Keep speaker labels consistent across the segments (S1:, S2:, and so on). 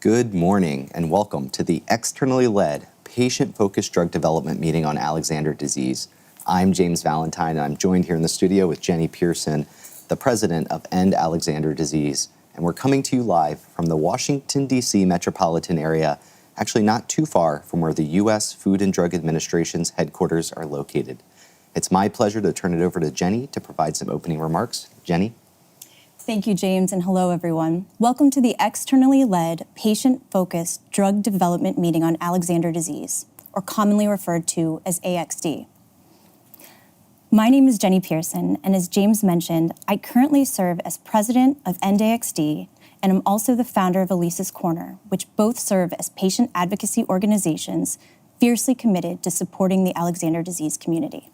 S1: Good morning and welcome to the externally led, patient-focused drug development meeting on Alexander disease. I'm James Valentine, and I'm joined here in the studio with Jenny Pearson, the president of End Alexander disease. And we're coming to you live from the Washington, D.C. metropolitan area, actually not too far from where the U.S. Food and Drug Administration's headquarters are located. It's my pleasure to turn it over to Jenny to provide some opening remarks. Jenny?
S2: Thank you, James, and hello, everyone. Welcome to the externally led, patient-focused drug development meeting on Alexander disease, or commonly referred to as AxD. My name is Jenny Pearson, and as James mentioned, I currently serve as president of End AxD, and I'm also the founder of Elisa's Corner, which both serve as patient advocacy organizations fiercely committed to supporting the Alexander disease community.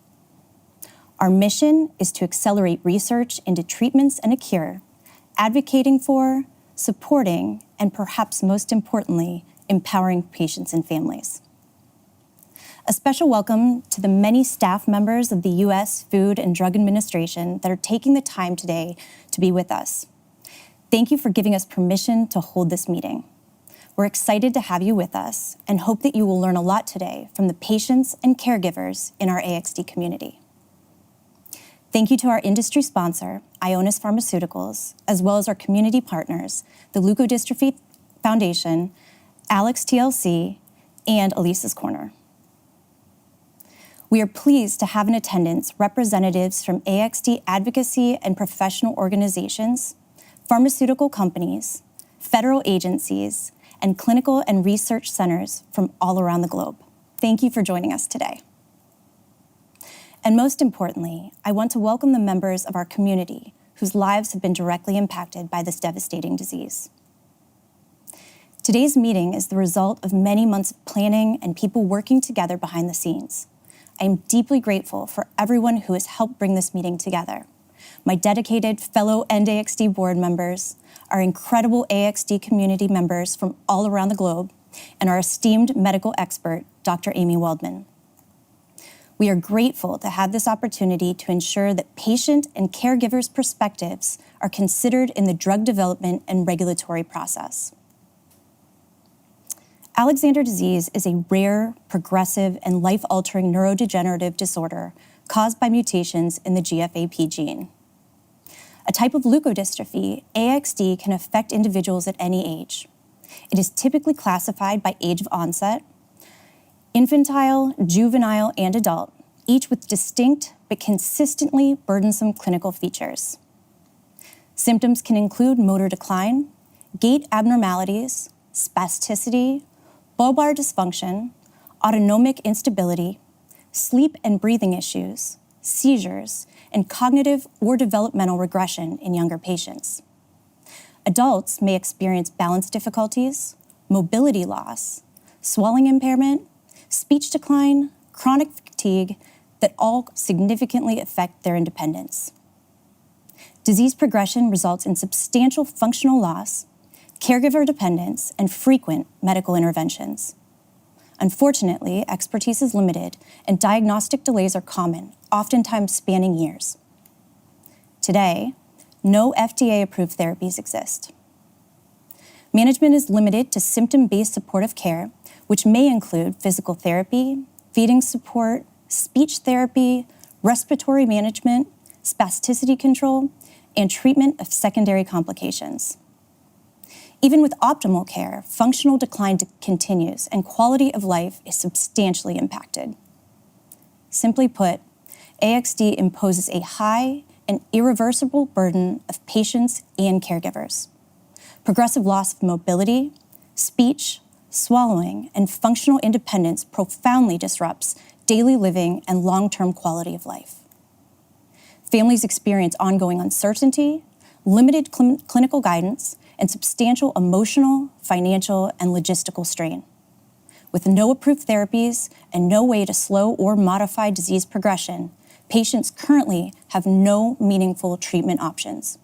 S2: Our mission is to accelerate research into treatments and a cure, advocating for, supporting, and perhaps most importantly, empowering patients and families. A special welcome to the many staff members of the U.S. Food and Drug Administration that are taking the time today to be with us. Thank you for giving us permission to hold this meeting. We're excited to have you with us and hope that you will learn a lot today from the patients and caregivers in our AxD community. Thank you to our industry sponsor, Ionis Pharmaceuticals, as well as our community partners, the Leukodystrophy Foundation, Alex TLC, and Elisa's Corner. We are pleased to have in attendance representatives from AxD advocacy and professional organizations, pharmaceutical companies, federal agencies, and clinical and research centers from all around the globe. Thank you for joining us today. And most importantly, I want to welcome the members of our community whose lives have been directly impacted by this devastating disease. Today's meeting is the result of many months of planning and people working together behind the scenes. I am deeply grateful for everyone who has helped bring this meeting together. My dedicated fellow End AxD board members, our incredible AxD community members from all around the globe, and our esteemed medical expert, Dr. Amy Waldman. We are grateful to have this opportunity to ensure that patient and caregivers' perspectives are considered in the drug development and regulatory process. Alexander disease is a rare, progressive, and life-altering neurodegenerative disorder caused by mutations in the GFAP gene. A type of leukodystrophy, AxD can affect individuals at any age. It is typically classified by age of onset, infantile, juvenile, and adult, each with distinct but consistently burdensome clinical features. Symptoms can include motor decline, gait abnormalities, spasticity, bulbar dysfunction, autonomic instability, sleep and breathing issues, seizures, and cognitive or developmental regression in younger patients. Adults may experience balance difficulties, mobility loss, swallowing impairment, speech decline, chronic fatigue that all significantly affect their independence. Disease progression results in substantial functional loss, caregiver dependence, and frequent medical interventions. Unfortunately, expertise is limited and diagnostic delays are common, oftentimes spanning years. Today, no FDA-approved therapies exist. Management is limited to symptom-based supportive care, which may include physical therapy, feeding support, speech therapy, respiratory management, spasticity control, and treatment of secondary complications. Even with optimal care, functional decline continues and quality of life is substantially impacted. Simply put, AxD imposes a high and irreversible burden of patients and caregivers. Progressive loss of mobility, speech, swallowing, and functional independence profoundly disrupts daily living and long-term quality of life. Families experience ongoing uncertainty, limited clinical guidance, and substantial emotional, financial, and logistical strain. With no approved therapies and no way to slow or modify disease progression, patients currently have no meaningful treatment options.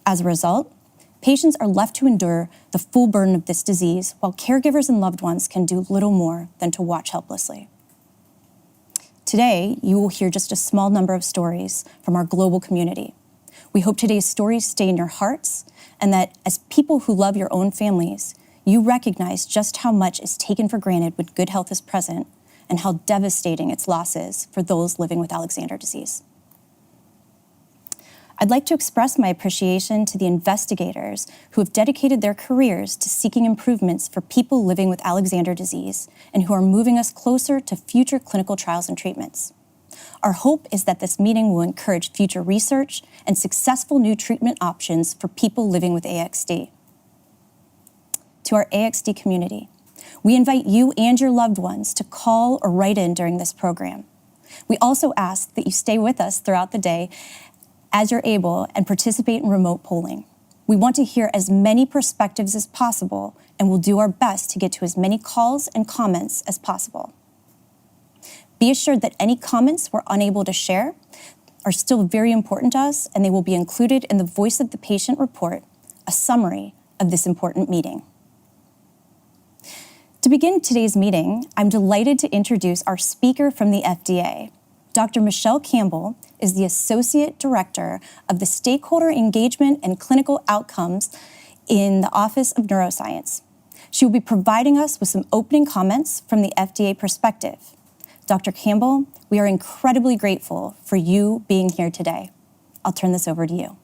S2: As a result, patients are left to endure the full burden of this disease, while caregivers and loved ones can do little more than to watch helplessly. Today, you will hear just a small number of stories from our global community. We hope today's stories stay in your hearts and that as people who love your own families, you recognize just how much is taken for granted when good health is present and how devastating its loss is for those living with Alexander disease. I'd like to express my appreciation to the investigators who have dedicated their careers to seeking improvements for people living with Alexander disease and who are moving us closer to future clinical trials and treatments. Our hope is that this meeting will encourage future research and successful new treatment options for people living with AxD. To our AxD community, we invite you and your loved ones to call or write in during this program. We also ask that you stay with us throughout the day as you're able and participate in remote polling. We want to hear as many perspectives as possible and will do our best to get to as many calls and comments as possible. Be assured that any comments we're unable to share are still very important to us, and they will be included in the Voice of the Patient report, a summary of this important meeting. To begin today's meeting, I'm delighted to introduce our speaker from the FDA. Dr. Michelle Campbell is the Associate Director of the Stakeholder Engagement and Clinical Outcomes in the Office of Neuroscience. She will be providing us with some opening comments from the FDA perspective. Dr. Campbell, we are incredibly grateful for you being here today. I'll turn this over to you.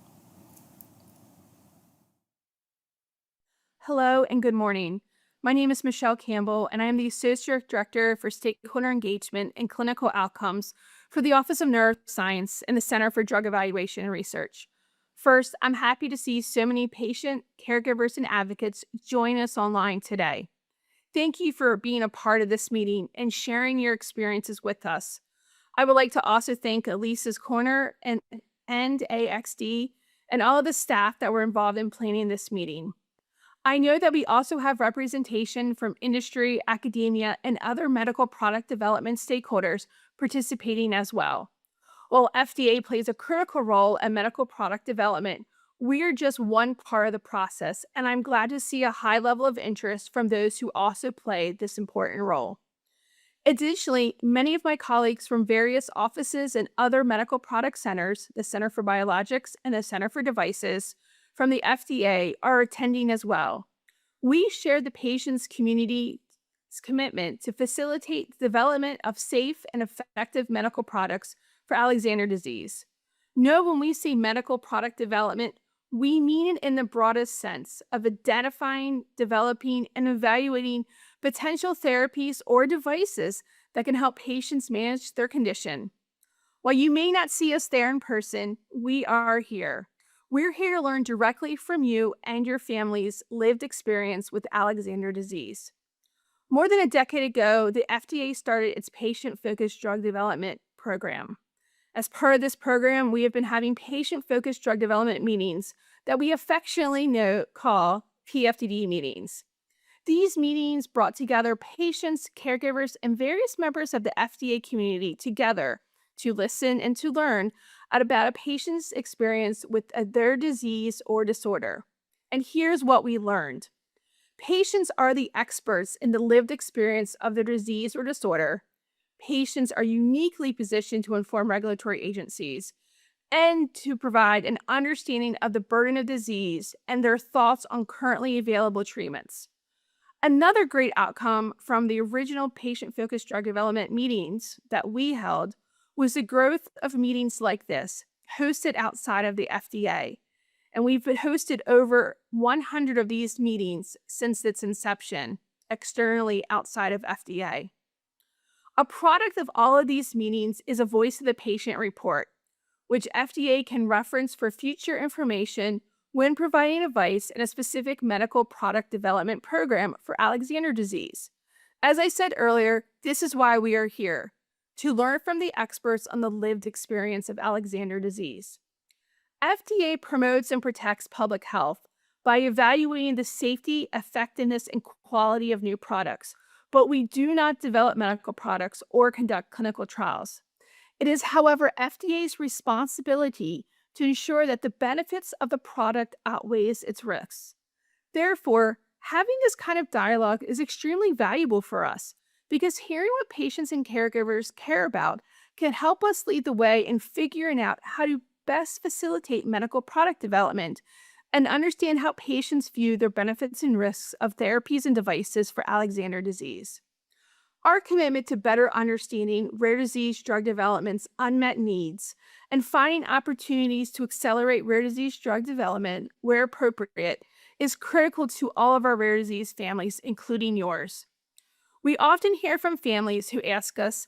S3: Hello and good morning. My name is Michelle Campbell, and I am the Associate Director for Stakeholder Engagement and Clinical Outcomes for the Office of Neuroscience and the Center for Drug Evaluation and Research. First, I'm happy to see so many patient, caregivers, and advocates join us online today. Thank you for being a part of this meeting and sharing your experiences with us. I would like to also thank Elisa's Corner and End AxD and all of the staff that were involved in planning this meeting. I know that we also have representation from industry, academia, and other medical product development stakeholders participating as well. While FDA plays a critical role in medical product development, we are just one part of the process, and I'm glad to see a high level of interest from those who also play this important role. Additionally, many of my colleagues from various offices and other medical product centers, the Center for Biologics and the Center for Devices, from the FDA are attending as well. We share the patient's community's commitment to facilitate the development of safe and effective medical products for Alexander disease. Know when we say medical product development, we mean it in the broadest sense of identifying, developing, and evaluating potential therapies or devices that can help patients manage their condition. While you may not see us there in person, we are here. We're here to learn directly from you and your family's lived experience with Alexander disease. More than a decade ago, the FDA started its patient-focused drug development program. As part of this program, we have been having patient-focused drug development meetings that we affectionately call PFDD meetings. These meetings brought together patients, caregivers, and various members of the FDA community together to listen and to learn about a patient's experience with their disease or disorder. And here's what we learned. Patients are the experts in the lived experience of their disease or disorder. Patients are uniquely positioned to inform regulatory agencies and to provide an understanding of the burden of disease and their thoughts on currently available treatments. Another great outcome from the original patient-focused drug development meetings that we held was the growth of meetings like this, hosted outside of the FDA. And we've hosted over 100 of these meetings since its inception, externally outside of FDA. A product of all of these meetings is a Voice of the Patient report, which FDA can reference for future information when providing advice in a specific medical product development program for Alexander disease. As I said earlier, this is why we are here, to learn from the experts on the lived experience of Alexander disease. FDA promotes and protects public health by evaluating the safety, effectiveness, and quality of new products, but we do not develop medical products or conduct clinical trials. It is, however, FDA's responsibility to ensure that the benefits of the product outweighs its risks. Therefore, having this kind of dialogue is extremely valuable for us because hearing what patients and caregivers care about can help us lead the way in figuring out how to best facilitate medical product development and understand how patients view their benefits and risks of therapies and devices for Alexander disease. Our commitment to better understanding rare disease drug development's unmet needs and finding opportunities to accelerate rare disease drug development where appropriate is critical to all of our rare disease families, including yours. We often hear from families who ask us,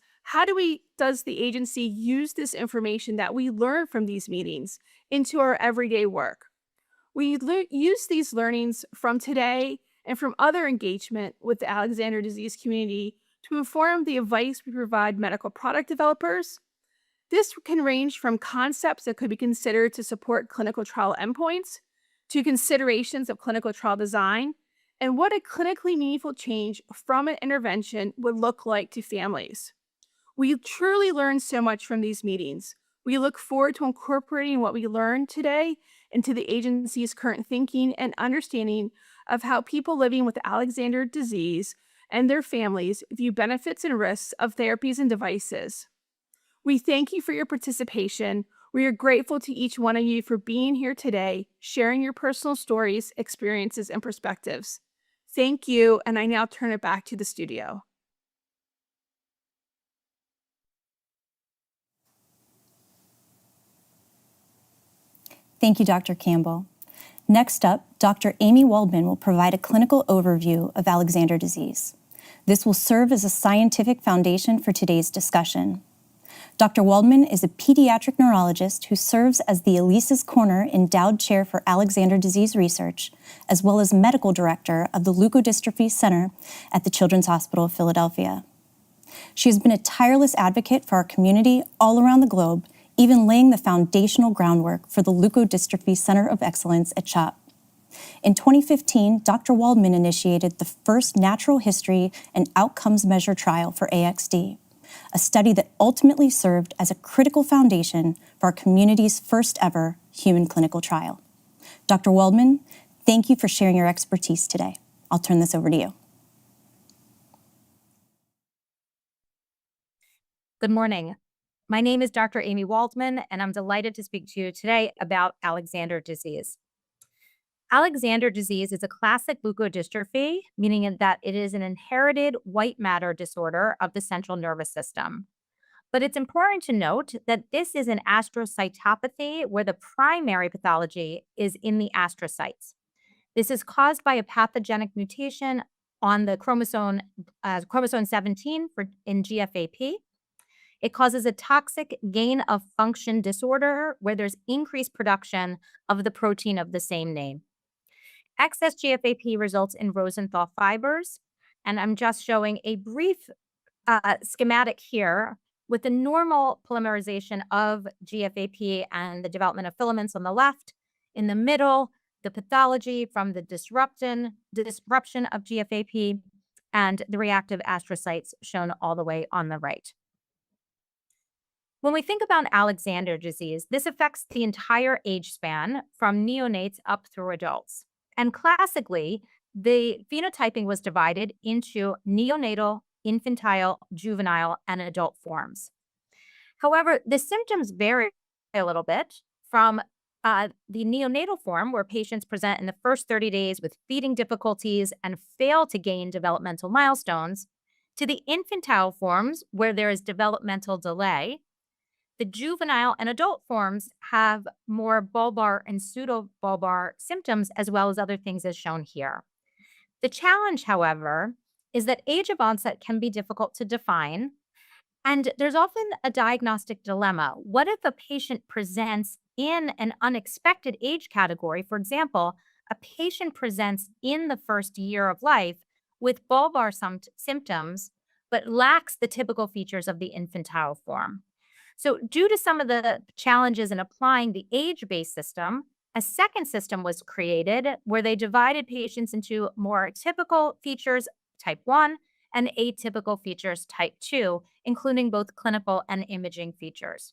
S3: does the agency use this information that we learn from these meetings into our everyday work? We use these learnings from today and from other engagement with the Alexander disease community to inform the advice we provide medical product developers. This can range from concepts that could be considered to support clinical trial endpoints to considerations of clinical trial design and what a clinically meaningful change from an intervention would look like to families. We truly learn so much from these meetings. We look forward to incorporating what we learned today into the agency's current thinking and understanding of how people living with Alexander disease and their families view benefits and risks of therapies and devices. We thank you for your participation. We are grateful to each one of you for being here today, sharing your personal stories, experiences, and perspectives. Thank you, and I now turn it back to the studio.
S2: Thank you, Dr. Campbell. Next up, Dr. Amy Waldman will provide a clinical overview of Alexander disease. This will serve as a scientific foundation for today's discussion. Dr. Waldman is a pediatric neurologist who serves as the Elise's Corner Endowed Chair for Alexander Disease Research, as well as medical director of the Leukodystrophy Center at the Children's Hospital of Philadelphia. She has been a tireless advocate for our community all around the globe, even laying the foundational groundwork for the Leukodystrophy Center of Excellence at CHOP. In 2015, Dr. Waldman initiated the first natural history and outcomes measure trial for AxD, a study that ultimately served as a critical foundation for our community's first ever human clinical trial. Dr. Waldman, thank you for sharing your expertise today. I'll turn this over to you.
S4: Good morning. My name is Dr. Amy Waldman, and I'm delighted to speak to you today about Alexander disease. Alexander disease is a classic leukodystrophy, meaning that it is an inherited white matter disorder of the central nervous system. But it's important to note that this is an astrocytopathy where the primary pathology is in the astrocytes. This is caused by a pathogenic mutation on the chromosome 17 in GFAP. It causes a toxic gain of function disorder where there's increased production of the protein of the same name. Excess GFAP results in Rosenthal fibers, and I'm just showing a brief schematic here with the normal polymerization of GFAP and the development of filaments on the left. In the middle, the pathology from the disruption of GFAP and the reactive astrocytes shown all the way on the right. When we think about Alexander disease, this affects the entire age span from neonates up through adults. And classically, the phenotyping was divided into neonatal, infantile, juvenile, and adult forms. However, the symptoms vary a little bit from the neonatal form, where patients present in the first 30 days with feeding difficulties and fail to gain developmental milestones, to the infantile forms, where there is developmental delay. The juvenile and adult forms have more bulbar and pseudobulbar symptoms, as well as other things as shown here. The challenge, however, is that age of onset can be difficult to define, and there's often a diagnostic dilemma. What if a patient presents in an unexpected age category? For example, a patient presents in the first year of life with bulbar symptoms, but lacks the typical features of the infantile form. So due to some of the challenges in applying the age-based system, a second system was created where they divided patients into more typical features, type 1, and atypical features, type 2, including both clinical and imaging features.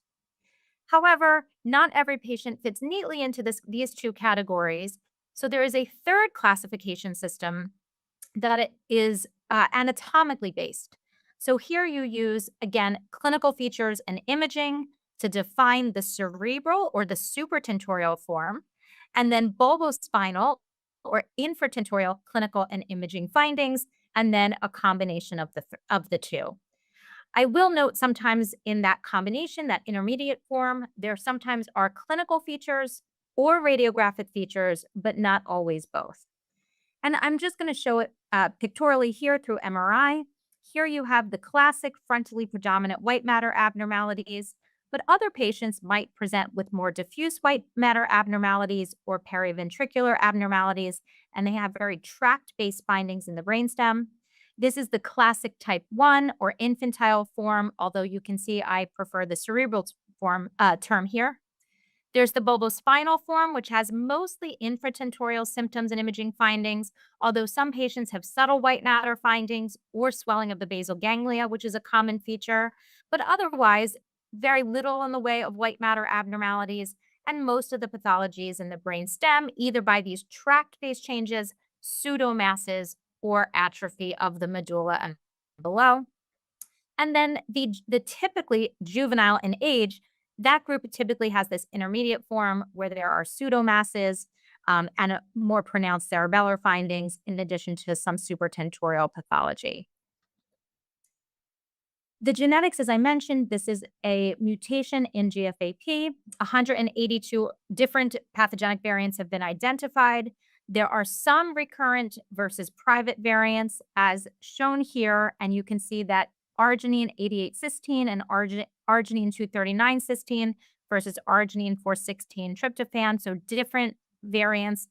S4: However, not every patient fits neatly into these two categories, so there is a third classification system that is anatomically based. So here you use, again, clinical features and imaging to define the cerebral or the supratentorial form. and then bulbospinal or infratentorial clinical and imaging findings, and then a combination of the two. I will note sometimes in that combination, that intermediate form, there sometimes are clinical features or radiographic features, but not always both. And I'm just going to show it pictorially here through MRI. Here you have the classic frontally predominant white matter abnormalities, but other patients might present with more diffuse white matter abnormalities or periventricular abnormalities, and they have very tract-based findings in the brainstem. This is the classic type 1 or infantile form, although you can see I prefer the cerebral form term here. There's the bulbospinal form, which has mostly infratentorial symptoms and imaging findings, although some patients have subtle white matter findings or swelling of the basal ganglia, which is a common feature, but otherwise, very little in the way of white matter abnormalities, and most of the pathologies in the brain stem, either by these tract-based changes, pseudomasses, or atrophy of the medulla and below. And then the typically juvenile in age, that group typically has this intermediate form where there are pseudomasses and more pronounced cerebellar findings, in addition to some supratentorial pathology. The genetics, as I mentioned, this is a mutation in GFAP. 182 different pathogenic variants have been identified. There are some recurrent versus private variants, as shown here, and you can see that arginine 88 cysteine and arginine 239 cysteine versus arginine 416 tryptophan, so different variants,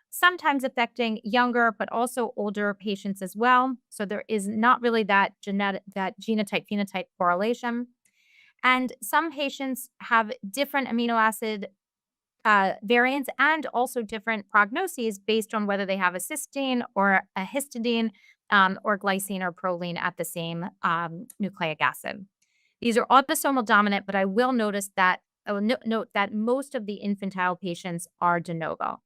S4: sometimes affecting younger but also older patients as well. So there is not really that genotype-phenotype correlation. And some patients have different amino acid variants and also different prognoses based on whether they have a cysteine or a histidine or glycine or proline at the same nucleic acid. These are autosomal dominant, but I will note that most of the infantile patients are de novo.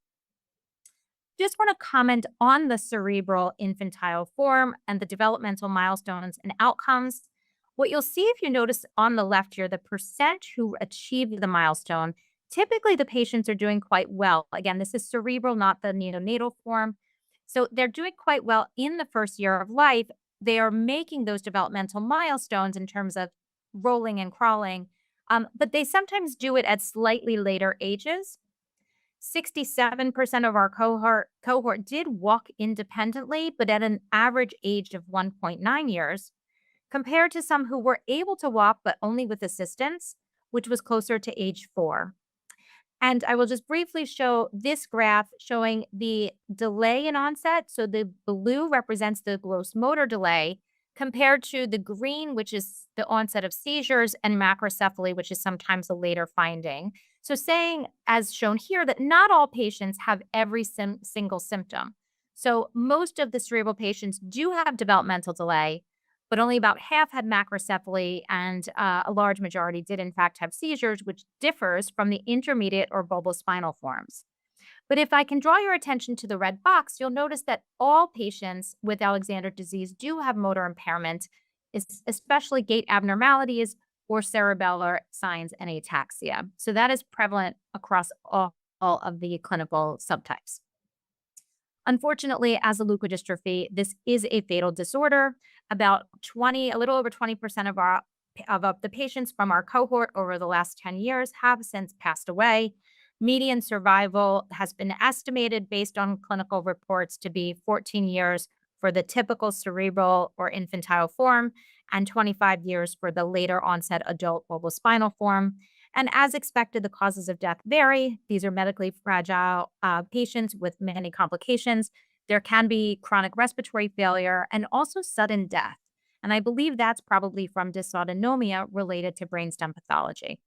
S4: Just want to comment on the cerebral infantile form and the developmental milestones and outcomes. What you'll see if you notice on the left here, the percent who achieved the milestone, typically the patients are doing quite well. Again, this is cerebral, not the neonatal form. So they're doing quite well in the first year of life. They are making those developmental milestones in terms of rolling and crawling, but they sometimes do it at slightly later ages. 67% of our cohort did walk independently, but at an average age of 1.9 years, compared to some who were able to walk, but only with assistance, which was closer to age 4. And I will just briefly show this graph showing the delay in onset. So the blue represents the gross motor delay compared to the green, which is the onset of seizures, and macrocephaly, which is sometimes a later finding. So saying, as shown here, that not all patients have every single symptom. So most of the cerebral patients do have developmental delay, but only about half had macrocephaly, and a large majority did in fact have seizures, which differs from the intermediate or bulbospinal forms. But if I can draw your attention to the red box, you'll notice that all patients with Alexander disease do have motor impairment, especially gait abnormalities or cerebellar signs and ataxia. So that is prevalent across all of the clinical subtypes. Unfortunately, as a leukodystrophy, this is a fatal disorder. A little over 20% of the patients from our cohort over the last 10 years have since passed away. Median survival has been estimated based on clinical reports to be 14 years for the typical cerebral or infantile form and 25 years for the later onset adult bulbospinal form. And as expected, the causes of death vary. These are medically fragile patients with many complications. There can be chronic respiratory failure and also sudden death. And I believe that's probably from dysautonomia related to brainstem pathology.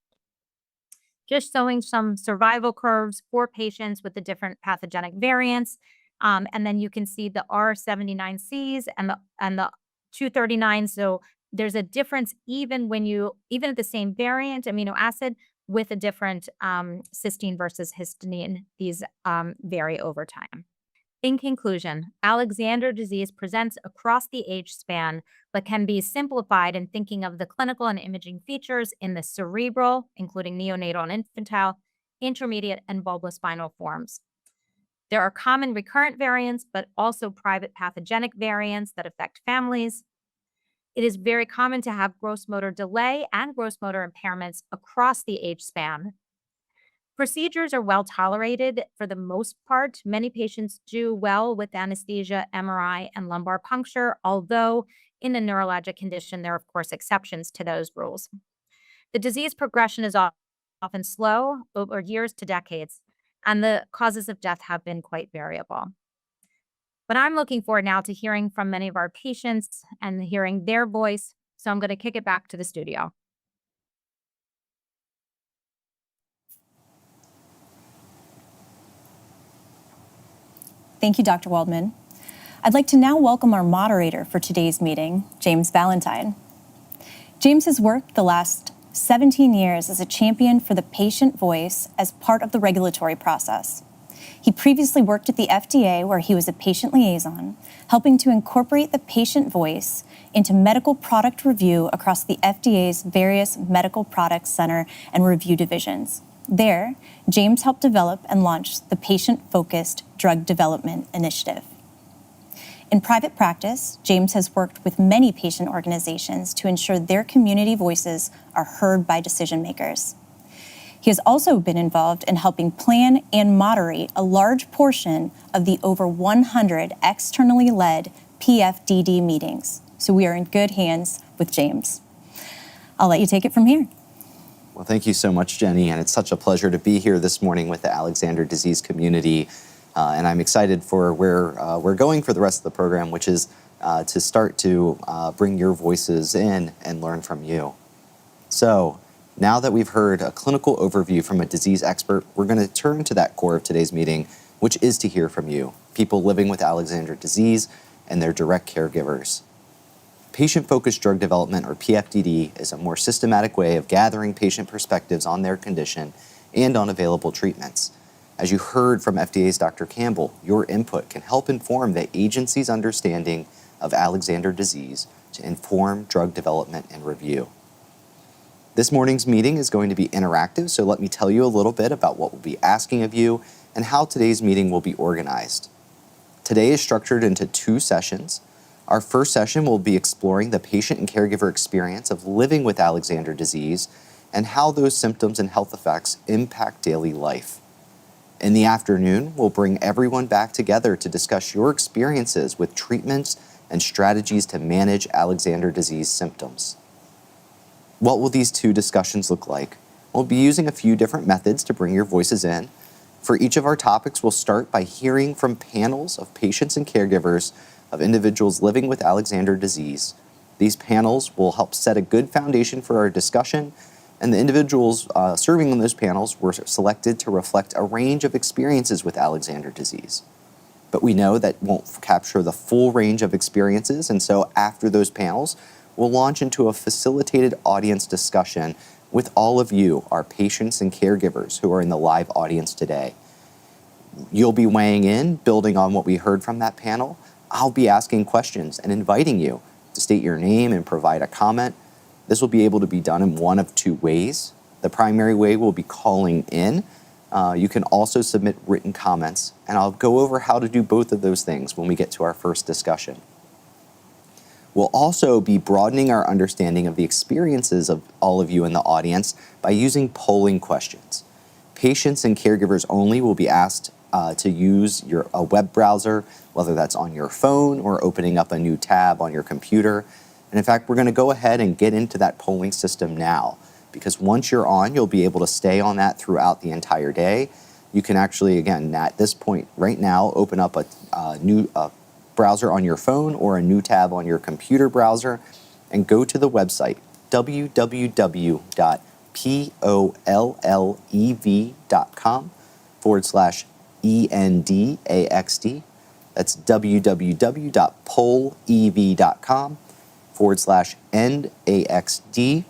S4: Just showing some survival curves for patients with the different pathogenic variants. And then you can see the R79Cs and the 239. So there's a difference even at the same variant amino acid with a different cysteine versus histidine. These vary over time. In conclusion, Alexander disease presents across the age span, but can be simplified in thinking of the clinical and imaging features in the cerebral, including neonatal and infantile, intermediate, and bulbospinal forms. There are common recurrent variants, but also private pathogenic variants that affect families. It is very common to have gross motor delay and gross motor impairments across the age span. Procedures are well tolerated for the most part. Many patients do well with anesthesia, MRI, and lumbar puncture, although in a neurologic condition, there are, of course, exceptions to those rules. The disease progression is often slow, over years to decades, and the causes of death have been quite variable. But I'm looking forward now to hearing from many of our patients and hearing their voice, so I'm going to kick it back to the studio.
S2: Thank you, Dr. Waldman. I'd like to now welcome our moderator for today's meeting, James Valentine. James has worked the last 17 years as a champion for the patient voice as part of the regulatory process. He previously worked at the FDA, where he was a patient liaison, helping to incorporate the patient voice into medical product review across the FDA's various medical products center and review divisions. There, James helped develop and launch the Patient-Focused Drug Development Initiative. In private practice, James has worked with many patient organizations to ensure their community voices are heard by decision makers. He has also been involved in helping plan and moderate a large portion of the over 100 externally led PFDD meetings. So we are in good hands with James. I'll let you take it from here.
S1: Well, thank you so much, Jenny, and it's such a pleasure to be here this morning with the Alexander disease community. And I'm excited for where we're going for the rest of the program, which is to start to bring your voices in and learn from you. So now that we've heard a clinical overview from a disease expert, we're going to turn to that core of today's meeting, which is to hear from you, people living with Alexander disease and their direct caregivers. Patient-focused drug development, or PFDD, is a more systematic way of gathering patient perspectives on their condition and on available treatments. As you heard from FDA's Dr. Campbell, your input can help inform the agency's understanding of Alexander disease to inform drug development and review. This morning's meeting is going to be interactive, so let me tell you a little bit about what we'll be asking of you and how today's meeting will be organized. Today is structured into 2 sessions. Our first session will be exploring the patient and caregiver experience of living with Alexander disease and how those symptoms and health effects impact daily life. In the afternoon, we'll bring everyone back together to discuss your experiences with treatments and strategies to manage Alexander disease symptoms. What will these 2 discussions look like? We'll be using a few different methods to bring your voices in. For each of our topics, we'll start by hearing from panels of patients and caregivers of individuals living with Alexander disease. These panels will help set a good foundation for our discussion, and the individuals serving on those panels were selected to reflect a range of experiences with Alexander disease. But we know that won't capture the full range of experiences, and so after those panels, we'll launch into a facilitated audience discussion with all of you, our patients and caregivers who are in the live audience today. You'll be weighing in, building on what we heard from that panel. I'll be asking questions and inviting you to state your name and provide a comment. This will be able to be done in one of 2 ways. The primary way will be calling in. You can also submit written comments, and I'll go over how to do both of those things when we get to our first discussion. We'll also be broadening our understanding of the experiences of all of you in the audience by using polling questions. Patients and caregivers only will be asked to use a web browser, whether that's on your phone or opening up a new tab on your computer. And in fact, we're going to go ahead and get into that polling system now, because once you're on, you'll be able to stay on that throughout the entire day. You can actually, again, at this point right now, open up a new browser on your phone or a new tab on your computer browser and go to the website www.pollev.com/End AxD. That's www.pollev.com/End AxD.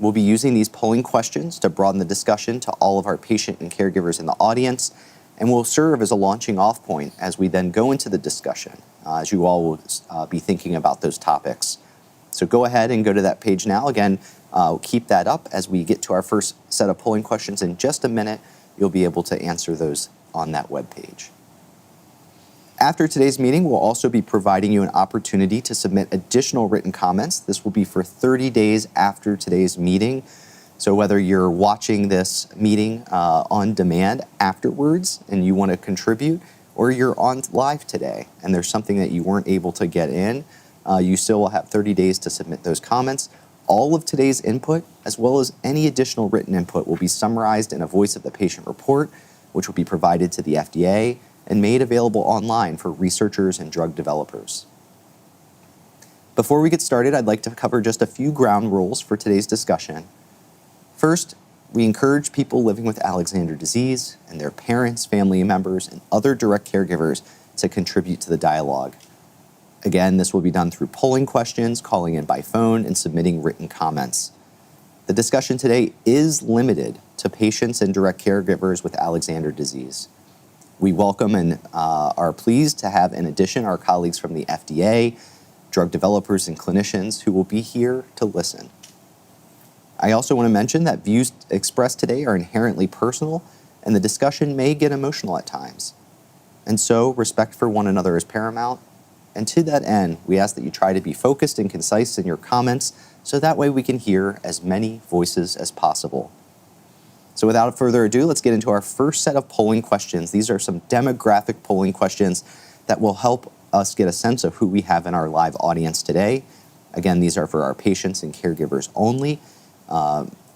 S1: We'll be using these polling questions to broaden the discussion to all of our patient and caregivers in the audience, and will serve as a launching off point as we then go into the discussion, as you all will be thinking about those topics. So go ahead and go to that page now. Again, keep that up as we get to our first set of polling questions in just a minute. you'll be able to answer those on that webpage. After today's meeting, we'll also be providing you an opportunity to submit additional written comments. This will be for 30 days after today's meeting. So whether you're watching this meeting on demand afterwards and you want to contribute, or you're on live today and there's something that you weren't able to get in, you still will have 30 days to submit those comments. All of today's input, as well as any additional written input, will be summarized in a Voice of the Patient report, which will be provided to the FDA and made available online for researchers and drug developers. Before we get started, I'd like to cover just a few ground rules for today's discussion. First, we encourage people living with Alexander disease and their parents, family members, and other direct caregivers to contribute to the dialogue. Again, this will be done through polling questions, calling in by phone, and submitting written comments. The discussion today is limited to patients and direct caregivers with Alexander disease. We welcome and are pleased to have, in addition, our colleagues from the FDA, drug developers, and clinicians who will be here to listen. I also want to mention that views expressed today are inherently personal, and the discussion may get emotional at times. And so, respect for one another is paramount. And to that end, we ask that you try to be focused and concise in your comments, so that way we can hear as many voices as possible. So without further ado, let's get into our first set of polling questions. These are some demographic polling questions that will help us get a sense of who we have in our live audience today. Again, these are for our patients and caregivers only.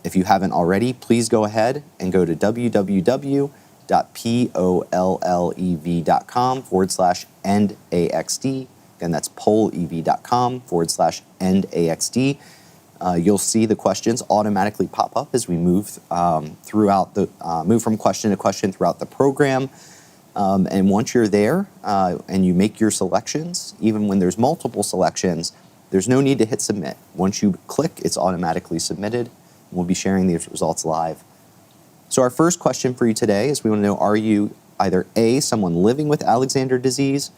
S1: If you haven't already, please go ahead and go to www.pollev.com/End AxD. Again, that's pollev.com/End AxD. You'll see the questions automatically pop up as we move move from question to question throughout the program. And once you're there and you make your selections, even when there's multiple selections, there's no need to hit submit. Once you click, it's automatically submitted. We'll be sharing these results live. So our first question for you today is we want to know, are you either A, someone living with Alexander disease,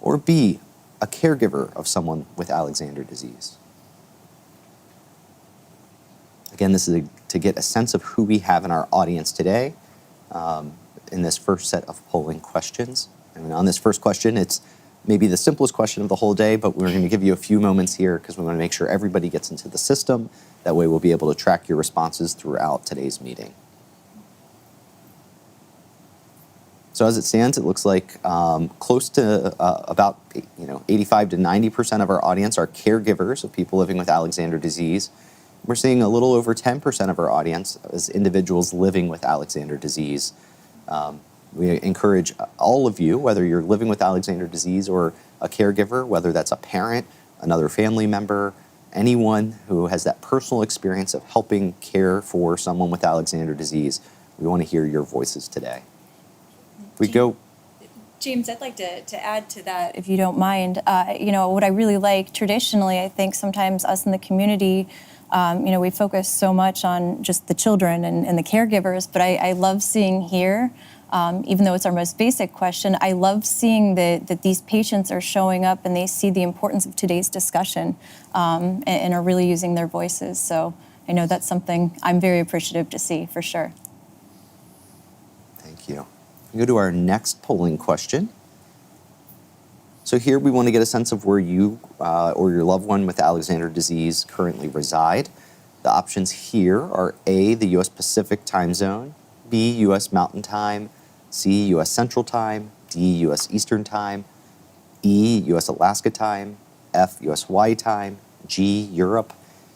S1: or B, a caregiver of someone with Alexander disease? Again, this is to get a sense of who we have in our audience today in this first set of polling questions. And on this first question, it's maybe the simplest question of the whole day, but we're going to give you a few moments here because we want to make sure everybody gets into the system. That way we'll be able to track your responses throughout today's meeting. So as it stands, it looks like close to about 85 to 90% of our audience are caregivers of people living with Alexander disease. We're seeing a little over 10% of our audience as individuals living with Alexander disease. We encourage all of you, whether you're living with Alexander disease or a caregiver, whether that's a parent, another family member, anyone who has that personal experience of helping care for someone with Alexander disease, we want to hear your voices today.
S2: James, I'd like to add to that, if you don't mind. What I really like traditionally, I think sometimes us in the community, we focus so much on just the children and the caregivers, but I love seeing here, even though it's our most basic question, I love seeing that these patients are showing up and they see the importance of today's discussion and are really using their voices. So I know that's something I'm very appreciative to see, for sure.
S1: Thank you. We go to our next polling question. So here we want to get a sense of where you or your loved one with Alexander disease currently reside. The options here are A, the U.S. Pacific time zone, B, U.S. Mountain Time, C, U.S. Central Time, D, U.S. Eastern Time, E, U.S. Alaska Time, F, U.S. Hawaii Time, G, Europe,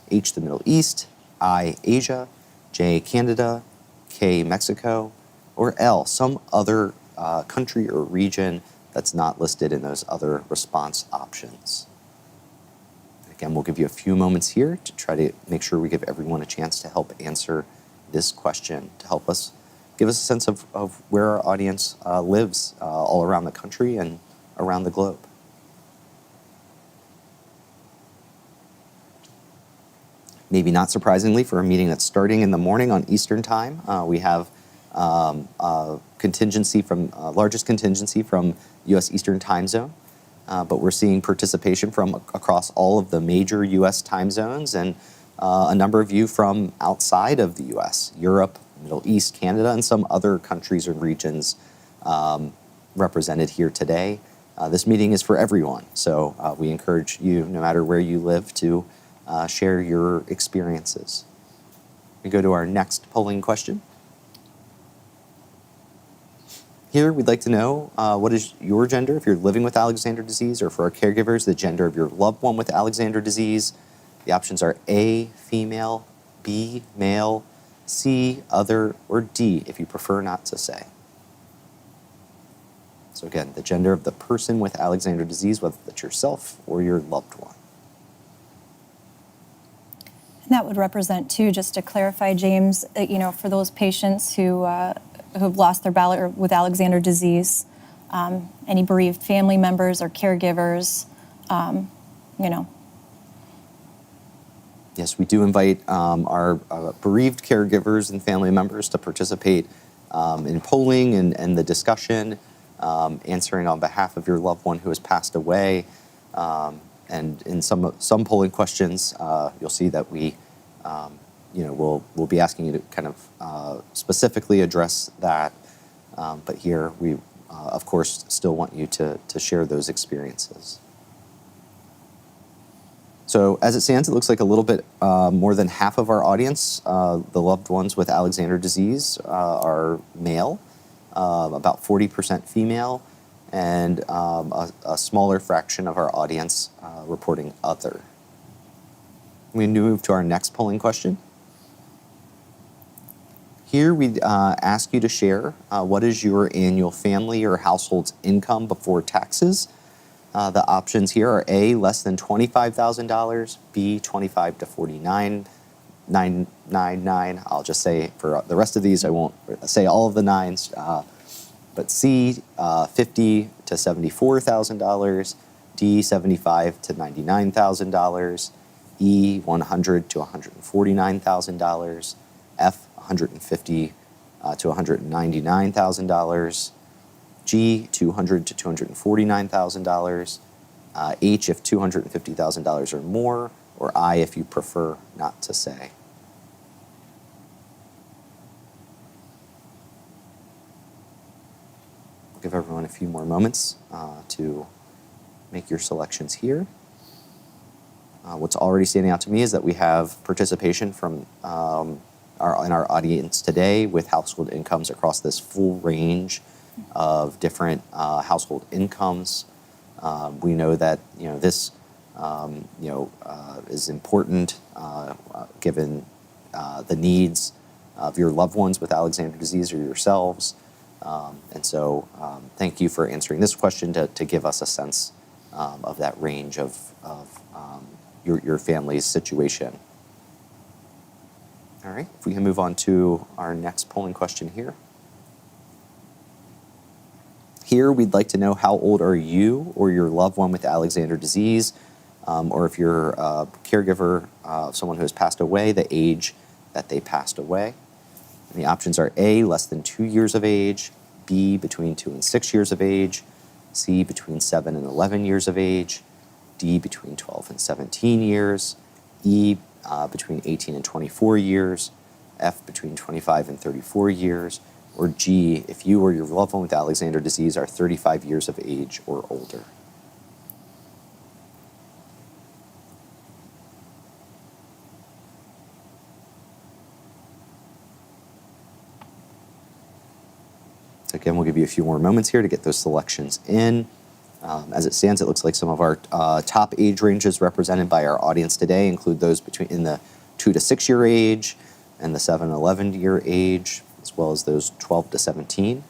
S1: H, the Middle East, I, Asia, J, Canada, K, Mexico, or L, some other country or region that's not listed in those other response options. Again, we'll give you a few moments here to try to make sure we give everyone a chance to help answer this question, to help us give us a sense of where our audience lives all around the country and around the globe. Maybe not surprisingly, for a meeting that's starting in the morning on Eastern Time, we have largest contingency from U.S. Eastern Time Zone, but we're seeing participation from across all of the major U.S. time zones and a number of you from outside of the U.S., Europe, Middle East, Canada, and some other countries or regions represented here today. This meeting is for everyone, so we encourage you, no matter where you live, to share your experiences. We go to our next polling question. Here, we'd like to know what is your gender if you're living with Alexander disease, or for our caregivers, the gender of your loved one with Alexander disease. The options are A, female, B, male, C, other, or D, if you prefer not to say. So again, the gender of the person with Alexander disease, whether that's yourself or your loved one.
S2: And that would represent, too, just to clarify, James, for those patients who've lost their ballot with Alexander disease, any bereaved family members or caregivers,
S1: Yes, we do invite our bereaved caregivers and family members to participate in polling and the discussion, answering on behalf of your loved one who has passed away. And in some polling questions, you'll see that we, we'll be asking you to kind of specifically address that. But here we, of course, still want you to share those experiences. So as it stands, it looks like a little bit more than half of our audience, the loved ones with Alexander disease, are male, about 40% female, and a smaller fraction of our audience reporting other. We move to our next polling question. Here we ask you to share what is your annual family or household's income before taxes. The options here are A, less than $25,000, B, $25,000 to $49,999. I'll just say for the rest of these, I won't say all of the nines, but C, $50,000 to $74,000, D, $75,000 to $99,000, E, $100,000 to $149,000, F, $150,000 to $199,000, G, $200,000 to $249,000, H, if $250,000 or more, or I, if you prefer not to say. I'll give everyone a few more moments to make your selections here. What's already standing out to me is that we have participation from in our audience today with household incomes across this full range of different household incomes. We know that this is important given the needs of your loved ones with Alexander disease or yourselves. And so thank you for answering this question to give us a sense of that range of your family's situation. All right, if we can move on to our next polling question here. Here, we'd like to know how old are you or your loved one with Alexander disease, or if you're a caregiver of someone who has passed away, the age that they passed away. And the options are A, less than 2 years of age, B, between 2 and 6 years of age, C, between 7 and 11 years of age, D, between 12 and 17 years, E, between 18 and 24 years, F, between 25 and 34 years, or G, if you or your loved one with Alexander disease are 35 years of age or older. So again, we'll give you a few more moments here to get those selections in. As it stands, it looks like some of our top age ranges represented by our audience today include those in the 2 to 6 year age and the 7 to 11 year age, as well as those 12 to 17.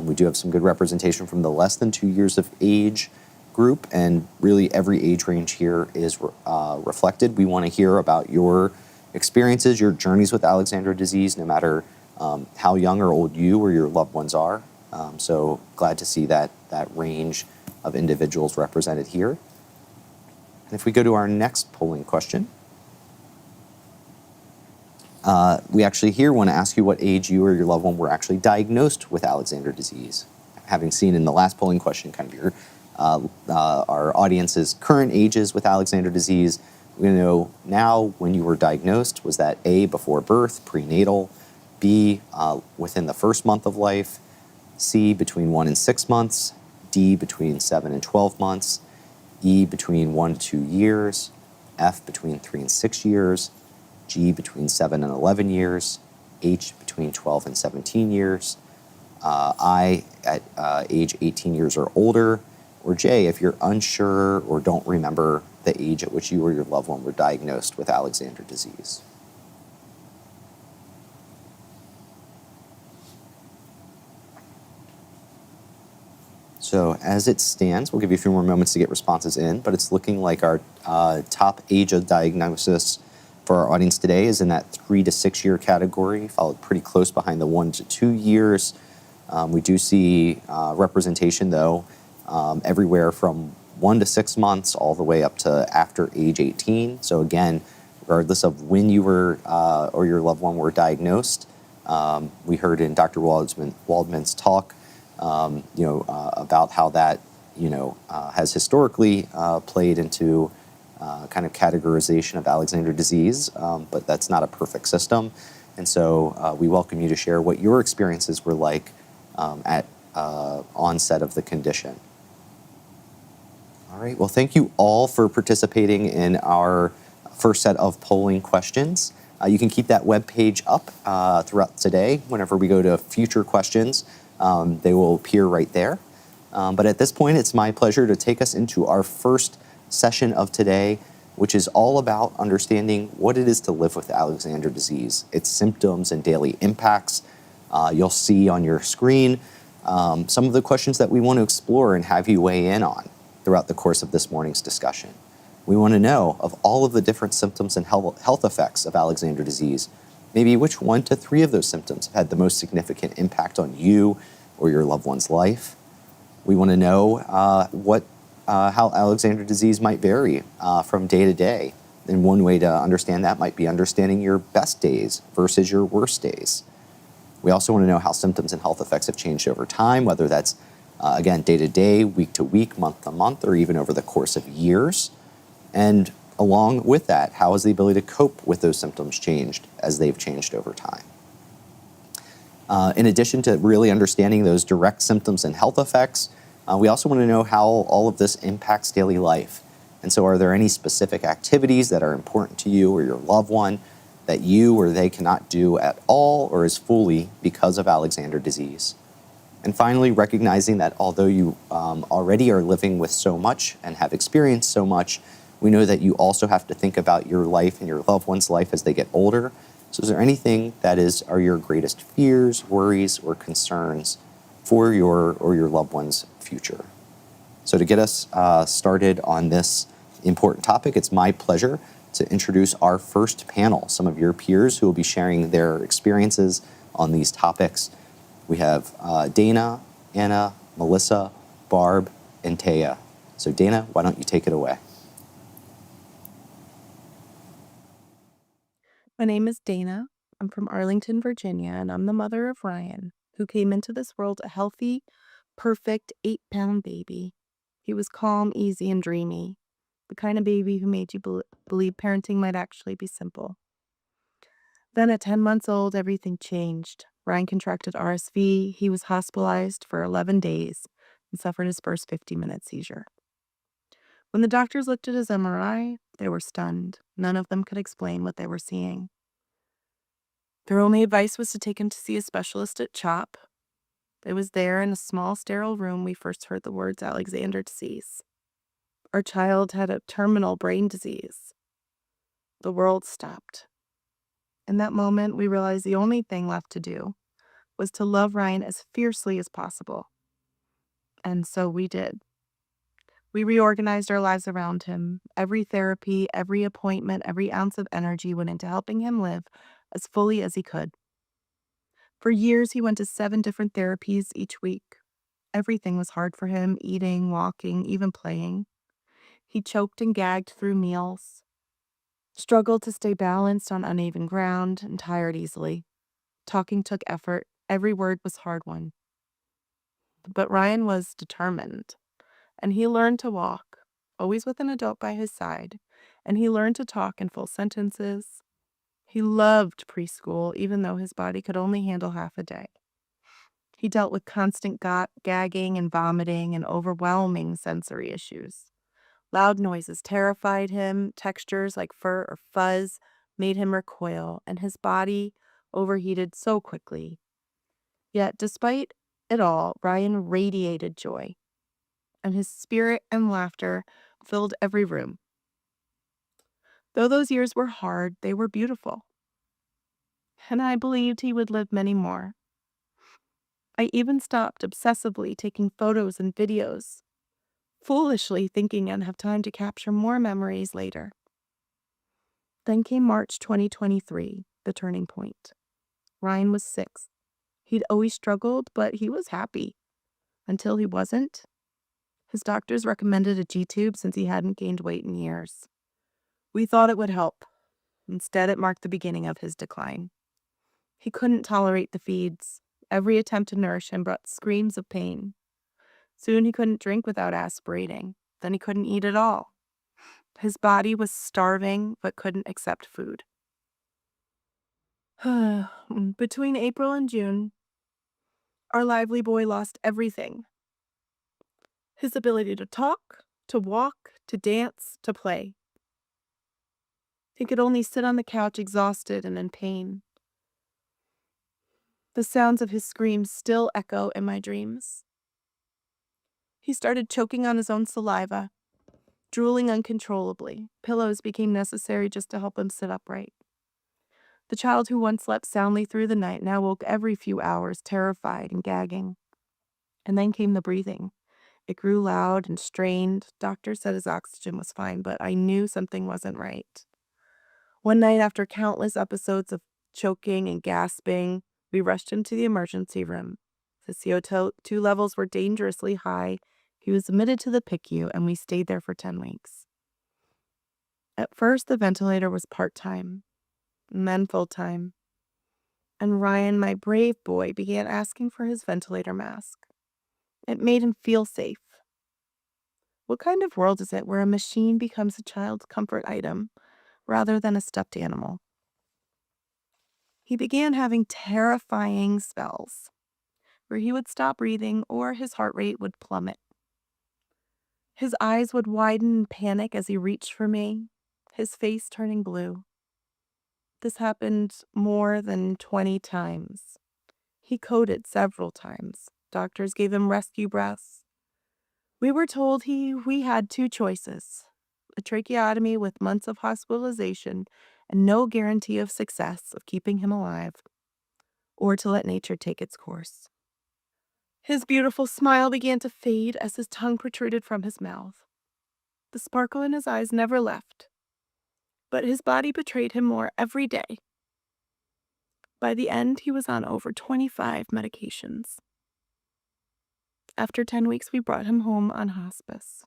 S1: We do have some good representation from the less than 2 years of age group, and really every age range here is reflected. We want to hear about your experiences, your journeys with Alexander disease, no matter how young or old you or your loved ones are. So glad to see that range of individuals represented here. And if we go to our next polling question, we actually here want to ask you what age you or your loved one were actually diagnosed with Alexander disease. Having seen in the last polling question kind of your our audience's current ages with Alexander disease, we know now when you were diagnosed, was that A, before birth, prenatal, B, within the first month of life, C, between 1 and 6 months, D, between 7 and 12 months, E, between 1 to 2 years, F, between 3 and 6 years, G, between 7 and 11 years, H, between 12 and 17 years, I, at age 18 years or older, or J, if you're unsure or don't remember the age at which you or your loved one were diagnosed with Alexander disease. So as it stands, we'll give you a few more moments to get responses in, but it's looking like our top age of diagnosis for our audience today is in that 3 to 6 year category, followed pretty close behind the 1 to 2 years. We do see representation, though, everywhere from 1 to 6 months all the way up to after age 18. So again, regardless of when you were or your loved one were diagnosed, we heard in Dr. Waldman's talk, about how that, has historically played into kind of categorization of Alexander disease, but that's not a perfect system. And so we welcome you to share what your experiences were like at onset of the condition. All right, well, thank you all for participating in our first set of polling questions. You can keep that webpage up throughout today. Whenever we go to future questions, they will appear right there. But at this point, it's my pleasure to take us into our first session of today, which is all about understanding what it is to live with Alexander disease, its symptoms and daily impacts. You'll see on your screen some of the questions that we want to explore and have you weigh in on throughout the course of this morning's discussion. We want to know, of all of the different symptoms and health effects of Alexander disease, maybe which 1 to 3 of those symptoms have had the most significant impact on you or your loved one's life. We want to know how Alexander disease might vary from day to day. And one way to understand that might be understanding your best days versus your worst days. We also want to know how symptoms and health effects have changed over time, whether that's, again, day to day, week to week, month to month, or even over the course of years. And along with that, how has the ability to cope with those symptoms changed as they've changed over time? In addition to really understanding those direct symptoms and health effects, we also want to know how all of this impacts daily life. And so are there any specific activities that are important to you or your loved one that you or they cannot do at all or as fully because of Alexander disease? And finally, recognizing that although you already are living with so much and have experienced so much, we know that you also have to think about your life and your loved one's life as they get older. So is there anything that are your greatest fears, worries, or concerns for your or your loved one's future? So to get us started on this important topic, it's my pleasure to introduce our first panel, some of your peers who will be sharing their experiences on these topics. We have Dana, Anna, Melissa, Barb, and Taya. So Dana, why don't you take it away?
S5: My name is Dana. I'm from Arlington, Virginia, and I'm the mother of Ryan, who came into this world a healthy, perfect 8-pound baby. He was calm, easy, and dreamy, the kind of baby who made you believe parenting might actually be simple. Then at 10 months old, everything changed. Ryan contracted RSV. He was hospitalized for 11 days and suffered his first 50-minute seizure. When the doctors looked at his MRI, they were stunned. None of them could explain what they were seeing. Their only advice was to take him to see a specialist at CHOP. It was there in a small, sterile room we first heard the words Alexander disease. Our child had a terminal brain disease. The world stopped. In that moment, we realized the only thing left to do was to love Ryan as fiercely as possible. And so we did. We reorganized our lives around him. Every therapy, every appointment, every ounce of energy went into helping him live as fully as he could. For years, he went to 7 different therapies each week. Everything was hard for him, eating, walking, even playing. He choked and gagged through meals, struggled to stay balanced on uneven ground, and tired easily. Talking took effort. Every word was hard won. But Ryan was determined, and he learned to walk, always with an adult by his side, and he learned to talk in full sentences. He loved preschool, even though his body could only handle half a day. He dealt with constant gagging and vomiting and overwhelming sensory issues. Loud noises terrified him, textures like fur or fuzz made him recoil, and his body overheated so quickly. Yet, despite it all, Ryan radiated joy, and his spirit and laughter filled every room. Though those years were hard, they were beautiful, and I believed he would live many more. I even stopped obsessively taking photos and videos, foolishly thinking I'd have time to capture more memories later. Then came March 2023, the turning point. Ryan was 6. He'd always struggled, but he was happy. Until he wasn't. His doctors recommended a G-tube since he hadn't gained weight in years. We thought it would help. Instead, it marked the beginning of his decline. He couldn't tolerate the feeds. Every attempt to nourish him brought screams of pain. Soon he couldn't drink without aspirating. Then he couldn't eat at all. His body was starving but couldn't accept food. Between April and June, our lively boy lost everything. His ability to talk, to walk, to dance, to play. He could only sit on the couch exhausted and in pain. The sounds of his screams still echo in my dreams. He started choking on his own saliva, drooling uncontrollably. Pillows became necessary just to help him sit upright. The child who once slept soundly through the night now woke every few hours, terrified and gagging. And then came the breathing. It grew loud and strained. Doctors said his oxygen was fine, but I knew something wasn't right. One night, after countless episodes of choking and gasping, we rushed him to the emergency room. The CO2 levels were dangerously high. He was admitted to the PICU, and we stayed there for 10 weeks. At first, the ventilator was part-time, and then full-time. And Ryan, my brave boy, began asking for his ventilator mask. It made him feel safe. What kind of world is it where a machine becomes a child's comfort item rather than a stuffed animal? He began having terrifying spells where he would stop breathing or his heart rate would plummet. His eyes would widen in panic as he reached for me, his face turning blue. This happened more than 20 times. He coded several times. Doctors gave him rescue breaths. We were told we had 2 choices: a tracheotomy with months of hospitalization and no guarantee of success of keeping him alive, or to let nature take its course. His beautiful smile began to fade as his tongue protruded from his mouth. The sparkle in his eyes never left, but his body betrayed him more every day. By the end, he was on over 25 medications. After 10 weeks, we brought him home on hospice.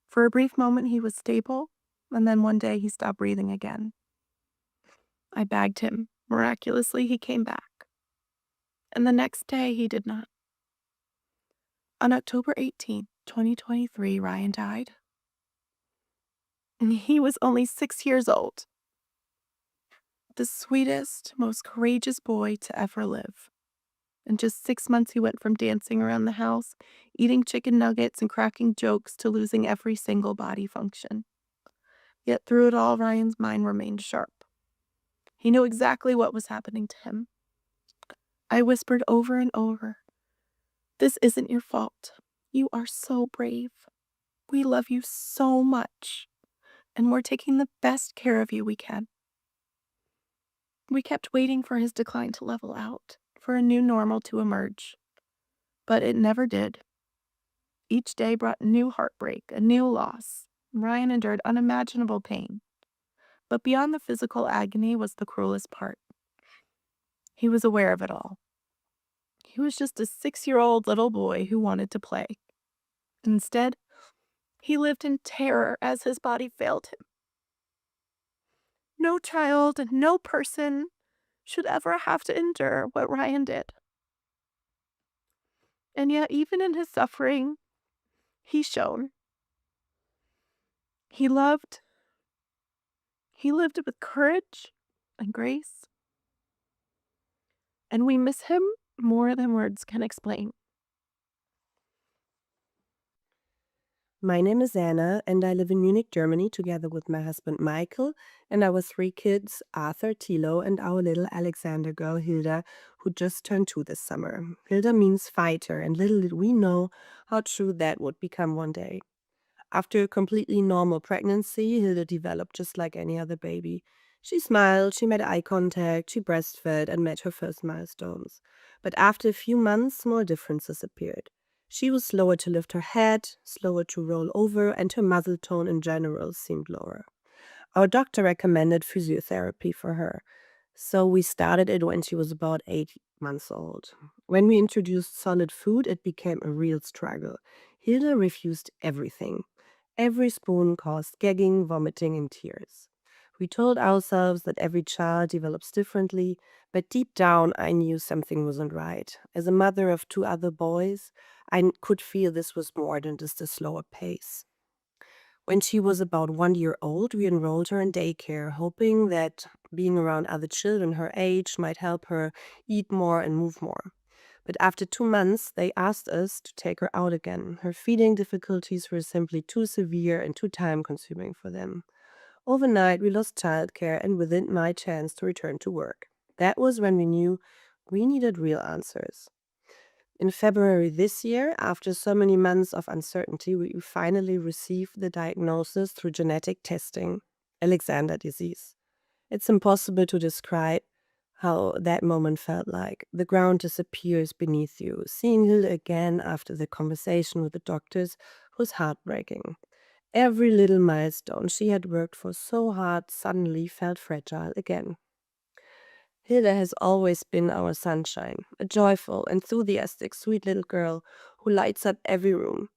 S5: For a brief moment, he was stable, and then one day he stopped breathing again. I bagged him. Miraculously, he came back. And the next day, he did not. On October 18th, 2023, Ryan died. And he was only 6 years old. The sweetest, most courageous boy to ever live. In just 6 months, he went from dancing around the house, eating chicken nuggets and cracking jokes, to losing every single body function. Yet through it all, Ryan's mind remained sharp. He knew exactly what was happening to him. I whispered over and over, "This isn't your fault. You are so brave. We love you so much, and we're taking the best care of you we can." We kept waiting for his decline to level out, for a new normal to emerge. But it never did. Each day brought new heartbreak, a new loss. Ryan endured unimaginable pain. But beyond the physical agony was the cruelest part. He was aware of it all. He was just a 6-year-old little boy who wanted to play. Instead, he lived in terror as his body failed him. No child and no person should ever have to endure what Ryan did. And yet, even in his suffering, he shone. He lived with courage, and grace. And we miss him more than words can explain. My name is Anna, and I live in Munich, Germany, together with my husband Michael and our 3 kids, Arthur, Thilo, and our little Alexander girl, Hilda, who just turned 2 this summer. Hilda means fighter, and little did we know how true that would become one day. After a completely normal pregnancy, Hilda developed just like any other baby. She smiled, she made eye contact, she breastfed, and met her first milestones. But after a few months, small differences appeared. She was slower to lift her head, slower to roll over, and her muzzle tone in general seemed lower. Our doctor recommended physiotherapy for her, so we started it when she was about 8 months old. When we introduced solid food, it became a real struggle. Hilda refused everything. Every spoon caused gagging, vomiting, and tears. We told ourselves that every child develops differently, but deep down I knew something wasn't right. As a mother of 2 other boys, I could feel this was more than just a slower pace. When she was about 1 year old, we enrolled her in daycare, hoping that being around other children her age might help her eat more and move more. But after 2 months, they asked us to take her out again. Her feeding difficulties were simply too severe and too time-consuming for them. Overnight, we lost childcare and with it my chance to return to work. That was when we knew we needed real answers. In February this year, after so many months of uncertainty, we finally received the diagnosis through genetic testing, Alexander disease. It's impossible to describe how that moment felt like. The ground disappears beneath you. Seeing Hilda again after the conversation with the doctors was heartbreaking. Every little milestone she had worked for so hard suddenly felt fragile again. Hilda has always been our sunshine, a joyful, enthusiastic, sweet little girl who lights up every room.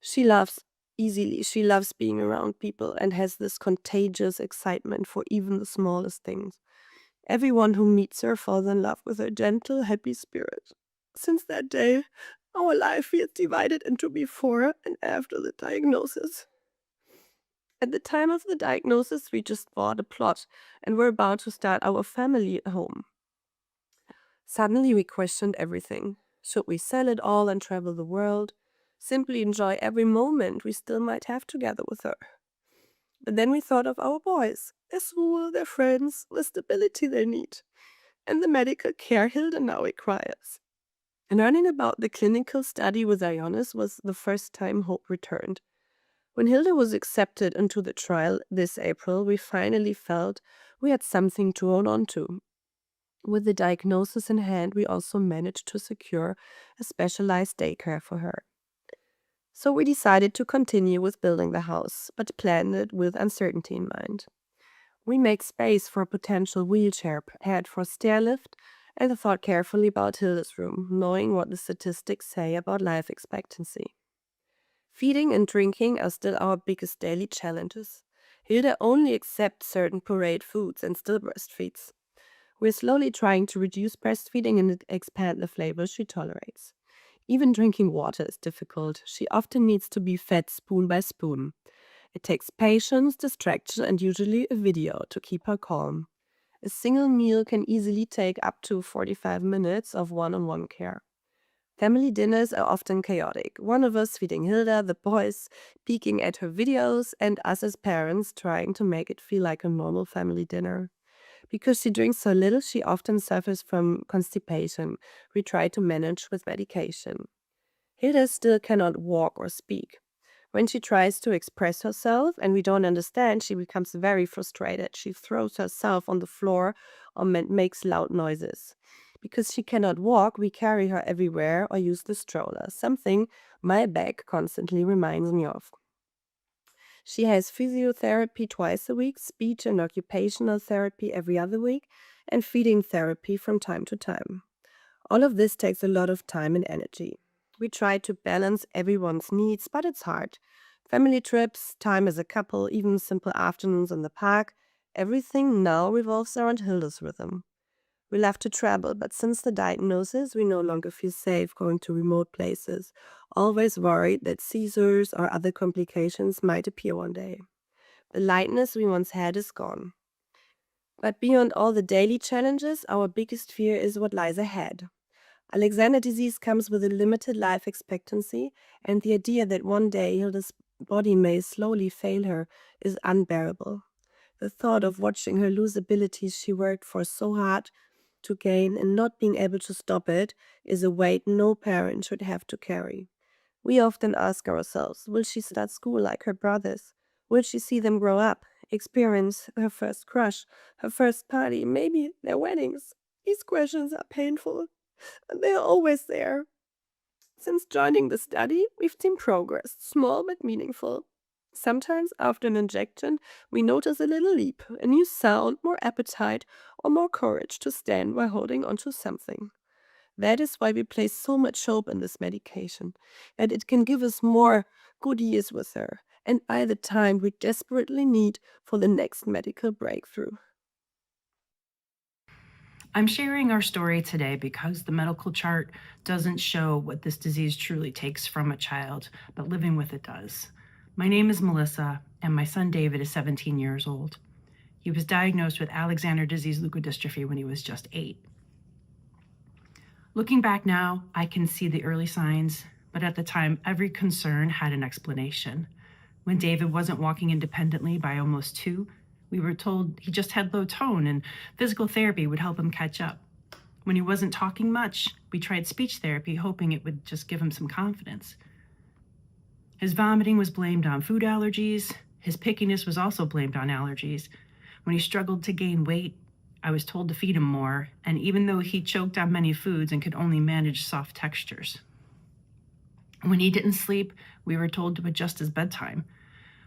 S5: She laughs easily, she loves being around people, and has this contagious excitement for even the smallest things. Everyone who meets her falls in love with her gentle, happy spirit. Since that day, our life feels divided into before and after the diagnosis. At the time of the diagnosis, we just bought a plot and were about to start our family home. Suddenly, we questioned everything. Should we sell it all and travel the world? Simply enjoy every moment we still might have together with her. But then we thought of our boys, their school, their friends, the stability they need, and the medical care Hilda now requires. And learning about the clinical study with Ionis was the first time hope returned. When Hilda was accepted into the trial this April, we finally felt we had something to hold on to. With the diagnosis in hand, we also managed to secure a specialized daycare for her. So we decided to continue with building the house, but planned it with uncertainty in mind. We made space for a potential wheelchair, prepared for stair lift, and thought carefully about Hilda's room, knowing what the statistics say about life expectancy. Feeding and drinking are still our biggest daily challenges. Hilda only accepts certain pureed foods and still breastfeeds. We're slowly trying to reduce breastfeeding and expand the flavors she tolerates. Even drinking water is difficult. She often needs to be fed spoon by spoon. It takes patience, distraction, and usually a video to keep her calm. A single meal can easily take up to 45 minutes of one-on-one care. Family dinners are often chaotic. One of us feeding Hilda, the boys peeking at her videos, and us as parents trying to make it feel like a normal family dinner. Because she drinks so little, she often suffers from constipation. We try to manage with medication. Hilda still cannot walk or speak. When she tries to express herself and we don't understand, she becomes very frustrated. She throws herself on the floor or makes loud noises. Because she cannot walk, we carry her everywhere or use the stroller, something my back constantly reminds me of. She has physiotherapy twice a week, speech and occupational therapy every other week, and feeding therapy from time to time. All of this takes a lot of time and energy. We try to balance everyone's needs, but it's hard. Family trips, time as a couple, even simple afternoons in the park, everything now revolves around Hilda's rhythm. We love to travel, but since the diagnosis, we no longer feel safe going to remote places, always worried that seizures or other complications might appear one day. The lightness we once had is gone. But beyond all the daily challenges, our biggest fear is what lies ahead. Alexander disease comes with a limited life expectancy, and the idea that one day Hilda's body may slowly fail her is unbearable. The thought of watching her lose abilities she worked for so hard to gain and not being able to stop it is a weight no parent should have to carry. We often ask ourselves, will she start school like her brothers? Will she see them grow up, experience her first crush, her first party, maybe their weddings? These questions are painful, and they are always there. Since joining the study, we've seen progress, small but meaningful. Sometimes after an injection, we notice a little leap, a new sound, more appetite, or more courage to stand while holding onto something. That is why we place so much hope in this medication, and it can give us more good years with her, and by the time we desperately need for the next medical breakthrough.
S6: I'm sharing our story today because the medical chart doesn't show what this disease truly takes from a child, but living with it does. My name is Melissa, and my son David is 17 years old. He was diagnosed with Alexander disease leukodystrophy when he was just 8. Looking back now, I can see the early signs, but at the time, every concern had an explanation. When David wasn't walking independently by almost 2, we were told he just had low tone and physical therapy would help him catch up. When he wasn't talking much, we tried speech therapy, hoping it would just give him some confidence. His vomiting was blamed on food allergies. His pickiness was also blamed on allergies. When he struggled to gain weight, I was told to feed him more, and even though he choked on many foods and could only manage soft textures. When he didn't sleep, we were told to adjust his bedtime.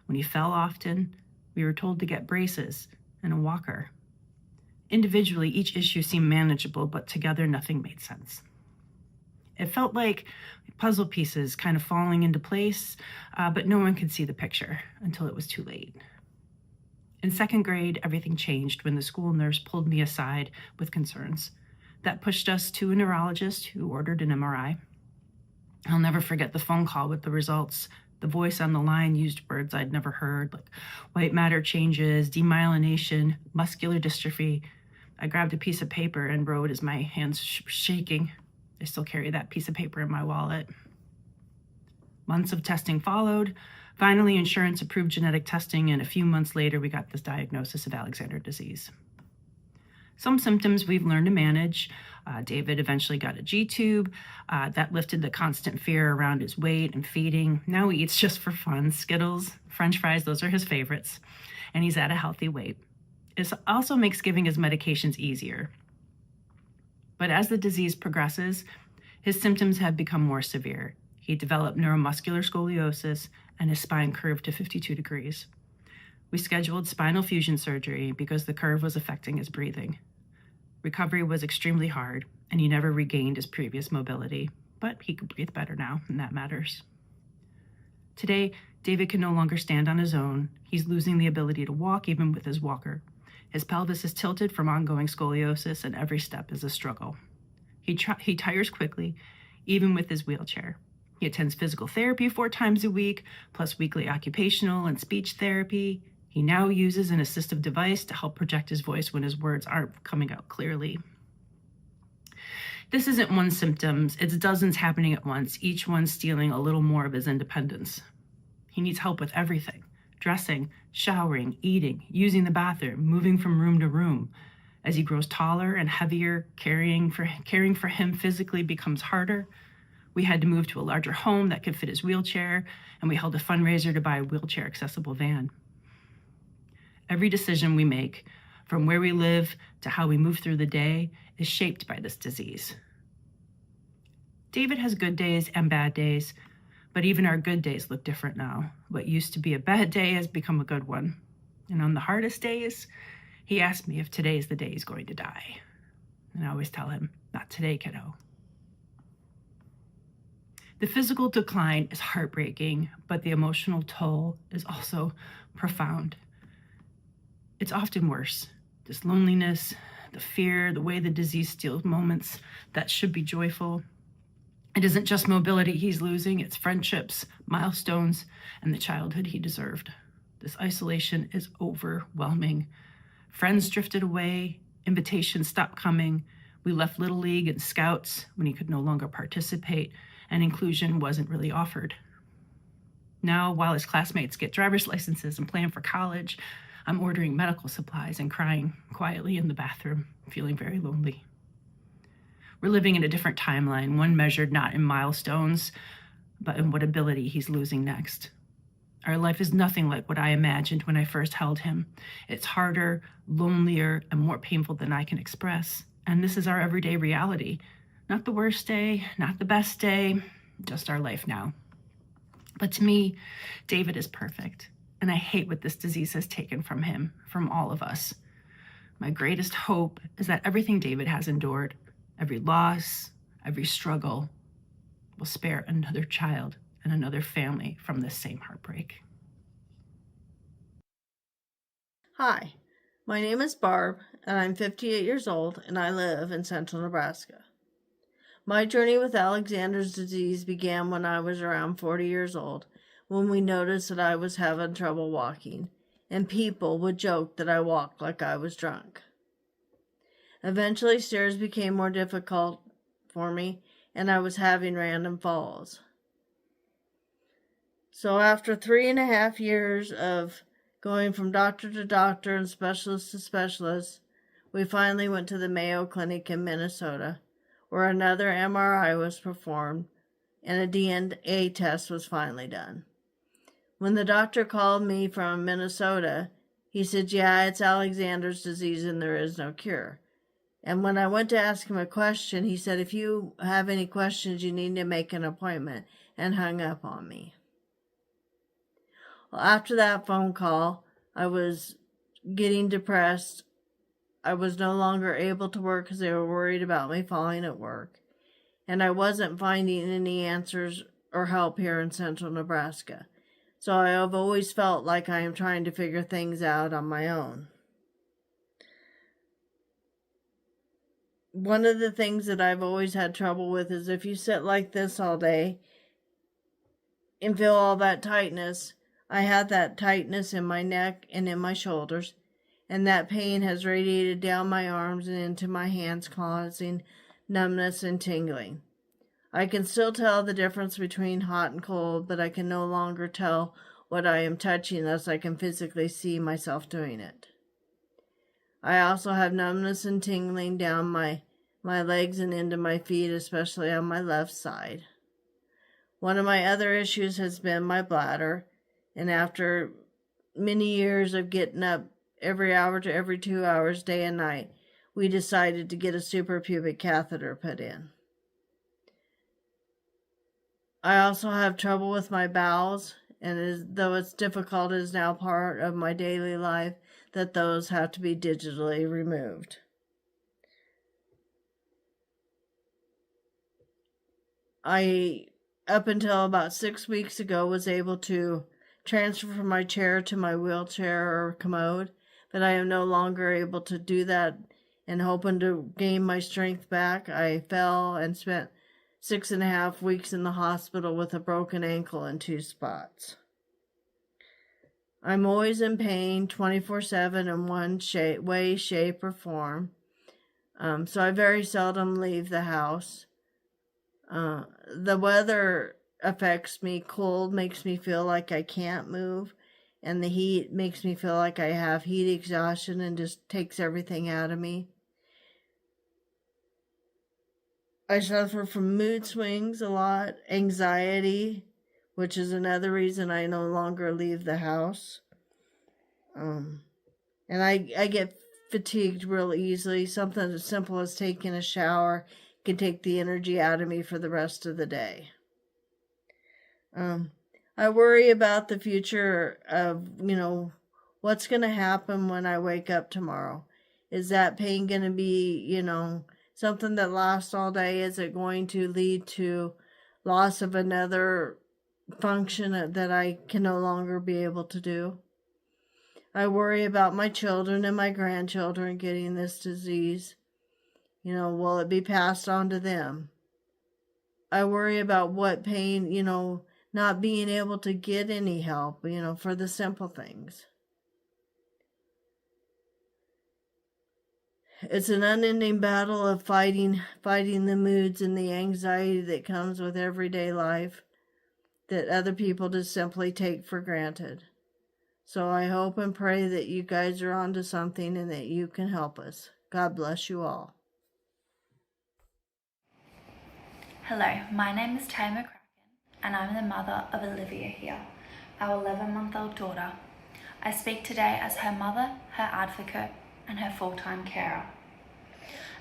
S6: When he fell often, we were told to get braces and a walker. Individually, each issue seemed manageable, but together nothing made sense. It felt like puzzle pieces kind of falling into place, but no one could see the picture until it was too late. In 2nd grade, everything changed when the school nurse pulled me aside with concerns. That pushed us to a neurologist who ordered an MRI. I'll never forget the phone call with the results. The voice on the line used words I'd never heard, like white matter changes, demyelination, muscular dystrophy. I grabbed a piece of paper and wrote as my hands shaking. I still carry that piece of paper in my wallet. Months of testing followed. Finally, insurance approved genetic testing, and a few months later, we got this diagnosis of Alexander disease. Some symptoms we've learned to manage. David eventually got a G-tube. That lifted the constant fear around his weight and feeding. Now he eats just for fun. Skittles, French fries, those are his favorites. And he's at a healthy weight. It also makes giving his medications easier. But as the disease progresses, his symptoms have become more severe. He developed neuromuscular scoliosis, and his spine curved to 52 degrees. We scheduled spinal fusion surgery because the curve was affecting his breathing. Recovery was extremely hard, and he never regained his previous mobility, but he can breathe better now, and that matters. Today, David can no longer stand on his own. He's losing the ability to walk even with his walker. His pelvis is tilted from ongoing scoliosis, and every step is a struggle. He tires quickly, even with his wheelchair. He attends physical therapy 4 times a week, plus weekly occupational and speech therapy. He now uses an assistive device to help project his voice when his words aren't coming out clearly. This isn't one symptom, it's dozens happening at once, each one stealing a little more of his independence. He needs help with everything: dressing, showering, eating, using the bathroom, moving from room to room. As he grows taller and heavier, caring for him physically becomes harder. We had to move to a larger home that could fit his wheelchair, and we held a fundraiser to buy a wheelchair-accessible van. Every decision we make, from where we live to how we move through the day, is shaped by this disease. David has good days and bad days, but even our good days look different now. What used to be a bad day has become a good one. And on the hardest days, he asks me if today is the day he's going to die. And I always tell him, not today, kiddo. The physical decline is heartbreaking, but the emotional toll is also profound. It's often worse. This loneliness, the fear, the way the disease steals moments that should be joyful. It isn't just mobility he's losing, it's friendships, milestones, and the childhood he deserved. This isolation is overwhelming. Friends drifted away, invitations stopped coming. We left Little League and Scouts when he could no longer participate, and inclusion wasn't really offered. Now, while his classmates get driver's licenses and plan for college, I'm ordering medical supplies and crying quietly in the bathroom, feeling very lonely. We're living in a different timeline, one measured not in milestones, but in what ability he's losing next. Our life is nothing like what I imagined when I first held him. It's harder, lonelier, and more painful than I can express. And this is our everyday reality. Not the worst day, not the best day, just our life now. But to me, David is perfect. And I hate what this disease has taken from him, from all of us. My greatest hope is that everything David has endured, every loss, every struggle, will spare another child and another family from this same heartbreak.
S7: Hi, my name is Barb, and I'm 58 years old, and I live in central Nebraska. My journey with Alexander's disease began when I was around 40 years old, when we noticed that I was having trouble walking, and people would joke that I walked like I was drunk. Eventually, stairs became more difficult for me, and I was having random falls. So after 3.5 years of going from doctor to doctor and specialist to specialist, we finally went to the Mayo Clinic in Minnesota, where another MRI was performed and a DNA test was finally done. When the doctor called me from Minnesota, he said, "Yeah, it's Alexander's disease and there is no cure." And when I went to ask him a question, he said, "If you have any questions, you need to make an appointment," and hung up on me. Well, after that phone call, I was getting depressed. I was no longer able to work because they were worried about me falling at work. And I wasn't finding any answers or help here in central Nebraska. So I have always felt like I am trying to figure things out on my own. One of the things that I've always had trouble with is if you sit like this all day and feel all that tightness. I had that tightness in my neck and in my shoulders, and that pain has radiated down my arms and into my hands, causing numbness and tingling. I can still tell the difference between hot and cold, but I can no longer tell what I am touching unless I can physically see myself doing it. I also have numbness and tingling down my legs and into my feet, especially on my left side. One of my other issues has been my bladder, and after many years of getting up every hour to every 2 hours, day and night, we decided to get a suprapubic catheter put in. I also have trouble with my bowels, and though it's difficult, it is now part of my daily life that those have to be digitally removed. I, up until about 6 weeks ago, was able to transfer from my chair to my wheelchair or commode, but I am no longer able to do that. And hoping to gain my strength back, I fell and spent 6.5 weeks in the hospital with a broken ankle in 2 spots. I'm always in pain 24/7 in one way, shape, or form. So I very seldom leave the house. The weather affects me. Cold makes me feel like I can't move, and the heat makes me feel like I have heat exhaustion and just takes everything out of me. I suffer from mood swings a lot, anxiety, which is another reason I no longer leave the house. And I get fatigued real easily. Something as simple as taking a shower can take the energy out of me for the rest of the day. I worry about the future of, what's going to happen when I wake up tomorrow. Is that pain going to be, something that lasts all day? Is it going to lead to loss of another function that I can no longer be able to do? I worry about my children and my grandchildren getting this disease. Will it be passed on to them? I worry about what pain, not being able to get any help, for the simple things. It's an unending battle of fighting the moods and the anxiety that comes with everyday life that other people just simply take for granted. So I hope and pray that you guys are onto something and that you can help us. God bless you all.
S8: Hello, my name is Taylor McCracken and I'm the mother of Olivia here, our 11-month-old daughter. I speak today as her mother, her advocate, and her full-time carer.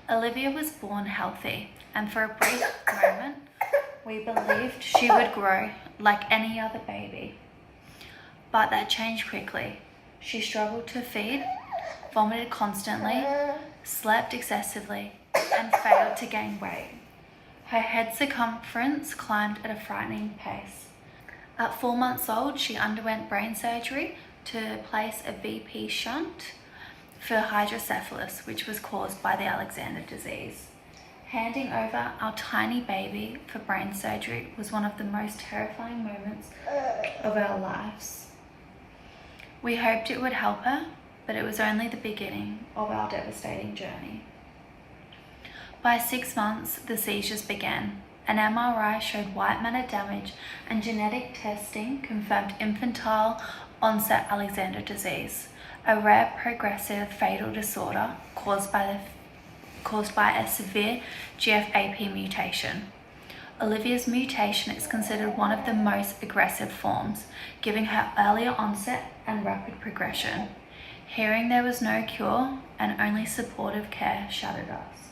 S8: Olivia was born healthy, and for a brief moment, we believed she would grow like any other baby. But that changed quickly. She struggled to feed, vomited constantly, slept excessively, and failed to gain weight. Her head circumference climbed at a frightening pace. At 4 months old, she underwent brain surgery to place a VP shunt for hydrocephalus, which was caused by the Alexander disease. Handing over our tiny baby for brain surgery was one of the most terrifying moments of our lives. We hoped it would help her, but it was only the beginning of our devastating journey. By 6 months, the seizures began. An MRI showed white matter damage, and genetic testing confirmed infantile onset Alexander disease, a rare progressive fatal disorder caused by a severe GFAP mutation. Olivia's mutation is considered one of the most aggressive forms, giving her earlier onset and rapid progression. Hearing there was no cure and only supportive care shattered us.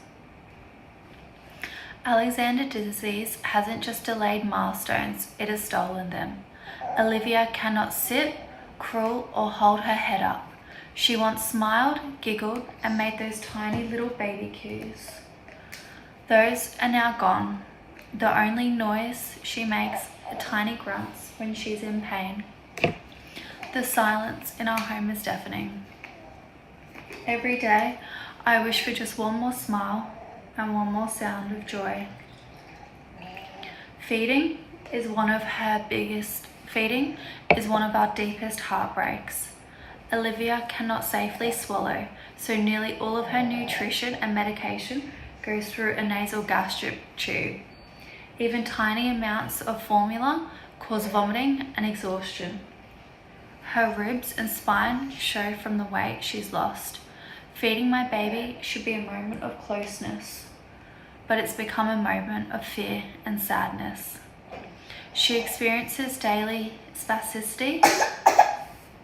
S8: Alexander disease hasn't just delayed milestones, it has stolen them. Olivia cannot sit, crawl, or hold her head up. She once smiled, giggled, and made those tiny little baby cues. Those are now gone. The only noise she makes are tiny grunts when she's in pain. The silence in our home is deafening. Every day, I wish for just one more smile and one more sound of joy. Feeding is one of our deepest heartbreaks. Olivia cannot safely swallow, so nearly all of her nutrition and medication goes through a nasal gastric tube. Even tiny amounts of formula cause vomiting and exhaustion. Her ribs and spine show from the weight she's lost. Feeding my baby should be a moment of closeness, but it's become a moment of fear and sadness. She experiences daily spasticity,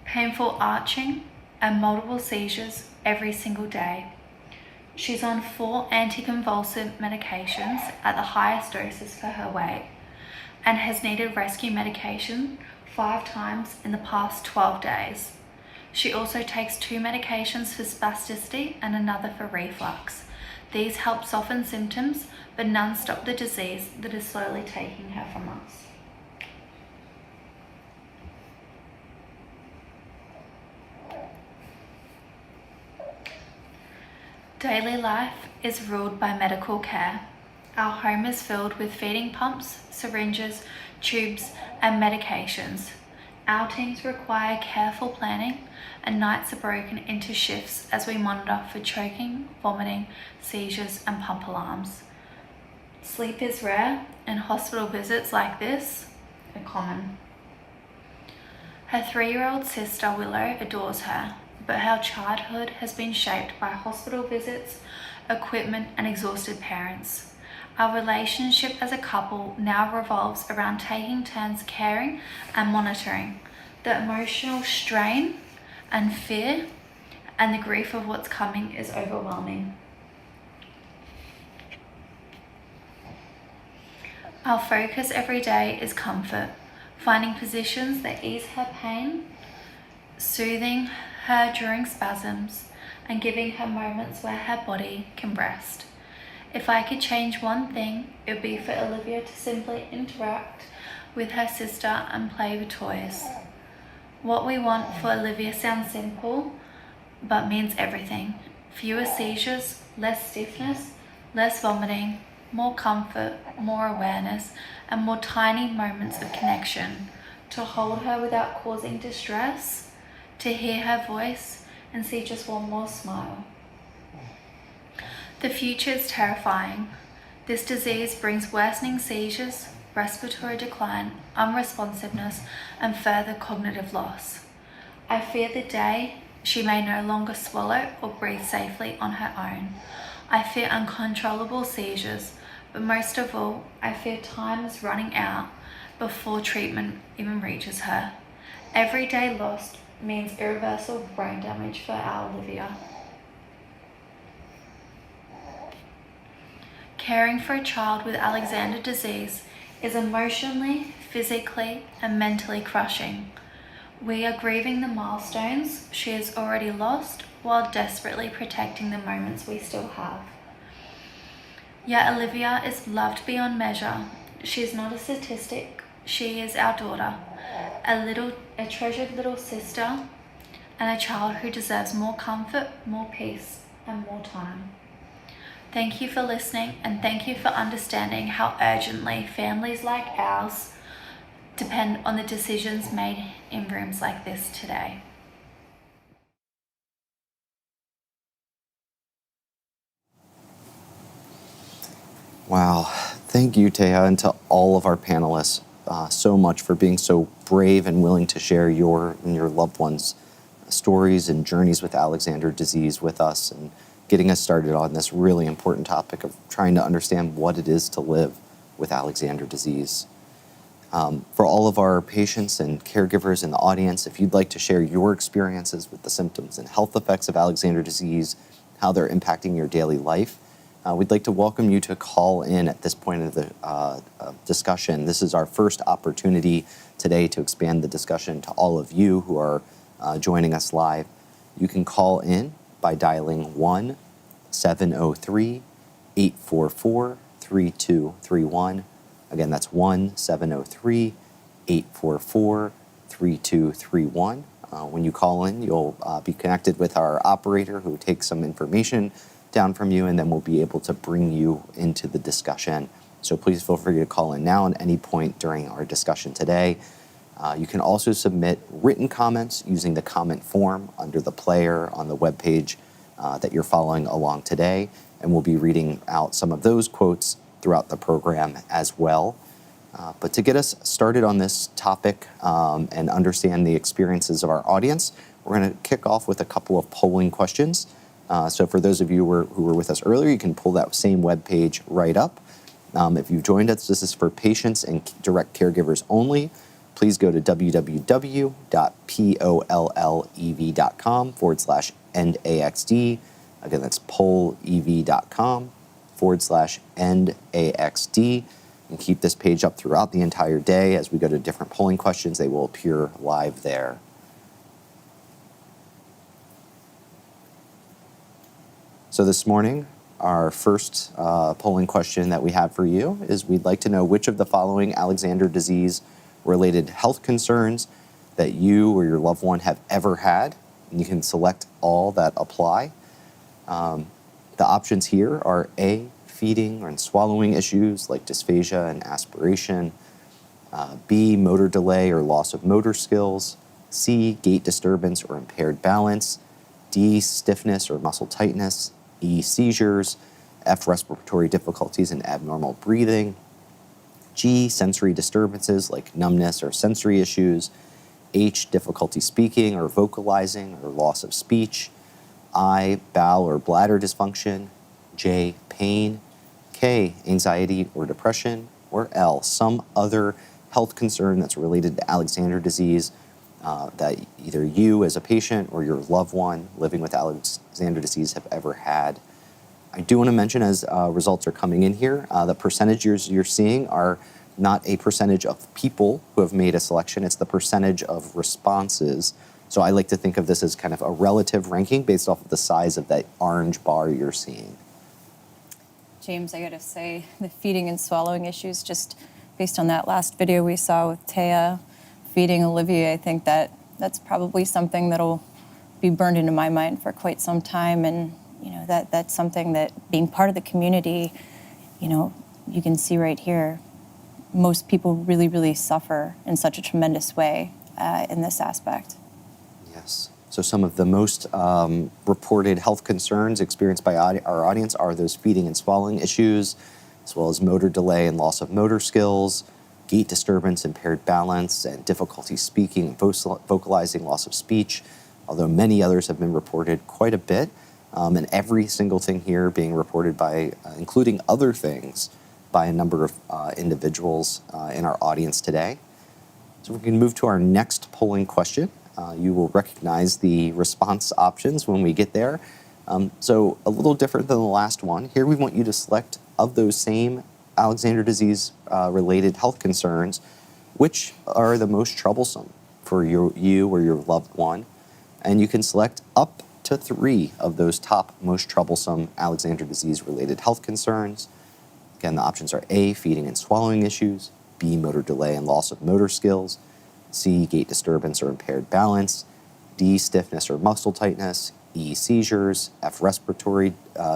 S8: painful arching, and multiple seizures every single day. She's on 4 anticonvulsant medications at the highest doses for her weight and has needed rescue medication 5 times in the past 12 days. She also takes 2 medications for spasticity and another for reflux. These help soften symptoms, but none stop the disease that is slowly taking her from us. Daily life is ruled by medical care. Our home is filled with feeding pumps, syringes, tubes, and medications. Outings require careful planning, and nights are broken into shifts as we monitor for choking, vomiting, seizures, and pump alarms. Sleep is rare, and hospital visits like this are common. Her 3-year-old sister Willow adores her, but her childhood has been shaped by hospital visits, equipment, and exhausted parents. Our relationship as a couple now revolves around taking turns caring and monitoring. The emotional strain and fear and the grief of what's coming is overwhelming. Our focus every day is comfort, finding positions that ease her pain, soothing her during spasms, and giving her moments where her body can rest. If I could change one thing, it would be for Olivia to simply interact with her sister and play with toys. What we want for Olivia sounds simple, but means everything. Fewer seizures, less stiffness, less vomiting, more comfort, more awareness, and more tiny moments of connection. To hold her without causing distress, to hear her voice and see just one more smile. The future is terrifying. This disease brings worsening seizures, respiratory decline, unresponsiveness, and further cognitive loss. I fear the day she may no longer swallow or breathe safely on her own. I fear uncontrollable seizures, but most of all, I fear time is running out before treatment even reaches her. Every day lost means irreversible brain damage for our Olivia. Caring for a child with Alexander disease is emotionally, physically, and mentally crushing. We are grieving the milestones she has already lost while desperately protecting the moments we still have. Yet Olivia is loved beyond measure. She is not a statistic. She is our daughter, a treasured little sister, and a child who deserves more comfort, more peace, and more time. Thank you for listening, and thank you for understanding how urgently families like ours depend on the decisions made in rooms like this today.
S1: Wow. Thank you, Teja, and to all of our panelists so much for being so brave and willing to share your and your loved ones' stories and journeys with Alexander disease with us and getting us started on this really important topic of trying to understand what it is to live with Alexander disease. For all of our patients and caregivers in the audience, if you'd like to share your experiences with the symptoms and health effects of Alexander disease, how they're impacting your daily life, we'd like to welcome you to call in at this point of the discussion. This is our first opportunity today to expand the discussion to all of you who are joining us live. You can call in by dialing 1-703-844-3231. Again, that's 1-703-844-3231. When you call in, you'll be connected with our operator who takes some information down from you, and then we'll be able to bring you into the discussion. So please feel free to call in now at any point during our discussion today. You can also submit written comments using the comment form under the player on the webpage that you're following along today, and we'll be reading out some of those quotes throughout the program as well. But to get us started on this topic and understand the experiences of our audience, we're going to kick off with a couple of polling questions. So for those of you who were with us earlier, you can pull that same webpage right up. If you've joined us, this is for patients and direct caregivers only. Please go to www.pollev.com/End AxD. Again, that's pollev.com/End AxD. And keep this page up throughout the entire day. As we go to different polling questions, they will appear live there. So this morning, our first polling question that we have for you is we'd like to know which of the following Alexander disease-related health concerns that you or your loved one have ever had. And you can select all that apply. The options here are A, feeding and swallowing issues like dysphagia and aspiration, B, motor delay or loss of motor skills, C, gait disturbance or impaired balance, D, stiffness or muscle tightness, E, seizures, F, respiratory difficulties and abnormal breathing, G, sensory disturbances like numbness or sensory issues, H, difficulty speaking or vocalizing or loss of speech, I, bowel or bladder dysfunction, J, pain, K, anxiety or depression, or L, some other health concern that's related to Alexander disease that either you as a patient or your loved one living with Alexander disease have ever had. I do want to mention as results are coming in here, the percentages you're seeing are not a percentage of people who have made a selection, it's the percentage of responses. So I like to think of this as kind of a relative ranking based off of the size of that orange bar you're seeing.
S2: James, I gotta say, the feeding and swallowing issues, just based on that last video we saw with Teja feeding Olivia, I think that's probably something that'll be burned into my mind for quite some time. And, you know, that's something that being part of the community, you know, you can see right here, most people really, really suffer in such a tremendous way in this aspect.
S1: Yes. So some of the most reported health concerns experienced by our audience are those feeding and swallowing issues, as well as motor delay and loss of motor skills, gait disturbance, impaired balance, and difficulty speaking, vocalizing, loss of speech, although many others have been reported quite a bit. And every single thing here being reported by, including other things, by a number of individuals in our audience today. So we can move to our next polling question. You will recognize the response options when we get there. So a little different than the last one. Here we want you to select, of those same Alexander disease related health concerns, which are the most troublesome for you or your loved one. And you can select up to 3 of those top most troublesome Alexander disease related health concerns. Again, the options are A, feeding and swallowing issues, B, motor delay and loss of motor skills, C, gait disturbance or impaired balance, D, stiffness or muscle tightness, E, seizures, F, respiratory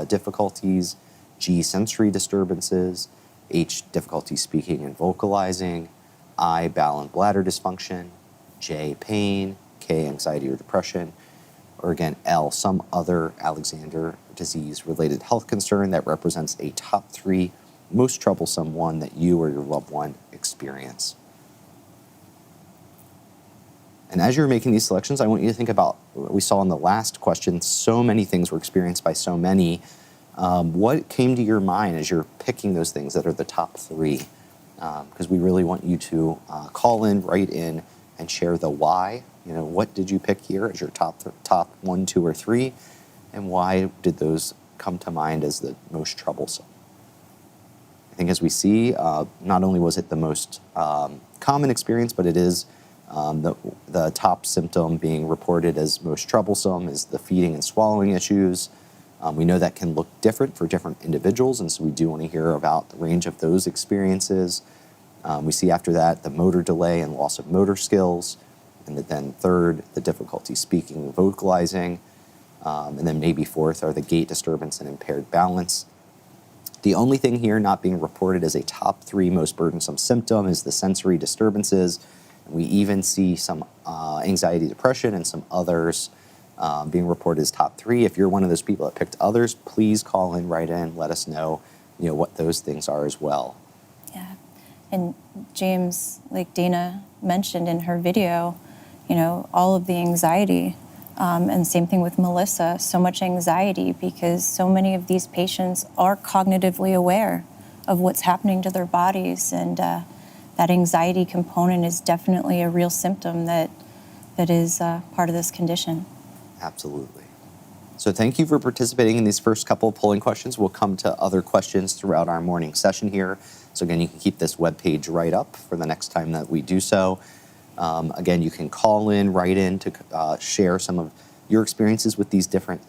S1: difficulties, G, sensory disturbances, H, difficulty speaking and vocalizing, I, bowel and bladder dysfunction, J, pain, K, anxiety or depression, or again, L, some other Alexander disease related health concern that represents a top 3 most troublesome one that you or your loved one experience. And as you're making these selections, I want you to think about what we saw in the last question. So many things were experienced by so many. What came to your mind as you're picking those things that are the top 3? Because we really want you to call in, write in, and share the why. You know, what did you pick here as your top 1, 2, or 3? And why did those come to mind as the most troublesome? I think as we see, not only was it the most common experience, but it is the top symptom being reported as most troublesome is the feeding and swallowing issues. We know that can look different for different individuals, and so we do want to hear about the range of those experiences. We see after that the motor delay and loss of motor skills, and then third, the difficulty speaking and vocalizing, and then maybe fourth are the gait disturbance and impaired balance. The only thing here not being reported as a top 3 most burdensome symptom is the sensory disturbances. We even see some anxiety, depression, and some others being reported as top 3. If you're one of those people that picked others, please call in, write in, let us know, what those things are as well.
S2: Yeah, and James, like Dana mentioned in her video, all of the anxiety, and same thing with Melissa, so much anxiety because so many of these patients are cognitively aware of what's happening to their bodies, and that anxiety component is definitely a real symptom that is part of this condition.
S1: Absolutely. So thank you for participating in these first couple of polling questions. We'll come to other questions throughout our morning session here. So again, you can keep this webpage right up for the next time that we do so. Again, you can call in, write in to share some of your experiences with these different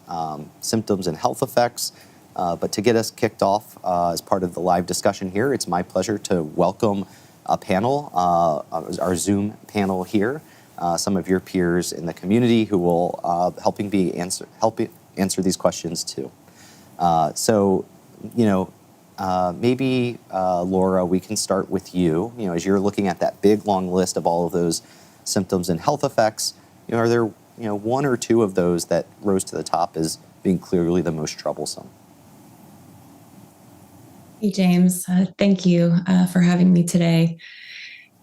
S1: symptoms and health effects. But to get us kicked off as part of the live discussion here, it's my pleasure to welcome a panel, our Zoom panel here, some of your peers in the community who will help answer these questions too. Maybe Laura, we can start with you. As you're looking at that big long list of all of those symptoms and health effects, are there 1 or 2 of those that rose to the top as being clearly the most troublesome?
S9: Hey, James. Thank you for having me today.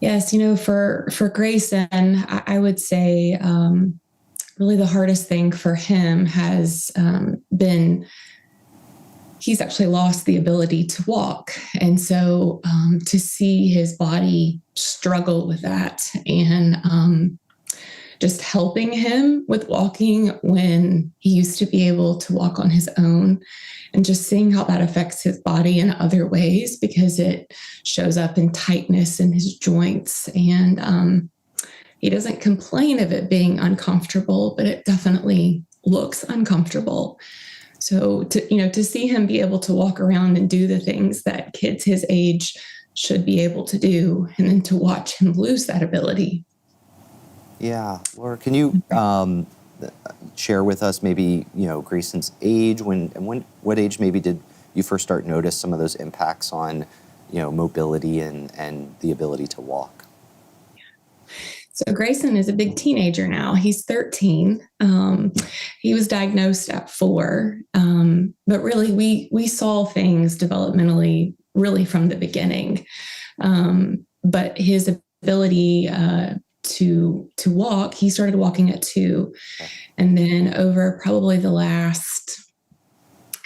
S9: Yes, for Grayson, I would say really the hardest thing for him has been he's actually lost the ability to walk. And so to see his body struggle with that and just helping him with walking when he used to be able to walk on his own, and just seeing how that affects his body in other ways because it shows up in tightness in his joints. And he doesn't complain of it being uncomfortable, but it definitely looks uncomfortable. So to see him be able to walk around and do the things that kids his age should be able to do, and then to watch him lose that ability.
S1: Yeah, Laura, can you share with us maybe Grayson's age? What age maybe did you first start notice some of those impacts on mobility and the ability to walk?
S9: So Grayson is a big teenager now. He's 13. He was diagnosed at 4, but really we saw things developmentally really from the beginning. But his ability to walk, he started walking at 2, and then over probably the last,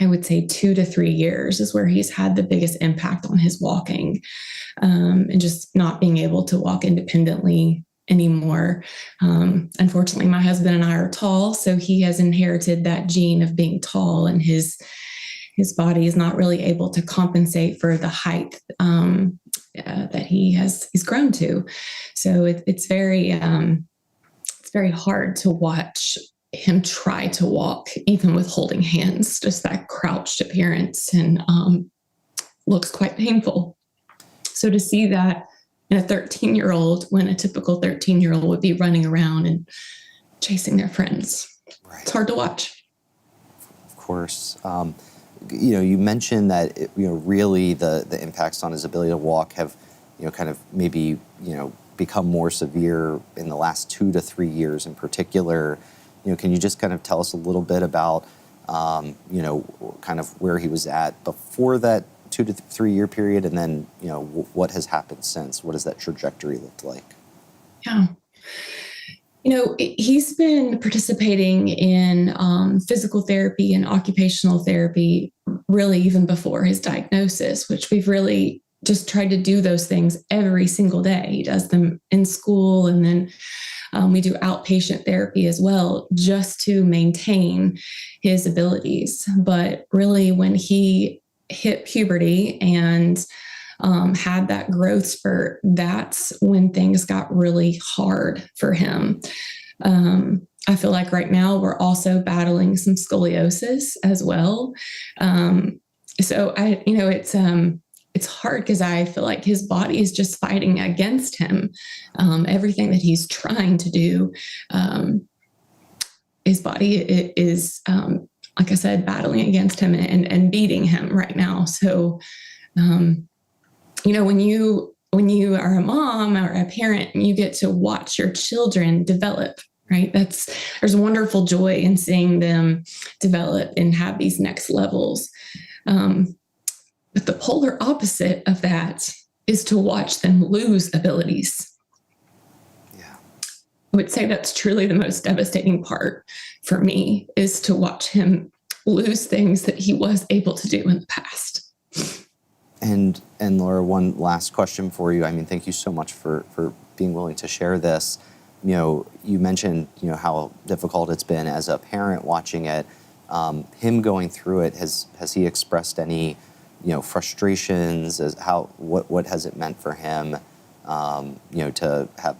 S9: I would say 2 to 3 years is where he's had the biggest impact on his walking, and just not being able to walk independently anymore. Unfortunately, my husband and I are tall, so he has inherited that gene of being tall, and his body is not really able to compensate for the height that he's grown to. So it's very hard to watch him try to walk, even with holding hands, just that crouched appearance, and looks quite painful. So to see that in a 13-year-old, when a typical 13-year-old would be running around and chasing their friends,
S1: Right.
S9: It's hard to watch.
S1: Of course. You mentioned that, really the impacts on his ability to walk have, kind of maybe, become more severe in the last 2 to 3 years in particular. Can you just kind of tell us a little bit about, kind of where he was at before that 2 to 3 year period, and then, what has happened since? What does that trajectory look like?
S9: Yeah. He's been participating in physical therapy and occupational therapy really even before his diagnosis, which we've really just tried to do those things every single day. He does them in school, and then we do outpatient therapy as well, just to maintain his abilities. But really, when he hit puberty and had that growth spurt, that's when things got really hard for him. I feel like right now we're also battling some scoliosis as well. So it's hard because I feel like his body is just fighting against him. Everything that he's trying to do, his body is, like I said, battling against him and beating him right now. So, when you are a mom or a parent and you get to watch your children develop, right? There's wonderful joy in seeing them develop and have these next levels. But the polar opposite of that is to watch them lose abilities.
S1: Yeah.
S9: I would say that's truly the most devastating part for me, is to watch him lose things that he was able to do in the past.
S1: And Laura, one last question for you. I mean, thank you so much for being willing to share this. You mentioned, how difficult it's been as a parent watching it. Him going through it, has he expressed any, frustrations? What has it meant for him, to have,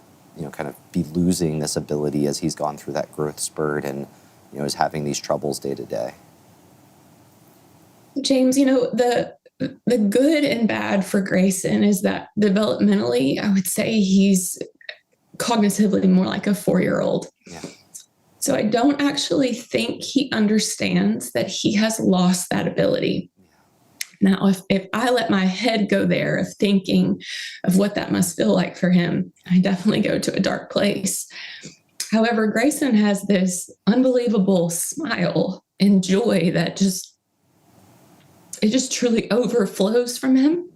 S1: kind of be losing this ability as he's gone through that growth spurt and, is having these troubles day to day?
S9: James, the good and bad for Grayson is that developmentally, I would say he's cognitively more like a 4-year-old.
S1: Yeah.
S9: So I don't actually think he understands that he has lost that ability. Now, if I let my head go there of thinking of what that must feel like for him, I definitely go to a dark place. However, Grayson has this unbelievable smile and joy that just truly overflows from him,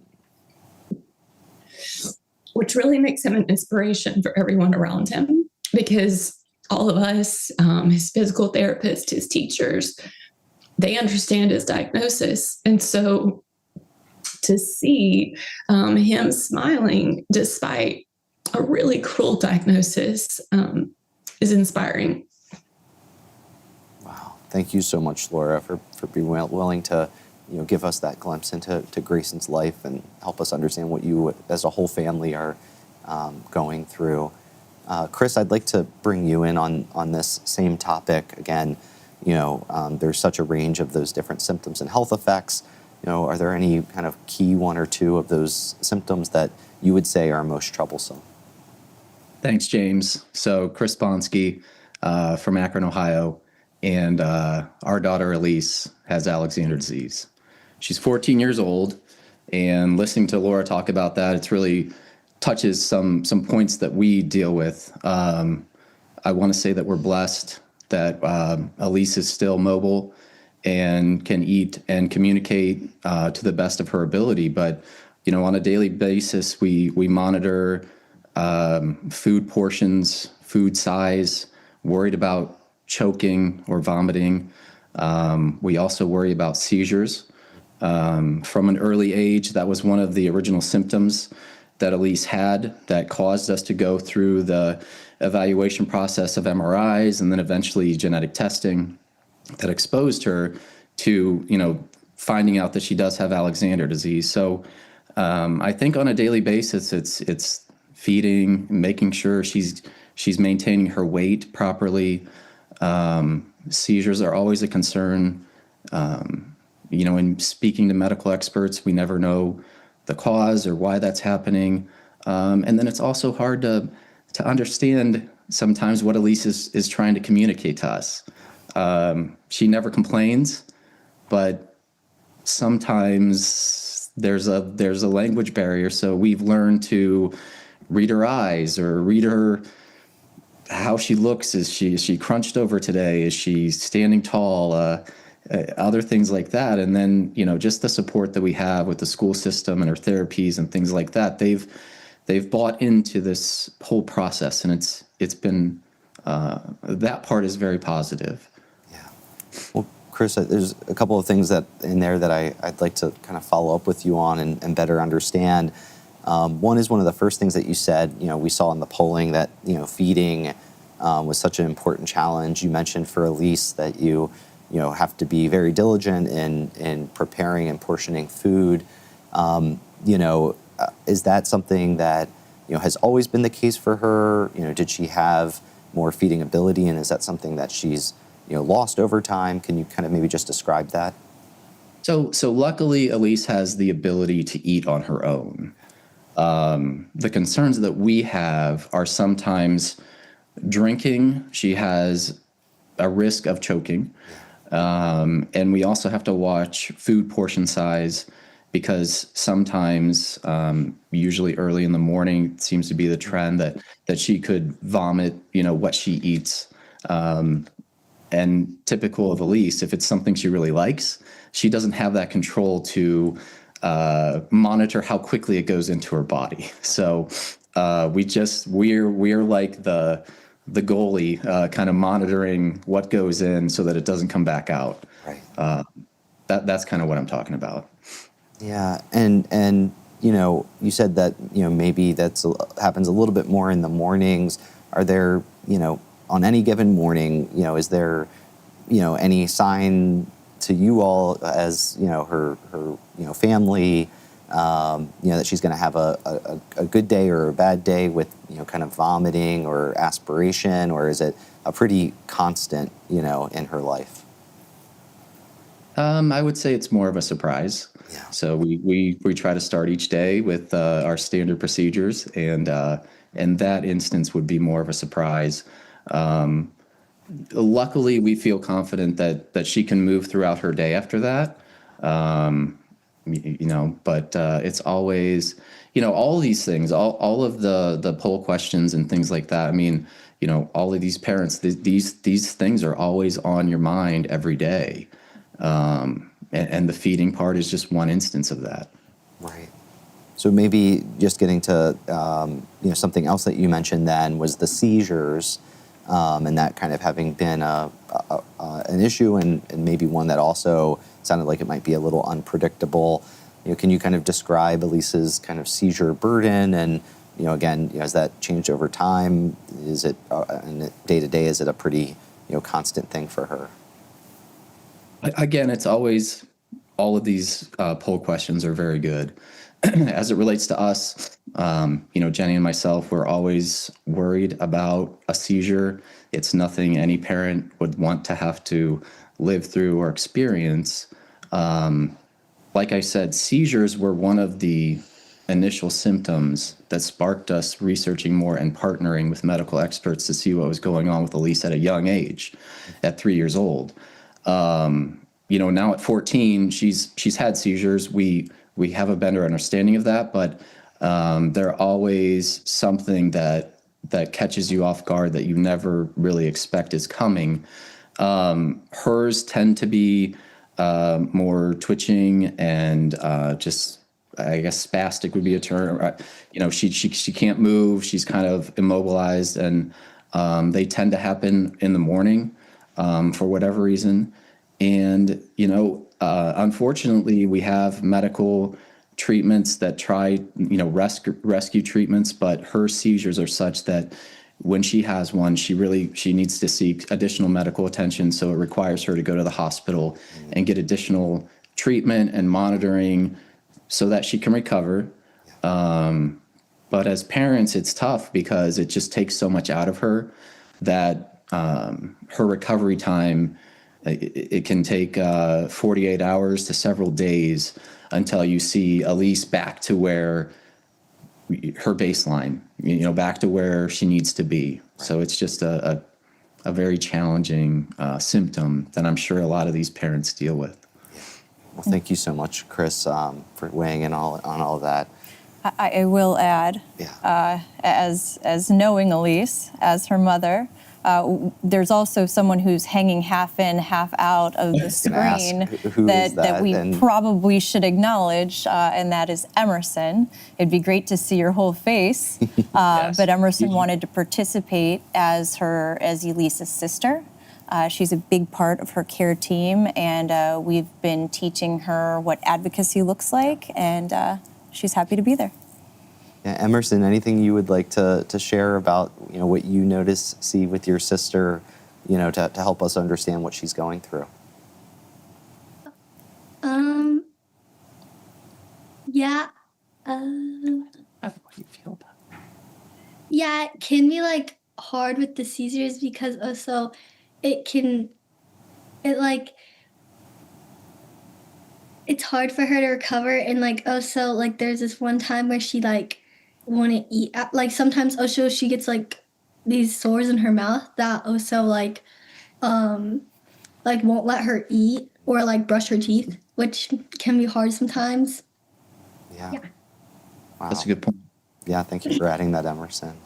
S9: which really makes him an inspiration for everyone around him, because all of us, his physical therapists, his teachers, they understand his diagnosis. And so to see him smiling despite a really cruel diagnosis is inspiring.
S1: Wow. Thank you so much, Laura, for being willing to give us that glimpse into Grayson's life and help us understand what you as a whole family are going through. Chris, I'd like to bring you in on this same topic. Again, there's such a range of those different symptoms and health effects. Are there any kind of key 1 or 2 of those symptoms that you would say are most troublesome?
S10: Thanks, James. So Chris Bonsky from Akron, Ohio, and our daughter Elise has Alexander disease. She's 14 years old, and listening to Laura talk about that, it's really touches some points that we deal with. I want to say that we're blessed that Elise is still mobile and can eat and communicate to the best of her ability. But, on a daily basis, we monitor food portions, food size, worried about choking or vomiting. We also worry about seizures. From an early age, that was one of the original symptoms that Elise had that caused us to go through the evaluation process of MRIs and then eventually genetic testing that exposed her to, finding out that she does have Alexander disease. So I think on a daily basis, it's feeding, making sure she's maintaining her weight properly. Seizures are always a concern. In speaking to medical experts, we never know the cause or why that's happening. And then it's also hard to understand sometimes what Elise is trying to communicate to us. She never complains, but sometimes there's a language barrier. So we've learned to read her eyes or read her, how she looks. Is she crunched over today? Is she standing tall? Other things like that. And then, just the support that we have with the school system and our therapies and things like that, they've bought into this whole process, and it's been, that part is very positive.
S1: Yeah. Well, Chris, there's a couple of things that in there that I'd like to kind of follow up with you on and better understand. One is one of the first things that you said, we saw in the polling that, feeding was such an important challenge. You mentioned for Elise that you have to be very diligent in preparing and portioning food. Is that something that, has always been the case for her? Did she have more feeding ability, and is that something that she's, lost over time? Can you kind of maybe just describe that?
S10: So luckily, Elise has the ability to eat on her own. The concerns that we have are sometimes drinking. She has a risk of choking. And we also have to watch food portion size, because sometimes, usually early in the morning, it seems to be the trend that she could vomit, what she eats. And typical of Elise, if it's something she really likes, she doesn't have that control to monitor how quickly it goes into her body. So we're like the goalie, kind of monitoring what goes in so that it doesn't come back out.
S1: Right.
S10: That's kind of what I'm talking about.
S1: Yeah, and you said that maybe happens a little bit more in the mornings. Are there on any given morning is there any sign to you all as her family that she's going to have a good day or a bad day with kind of vomiting or aspiration, or is it a pretty constant in her life?
S10: I would say it's more of a surprise.
S1: Yeah.
S10: So we try to start each day with our standard procedures, and that instance would be more of a surprise. Luckily, we feel confident that she can move throughout her day after that. But it's always, all these things, all of the poll questions and things like that. I mean, all of these parents, these things are always on your mind every day. And the feeding part is just one instance of that.
S1: Right. So maybe just getting to something else that you mentioned then was the seizures, and that kind of having been an issue and maybe one that also sounded like it might be a little unpredictable. Can you kind of describe Elise's kind of seizure burden, and again, has that changed over time? Is it day to day? Is it a pretty constant thing for her?
S10: Again, it's always, all of these poll questions are very good. As it relates to us, Jenny and myself, we're always worried about a seizure. It's nothing any parent would want to have to live through or experience. Like I said, seizures were one of the initial symptoms that sparked us researching more and partnering with medical experts to see what was going on with Elise at a young age, at 3 years old. Now at 14, she's had seizures. We have a better understanding of that, but They're always something that catches you off guard that you never really expect is coming. Hers tend to be more twitching and just, I guess, spastic would be a term. She can't move. She's kind of immobilized, and they tend to happen in the morning for whatever reason. And unfortunately, we have medical treatments that try, rescue treatments, but her seizures are such that when she has one, she needs to seek additional medical attention. So it requires her to go to the hospital and get additional treatment and monitoring so that she can recover. But as parents, it's tough because it just takes so much out of her that her recovery time, it can take 48 hours to several days until you see Elise back to where her baseline, back to where she needs to be. Right. So it's just a very challenging symptom that I'm sure a lot of these parents deal with.
S1: Well, thank you so much, Chris, for weighing in on all of that.
S2: I will add, as knowing Elise, as her mother, there's also someone who's hanging half in, half out of the screen that we probably should acknowledge, and that is Emerson. It'd be great to see your whole face, yes. But Emerson wanted to participate as Elise's sister. She's a big part of her care team, and we've been teaching her what advocacy looks like, and she's happy to be there.
S1: Yeah, Emerson, anything you would like to share about what you see with your sister, to help us understand what she's going through?
S11: Yeah.
S10: How do you feel about it?
S11: Yeah, it can be hard with the seizures because also it's hard for her to recover, and also there's this one time where she wouldn't eat. Sometimes also she gets these sores in her mouth that also won't let her eat or brush her teeth, which can be hard sometimes.
S1: Yeah. Wow.
S10: That's a good point.
S1: Yeah, thank you for adding that, Emerson.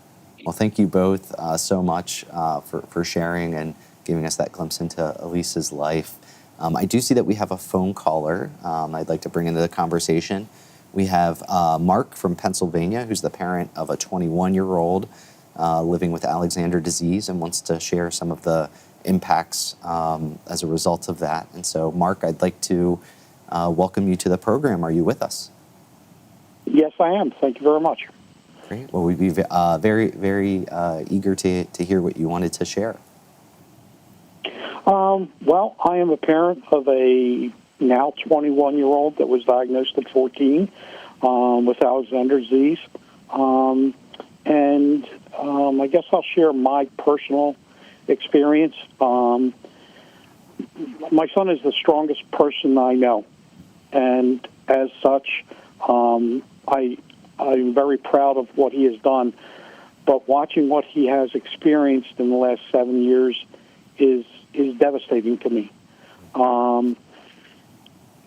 S1: Well, thank you both so much for sharing and giving us that glimpse into Elise's life. I do see that we have a phone caller I'd like to bring into the conversation. We have Mark from Pennsylvania, who's the parent of a 21-year-old living with Alexander disease and wants to share some of the impacts as a result of that. And so, Mark, I'd like to welcome you to the program. Are you with us?
S12: Yes, I am. Thank you very much.
S1: Great. Well, we'd be very, very eager to hear what you wanted to share.
S12: Well, I am a parent of a now 21-year-old that was diagnosed at 14 with Alexander disease. And I guess I'll share my personal experience. My son is the strongest person I know. And as such, I'm very proud of what he has done. But watching what he has experienced in the last 7 years is devastating to me.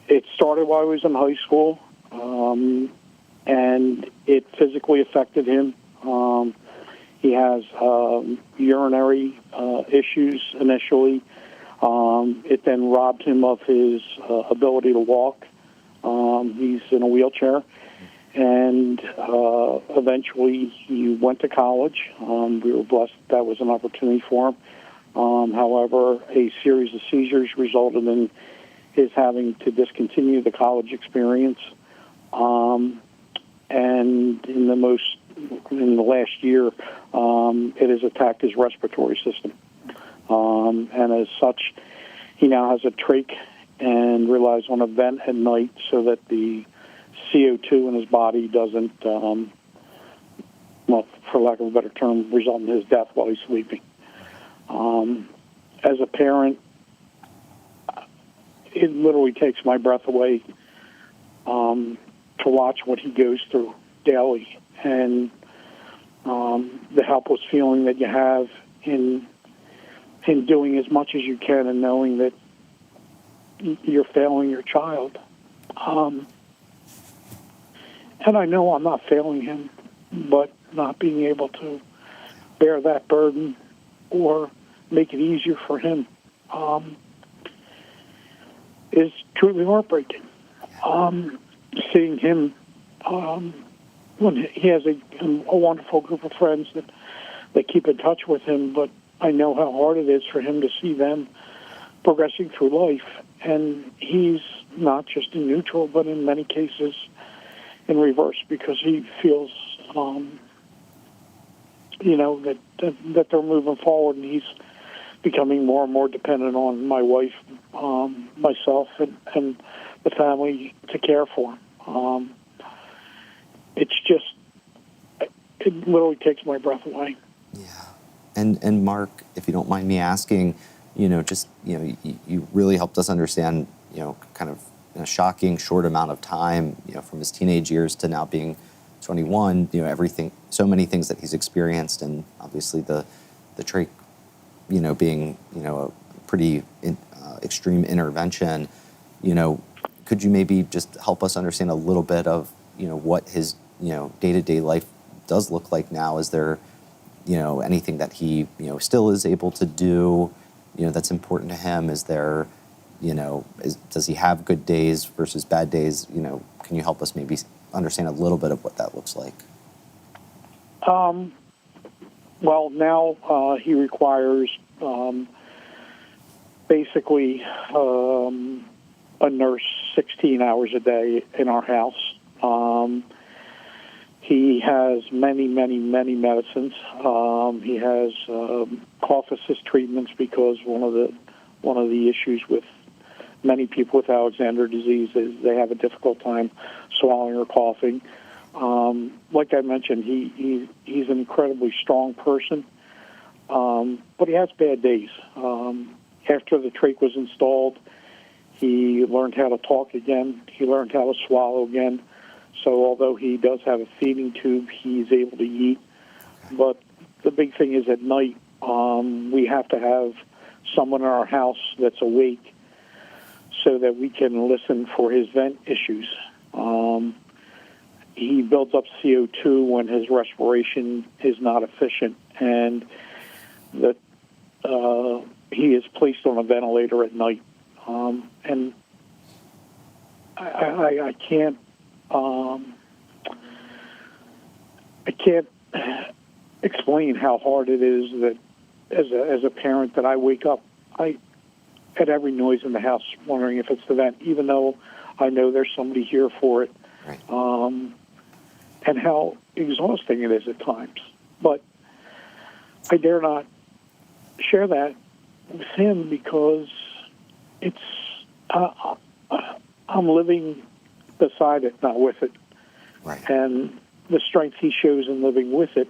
S12: It started while I was in high school, and it physically affected him. He has urinary issues initially. It then robbed him of his ability to walk. He's in a wheelchair. And eventually he went to college. We were blessed that was an opportunity for him. However, a series of seizures resulted in his having to discontinue the college experience. And in the last year, it has attacked his respiratory system. And as such, he now has a trach and relies on a vent at night so that the CO2 in his body doesn't, for lack of a better term, result in his death while he's sleeping. As a parent, it literally takes my breath away to watch what he goes through daily, and the helpless feeling that you have in doing as much as you can and knowing that you're failing your child. And I know I'm not failing him, but not being able to bear that burden or make it easier for him is truly heartbreaking. Seeing him, when he has a wonderful group of friends that keep in touch with him, but I know how hard it is for him to see them progressing through life. And he's not just in neutral, but in many cases in reverse, because he feels, that they're moving forward, and he's becoming more and more dependent on my wife, myself, and the family to care for him. It's just, it literally takes my breath away.
S1: Yeah. And Mark, if you don't mind me asking, you really helped us understand, kind of in a shocking short amount of time, from his teenage years to now being 21, everything, so many things that he's experienced, and obviously the trach, being, a pretty extreme intervention. Could you maybe just help us understand a little bit of, what his, day-to-day life does look like now? Is there, anything that he, still is able to do, that's important to him? Is there, does he have good days versus bad days? Can you help us maybe understand a little bit of what that looks like?
S12: Well, now he requires basically a nurse 16 hours a day in our house. He has many, many, many medicines. He has cough assist treatments, because one of the issues with many people with Alexander disease is they have a difficult time swallowing or coughing. Like I mentioned, he's an incredibly strong person, but he has bad days. After the trach was installed, he learned how to talk again. He learned how to swallow again. So although he does have a feeding tube, he's able to eat. But the big thing is at night, we have to have someone in our house that's awake so that we can listen for his vent issues. He builds up CO2 when his respiration is not efficient, and that he is placed on a ventilator at night. And I can't explain how hard it is that as a parent that I wake up at every noise in the house wondering if it's the vent, even though I know there's somebody here for it. Right. And how exhausting it is at times. But I dare not share that with him, because it's I'm living beside it, not with it.
S1: Right.
S12: And the strength he shows in living with it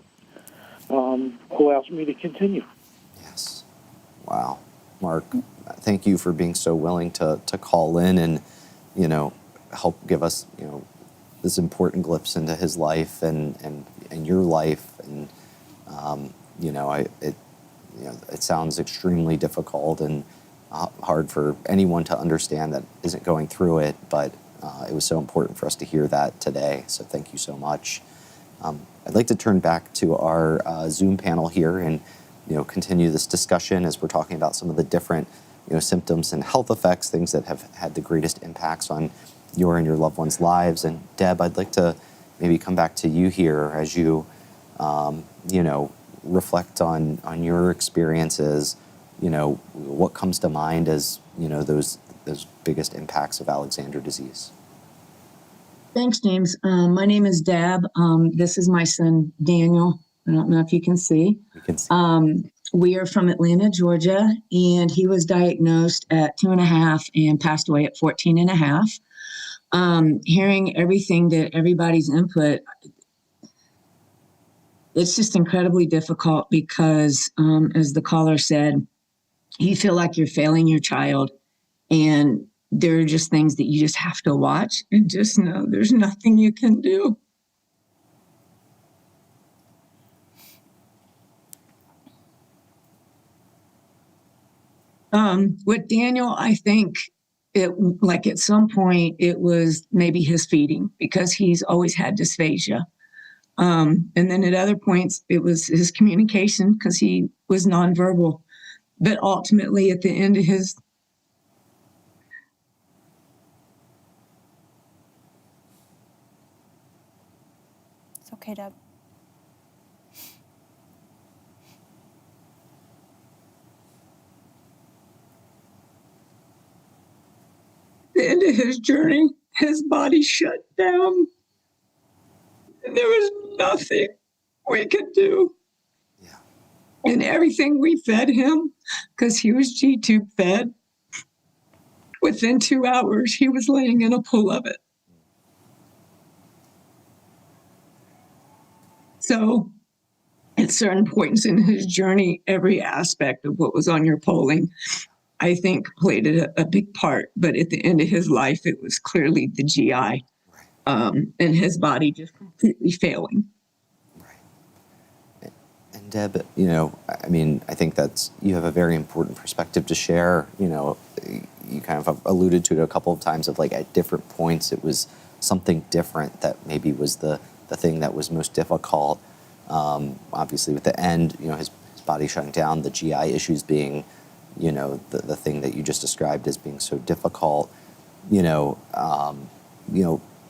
S12: allows me to continue.
S1: Yes. Wow. Mark, thank you for being so willing to call in and, help give us, this important glimpse into his life and your life. And, it sounds extremely difficult and hard for anyone to understand that isn't going through it, but it was so important for us to hear that today. So thank you so much. I'd like to turn back to our Zoom panel here and, continue this discussion as we're talking about some of the different, symptoms and health effects, things that have had the greatest impacts on your and your loved ones' lives. And Deb, I'd like to maybe come back to you here as you, reflect on your experiences. What comes to mind as, those biggest impacts of Alexander disease?
S13: Thanks, James. My name is Deb. This is my son, Daniel. I don't know if you can see.
S1: You can see.
S13: We are from Atlanta, Georgia, and he was diagnosed at 2.5 and passed away at 14.5. Hearing everything that everybody's input, it's just incredibly difficult because, as the caller said, you feel like you're failing your child, and there are just things that you just have to watch and just know there's nothing you can do. With Daniel, I think like at some point it was maybe his feeding because he's always had dysphagia. And then at other points it was his communication because he was nonverbal. But ultimately at the end of his
S2: It's okay, Deb.
S13: the end of his journey, his body shut down. And there was nothing we could do.
S1: Yeah.
S13: And everything we fed him, because he was G-tube fed, within 2 hours, he was laying in a pool of it. So at certain points in his journey, every aspect of what was on your polling, I think, played a big part. But at the end of his life, it was clearly the GI and his body just completely failing.
S1: Right. And Deb, you know, I mean, I think you have a very important perspective to share. You know, you kind of alluded to it a couple of times of like at different points, it was something different that maybe was the thing that was most difficult. Obviously with the end, you know, his body shutting down, the GI issues being, you know, the thing that you just described as being so difficult. You know,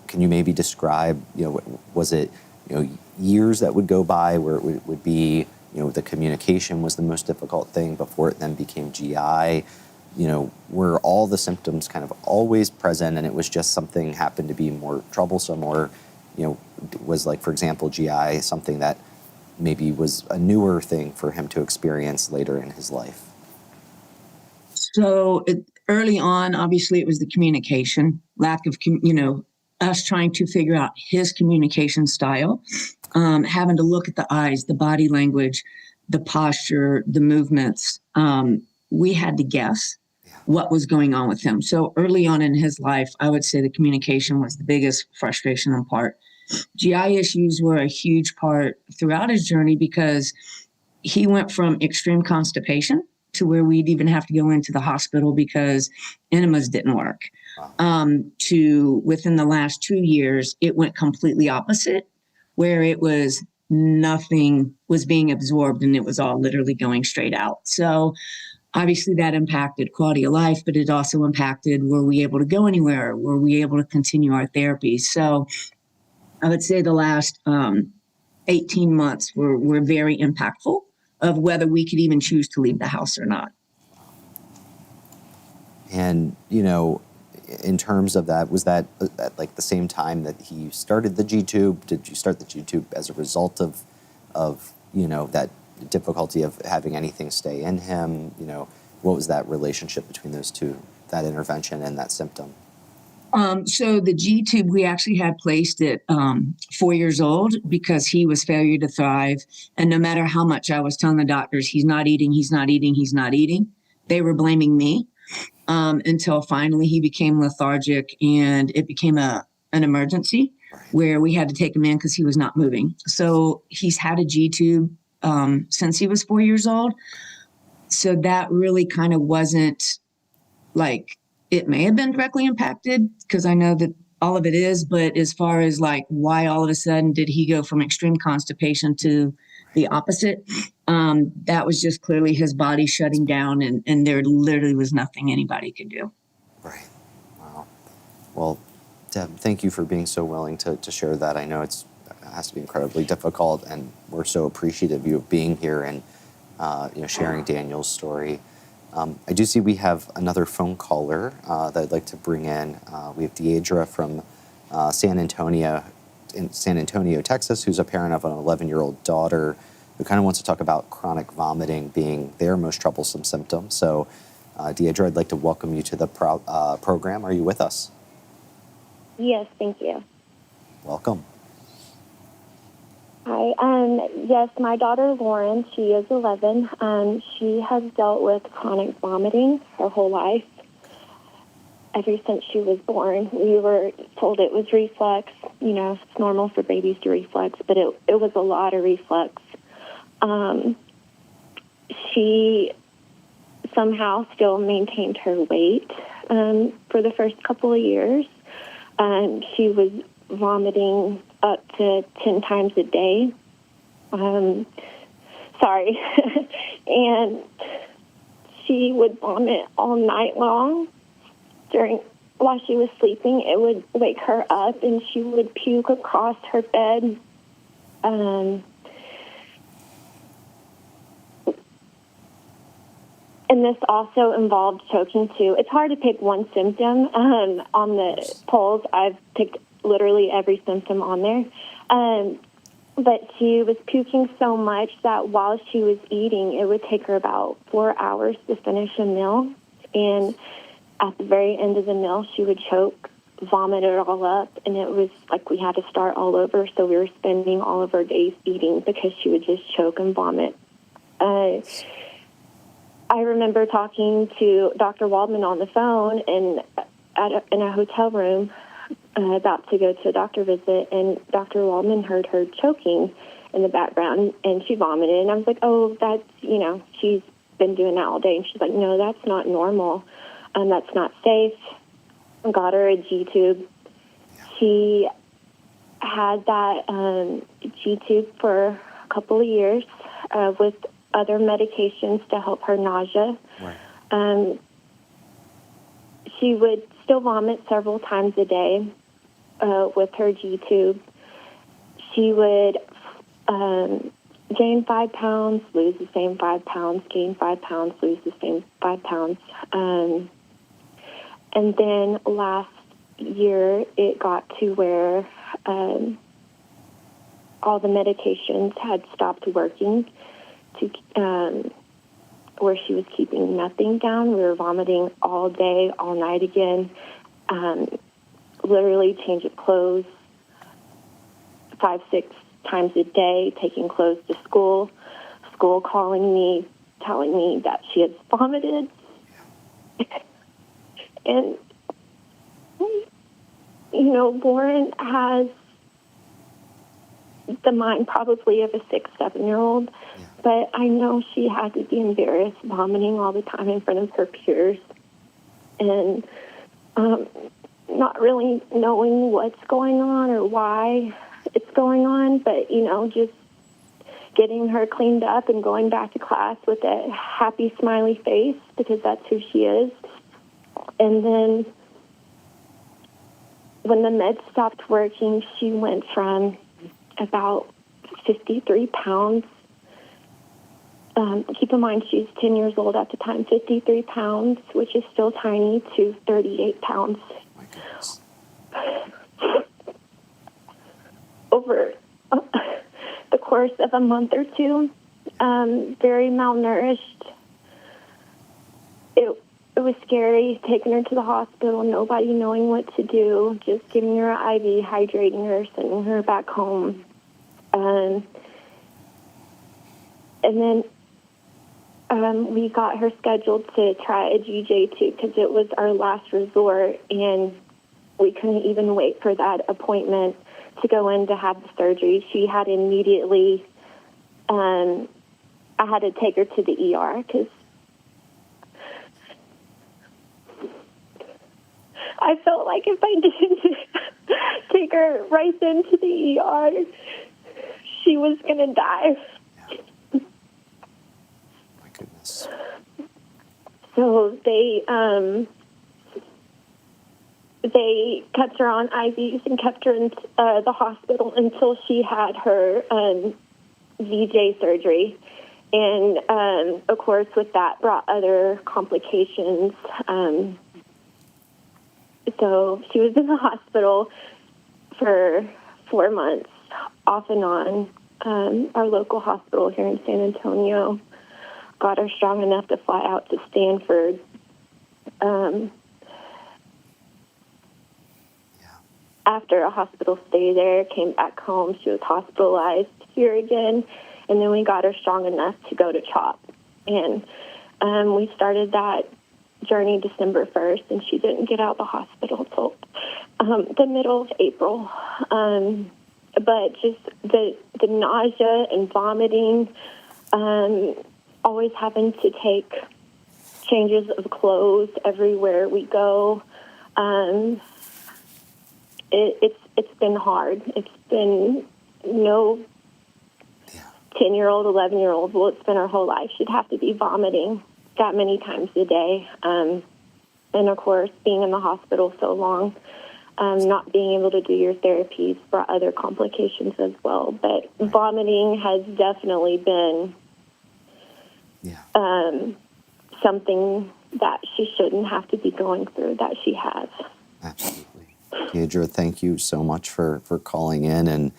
S1: can you maybe describe, you know, was it, you know, years that would go by where it would be, you know, the communication was the most difficult thing before it then became GI? You know, were all the symptoms kind of always present and it was just something happened to be more troublesome, or, you know, was like, for example, GI something that maybe was a newer thing for him to experience later in his life?
S13: So early on, obviously, it was the communication, lack of, you know, us trying to figure out his communication style, having to look at the eyes, the body language, the posture, the movements. We had to guess what was going on with him. So early on in his life, I would say the communication was the biggest frustration and part. GI issues were a huge part throughout his journey because he went from extreme constipation to where we'd even have to go into the hospital because enemas didn't work. To within the last 2 years, it went completely opposite, where it was nothing was being absorbed and it was all literally going straight out. So obviously that impacted quality of life, but it also impacted, were we able to go anywhere? Were we able to continue our therapy? So I would say the last 18 months were very impactful of whether we could even choose to leave the house or not.
S1: And, you know, in terms of that, was that at like the same time that he started the G-tube? Did you start the G-tube as a result of you know, that difficulty of having anything stay in him? You know, what was that relationship between those two, that intervention and that symptom?
S13: So the G-tube, we actually had placed at 4 years old because he was failure to thrive. And no matter how much I was telling the doctors, he's not eating, they were blaming me until finally he became lethargic and it became an emergency where we had to take him in because he was not moving. So he's had a G-tube since he was 4 years old. So that really kind of wasn't like, it may have been directly impacted because I know that all of it is, but as far as like why all of a sudden did he go from extreme constipation to the opposite, that was just clearly his body shutting down and there literally was nothing anybody could do.
S1: Right. Wow. Well, Deb, thank you for being so willing to share that. I know it has to be incredibly difficult and we're so appreciative of you being here and you know, sharing Daniel's story. I do see we have another phone caller that I'd like to bring in. We have Deidre from San Antonio, Texas, who's a parent of an 11-year-old daughter who kind of wants to talk about chronic vomiting being their most troublesome symptom. So, Deidre, I'd like to welcome you to the program. Are you with us?
S14: Yes, thank you.
S1: Welcome.
S14: Hi. Yes, my daughter Lauren, she is 11. She has dealt with chronic vomiting her whole life. Ever since she was born, we were told it was reflux. You know, it's normal for babies to reflux, but it was a lot of reflux. She somehow still maintained her weight for the first couple of years. She was vomiting up to 10 times a day. Sorry. And she would vomit all night long. While she was sleeping, it would wake her up, and she would puke across her bed. And this also involved choking, too. It's hard to pick one symptom. On the polls, I've picked literally every symptom on there. But she was puking so much that while she was eating, it would take her about 4 hours to finish a meal. And at the very end of the meal, she would choke, vomit it all up, and it was like we had to start all over. So we were spending all of our days eating because she would just choke and vomit. I remember talking to Dr. Waldman on the phone and in a hotel room about to go to a doctor visit, and Dr. Waldman heard her choking in the background, and she vomited. And I was like, oh, that's, she's been doing that all day. And she's like, no, that's not normal. That's not safe. I got her a G-tube. She had that G-tube for a couple of years with other medications to help her nausea. Right. She would still vomit several times a day with her G-tube. She would gain 5 pounds, lose the same 5 pounds, gain 5 pounds, lose the same 5 pounds. And then last year, it got to where all the medications had stopped working, where she was keeping nothing down. We were vomiting all day, all night again, literally change of clothes 5, 6 times a day, taking clothes to school calling me, telling me that she had vomited. And, Lauren has the mind probably of a 6, 7-year-old, but I know she had to be embarrassed vomiting all the time in front of her peers and not really knowing what's going on or why it's going on, but, just getting her cleaned up and going back to class with a happy, smiley face because that's who she is. And then when the meds stopped working, she went from about 53 pounds. Keep in mind, she's 10 years old at the time, 53 pounds, which is still tiny, to 38 pounds.
S1: My goodness.
S14: Over the course of a month or two, very malnourished. It was scary taking her to the hospital, nobody knowing what to do, just giving her an IV, hydrating her, sending her back home. And then we got her scheduled to try a GJ tube because it was our last resort, and we couldn't even wait for that appointment to go in to have the surgery. She had immediately, I had to take her to the ER because I felt like if I didn't take her right into the ER, she was going to die.
S1: Yeah. My goodness.
S14: So they kept her on IVs and kept her in the hospital until she had her VJ surgery. And, of course, with that brought other complications. So she was in the hospital for 4 months, off and on. Our local hospital here in San Antonio got her strong enough to fly out to Stanford. After a hospital stay there, came back home. She was hospitalized here again, and then we got her strong enough to go to CHOP. And we started that journey December 1st, and she didn't get out of the hospital till the middle of April. But just the nausea and vomiting, always having to take changes of clothes everywhere we go. It's been hard. It's been 10-year-old, 11-year-old. Well, it's been our whole life. She'd have to be vomiting that many times a day. And of course, being in the hospital so long, not being able to do your therapies brought other complications as well. But vomiting has definitely been something that she shouldn't have to be going through that she has.
S1: Absolutely. Deidre, thank you so much for calling in and,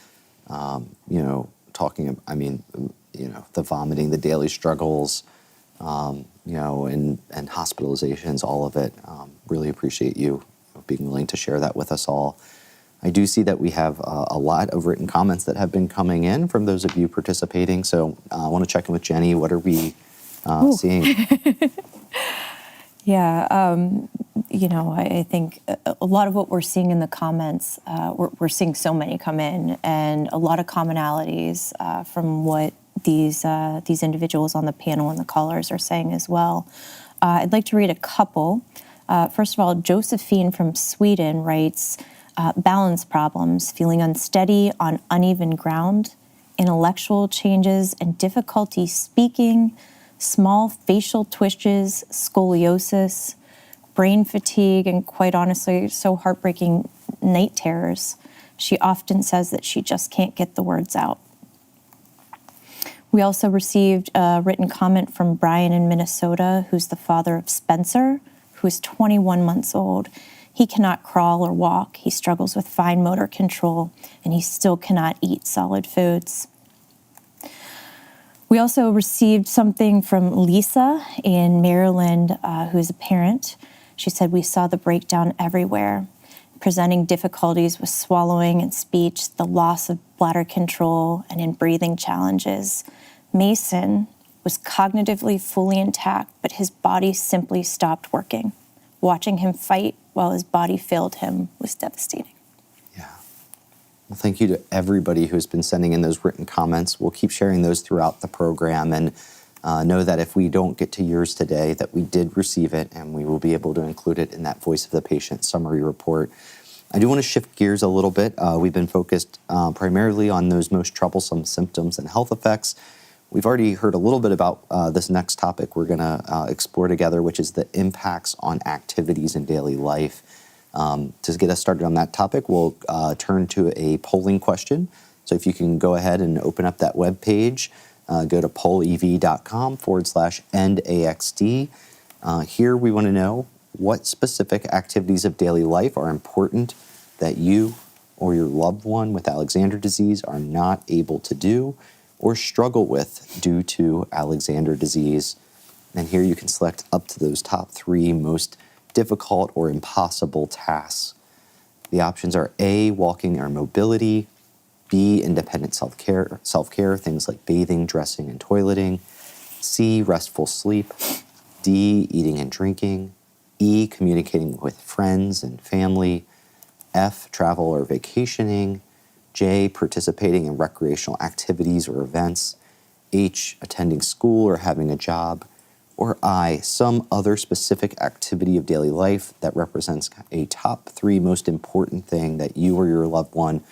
S1: talking, the vomiting, the daily struggles, and hospitalizations, all of it. Really appreciate you being willing to share that with us all. I do see that we have a lot of written comments that have been coming in from those of you participating. So I want to check in with Jenny. What are we seeing?
S2: Yeah, I think a lot of what we're seeing in the comments, we're seeing so many come in, and a lot of commonalities from what these individuals on the panel and the callers are saying as well. I'd like to read a couple. First of all, Josephine from Sweden writes, balance problems, feeling unsteady on uneven ground, intellectual changes and difficulty speaking, small facial twitches, scoliosis, brain fatigue, and quite honestly, so heartbreaking, night terrors. She often says that she just can't get the words out. We also received a written comment from Brian in Minnesota, who's the father of Spencer, who is 21 months old. He cannot crawl or walk. He struggles with fine motor control, and he still cannot eat solid foods. We also received something from Lisa in Maryland, who is a parent. She said, we saw the breakdown everywhere, presenting difficulties with swallowing and speech, the loss of bladder control, and in breathing challenges. Mason was cognitively fully intact, but his body simply stopped working. Watching him fight while his body failed him was devastating.
S1: Well, thank you to everybody who's been sending in those written comments. We'll keep sharing those throughout the program, and know that if we don't get to yours today, that we did receive it, and we will be able to include it in that Voice of the Patient summary report. I do want to shift gears a little bit. We've been focused primarily on those most troublesome symptoms and health effects. We've already heard a little bit about this next topic we're going to explore together, which is the impacts on activities in daily life. To get us started on that topic, we'll turn to a polling question. So if you can go ahead and open up that web page, go to pollev.com/End AxD. Here we want to know what specific activities of daily life are important that you or your loved one with Alexander disease are not able to do or struggle with due to Alexander disease. And here you can select up to those top 3 most difficult or impossible tasks. The options are A, walking or mobility, B, independent self-care, things like bathing, dressing, and toileting, C, restful sleep, D, eating and drinking, E, communicating with friends and family, F, travel or vacationing, J, participating in recreational activities or events, H, attending school or having a job, or I, some other specific activity of daily life that represents a top 3 most important thing that you or your loved one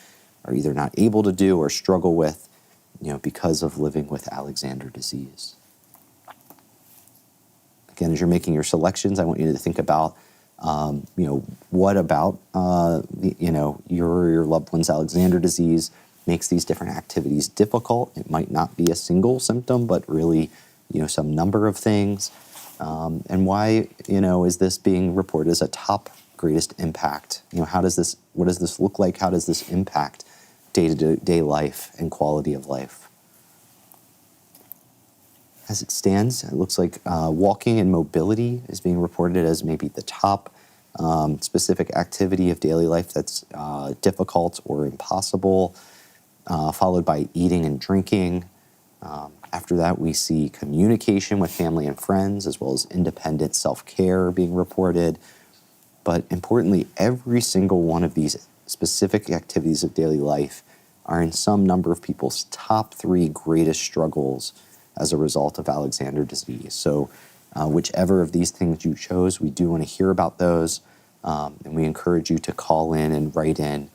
S1: are either not able to do or struggle with, because of living with Alexander disease. Again, as you're making your selections, I want you to think about, what about, your loved one's Alexander disease makes these different activities difficult. It might not be a single symptom, but really, some number of things. And why, is this being reported as a top greatest impact? What does this look like? How does this impact day-to-day life and quality of life? As it stands, it looks like walking and mobility is being reported as maybe the top specific activity of daily life that's difficult or impossible, followed by eating and drinking. After that, we see communication with family and friends, as well as independent self-care being reported. But importantly, every single one of these specific activities of daily life are in some number of people's top 3 greatest struggles as a result of Alexander disease. So Whichever of these things you chose, we do want to hear about those, and we encourage you to call in and write in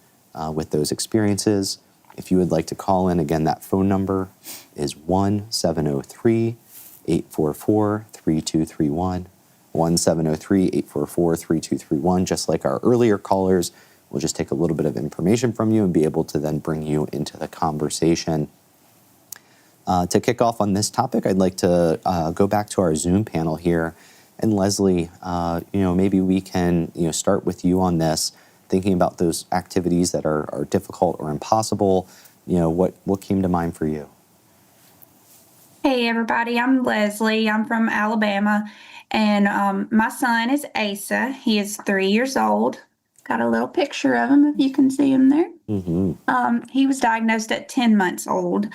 S1: with those experiences. If you would like to call in, again, that phone number is 1-703-844-3231, 1-703-844-3231. Just like our earlier callers, we'll just take a little bit of information from you and be able to then bring you into the conversation. To kick off on this topic, I'd like to go back to our Zoom panel here. And Leslie, maybe we can start with you on this, thinking about those activities that are difficult or impossible. What came to mind for you?
S15: Hey everybody, I'm Leslie. I'm from Alabama, and my son is Asa. He is 3 years old. Got a little picture of him if you can see him there.
S1: Mm-hmm.
S15: He was diagnosed at 10 months old.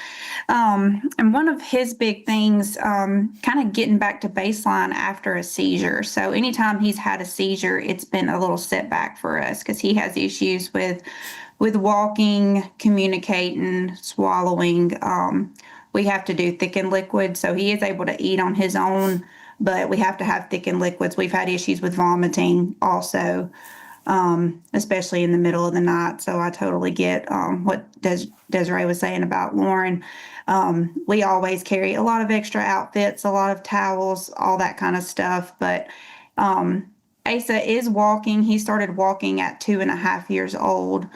S15: And one of his big things, kind of getting back to baseline after a seizure. So anytime he's had a seizure, it's been a little setback for us because he has issues with walking, communicating, swallowing. We have to do thickened liquids, so he is able to eat on his own, but we have to have thickened liquids. We've had issues with vomiting also. Especially in the middle of the night. So I totally get what Desiree was saying about Lauren. We always carry a lot of extra outfits, a lot of towels, all that kind of stuff. But Asa is walking. He started walking at 2.5 years old.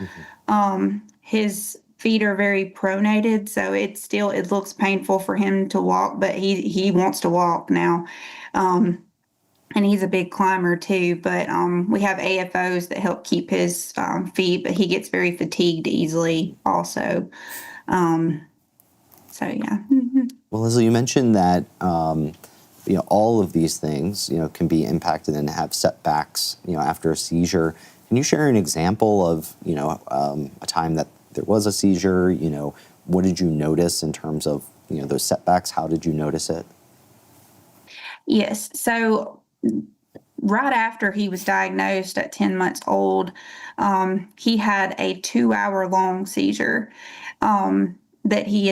S15: His feet are very pronated, so it looks painful for him to walk, but he wants to walk now. And he's a big climber too, but we have AFOs that help keep his feet, but he gets very fatigued easily also. So yeah.
S1: Well, Leslie, you mentioned that all of these things can be impacted and have setbacks after a seizure. Can you share an example of a time that there was a seizure? What did you notice in terms of those setbacks? How did you notice it?
S15: Yes. So right after he was diagnosed at 10 months old, he had a 2-hour long seizure that he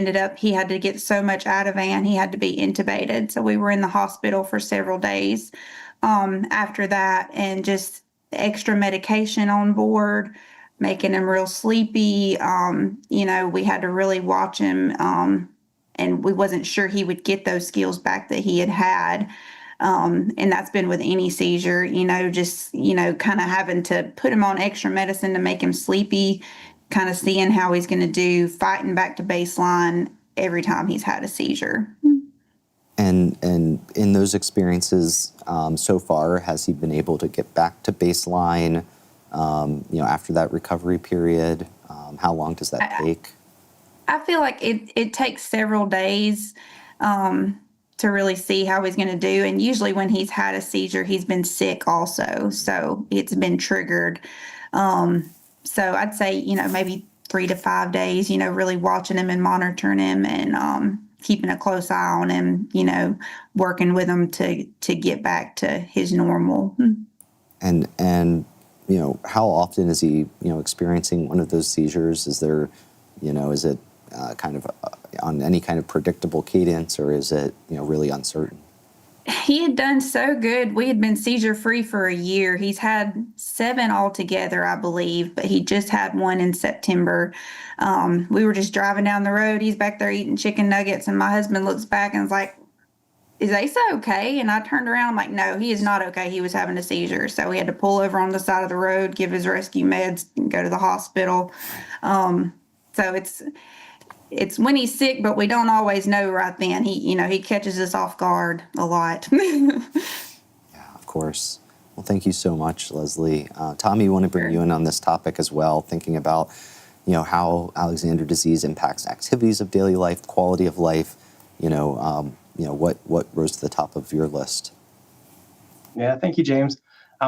S15: had to get so much Ativan, he had to be intubated. So we were in the hospital for several days after that, and just extra medication on board, making him real sleepy. We had to really watch him, and we wasn't sure he would get those skills back that he had. And that's been with any seizure, kind of having to put him on extra medicine to make him sleepy, kind of seeing how he's going to do, fighting back to baseline every time he's had a seizure.
S1: And in those experiences so far, has he been able to get back to baseline, after that recovery period? How long does that take?
S15: I feel like it takes several days to really see how he's going to do. And usually when he's had a seizure, he's been sick also. So it's been triggered. So I'd say, maybe 3 to 5 days, really watching him and monitoring him and keeping a close eye on him, working with him to get back to his normal.
S1: And how often is he, experiencing one of those seizures? Is there, is it kind of on any kind of predictable cadence, or is it, really uncertain?
S15: He had done so good. We had been seizure-free for a year. He's had 7 altogether, I believe, but he just had one in September. We were just driving down the road. He's back there eating chicken nuggets, and my husband looks back and is like, "Is Asa okay?" And I turned around, I'm like, "No, he is not okay. He was having a seizure." So we had to pull over on the side of the road, give his rescue meds, and go to the hospital. So it's when he's sick, but we don't always know right then. He catches us off guard a lot.
S1: Yeah, of course. Well, thank you so much, Leslie. Tommy, you want to bring you in on this topic as well, thinking about, how Alexander disease impacts activities of daily life, quality of life. What rose to the top of your list?
S16: Yeah, thank you, James.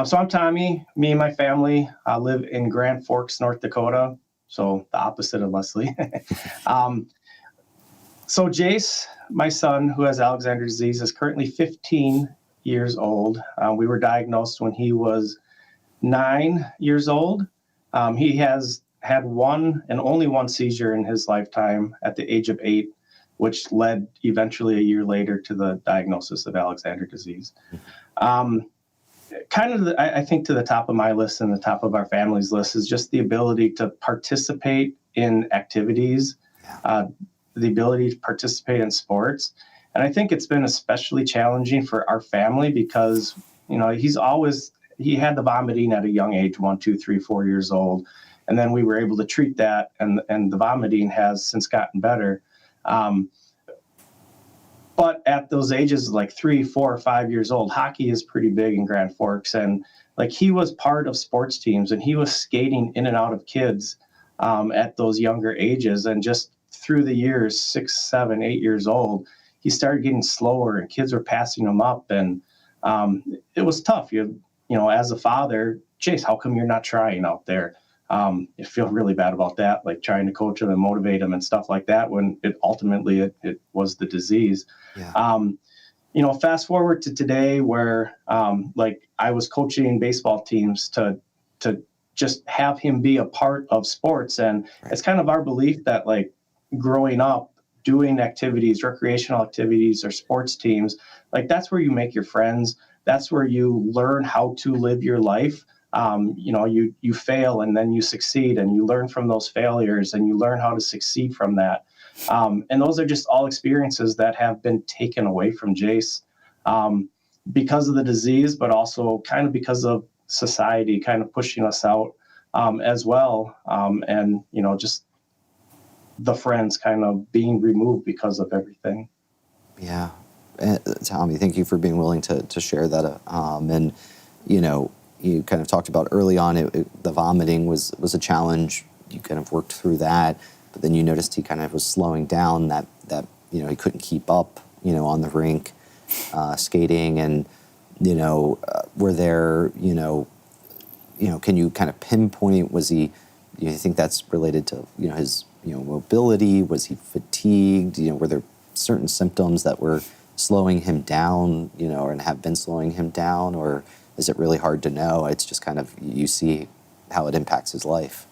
S16: So I'm Tommy. Me and my family live in Grand Forks, North Dakota. So the opposite of Leslie. So Jace, my son, who has Alexander disease, is currently 15 years old. We were diagnosed when he was 9 years old. He has had one and only one seizure in his lifetime at the age of 8, which led eventually a year later to the diagnosis of Alexander disease. I think to the top of my list and the top of our family's list is just the ability to participate in activities, the ability to participate in sports. And I think it's been especially challenging for our family because, he had the vomiting at a young age, 1, 2, 3, 4 years old. And then we were able to treat that, and the vomiting has since gotten better. But at those ages, like 3, 4, 5 years old, hockey is pretty big in Grand Forks. And like he was part of sports teams and he was skating in and out of kids at those younger ages. And just through the years, 6, 7, 8 years old, he started getting slower and kids were passing him up. And it was tough. As a father, Chase, how come you're not trying out there? You feel really bad about that, like trying to coach him and motivate him and stuff like that when it ultimately was the disease. Yeah. Fast forward to today where I was coaching baseball teams to just have him be a part of sports. And it's kind of our belief that like growing up, doing activities, recreational activities or sports teams, like that's where you make your friends. That's where you learn how to live your life. You fail and then you succeed and you learn from those failures and you learn how to succeed from that. And those are just all experiences that have been taken away from Jace because of the disease, but also kind of because of society kind of pushing us out as well. Just the friends kind of being removed because of everything.
S1: Yeah. Tommy, thank you for being willing to share that. You kind of talked about early on, the vomiting was a challenge. You kind of worked through that, but then you noticed he kind of was slowing down, that he couldn't keep up, on the rink, skating. And, were there, can you kind of pinpoint, do you think that's related to, his, mobility? Was he fatigued? Were there certain symptoms that were slowing him down, and have been slowing him down? Or is it really hard to know? It's just kind of, you see how it impacts his life.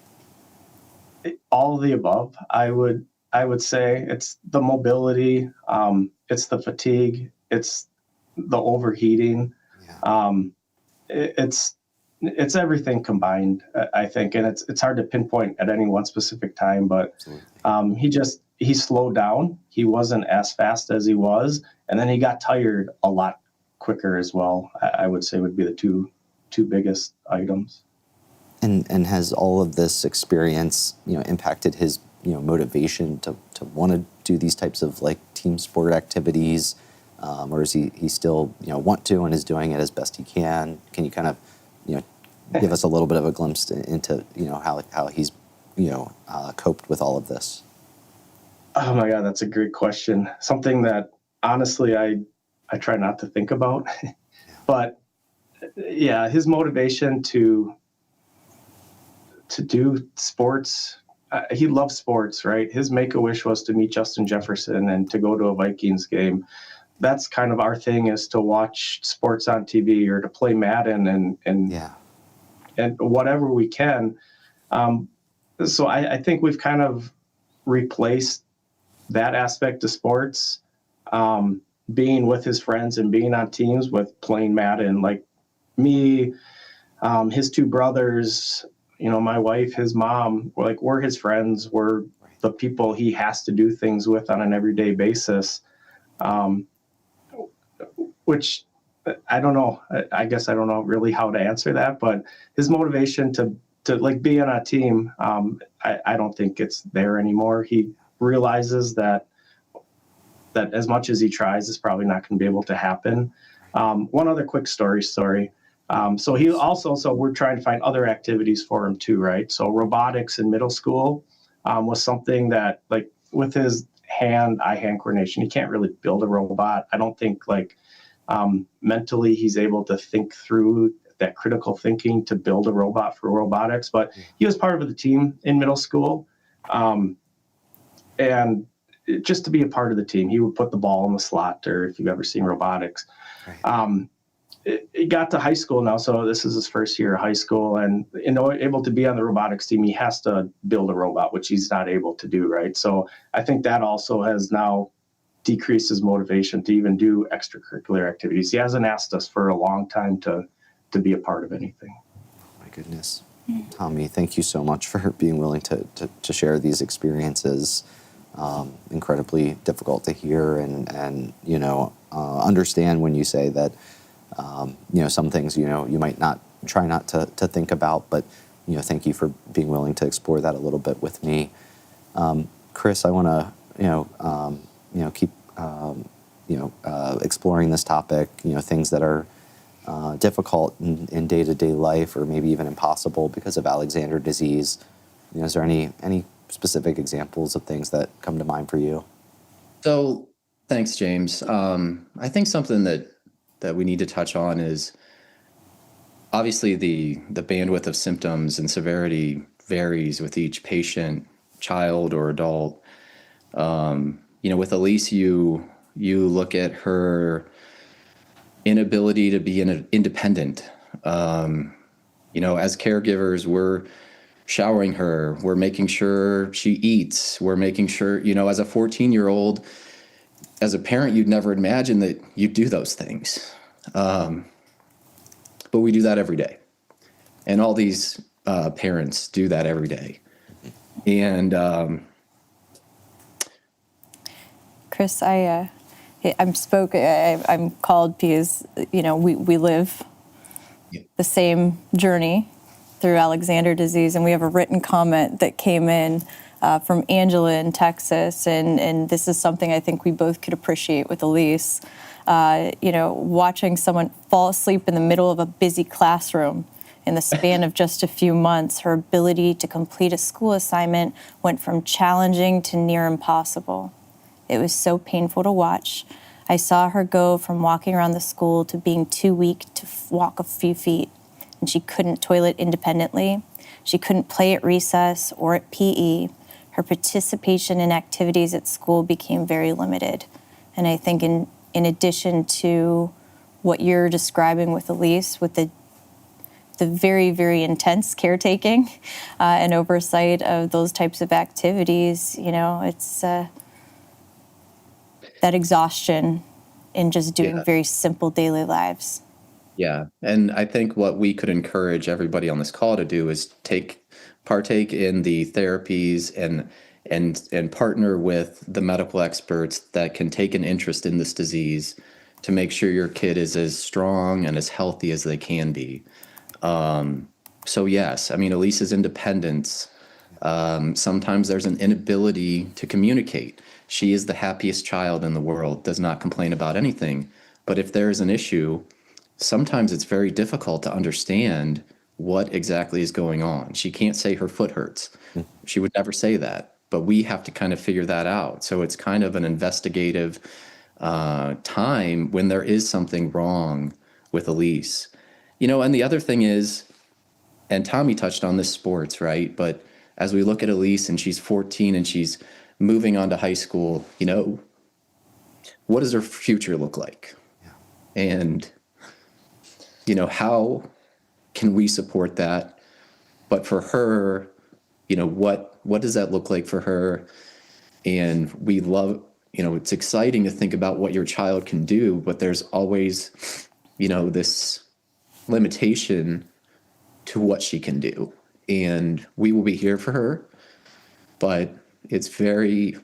S16: All of the above. I would say it's the mobility, it's the fatigue, it's the overheating. Yeah. It's everything combined, I think, and it's hard to pinpoint at any one specific time. But he slowed down. He wasn't as fast as he was, and then he got tired a lot quicker as well. I would say would be the two biggest items.
S1: And has all of this experience, impacted his, motivation to want to do these types of like team sport activities, or is he still, want to and is doing it as best he can? Can you kind of, give us a little bit of a glimpse into, how he's, coped with all of this?
S16: Oh my God, that's a great question. Something that honestly I try not to think about, but yeah, his motivation to do sports, he loves sports, right? His make-a-wish was to meet Justin Jefferson and to go to a Vikings game. That's kind of our thing, is to watch sports on TV or to play Madden and whatever we can. So I think we've kind of replaced that aspect of sports, being with his friends and being on teams, with playing Madden. Like me, his two brothers, my wife, his mom, we're his friends. We're the people he has to do things with on an everyday basis, which I don't know. I guess I don't know really how to answer that, but his motivation to like be on a team, I don't think it's there anymore. He realizes that as much as he tries, it's probably not going to be able to happen. One other quick story. So we're trying to find other activities for him too, right? So robotics in middle school was something that, like, with his eye-hand coordination, he can't really build a robot. I don't think mentally he's able to think through that critical thinking to build a robot for robotics, but he was part of the team in middle school. And just to be a part of the team, he would put the ball in the slot, or if you've ever seen robotics. Right. It got to high school now, so this is his first year of high school, and able to be on the robotics team, he has to build a robot, which he's not able to do, right? So I think that also has now decreased his motivation to even do extracurricular activities. He hasn't asked us for a long time to be a part of anything.
S1: My goodness. Tommy, thank you so much for being willing to share these experiences. Incredibly difficult to hear and understand when you say that, some things, you might not try not to think about, but, thank you for being willing to explore that a little bit with me. Chris, I want to, keep, exploring this topic, things that are difficult in day-to-day life or maybe even impossible because of Alexander disease. Is there any specific examples of things that come to mind for you?
S10: So thanks, James. I think something that we need to touch on is obviously the bandwidth of symptoms and severity varies with each patient, child or adult. With Elise, you look at her inability to be independent. As caregivers, we're showering her, we're making sure she eats, we're making sure, as a 14-year-old, as a parent, you'd never imagine that you'd do those things. But we do that every day. And all these parents do that every day. And
S2: Chris, I'm called because, we live the same journey through Alexander disease, and we have a written comment that came in from Angela in Texas, and this is something I think we both could appreciate with Elise. Watching someone fall asleep in the middle of a busy classroom in the span of just a few months, her ability to complete a school assignment went from challenging to near impossible. It was so painful to watch. I saw her go from walking around the school to being too weak to walk a few feet, and she couldn't toilet independently. She couldn't play at recess or at PE. Her participation in activities at school became very limited. And I think in addition to what you're describing with Elise, with the very, very intense caretaking and oversight of those types of activities, it's that exhaustion in just doing very simple daily lives.
S10: yeah, and I think what we could encourage everybody on this call to do is partake in the therapies and partner with the medical experts that can take an interest in this disease to make sure your kid is as strong and as healthy as they can be. So yes, Elise's independence, sometimes there's an inability to communicate. She is the happiest child in the world, does not complain about anything. But if there is an issue, sometimes it's very difficult to understand what exactly is going on. She can't say her foot hurts. She would never say that, but we have to kind of figure that out. So it's kind of an investigative time when there is something wrong with Elise. And the other thing is, and Tommy touched on this, sports, right? But as we look at Elise and she's 14 and she's moving on to high school, what does her future look like? Yeah. And, how can we support that? But for her, what does that look like for her? And we love, it's exciting to think about what your child can do, but there's always, this limitation to what she can do. And we will be here for her, but it's very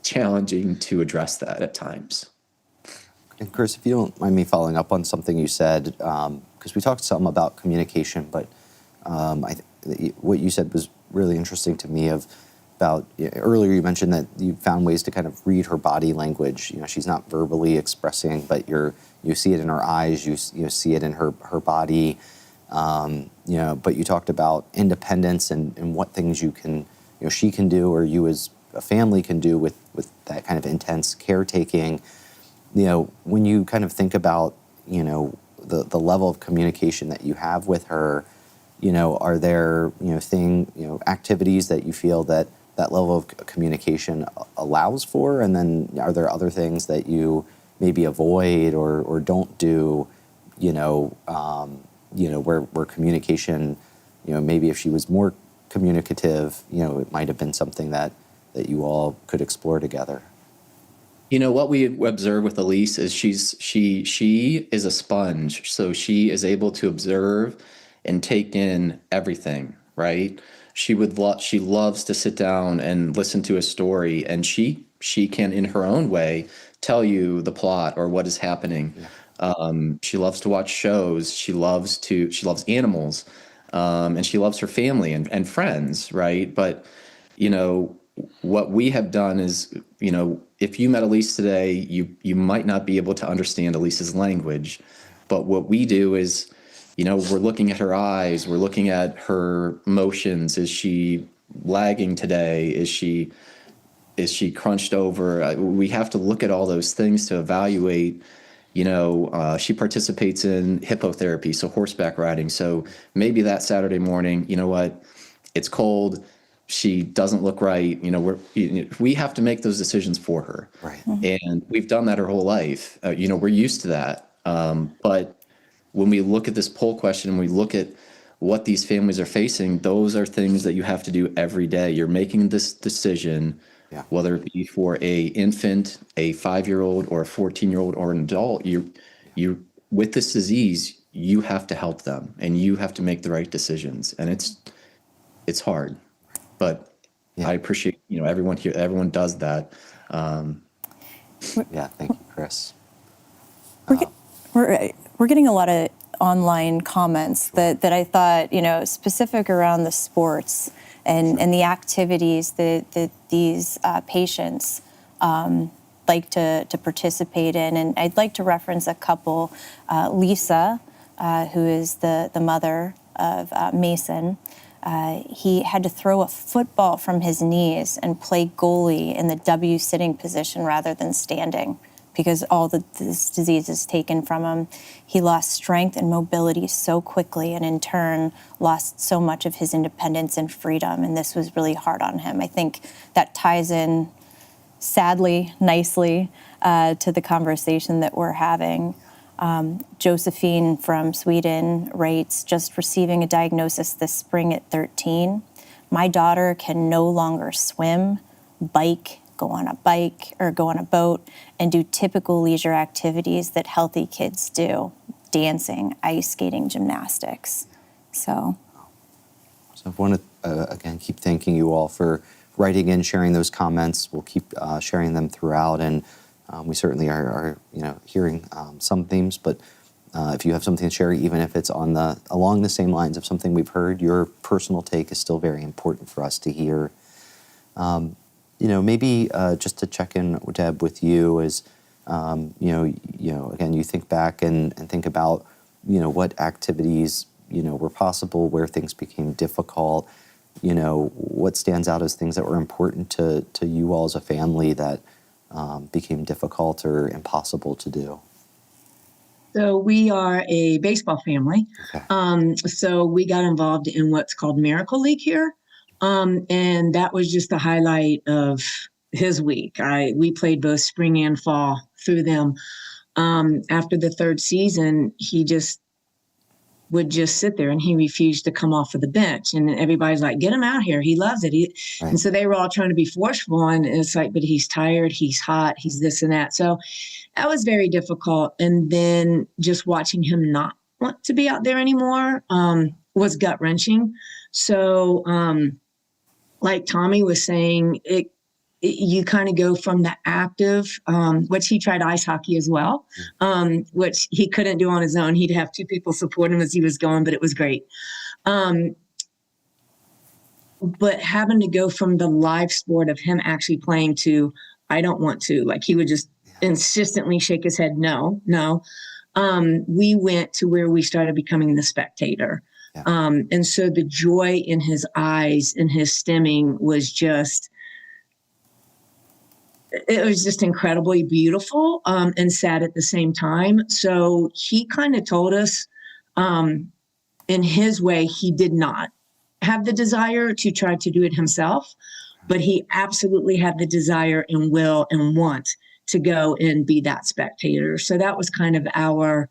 S10: challenging to address that at times.
S1: And Chris, if you don't mind me following up on something you said, because we talked some about communication, but what you said was really interesting to me about earlier you mentioned that you found ways to kind of read her body language. She's not verbally expressing, but you see it in her eyes, you see it in her body. But you talked about independence and what things she can do, or you as a family can do with that kind of intense caretaking. When you kind of think about, the level of communication that you have with her, are there, activities that you feel that level of communication allows for? And then are there other things that you maybe avoid or don't do, where communication, maybe if she was more communicative, it might have been something that you all could explore together?
S10: You know what we observe with Elise is she is a sponge, so she is able to observe and take in everything, right? She loves to sit down and listen to a story, and she can in her own way tell you the plot or what is happening. She loves to watch shows. She loves animals, and she loves her family and friends, right? But you know, what we have done is, you know, if you met Elise today, you might not be able to understand Elise's language, but what we do is, you know, we're looking at her eyes, we're looking at her motions. Is she lagging today? Is she crunched over? We have to look at all those things to evaluate. You know, she participates in hippotherapy, so horseback riding. So maybe that Saturday morning, you know what, it's cold. She doesn't look right. You know, we have to make those decisions for her.
S1: Right.
S10: And we've done that her whole life. You know, we're used to that. But when we look at this poll question and we look at what these families are facing, those are things that you have to do every day. You're making this decision, whether it be for a infant, a 5-year-old, or a 14-year-old, or an adult. You with this disease, you have to help them, and you have to make the right decisions. And it's hard. But I appreciate, you know, everyone here, everyone does that.
S1: Yeah, thank you, Chris.
S2: We're getting a lot of online comments that I thought, you know, specific around the sports and the activities that these patients like to participate in. And I'd like to reference a couple. Lisa, who is the mother of Mason, he had to throw a football from his knees and play goalie in the W sitting position rather than standing because all this disease is taken from him. He lost strength and mobility so quickly and in turn lost so much of his independence and freedom, and this was really hard on him. I think that ties in sadly, nicely to the conversation that we're having. Josephine from Sweden writes, just receiving a diagnosis this spring at 13. My daughter can no longer swim, go on a boat, and do typical leisure activities that healthy kids do, dancing, ice skating, gymnastics. So
S1: I want to, again, keep thanking you all for writing in, sharing those comments. We'll keep sharing them throughout, and we certainly are you know, hearing some themes, but if you have something to share, even if it's along the same lines of something we've heard, your personal take is still very important for us to hear. You know, maybe just to check in, Deb, with you is, you know, again, you think back and think about, you know, what activities, you know, were possible, where things became difficult, you know, what stands out as things that were important to you all as a family that became difficult or impossible to do?
S13: So we are a baseball family. Okay. So we got involved in what's called Miracle League here. And that was just the highlight of his week. We played both spring and fall through them. After the third season, he would just sit there and he refused to come off of the bench. And everybody's like, get him out here. He loves it. Right. And so they were all trying to be forceful. And it's like, but he's tired, he's hot, he's this and that. So that was very difficult. And then just watching him not want to be out there anymore was gut wrenching. So like Tommy was saying, you kind of go from the active, which he tried ice hockey as well, which he couldn't do on his own. He'd have 2 people support him as he was going, but it was great. But having to go from the live sport of him actually playing to, I don't want to, like he would just insistently shake his head, no. We went to where we started becoming the spectator. Yeah. And so the joy in his eyes and his stimming was just, it was just incredibly beautiful and sad at the same time. So he kind of told us in his way, he did not have the desire to try to do it himself, but he absolutely had the desire and will and want to go and be that spectator. So that was kind of our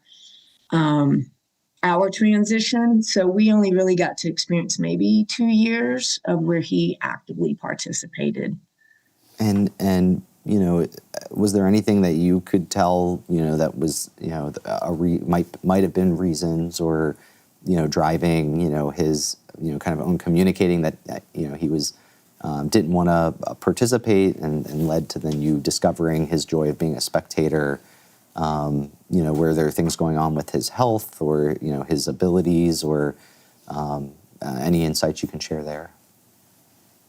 S13: transition. So we only really got to experience maybe 2 years of where he actively participated.
S1: And was there anything that you could tell, that was, might have been reasons or, driving, his, kind of own communicating that, he was, didn't want to participate and led to then you discovering his joy of being a spectator? Were there things going on with his health or, his abilities or any insights you can share there?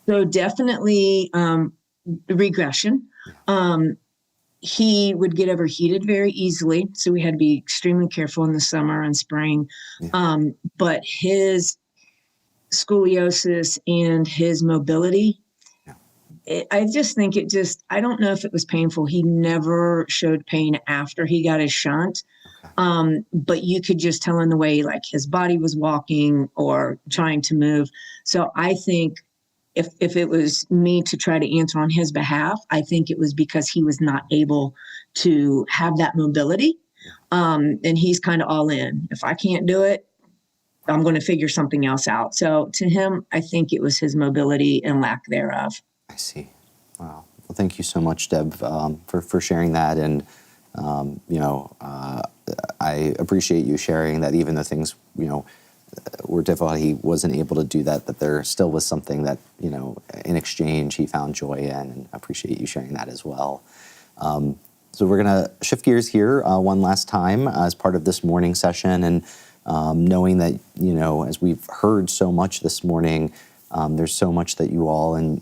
S13: So definitely regression. He would get overheated very easily, so we had to be extremely careful in the summer and spring. But his scoliosis and his mobility, I just think I don't know if it was painful. He never showed pain after he got his shunt. But you could just tell in the way like his body was walking or trying to move. So I think if it was me to try to answer on his behalf, I think it was because he was not able to have that mobility. And he's kind of all in. If I can't do it, I'm going to figure something else out. So to him, I think it was his mobility and lack thereof.
S1: I see. Wow. Well, thank you so much, Deb, for sharing that. And, I appreciate you sharing that even though things, were difficult, he wasn't able to do that, that there still was something that, in exchange he found joy in, and I appreciate you sharing that as well. So we're going to shift gears here one last time as part of this morning session, and knowing that, as we've heard so much this morning, there's so much that you all and,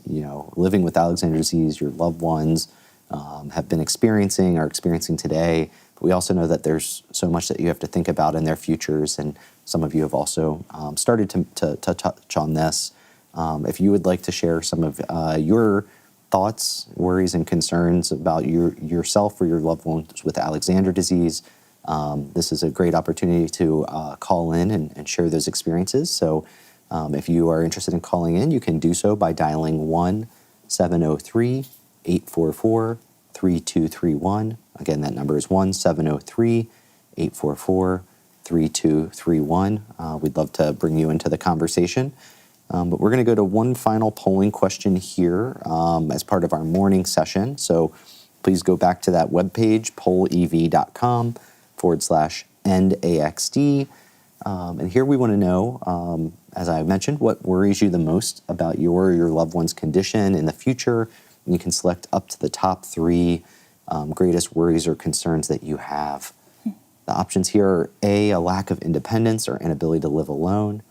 S1: living with Alexander disease, your loved ones have been experiencing, are experiencing today. But we also know that there's so much that you have to think about in their futures, and some of you have also started to touch on this. If you would like to share some of your thoughts, worries, and concerns about yourself or your loved ones with Alexander disease, this is a great opportunity to call in and share those experiences. So if you are interested in calling in, you can do so by dialing 1-703-844-3231. Again, that number is 1-703-844-3231. We'd love to bring you into the conversation. But we're going to go to one final polling question here as part of our morning session. So please go back to that webpage, pollev.com/End AxD. And here we want to know, as I mentioned, what worries you the most about your loved one's condition in the future. And you can select up to the top 3 greatest worries or concerns that you have. The options here are A, a lack of independence or inability to live alone.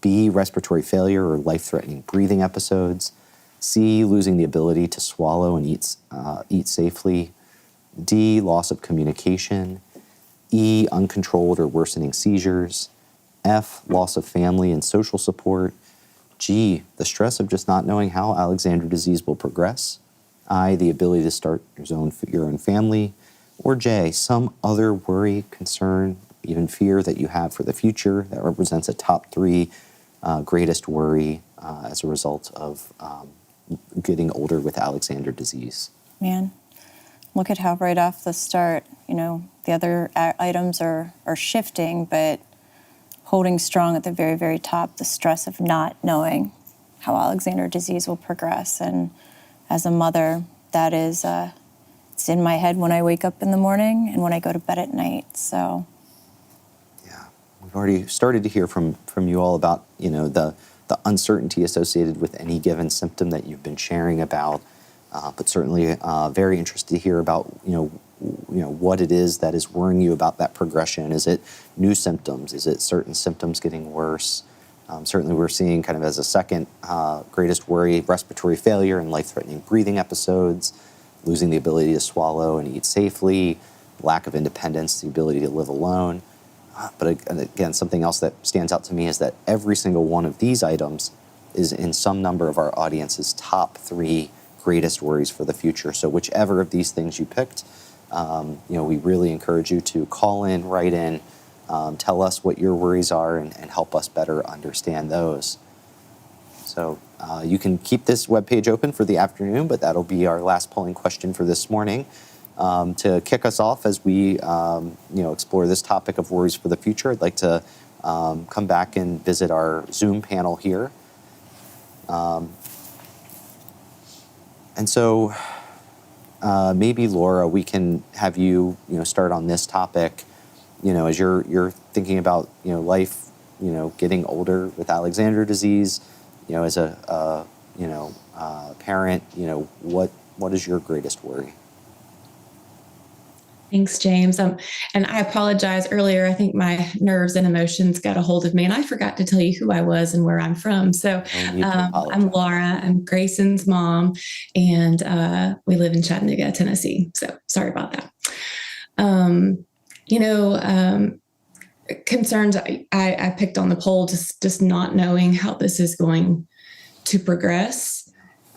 S1: B, respiratory failure or life-threatening breathing episodes. C, losing the ability to swallow and eat safely. D, loss of communication. E, uncontrolled or worsening seizures. F, loss of family and social support. G, the stress of just not knowing how Alexander disease will progress. I, the ability to start your own family. Or J, some other worry, concern, even fear that you have for the future that represents a top 3 greatest worry as a result of getting older with Alexander disease.
S2: Man, look at how right off the start, the other items are shifting, but holding strong at the very, very top, the stress of not knowing how Alexander disease will progress. And as a mother, that is, it's in my head when I wake up in the morning and when I go to bed at night, so.
S1: Yeah, we've already started to hear from you all about, the uncertainty associated with any given symptom that you've been sharing about, but certainly very interested to hear about, what it is that is worrying you about that progression. Is it new symptoms? Is it certain symptoms getting worse? Certainly we're seeing kind of as a second greatest worry, respiratory failure and life-threatening breathing episodes, losing the ability to swallow and eat safely, lack of independence, the ability to live alone. But again, something else that stands out to me is that every single one of these items is in some number of our audience's top 3 greatest worries for the future. So whichever of these things you picked, we really encourage you to call in, write in, tell us what your worries are and help us better understand those. So you can keep this webpage open for the afternoon, but that'll be our last polling question for this morning. To kick us off as we explore this topic of worries for the future, I'd like to come back and visit our Zoom panel here. And so maybe Laura, we can have you, start on this topic. As you're thinking about, life, getting older with Alexander disease, as a parent, what is your greatest worry?
S9: Thanks, James. And I apologize earlier. I think my nerves and emotions got a hold of me, and I forgot to tell you who I was and where I'm from. So I'm Laura. I'm Grayson's mom, and we live in Chattanooga, Tennessee. So sorry about that. Concerns I picked on the poll, just not knowing how this is going to progress.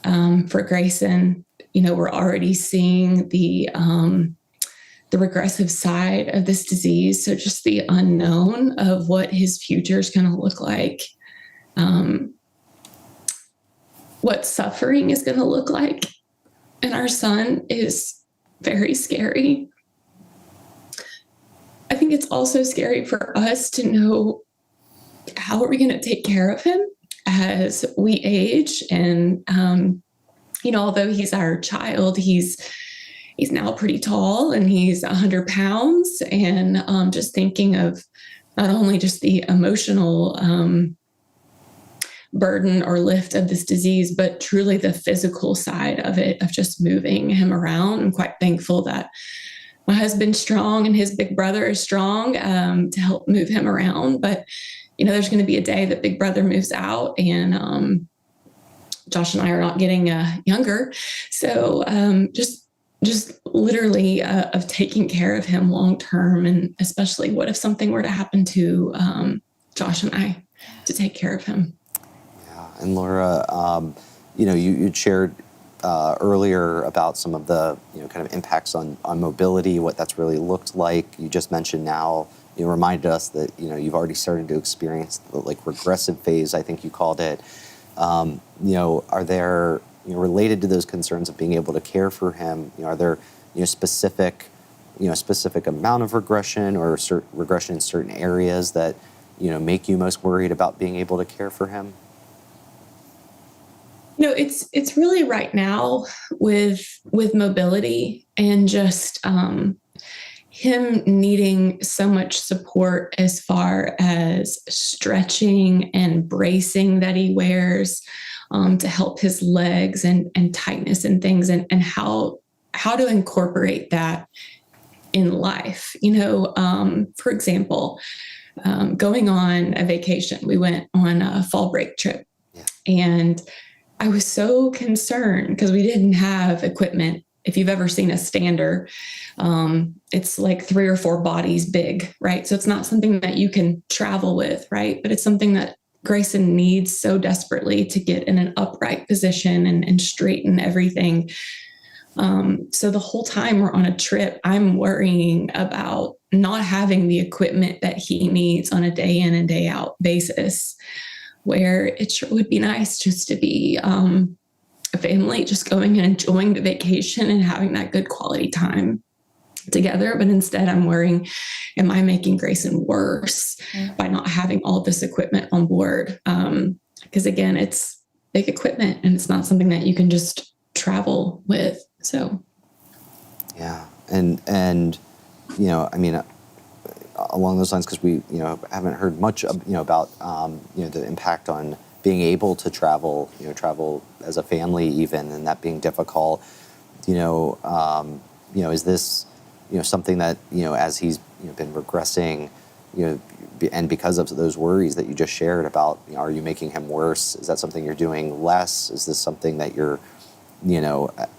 S9: For Grayson, we're already seeing the regressive side of this disease. So just the unknown of what his future is going to look like, what suffering is going to look like in our son is very scary. I think it's also scary for us to know, how are we going to take care of him as we age? And, although he's our child, he's now pretty tall, and he's 100 pounds. And just thinking of not only just the emotional burden or lift of this disease, but truly the physical side of it, of just moving him around. I'm quite thankful that my husband's strong and his big brother is strong to help move him around. But, there's going to be a day that big brother moves out, and Josh and I are not getting younger. So just literally of taking care of him long term, and especially what if something were to happen to Josh and I, to take care of him.
S1: Yeah, and Laura, you'd shared earlier about some of the kind of impacts on mobility, what that's really looked like. You just mentioned now, you reminded us that you've already started to experience the regressive phase, I think you called it. Are there related to those concerns of being able to care for him, are there specific amount of regression or regression in certain areas that make you most worried about being able to care for him?
S9: It's really right now with mobility and just him needing so much support as far as stretching and bracing that he wears to help his legs and tightness and things, and how to incorporate that in life. For example, going on a vacation, we went on a fall break trip, and I was so concerned because we didn't have equipment. If you've ever seen a stander, it's like 3 or 4 bodies big, right? So it's not something that you can travel with, right? But it's something that Grayson needs so desperately to get in an upright position and straighten everything. So the whole time we're on a trip, I'm worrying about not having the equipment that he needs on a day in and day out basis, where it sure would be nice just to be a family just going and enjoying the vacation and having that good quality time together. But instead, I'm worrying, am I making Grayson worse by not having all this equipment on board? Because again, it's big equipment and it's not something that you can just travel with. So,
S1: yeah, and along those lines, because we haven't heard much about the impact on being able to travel as a family even, and that being difficult. Is this something that as he's been regressing, and because of those worries that you just shared about, are you making him worse? Is that something you're doing less? Is this something that you're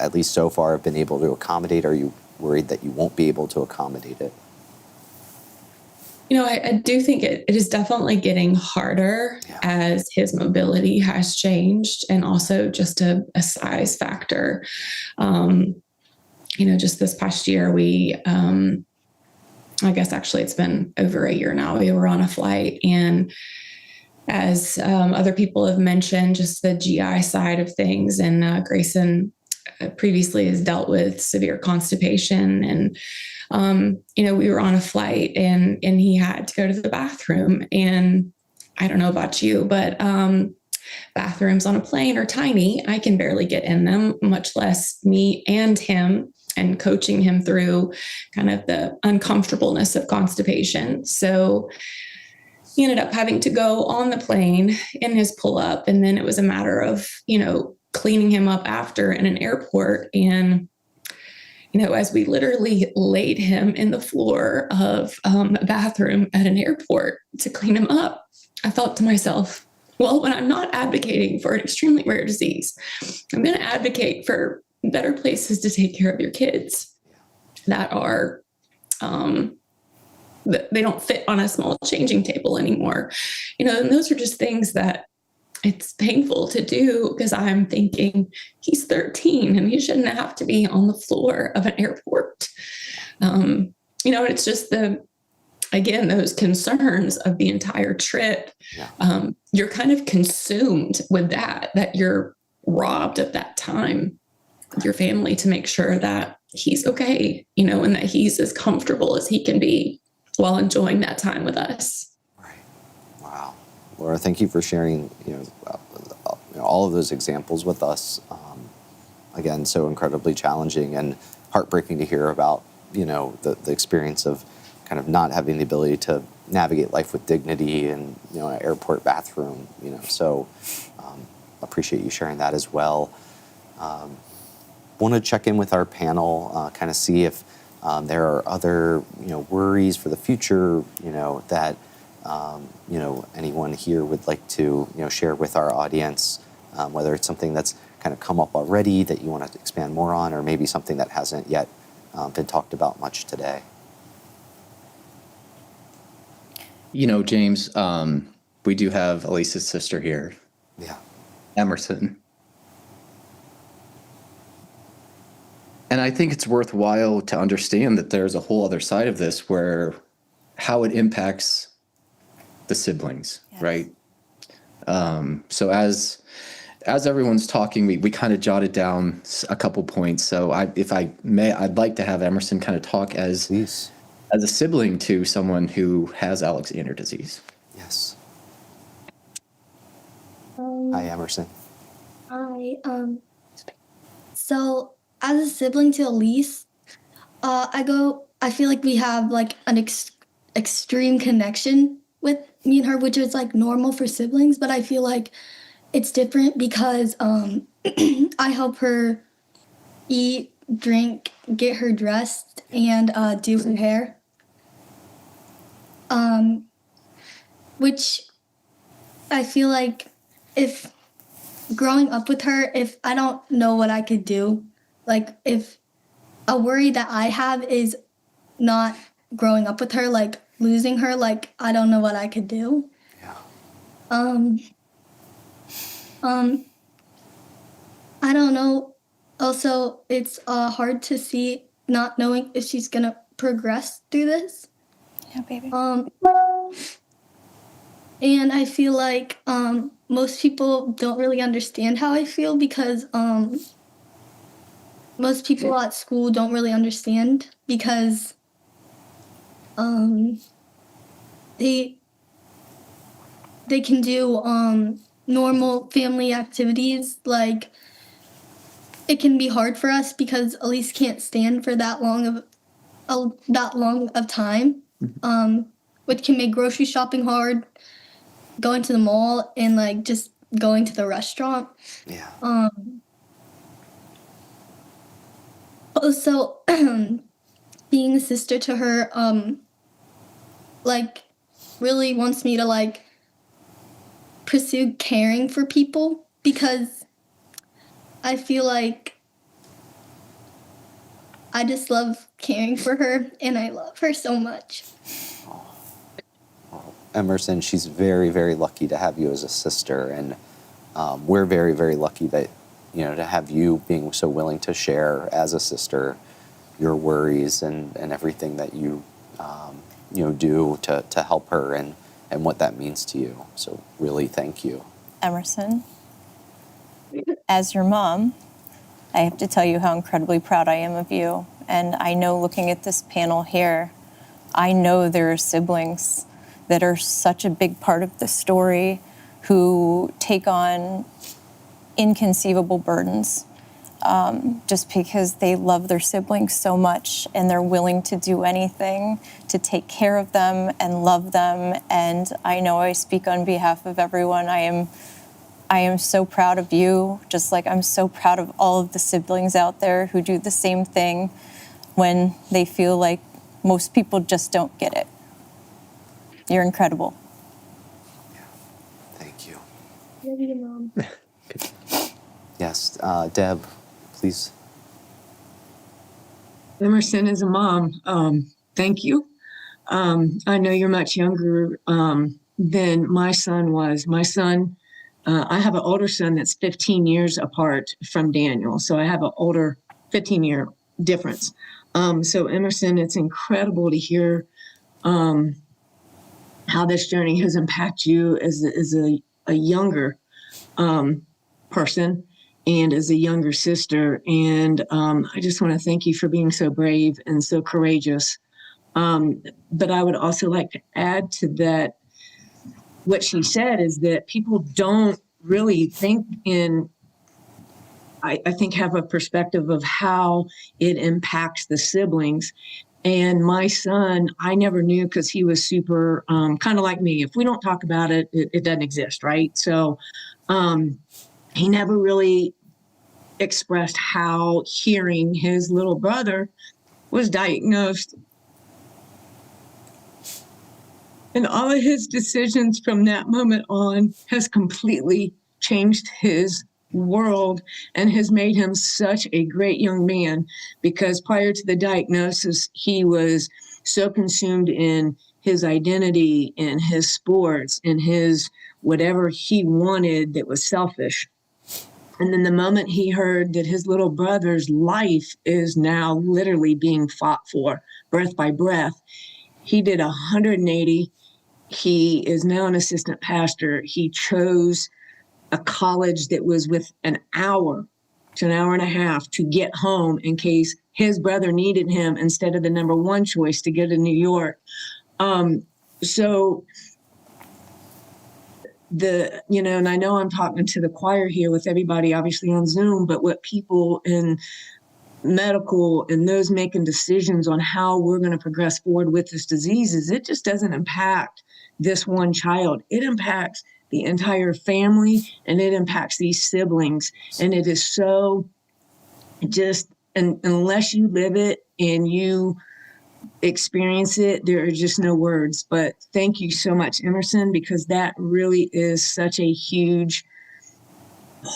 S1: at least so far have been able to accommodate? Are you worried that you won't be able to accommodate it?
S9: I do think it is definitely getting harder as his mobility has changed, and also just a size factor. Just this past year, we, I guess actually it's been over a year now, we were on a flight, and as other people have mentioned, just the GI side of things, and Grayson previously has dealt with severe constipation, and we were on a flight and he had to go to the bathroom, and I don't know about you, but bathrooms on a plane are tiny. I can barely get in them, much less me and him, and coaching him through kind of the uncomfortableness of constipation. So he ended up having to go on the plane in his pull-up. And then it was a matter of, cleaning him up after in an airport. And, as we literally laid him in the floor of a bathroom at an airport to clean him up, I thought to myself, well, when I'm not advocating for an extremely rare disease, I'm going to advocate for better places to take care of your kids that are, they don't fit on a small changing table anymore. And those are just things that it's painful to do, because I'm thinking he's 13 and he shouldn't have to be on the floor of an airport. And it's just those concerns of the entire trip. You're kind of consumed with that you're robbed of that time, your family, to make sure that he's okay, and that he's as comfortable as he can be while enjoying that time with us.
S1: Right. Wow. Laura, thank you for sharing, all of those examples with us. Again, so incredibly challenging and heartbreaking to hear about, the experience of kind of not having the ability to navigate life with dignity and, an airport bathroom, so appreciate you sharing that as well. Want to check in with our panel, kind of see if there are other, worries for the future, that, anyone here would like to, share with our audience, whether it's something that's kind of come up already that you want to expand more on, or maybe something that hasn't yet been talked about much today.
S10: James, we do have Elisa's sister here.
S1: Yeah.
S10: Emerson. And I think it's worthwhile to understand that there's a whole other side of this, where how it impacts the siblings, yes. Right? So as everyone's talking, we kind of jotted down a couple points. So if I may, I'd like to have Emerson kind of talk as a sibling to someone who has Alexander disease.
S1: Yes. Hi, Emerson.
S11: Hi. So as a sibling to Elise, I feel like we have like an extreme connection with me and her, which is like normal for siblings, but I feel like it's different because I help her eat, drink, get her dressed, and do her hair. Which I feel like if growing up with her, if I don't know what I could do, like if a worry that I have is not growing up with her, like losing her, like I don't know what I could do.
S1: Yeah.
S11: I don't know. Also, it's hard to see not knowing if she's gonna progress through this.
S2: Yeah, baby.
S11: And I feel like most people don't really understand how I feel because most people at school don't really understand because they can do normal family activities. Like it can be hard for us because Elise can't stand for that long of time, which can make grocery shopping hard, going to the mall, and like just going to the restaurant.
S1: Yeah.
S11: Also, being a sister to her, like really wants me to like pursue caring for people because I feel like I just love caring for her and I love her so much.
S1: Emerson, she's very, very lucky to have you as a sister, and we're very, very lucky that to have you being so willing to share as a sister your worries and everything that you do to help her and what that means to you. So really, thank you,
S2: Emerson. As your mom, I have to tell you how incredibly proud I am of you. And I know, looking at this panel here, I know there are siblings that are such a big part of the story who take on inconceivable burdens just because they love their siblings so much and they're willing to do anything to take care of them and love them. And I know I speak on behalf of everyone. I am so proud of you, just like I'm so proud of all of the siblings out there who do the same thing when they feel like most people just don't get it. You're incredible.
S1: Thank you.
S11: Love you, Mom.
S1: Yes, Deb, please.
S13: Emerson is a mom. Thank you. I know you're much younger than my son was. My son, I have an older son that's 15 years apart from Daniel. So I have an older 15-year difference. So Emerson, it's incredible to hear how this journey has impacted you as a younger person and as a younger sister. And I just want to thank you for being so brave and so courageous. But I would also like to add to that, what she said is that people don't really think I think have a perspective of how it impacts the siblings. And my son, I never knew because he was super kind of like me. If we don't talk about it, it doesn't exist, right? So he never really expressed how hearing his little brother was diagnosed. And all of his decisions from that moment on has completely changed his world and has made him such a great young man, because prior to the diagnosis, he was so consumed in his identity, in his sports, in his whatever he wanted that was selfish. And then the moment he heard that his little brother's life is now literally being fought for breath by breath, he did 180. He is now an assistant pastor. He chose a college that was with an hour to an hour and a half to get home in case his brother needed him instead of the number one choice to go to New York. So and I know I'm talking to the choir here with everybody obviously on Zoom, but what people in medical and those making decisions on how we're going to progress forward with this disease is it just doesn't impact this one child. It impacts the entire family and it impacts these siblings. And it is so just, and unless you live it and you experience it, there are just no words. But thank you so much, Emerson, because that really is such a huge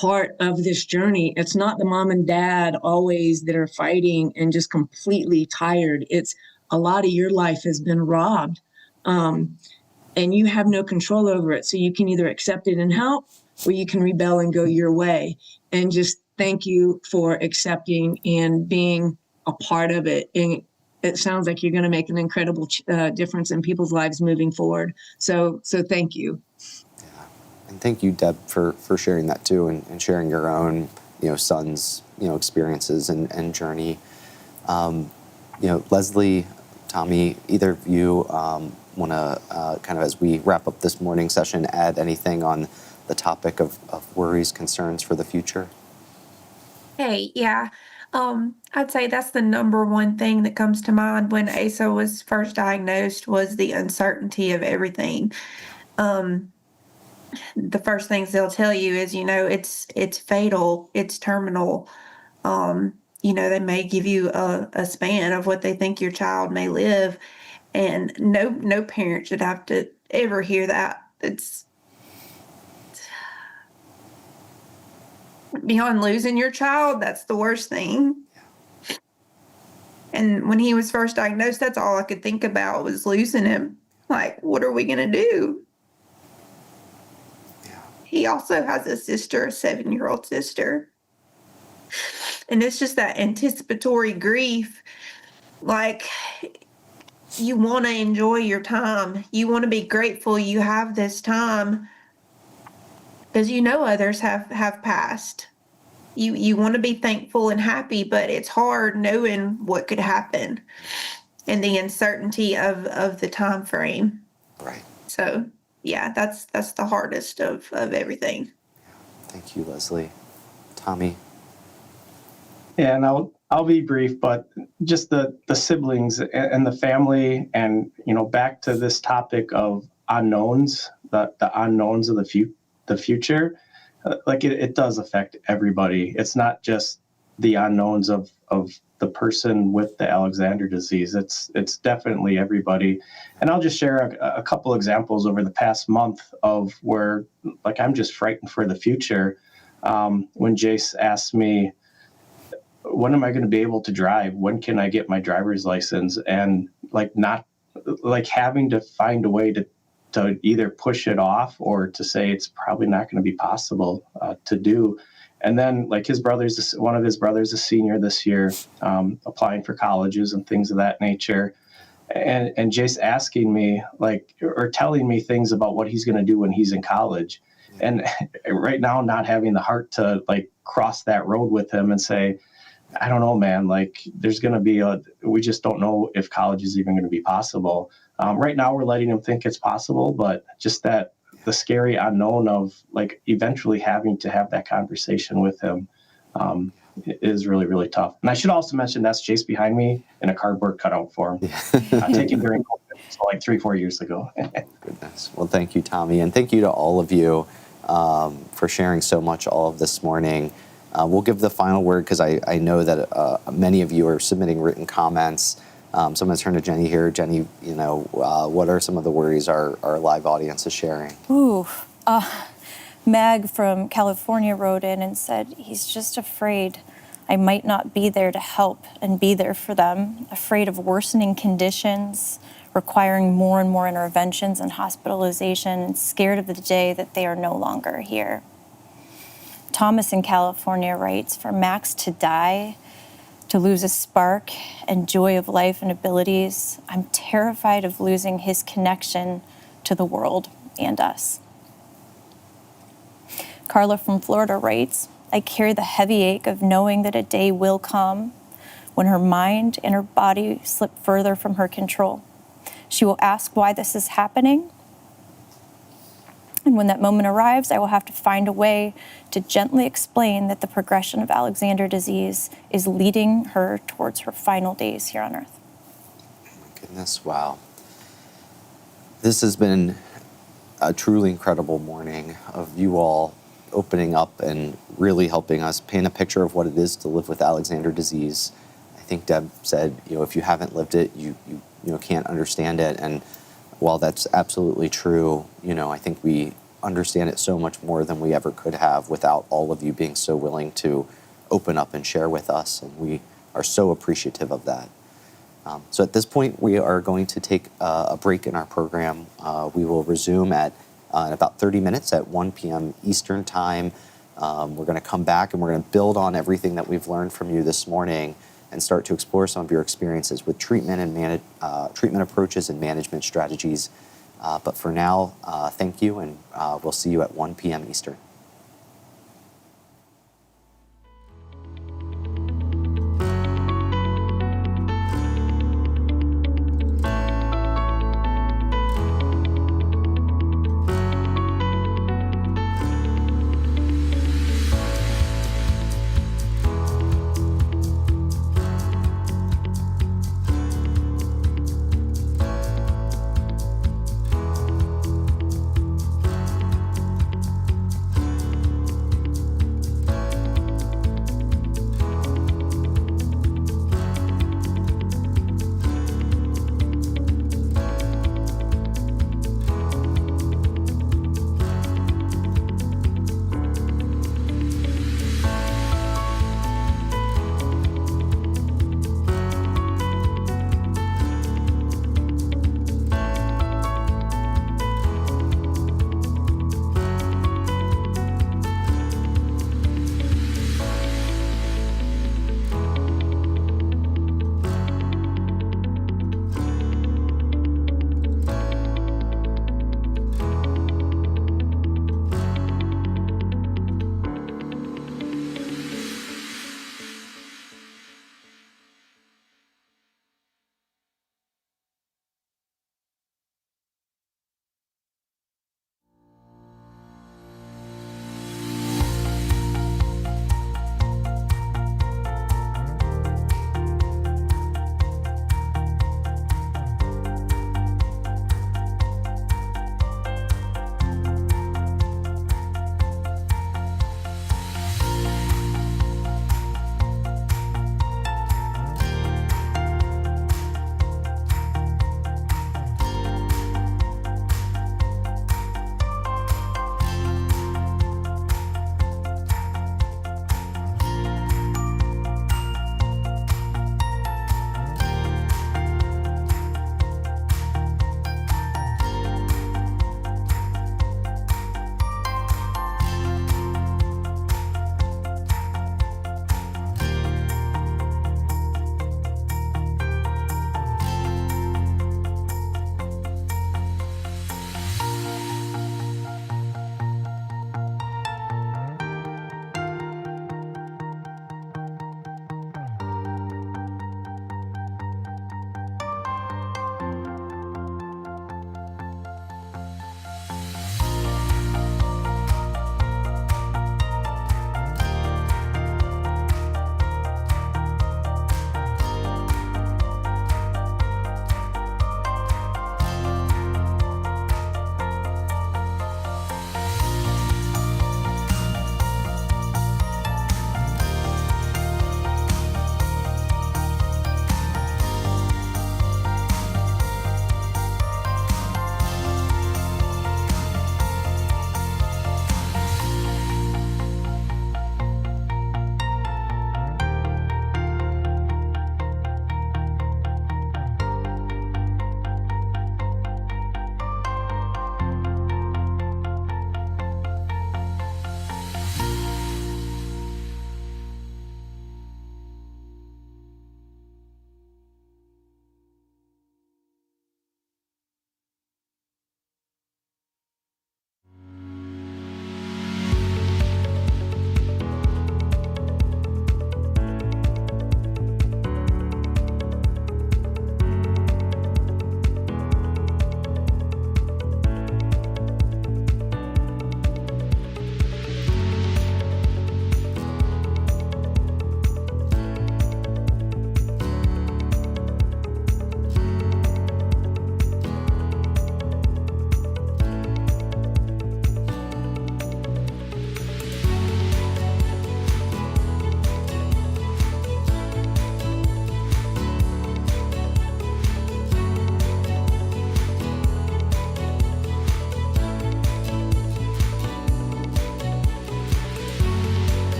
S13: part of this journey. It's not the mom and dad always that are fighting and just completely tired. It's a lot of your life has been robbed, and you have no control over it. So you can either accept it and help, or you can rebel and go your way. And just thank you for accepting and being a part of it. And it sounds like you're going to make an incredible difference in people's lives moving forward. So thank you.
S1: And thank you, Deb, for sharing that too, and sharing your own, son's, experiences and journey. Leslie, Tommy, either of you want to kind of, as we wrap up this morning session, add anything on the topic of worries, concerns for the future?
S15: Hey, yeah. I'd say that's the number one thing that comes to mind when Asa was first diagnosed was the uncertainty of everything. The first things they'll tell you is, it's fatal, it's terminal. They may give you a span of what they think your child may live, and no parent should have to ever hear that. It's beyond losing your child, that's the worst thing. And when he was first diagnosed, that's all I could think about was losing him. Like, what are we going to do? He also has a sister, a 7-year-old sister. And it's just that anticipatory grief. Like, you want to enjoy your time. You want to be grateful you have this time because others have passed. You want to be thankful and happy, but it's hard knowing what could happen and the uncertainty of the time frame.
S1: Right.
S15: So yeah, that's the hardest of everything.
S1: Thank you, Leslie. Tommy?
S16: Yeah, and I'll be brief, but just the siblings and the family, and back to this topic of unknowns, the unknowns of the future, like it does affect everybody. It's not just the unknowns of the person with the Alexander disease. It's definitely everybody. And I'll just share a couple examples over the past month of where, like, I'm just frightened for the future. When Jace asked me, when am I going to be able to drive? When can I get my driver's license? And not having to find a way to either push it off or to say it's probably not going to be possible to do. And then one of his brothers, a senior this year, applying for colleges and things of that nature. And Jace asking me or telling me things about what he's going to do when he's in college. And right now, not having the heart to cross that road with him and say, I don't know, man, there's going to be we just don't know if college is even going to be possible. Right now we're letting him think it's possible, but just the scary unknown of eventually having to have that conversation with him is really, really tough. And I should also mention that's Jace behind me in a cardboard cutout form. Taken during COVID, so 3-4 years ago.
S1: Goodness. Well, thank you, Tommy. And thank you to all of you for sharing so much all of this morning. We'll give the final word because I know that many of you are submitting written comments. So I'm going to turn to Jenny here. Jenny, what are some of the worries our live audience is sharing?
S2: Mag from California wrote in and said he's just afraid I might not be there to help and be there for them, afraid of worsening conditions, requiring more and more interventions and hospitalization, and scared of the day that they are no longer here. Thomas in California writes, for Max to die, to lose a spark and joy of life and abilities, I'm terrified of losing his connection to the world and us. Carla from Florida writes, I carry the heavy ache of knowing that a day will come when her mind and her body slip further from her control. She will ask why this is happening. And when that moment arrives, I will have to find a way to gently explain that the progression of Alexander disease is leading her towards her final days here on earth.
S1: Oh my goodness, wow. This has been a truly incredible morning of you all opening up and really helping us paint a picture of what it is to live with Alexander disease. I think Deb said, if you haven't lived it, you can't understand it. And while that's absolutely true, I think we understand it so much more than we ever could have without all of you being so willing to open up and share with us. And we are so appreciative of that. So at this point, we are going to take a break in our program. We will resume in about 30 minutes at 1 p.m. Eastern Time. We're going to come back and we're going to build on everything that we've learned from you this morning and start to explore some of your experiences with treatment and treatment approaches and management strategies. But for now, thank you, and we'll see you at 1 p.m. Eastern.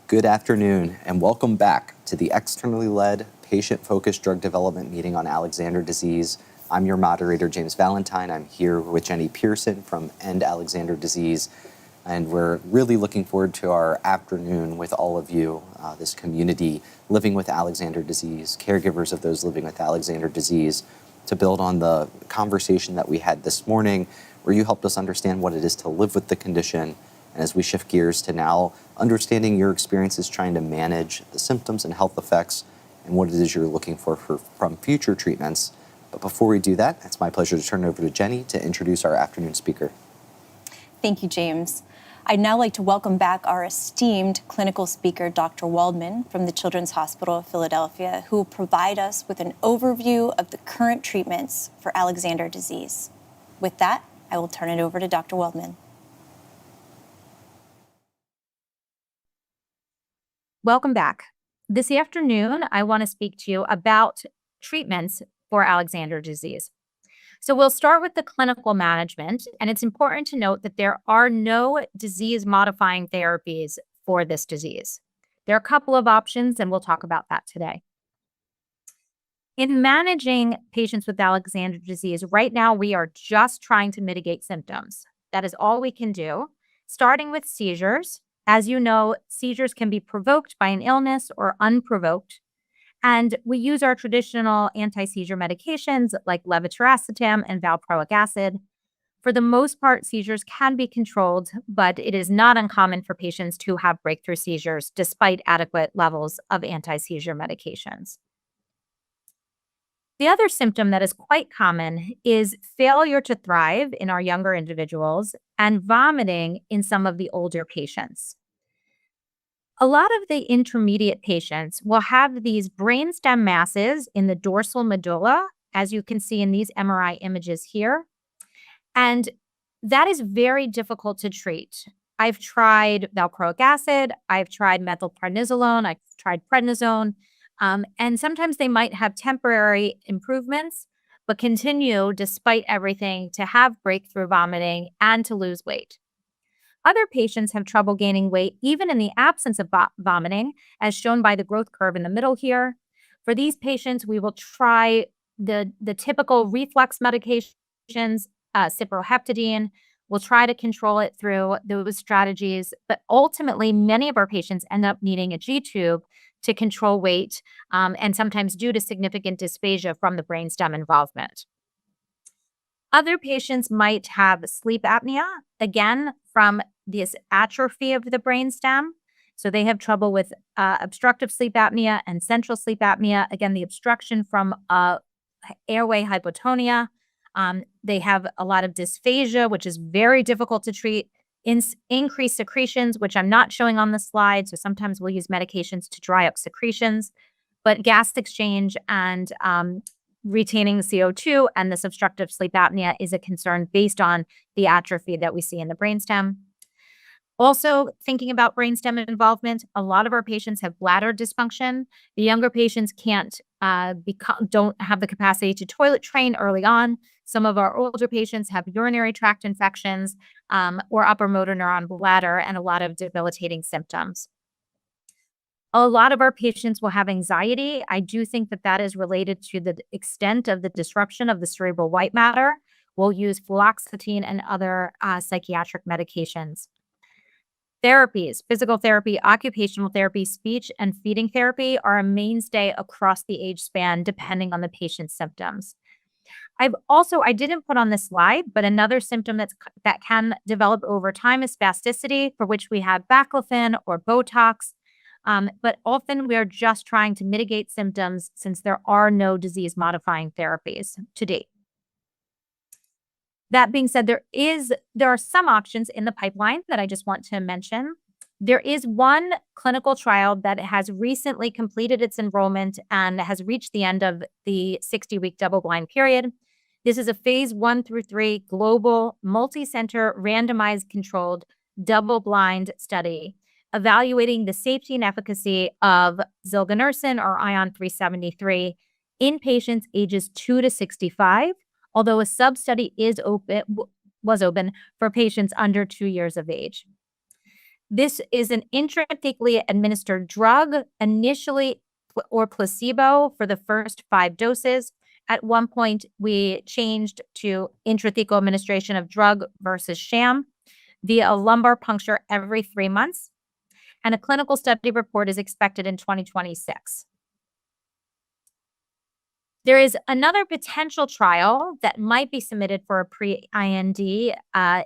S1: Good afternoon, and welcome back to the externally led, patient-focused drug development meeting on Alexander disease. I'm your moderator, James Valentine. I'm here with Jenny Pearson from End AxD, and we're really looking forward to our afternoon with all of you, this community living with Alexander disease, caregivers of those living with Alexander disease, to build on the conversation that we had this morning, where you helped us understand what it is to live with the condition. And as we shift gears to now understanding your experiences trying to manage the symptoms and health effects and what it is you're looking for from future treatments. But before we do that, it's my pleasure to turn it over to Jenny to introduce our afternoon speaker.
S2: Thank you, James. I'd now like to welcome back our esteemed clinical speaker, Dr. Waldman from the Children's Hospital of Philadelphia, who will provide us with an overview of the current treatments for Alexander disease. With that, I will turn it over to Dr. Waldman.
S4: Welcome back. This afternoon, I want to speak to you about treatments for Alexander disease. So we'll start with the clinical management, and it's important to note that there are no disease-modifying therapies for this disease. There are a couple of options, and we'll talk about that today. In managing patients with Alexander disease, right now we are just trying to mitigate symptoms. That is all we can do, starting with seizures. As you know, seizures can be provoked by an illness or unprovoked. And we use our traditional anti-seizure medications like levetiracetam and valproic acid. For the most part, seizures can be controlled, but it is not uncommon for patients to have breakthrough seizures despite adequate levels of anti-seizure medications. The other symptom that is quite common is failure to thrive in our younger individuals and vomiting in some of the older patients. A lot of the intermediate patients will have these brainstem masses in the dorsal medulla, as you can see in these MRI images here. And that is very difficult to treat. I've tried valproic acid, I've tried methylprednisolone, I've tried prednisone, and sometimes they might have temporary improvements, but continue, despite everything, to have breakthrough vomiting and to lose weight. Other patients have trouble gaining weight even in the absence of vomiting, as shown by the growth curve in the middle here. For these patients, we will try the typical reflux medications, cyproheptadine. We'll try to control it through those strategies, but ultimately, many of our patients end up needing a G-tube to control weight, and sometimes due to significant dysphagia from the brainstem involvement. Other patients might have sleep apnea, again, from this atrophy of the brainstem. So they have trouble with obstructive sleep apnea and central sleep apnea. Again, the obstruction from airway hypotonia. They have a lot of dysphagia, which is very difficult to treat. Increased secretions, which I'm not showing on the slide. So sometimes we'll use medications to dry up secretions. But gas exchange and retaining CO2 and this obstructive sleep apnea is a concern based on the atrophy that we see in the brainstem. Also, thinking about brainstem involvement, a lot of our patients have bladder dysfunction. The younger patients don't have the capacity to toilet train early on. Some of our older patients have urinary tract infections or upper motor neuron bladder and a lot of debilitating symptoms. A lot of our patients will have anxiety. I do think that that is related to the extent of the disruption of the cerebral white matter. We'll use fluoxetine and other psychiatric medications. Therapies, physical therapy, occupational therapy, speech, and feeding therapy are a mainstay across the age span, depending on the patient's symptoms. I didn't put on this slide, but another symptom that can develop over time is spasticity, for which we have baclofen or Botox. But often we are just trying to mitigate symptoms since there are no disease-modifying therapies to date. That being said, there are some options in the pipeline that I just want to mention. There is one clinical trial that has recently completed its enrollment and has reached the end of the 60-week double-blind period. This is a phase 1 through 3 global, multi-center, randomized controlled, double-blind study evaluating the safety and efficacy of zilganersen or ion 373 in patients ages 2 to 65, although a sub-study was open for patients under 2 years of age. This is an intrathecally administered drug, initially or placebo for the first 5 doses. At one point, we changed to intrathecal administration of drug versus sham via a lumbar puncture every 3 months. And a clinical study report is expected in 2026. There is another potential trial that might be submitted for a pre-IND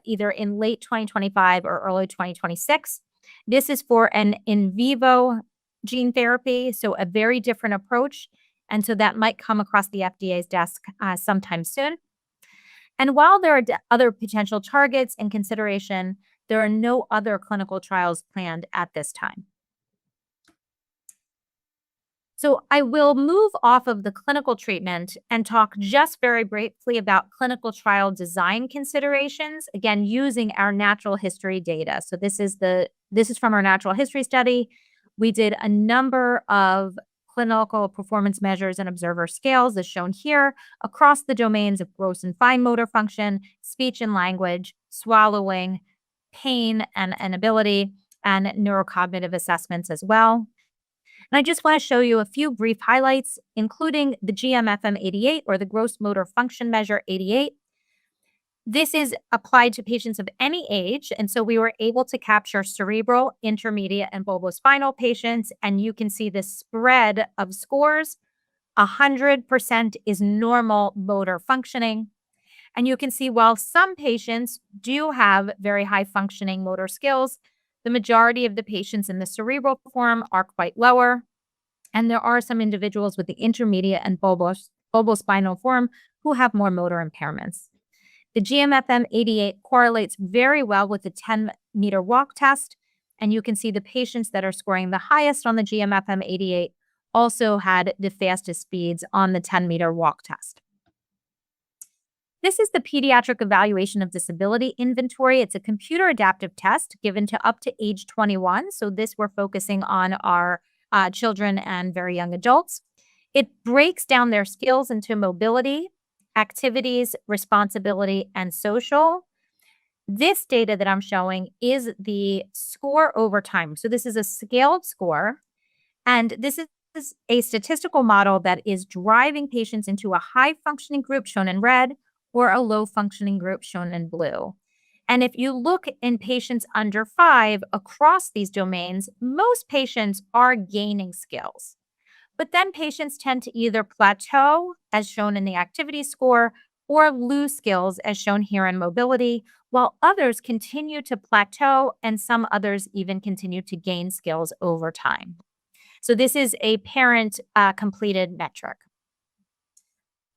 S4: either in late 2025 or early 2026. This is for an in vivo gene therapy, so a very different approach. And so that might come across the FDA's desk sometime soon. And while there are other potential targets in consideration, there are no other clinical trials planned at this time. So I will move off of the clinical treatment and talk just very briefly about clinical trial design considerations, again, using our natural history data. So this is from our natural history study. We did a number of clinical performance measures and observer scales as shown here across the domains of gross and fine motor function, speech and language, swallowing, pain and ability, and neurocognitive assessments as well. And I just want to show you a few brief highlights, including the GMFM-88 or the Gross Motor Function Measure 88. This is applied to patients of any age, and so we were able to capture cerebral, intermediate, and bulbospinal patients, and you can see the spread of scores. 100% is normal motor functioning. And you can see while some patients do have very high functioning motor skills, the majority of the patients in the cerebral form are quite lower. And there are some individuals with the intermediate and bulbospinal form who have more motor impairments. The GMFM-88 correlates very well with the 10-meter walk test. And you can see the patients that are scoring the highest on the GMFM-88 also had the fastest speeds on the 10-meter walk test. This is the Pediatric Evaluation of Disability Inventory. It's a computer adaptive test given to up to age 21. So this we're focusing on our children and very young adults. It breaks down their skills into mobility, activities, responsibility, and social. This data that I'm showing is the score over time. So this is a scaled score, and this is a statistical model that is driving patients into a high-functioning group shown in red or a low-functioning group shown in blue. And if you look in patients under 5 across these domains, most patients are gaining skills. But then patients tend to either plateau, as shown in the activity score, or lose skills, as shown here in mobility, while others continue to plateau and some others even continue to gain skills over time. So this is a parent-completed metric.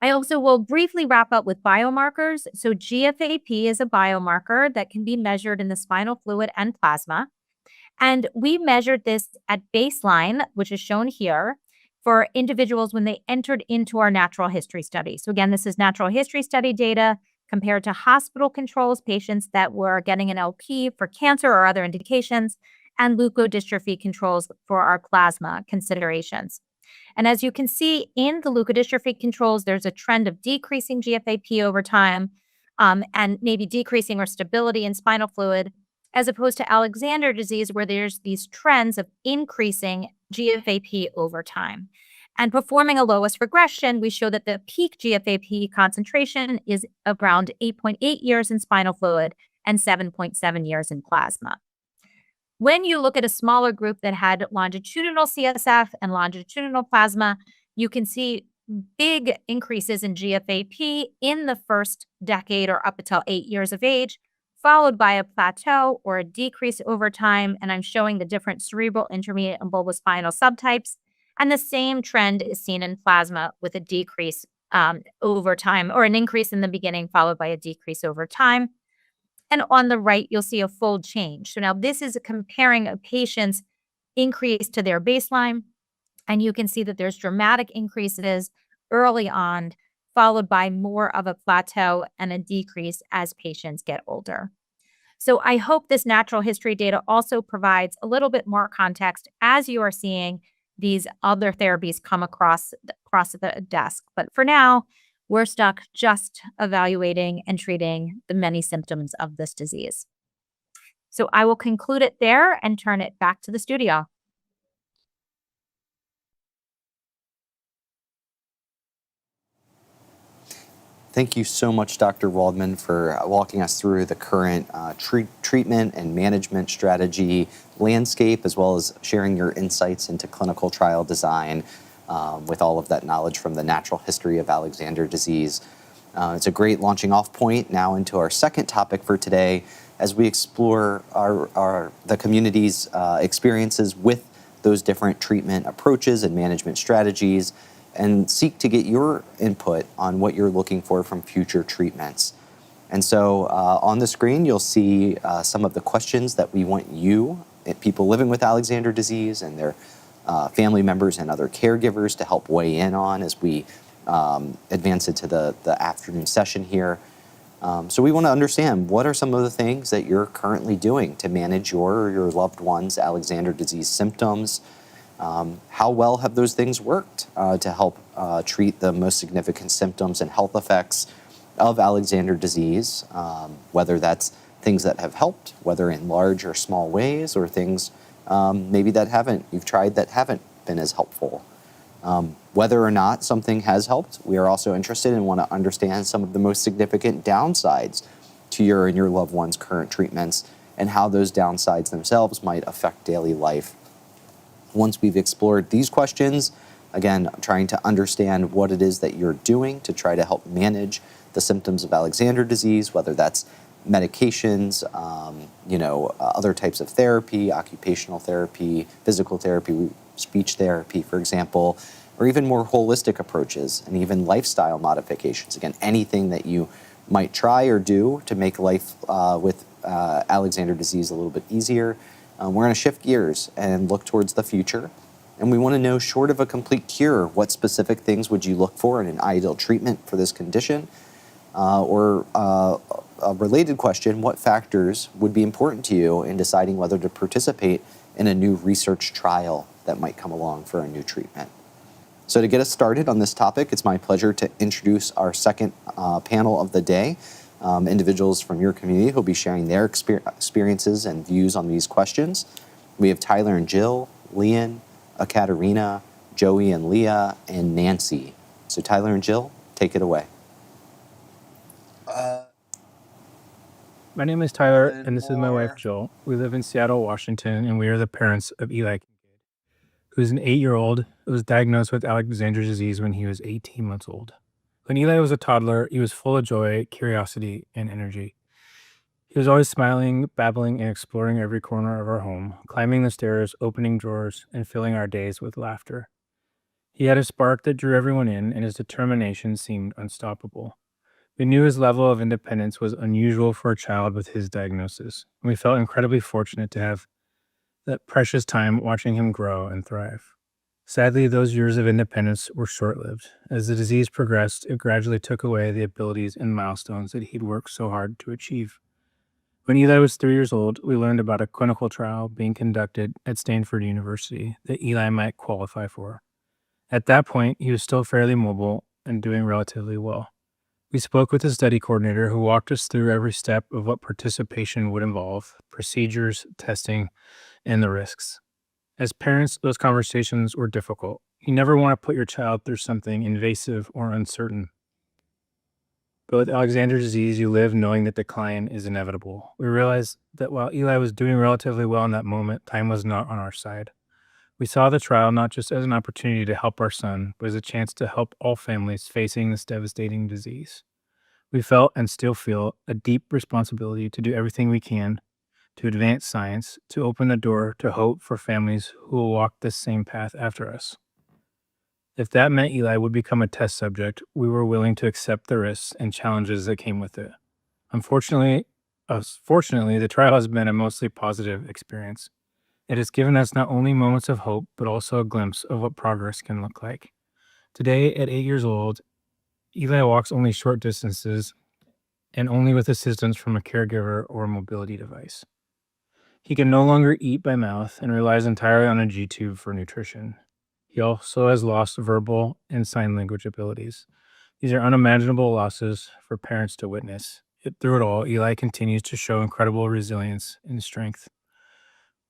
S4: I also will briefly wrap up with biomarkers. So GFAP is a biomarker that can be measured in the spinal fluid and plasma. And we measured this at baseline, which is shown here, for individuals when they entered into our natural history study. So again, this is natural history study data compared to hospital controls, patients that were getting an LP for cancer or other indications, and leukodystrophy controls for our plasma considerations. And as you can see in the leukodystrophy controls, there's a trend of decreasing GFAP over time and maybe decreasing or stability in spinal fluid, as opposed to Alexander disease, where there's these trends of increasing GFAP over time. And performing a lowest regression, we show that the peak GFAP concentration is around 8.8 years in spinal fluid and 7.7 years in plasma. When you look at a smaller group that had longitudinal CSF and longitudinal plasma, you can see big increases in GFAP in the first decade or up until 8 years of age, followed by a plateau or a decrease over time. And I'm showing the different cerebral, intermediate, and bulbospinal subtypes. And the same trend is seen in plasma with a decrease over time, or an increase in the beginning followed by a decrease over time. And on the right, you'll see a fold change. So now this is comparing a patient's increase to their baseline. And you can see that there's dramatic increases early on, followed by more of a plateau and a decrease as patients get older. So I hope this natural history data also provides a little bit more context as you are seeing these other therapies come across the desk. But for now, we're stuck just evaluating and treating the many symptoms of this disease. So I will conclude it there and turn it back to the studio.
S1: Thank you so much, Dr. Waldman, for walking us through the current treatment and management strategy landscape, as well as sharing your insights into clinical trial design with all of that knowledge from the natural history of Alexander disease. It's a great launching off point now into our second topic for today, as we explore the community's experiences with those different treatment approaches and management strategies, and seek to get your input on what you're looking for from future treatments. And so on the screen, you'll see some of the questions that we want you, people living with Alexander disease and their family members and other caregivers, to help weigh in on as we advance into the afternoon session here. So we want to understand, what are some of the things that you're currently doing to manage your or your loved one's Alexander disease symptoms? How well have those things worked to help treat the most significant symptoms and health effects of Alexander disease, whether that's things that have helped, whether in large or small ways, or things maybe that you've tried that haven't been as helpful. Whether or not something has helped, we are also interested and want to understand some of the most significant downsides to your and your loved one's current treatments, and how those downsides themselves might affect daily life. Once we've explored these questions, again, trying to understand what it is that you're doing to try to help manage the symptoms of Alexander disease, whether that's medications, other types of therapy, occupational therapy, physical therapy, speech therapy, for example, or even more holistic approaches, and even lifestyle modifications. Again, anything that you might try or do to make life with Alexander disease a little bit easier. We're going to shift gears and look towards the future. And we want to know, short of a complete cure, what specific things would you look for in an ideal treatment for this condition? Or a related question, what factors would be important to you in deciding whether to participate in a new research trial that might come along for a new treatment? So to get us started on this topic, it's my pleasure to introduce our second panel of the day. Individuals from your community who'll be sharing their experiences and views on these questions. We have Tyler and Jill, Leon, Ekaterina, Joey and Leah, and Nancy. So Tyler and Jill, take it away.
S17: My name is Tyler, and this is my wife, Jill. We live in Seattle, Washington, and we are the parents of Eli, who is an 8-year-old who was diagnosed with Alexander disease when he was 18 months old. When Eli was a toddler, he was full of joy, curiosity, and energy. He was always smiling, babbling, and exploring every corner of our home, climbing the stairs, opening drawers, and filling our days with laughter. He had a spark that drew everyone in, and his determination seemed unstoppable. We knew his level of independence was unusual for a child with his diagnosis, and we felt incredibly fortunate to have that precious time watching him grow and thrive. Sadly, those years of independence were short-lived. As the disease progressed, it gradually took away the abilities and milestones that he'd worked so hard to achieve. When Eli was 3 years old, we learned about a clinical trial being conducted at Stanford University that Eli might qualify for. At that point, he was still fairly mobile and doing relatively well. We spoke with the study coordinator, who walked us through every step of what participation would involve, procedures, testing, and the risks. As parents, those conversations were difficult. You never want to put your child through something invasive or uncertain. But with Alexander disease, you live knowing that decline is inevitable. We realized that while Eli was doing relatively well in that moment, time was not on our side. We saw the trial not just as an opportunity to help our son, but as a chance to help all families facing this devastating disease. We felt, and still feel, a deep responsibility to do everything we can to advance science, to open the door to hope for families who will walk this same path after us. If that meant Eli would become a test subject, we were willing to accept the risks and challenges that came with it. Fortunately, the trial has been a mostly positive experience. It has given us not only moments of hope, but also a glimpse of what progress can look like. Today, at 8 years old, Eli walks only short distances and only with assistance from a caregiver or a mobility device. He can no longer eat by mouth and relies entirely on a G-tube for nutrition. He also has lost verbal and sign language abilities. These are unimaginable losses for parents to witness. Yet through it all, Eli continues to show incredible resilience and strength.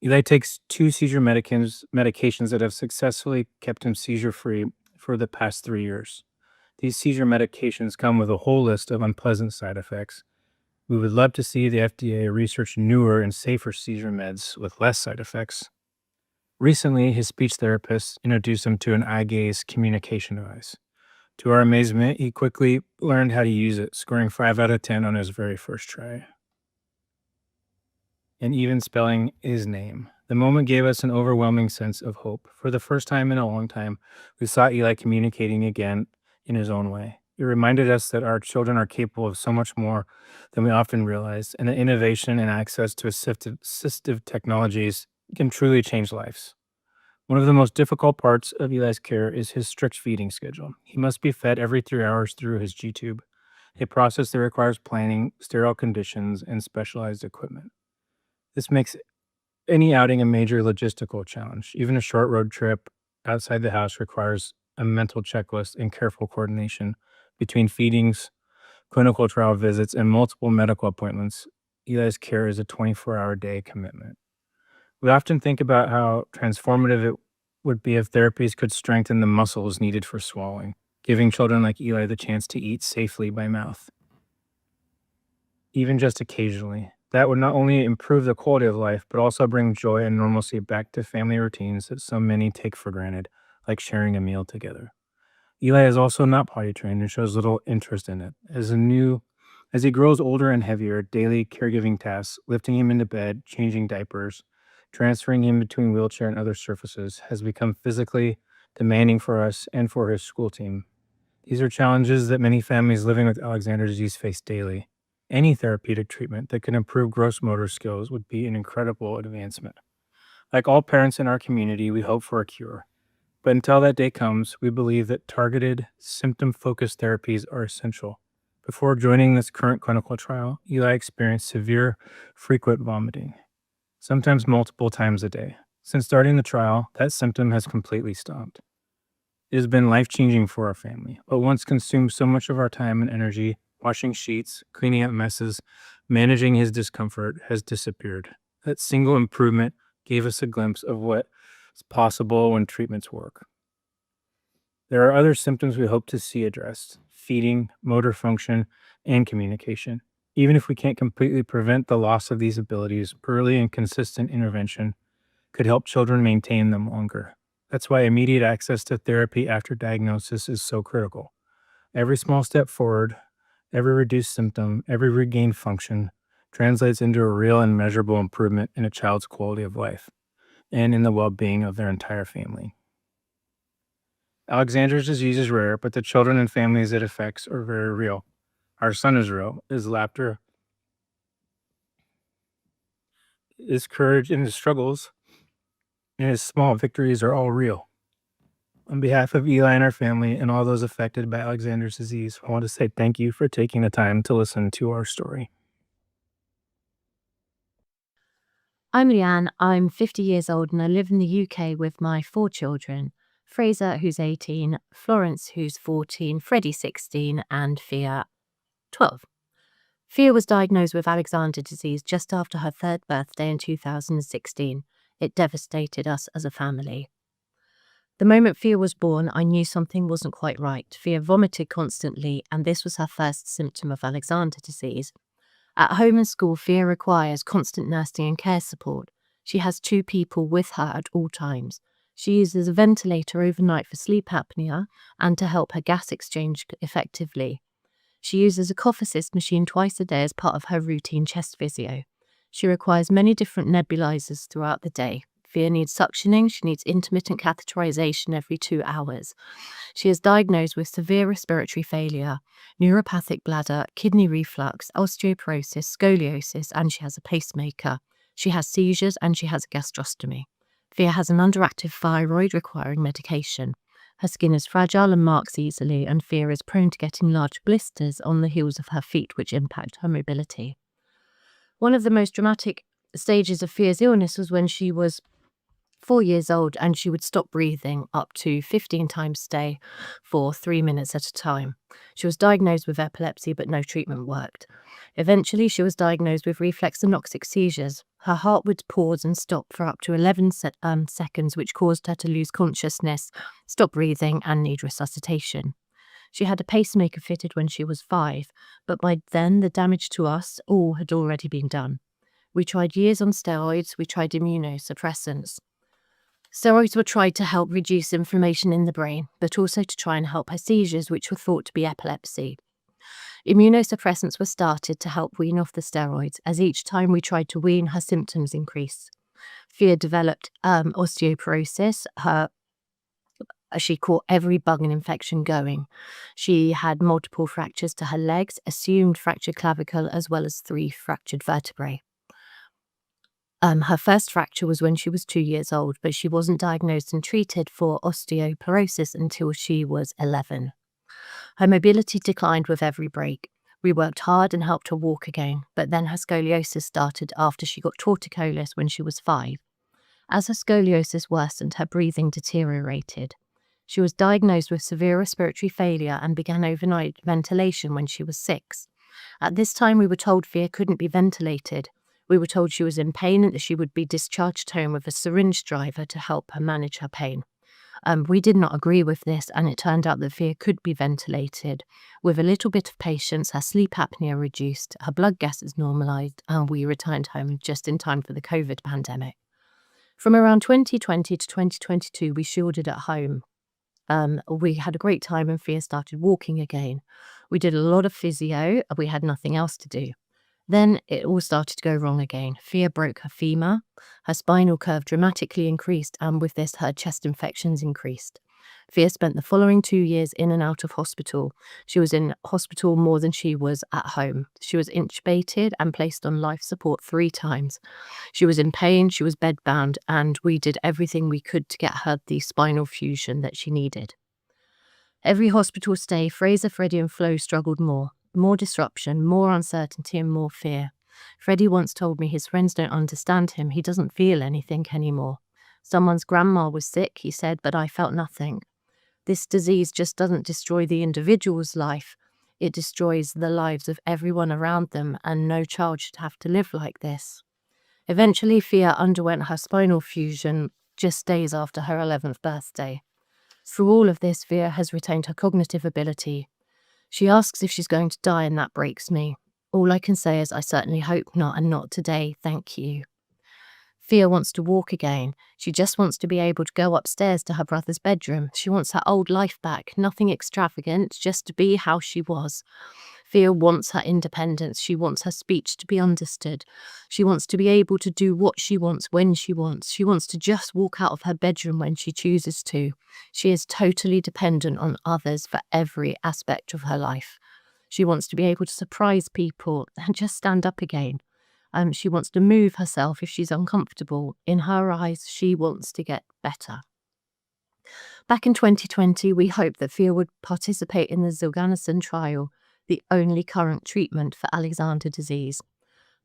S17: Eli takes 2 seizure medications that have successfully kept him seizure-free for the past 3 years. These seizure medications come with a whole list of unpleasant side effects. We would love to see the FDA research newer and safer seizure meds with less side effects. Recently, his speech therapist introduced him to an eye gaze communication device. To our amazement, he quickly learned how to use it, scoring 5 out of 10 on his very first try. And even spelling his name. The moment gave us an overwhelming sense of hope. For the first time in a long time, we saw Eli communicating again in his own way. It reminded us that our children are capable of so much more than we often realize, and that innovation and access to assistive technologies can truly change lives. One of the most difficult parts of Eli's care is his strict feeding schedule. He must be fed every 3 hours through his G-tube, a process that requires planning, sterile conditions, and specialized equipment. This makes any outing a major logistical challenge. Even a short road trip outside the house requires a mental checklist and careful coordination between feedings, clinical trial visits, and multiple medical appointments. Eli's care is a 24-hour-day commitment. We often think about how transformative it would be if therapies could strengthen the muscles needed for swallowing, giving children like Eli the chance to eat safely by mouth, even just occasionally. That would not only improve the quality of life, but also bring joy and normalcy back to family routines that so many take for granted, like sharing a meal together. Eli is also not potty trained and shows little interest in it. As he grows older and heavier, daily caregiving tasks, lifting him into bed, changing diapers, transferring him between wheelchair and other surfaces, has become physically demanding for us and for his school team. These are challenges that many families living with Alexander disease face daily. Any therapeutic treatment that can improve gross motor skills would be an incredible advancement. Like all parents in our community, we hope for a cure. But until that day comes, we believe that targeted, symptom-focused therapies are essential. Before joining this current clinical trial, Eli experienced severe, frequent vomiting, sometimes multiple times a day. Since starting the trial, that symptom has completely stopped. It has been life-changing for our family, but once consumed so much of our time and energy, washing sheets, cleaning up messes, managing his discomfort has disappeared. That single improvement gave us a glimpse of what's possible when treatments work. There are other symptoms we hope to see addressed: feeding, motor function, and communication. Even if we can't completely prevent the loss of these abilities, early and consistent intervention could help children maintain them longer. That's why immediate access to therapy after diagnosis is so critical. Every small step forward, every reduced symptom, every regained function translates into a real and measurable improvement in a child's quality of life and in the well-being of their entire family. Alexander's disease is rare, but the children and families it affects are very real. Our son is real. His laughter, his courage, and his struggles, and his small victories are all real. On behalf of Eli and our family and all those affected by Alexander's disease, I want to say thank you for taking the time to listen to our story.
S18: I'm Leanne. I'm 50 years old and I live in the UK with my 4 children. Fraser, who's 18, Florence, who's 14, Freddie, 16, and Fia, 12. Fia was diagnosed with Alexander disease just after her 3rd birthday in 2016. It devastated us as a family. The moment Fia was born, I knew something wasn't quite right. Fia vomited constantly, and this was her first symptom of Alexander disease. At home and school, Fia requires constant nursing and care support. She has 2 people with her at all times. She uses a ventilator overnight for sleep apnea and to help her gas exchange effectively. She uses a cough assist machine twice a day as part of her routine chest physio. She requires many different nebulizers throughout the day. Fia needs suctioning. She needs intermittent catheterization every 2 hours. She is diagnosed with severe respiratory failure, neuropathic bladder, kidney reflux, osteoporosis, scoliosis, and she has a pacemaker. She has seizures and she has a gastrostomy. Fia has an underactive thyroid requiring medication. Her skin is fragile and marks easily, and Fia is prone to getting large blisters on the heels of her feet, which impact her mobility. One of the most dramatic stages of Fia's illness was when she was 4 years old, and she would stop breathing up to 15 times a day for 3 minutes at a time. She was diagnosed with epilepsy, but no treatment worked. Eventually, she was diagnosed with reflex anoxic seizures. Her heart would pause and stop for up to 11 seconds, which caused her to lose consciousness, stop breathing, and need resuscitation. She had a pacemaker fitted when she was 5, but by then the damage to us all had already been done. We tried years on steroids, we tried immunosuppressants. Steroids were tried to help reduce inflammation in the brain, but also to try and help her seizures, which were thought to be epilepsy. Immunosuppressants were started to help wean off the steroids, as each time we tried to wean, her symptoms increased. Fia developed osteoporosis. She caught every bug and infection going. She had multiple fractures to her legs, assumed fractured clavicle, as well as 3 fractured vertebrae. Her first fracture was when she was 2 years old, but she wasn't diagnosed and treated for osteoporosis until she was 11. Her mobility declined with every break. We worked hard and helped her walk again, but then her scoliosis started after she got torticollis when she was 5. As her scoliosis worsened, her breathing deteriorated. She was diagnosed with severe respiratory failure and began overnight ventilation when she was 6. At this time, we were told Fia couldn't be ventilated. We were told she was in pain and that she would be discharged home with a syringe driver to help her manage her pain. We did not agree with this, and it turned out that Fia could be ventilated. With a little bit of patience, her sleep apnea reduced, her blood gases normalised, and we returned home just in time for the COVID pandemic. From around 2020 to 2022, we shielded at home. We had a great time and Fia started walking again. We did a lot of physio. We had nothing else to do. Then it all started to go wrong again. Fia broke her femur, her spinal curve dramatically increased, and with this, her chest infections increased. Fia spent the following 2 years in and out of hospital. She was in hospital more than she was at home. She was intubated and placed on life support 3 times. She was in pain, she was bedbound, and we did everything we could to get her the spinal fusion that she needed. Every hospital stay, Fraser, Freddie and Flo struggled more. More disruption, more uncertainty and more fear. Freddie once told me his friends don't understand him. He doesn't feel anything anymore. Someone's grandma was sick, he said, but I felt nothing. This disease just doesn't destroy the individual's life. It destroys the lives of everyone around them, and no child should have to live like this. Eventually, Fia underwent her spinal fusion just days after her 11th birthday. Through all of this, Fia has retained her cognitive ability. She asks if she's going to die, and that breaks me. All I can say is I certainly hope not, and not today, thank you. Fia wants to walk again. She just wants to be able to go upstairs to her brother's bedroom. She wants her old life back, nothing extravagant, just to be how she was. Fia wants her independence. She wants her speech to be understood. She wants to be able to do what she wants when she wants. She wants to just walk out of her bedroom when she chooses to. She is totally dependent on others for every aspect of her life. She wants to be able to surprise people and just stand up again. She wants to move herself if she's uncomfortable. In her eyes, she wants to get better. Back in 2020, we hoped that Fia would participate in the Zilganersen trial, the only current treatment for Alexander disease.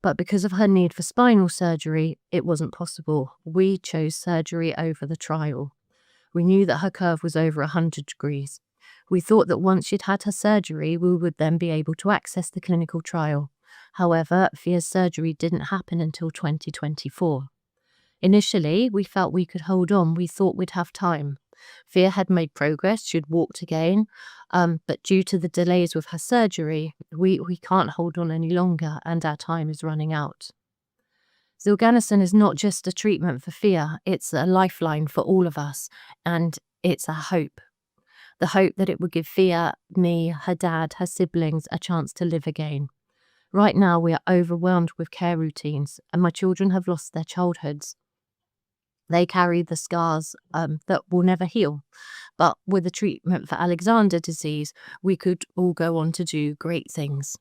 S18: But because of her need for spinal surgery, it wasn't possible. We chose surgery over the trial. We knew that her curve was over 100 degrees. We thought that once she'd had her surgery, we would then be able to access the clinical trial. However, Fia's surgery didn't happen until 2024. Initially, we felt we could hold on. We thought we'd have time. Fia had made progress, she'd walked again, but due to the delays with her surgery, we can't hold on any longer, and our time is running out. Zilganersen is not just a treatment for Fia, it's a lifeline for all of us, and it's a hope. The hope that it would give Fia, me, her dad, her siblings a chance to live again. Right now, we are overwhelmed with care routines, and my children have lost their childhoods. They carry the scars that will never heal. But with a treatment for Alexander disease, we could all go on to do great things.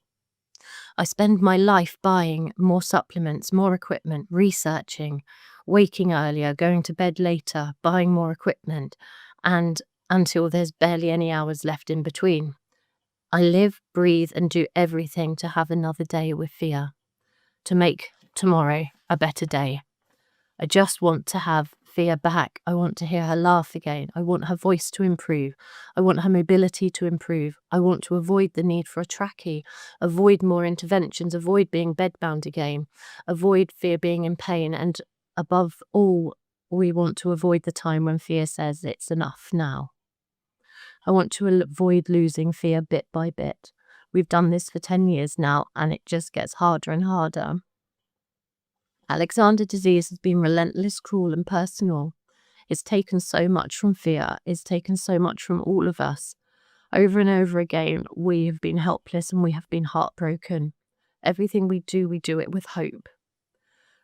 S18: I spend my life buying more supplements, more equipment, researching, waking earlier, going to bed later, buying more equipment, and until there's barely any hours left in between. I live, breathe, and do everything to have another day with Fia, to make tomorrow a better day. I just want to have Fia Fia back. I want to hear her laugh again. I want her voice to improve. I want her mobility to improve. I want to avoid the need for a trachea, avoid more interventions, avoid being bedbound again, avoid Fia being in pain, and above all, we want to avoid the time when Fia says it's enough now. I want to avoid losing Fia bit by bit. We've done this for 10 years now, and it just gets harder and harder. Alexander disease has been relentless, cruel, and personal. It's taken so much from Fia. It's taken so much from all of us. Over and over again, we have been helpless and we have been heartbroken. Everything we do it with hope.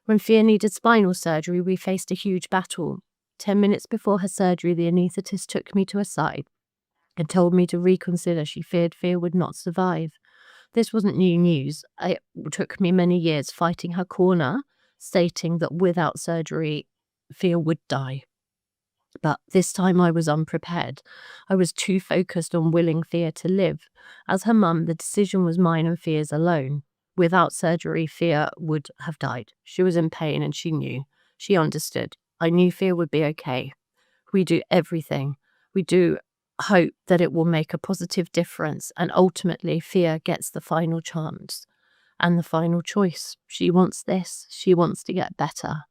S18: When Fia needed spinal surgery, we faced a huge battle. 10 minutes before her surgery, the anaesthetist took me to her side and told me to reconsider. She feared Fia would not survive. This wasn't new news. It took me many years fighting her corner, stating that without surgery, Fia would die. But this time I was unprepared. I was too focused on willing Fia to live. As her mum, the decision was mine and Fia's alone. Without surgery, Fia would have died. She was in pain and she knew. She understood. I knew Fia would be okay. We do everything. We do hope that it will make a positive difference, and ultimately Fia gets the final chance and the final choice. She wants this. She wants to get better.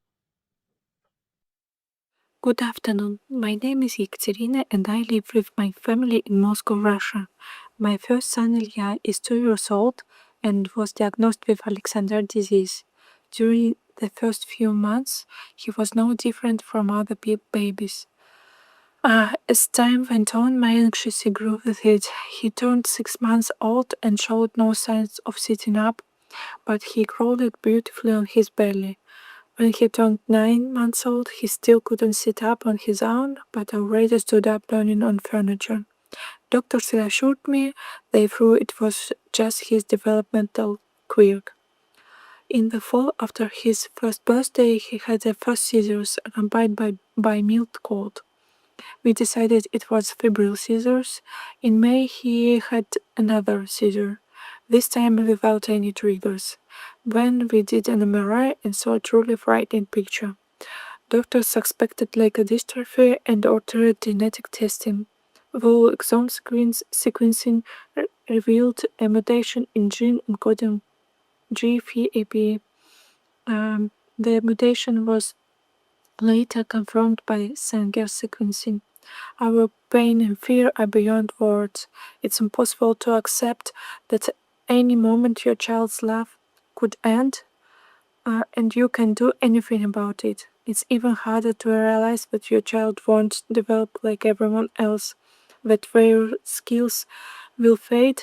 S19: Good afternoon. My name is Ekaterina and I live with my family in Moscow, Russia. My first son Ilya is 2 years old and was diagnosed with Alexander disease. During the first few months, he was no different from other babies. As time went on, my anxiety grew with it. He turned 6 months old and showed no signs of sitting up, but he crawled beautifully on his belly. When he turned 9 months old, he still couldn't sit up on his own, but already stood up leaning on furniture. Doctors reassured me they thought it was just his developmental quirk. In the fall, after his first birthday, he had the first seizures accompanied by mild cold. We decided it was febrile seizures. In May, he had another seizure, this time without any triggers. When we did an MRI and saw a truly frightening picture. Doctors suspected leukodystrophy and ordered genetic testing. Whole exome sequencing revealed a mutation in gene encoding GFAP. The mutation was later confirmed by Sanger sequencing. Our pain and fear are beyond words. It's impossible to accept that any moment your child's life could end, and you can do anything about it. It's even harder to realize that your child won't develop like everyone else, that their skills will fade.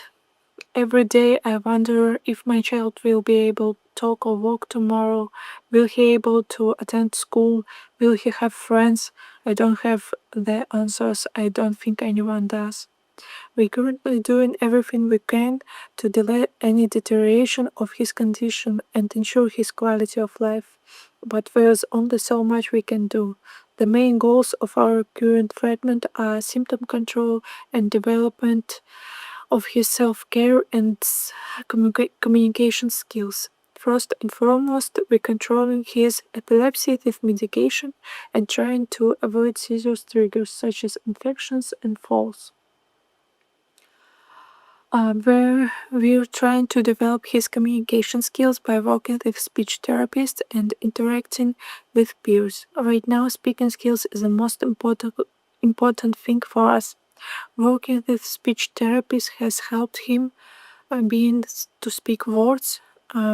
S19: Every day I wonder if my child will be able to talk or walk tomorrow. Will he able to attend school? Will he have friends? I don't have the answers. I don't think anyone does. We're currently doing everything we can to delay any deterioration of his condition and ensure his quality of life. But there's only so much we can do. The main goals of our current treatment are symptom control and development of his self-care and communication skills. First and foremost, we're controlling his epilepsy with medication and trying to avoid seizures triggers such as infections and falls. We're trying to develop his communication skills by working with speech therapists and interacting with peers. Right now, speaking skills is the most important thing for us. Working with speech therapists has helped him being to speak words.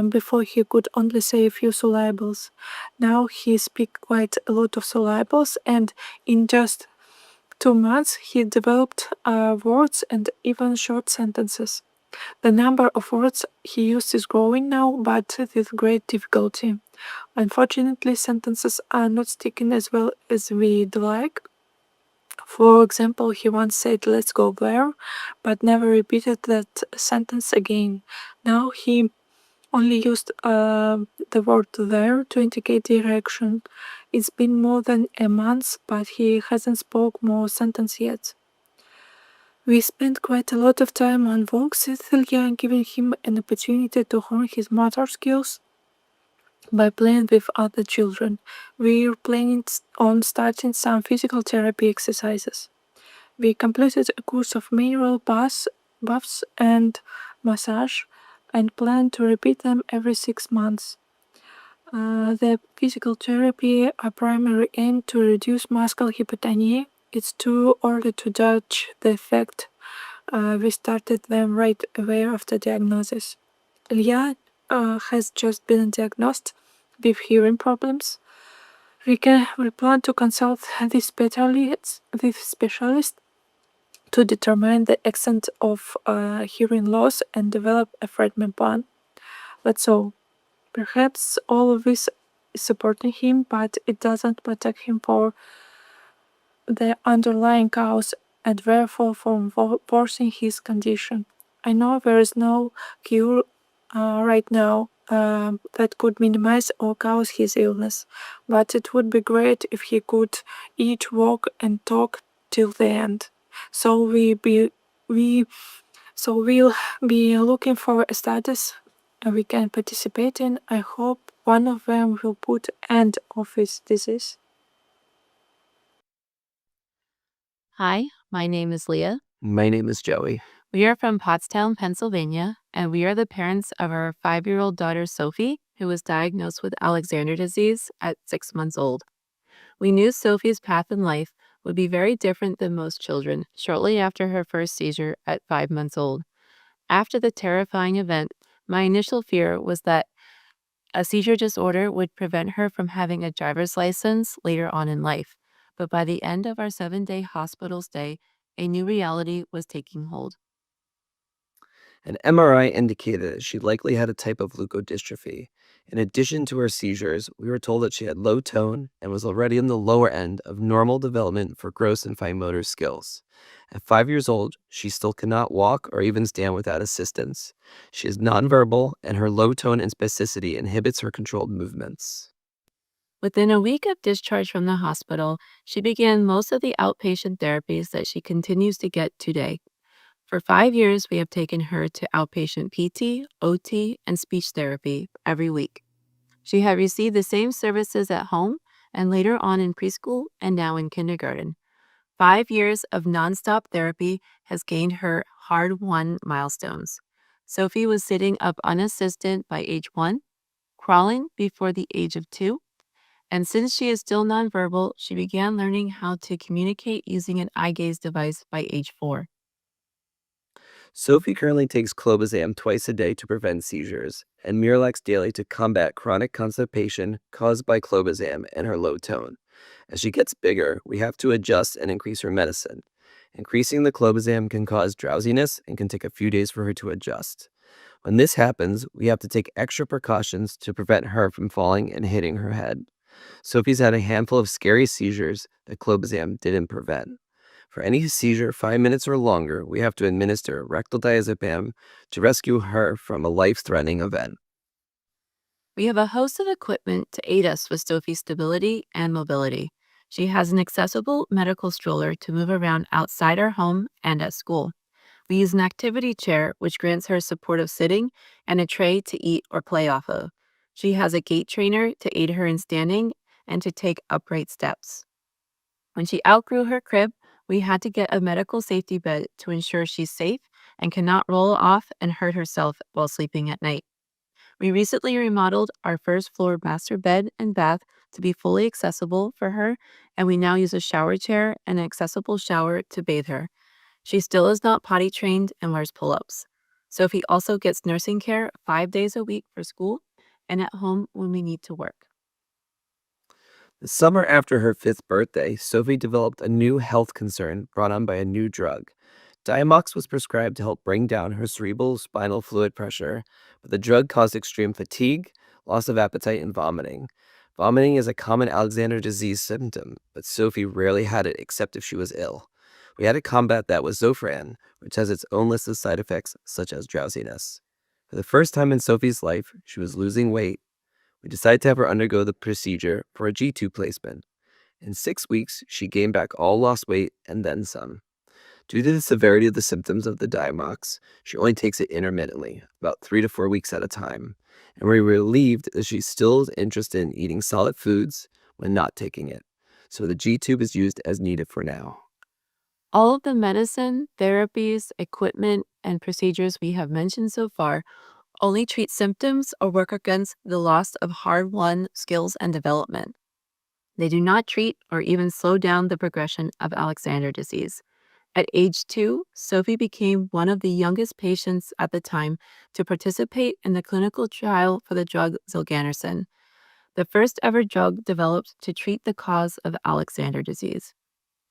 S19: Before he could only say a few syllables. Now he speaks quite a lot of syllables, and in just 2 months he developed words and even short sentences. The number of words he uses is growing now, but with great difficulty. Unfortunately, sentences are not sticking as well as we'd like. For example, he once said, "Let's go there," but never repeated that sentence again. Now he only used the word there to indicate direction. It's been more than a month, but he hasn't spoke more sentence yet. We spent quite a lot of time on walks with Ilya, giving him an opportunity to hone his motor skills. by playing with other children. We're planning on starting some physical therapy exercises. We completed a course of mineral baths and massage and plan to repeat them every 6 months. The physical therapy are primarily aimed to reduce muscle hypotonia. It's too early to judge the effect. We started them right away after diagnosis. Ilya has just been diagnosed with hearing problems. We plan to consult this specialist to determine the extent of hearing loss and develop a treatment plan. That's all. Perhaps all of this is supporting him, but it doesn't protect him for the underlying cause and therefore from worsening his condition. I know there is no cure right now that could minimize or cause his illness, but it would be great if he could eat, walk, and talk till the end. So we'll be looking for a status we can participate in. I hope one of them will put end of his disease.
S18: Hi, my name is Leah.
S20: My name is Joey.
S18: We are from Pottstown, Pennsylvania, and we are the parents of our 5-year-old daughter, Sophie, who was diagnosed with Alexander disease at 6 months old. We knew Sophie's path in life would be very different than most children shortly after her first seizure at 5 months old. After the terrifying event, my initial fear was that a seizure disorder would prevent her from having a driver's license later on in life. But by the end of our 7-day hospital stay, a new reality was taking hold.
S20: An MRI indicated that she likely had a type of leukodystrophy. In addition to her seizures, we were told that she had low tone and was already in the lower end of normal development for gross and fine motor skills. At 5 years old, she still cannot walk or even stand without assistance. She is nonverbal, and her low tone and spasticity inhibits her controlled movements.
S18: Within a week of discharge from the hospital, she began most of the outpatient therapies that she continues to get today. For 5 years, we have taken her to outpatient PT, OT, and speech therapy every week. She had received the same services at home and later on in preschool and now in kindergarten. 5 years of nonstop therapy has gained her hard-won milestones. Sophie was sitting up unassisted by age 1, crawling before the age of 2, and since she is still nonverbal, she began learning how to communicate using an eye gaze device by age 4.
S20: Sophie currently takes clobazam twice a day to prevent seizures, and Miralax daily to combat chronic constipation caused by clobazam and her low tone. As she gets bigger, we have to adjust and increase her medicine. Increasing the clobazam can cause drowsiness and can take a few days for her to adjust. When this happens, we have to take extra precautions to prevent her from falling and hitting her head. Sophie's had a handful of scary seizures that clobazam didn't prevent. For any seizure 5 minutes or longer, we have to administer rectal diazepam to rescue her from a life-threatening event.
S18: We have a host of equipment to aid us with Sophie's stability and mobility. She has an accessible medical stroller to move around outside our home and at school. We use an activity chair, which grants her supportive sitting, and a tray to eat or play off of. She has a gait trainer to aid her in standing and to take upright steps. When she outgrew her crib, we had to get a medical safety bed to ensure she's safe and cannot roll off and hurt herself while sleeping at night. We recently remodeled our first floor master bed and bath to be fully accessible for her, and we now use a shower chair and an accessible shower to bathe her. She still is not potty trained and wears pull-ups. Sophie also gets nursing care 5 days a week for school and at home when we need to work.
S20: The summer after her 5th birthday, Sophie developed a new health concern brought on by a new drug. Diamox was prescribed to help bring down her cerebral spinal fluid pressure, but the drug caused extreme fatigue, loss of appetite, and vomiting. Vomiting is a common Alexander disease symptom, but Sophie rarely had it except if she was ill. We had to combat that with Zofran, which has its own list of side effects, such as drowsiness. For the first time in Sophie's life, she was losing weight. We decided to have her undergo the procedure for a G-tube placement. In 6 weeks, she gained back all lost weight and then some. Due to the severity of the symptoms of the Diamox, she only takes it intermittently, about 3 to 4 weeks at a time. and we were relieved that she still is interested in eating solid foods when not taking it. So the G-tube is used as needed for now.
S18: All of the medicine, therapies, equipment, and procedures we have mentioned so far only treat symptoms or work against the loss of hard-won skills and development. They do not treat or even slow down the progression of Alexander disease. At age 2, Sophie became one of the youngest patients at the time to participate in the clinical trial for the drug zilganersen, the first ever drug developed to treat the cause of Alexander disease.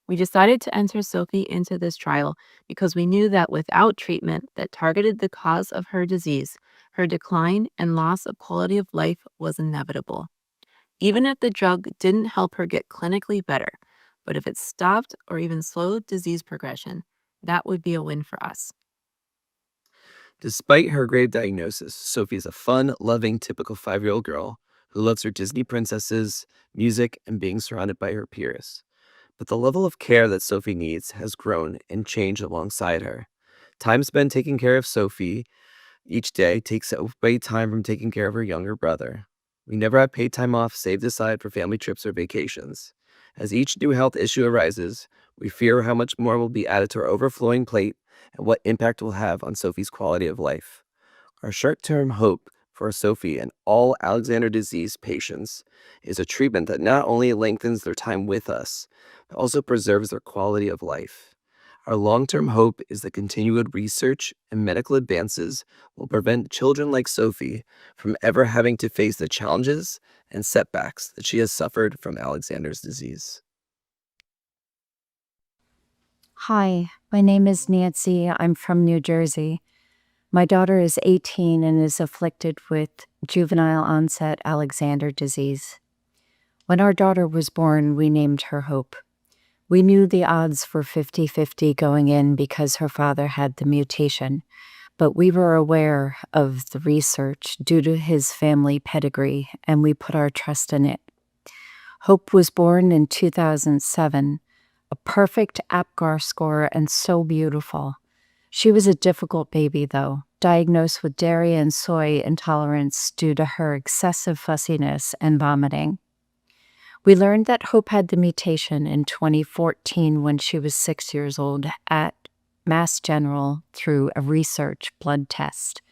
S18: We decided to enter Sophie into this trial because we knew that without treatment that targeted the cause of her disease, her decline and loss of quality of life was inevitable. Even if the drug didn't help her get clinically better, but if it stopped or even slowed disease progression, that would be a win for us.
S20: Despite her grave diagnosis, Sophie is a fun, loving, typical 5-year-old girl who loves her Disney princesses, music, and being surrounded by her peers. But the level of care that Sophie needs has grown and changed alongside her. Time spent taking care of Sophie each day takes away time from taking care of her younger brother. We never have paid time off saved aside for family trips or vacations. As each new health issue arises, we fear how much more will be added to our overflowing plate and what impact it will have on Sophie's quality of life. Our short-term hope for Sophie and all Alexander disease patients is a treatment that not only lengthens their time with us, but also preserves their quality of life. Our long-term hope is that continued research and medical advances will prevent children like Sophie from ever having to face the challenges and setbacks that she has suffered from Alexander's disease.
S21: Hi, my name is Nancy. I'm from New Jersey. My daughter is 18 and is afflicted with juvenile onset Alexander disease. When our daughter was born, we named her Hope. We knew the odds were 50-50 going in because her father had the mutation, but we were aware of the research due to his family pedigree, and we put our trust in it. Hope was born in 2007, a perfect APGAR score and so beautiful. She was a difficult baby, though, diagnosed with dairy and soy intolerance due to her excessive fussiness and vomiting. We learned that Hope had the mutation in 2014 when she was 6 years old at Mass General through a research blood test.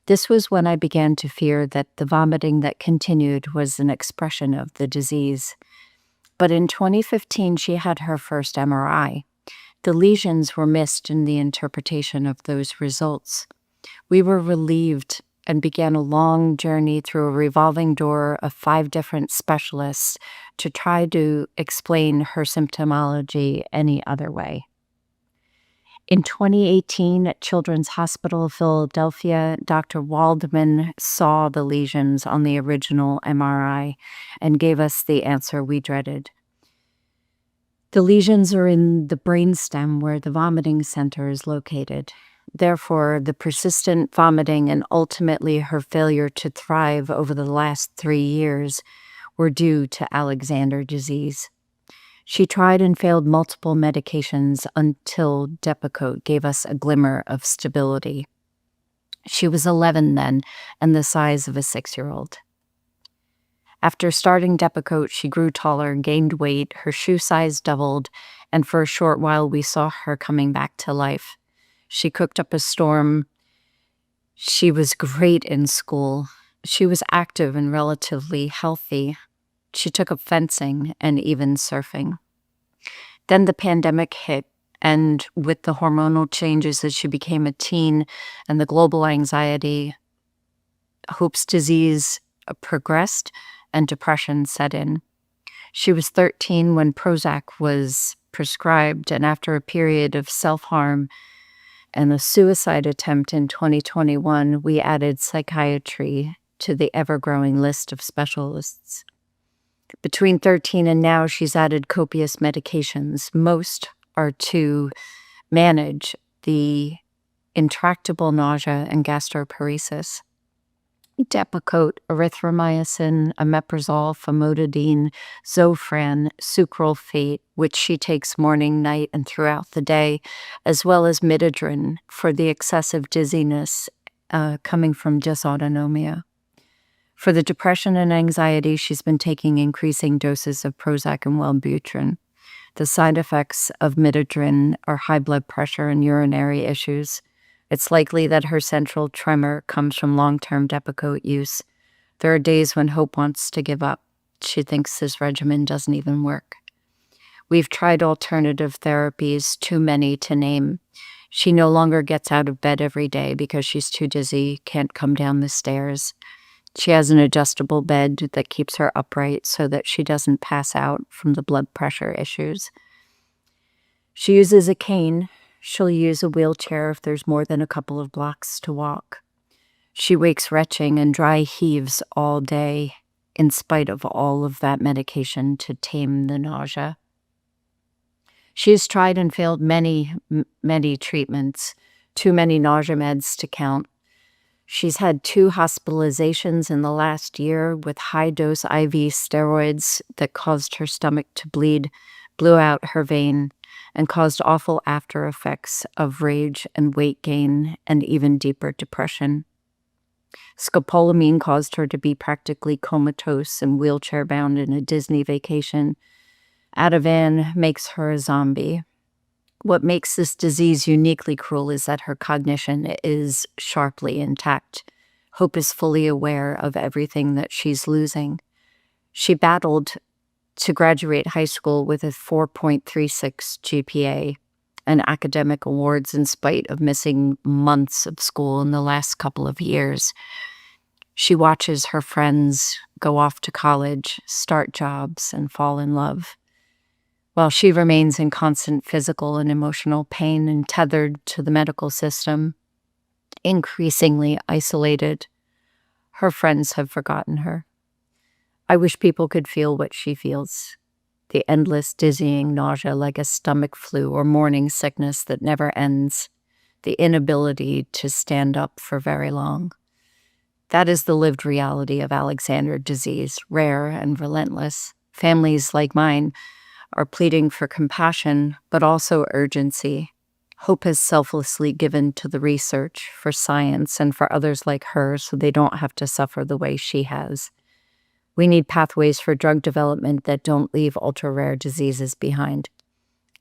S21: This was when I began to fear that the vomiting that continued was an expression of the disease. But in 2015, she had her first MRI. The lesions were missed in the interpretation of those results. We were relieved and began a long journey through a revolving door of 5 different specialists to try to explain her symptomology any other way. In 2018, at Children's Hospital of Philadelphia, Dr. Waldman saw the lesions on the original MRI and gave us the answer we dreaded. The lesions are in the brainstem where the vomiting center is located. Therefore, the persistent vomiting and ultimately her failure to thrive over the last 3 years were due to Alexander disease. She tried and failed multiple medications until Depakote gave us a glimmer of stability. She was 11 then and the size of a 6-year-old. After starting Depakote, she grew taller, gained weight, her shoe size doubled, and for a short while we saw her coming back to life. She cooked up a storm. She was great in school. She was active and relatively healthy. She took up fencing and even surfing. Then the pandemic hit, and with the hormonal changes as she became a teen and the global anxiety, Hope's disease progressed and depression set in. She was 13 when Prozac was prescribed, and after a period of self-harm and a suicide attempt in 2021, we added psychiatry to the ever-growing list of specialists. Between 13 and now, she's added copious medications. Most are to manage the intractable nausea and gastroparesis. Depakote, erythromycin, omeprazole, famotidine, Zofran, sucralfate, which she takes morning, night, and throughout the day, as well as midodrine for the excessive dizziness coming from dysautonomia. For the depression and anxiety, she's been taking increasing doses of Prozac and Wellbutrin. The side effects of midodrine are high blood pressure and urinary issues. It's likely that her central tremor comes from long-term Depakote use. There are days when Hope wants to give up. She thinks this regimen doesn't even work. We've tried alternative therapies, too many to name. She no longer gets out of bed every day because she's too dizzy, can't come down the stairs. She has an adjustable bed that keeps her upright so that she doesn't pass out from the blood pressure issues. She uses a cane. She'll use a wheelchair if there's more than a couple of blocks to walk. She wakes retching and dry heaves all day, in spite of all of that medication to tame the nausea. She has tried and failed many treatments, too many nausea meds to count. She's had 2 hospitalizations in the last year with high-dose IV steroids that caused her stomach to bleed, blew out her vein, and caused awful after effects of rage and weight gain and even deeper depression. Scopolamine caused her to be practically comatose and wheelchair-bound in a Disney vacation. Ativan makes her a zombie. What makes this disease uniquely cruel is that her cognition is sharply intact. Hope is fully aware of everything that she's losing. She battled to graduate high school with a 4.36 GPA and academic awards in spite of missing months of school in the last couple of years. She watches her friends go off to college, start jobs, and fall in love, while she remains in constant physical and emotional pain and tethered to the medical system, increasingly isolated. Her friends have forgotten her. I wish people could feel what she feels. The endless dizzying nausea like a stomach flu or morning sickness that never ends. The inability to stand up for very long. That is the lived reality of Alexander disease, rare and relentless. Families like mine are pleading for compassion, but also urgency. Hope is selflessly given to the research, for science, and for others like her so they don't have to suffer the way she has. We need pathways for drug development that don't leave ultra-rare diseases behind.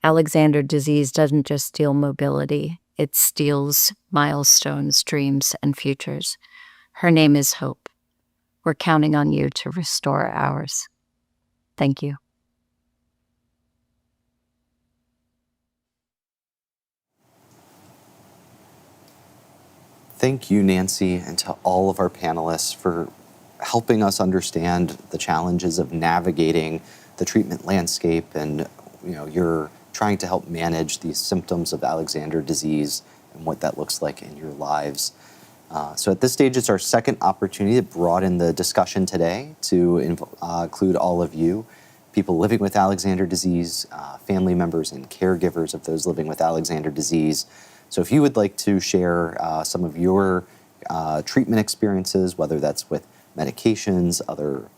S21: Alexander disease doesn't just steal mobility, it steals milestones, dreams, and futures. Her name is Hope. We're counting on you to restore ours. Thank you.
S1: Thank you, Nancy, and to all of our panelists for helping us understand the challenges of navigating the treatment landscape, and you're trying to help manage these symptoms of Alexander disease and what that looks like in your lives. So at this stage, it's our second opportunity to broaden the discussion today to include all of you, people living with Alexander disease, family members and caregivers of those living with Alexander disease. So if you would like to share some of your treatment experiences, whether that's with medications, other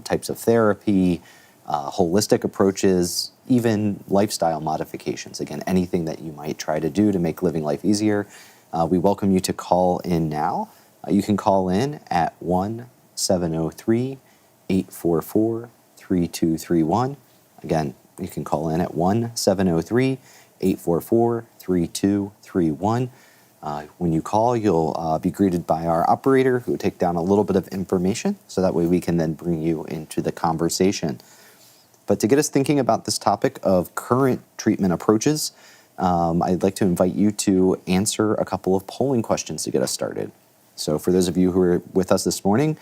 S1: types of therapy, holistic approaches, even lifestyle modifications, again, anything that you might try to do to make living life easier, we welcome you to call in now. You can call in at 1-703-844-3231. Again, you can call in at 1-703-844-3231. When you call, you'll be greeted by our operator who will take down a little bit of information so that way we can then bring you into the conversation. But to get us thinking about this topic of current treatment approaches, I'd like to invite you to answer a couple of polling questions to get us started. So for those of you who are with us this morning,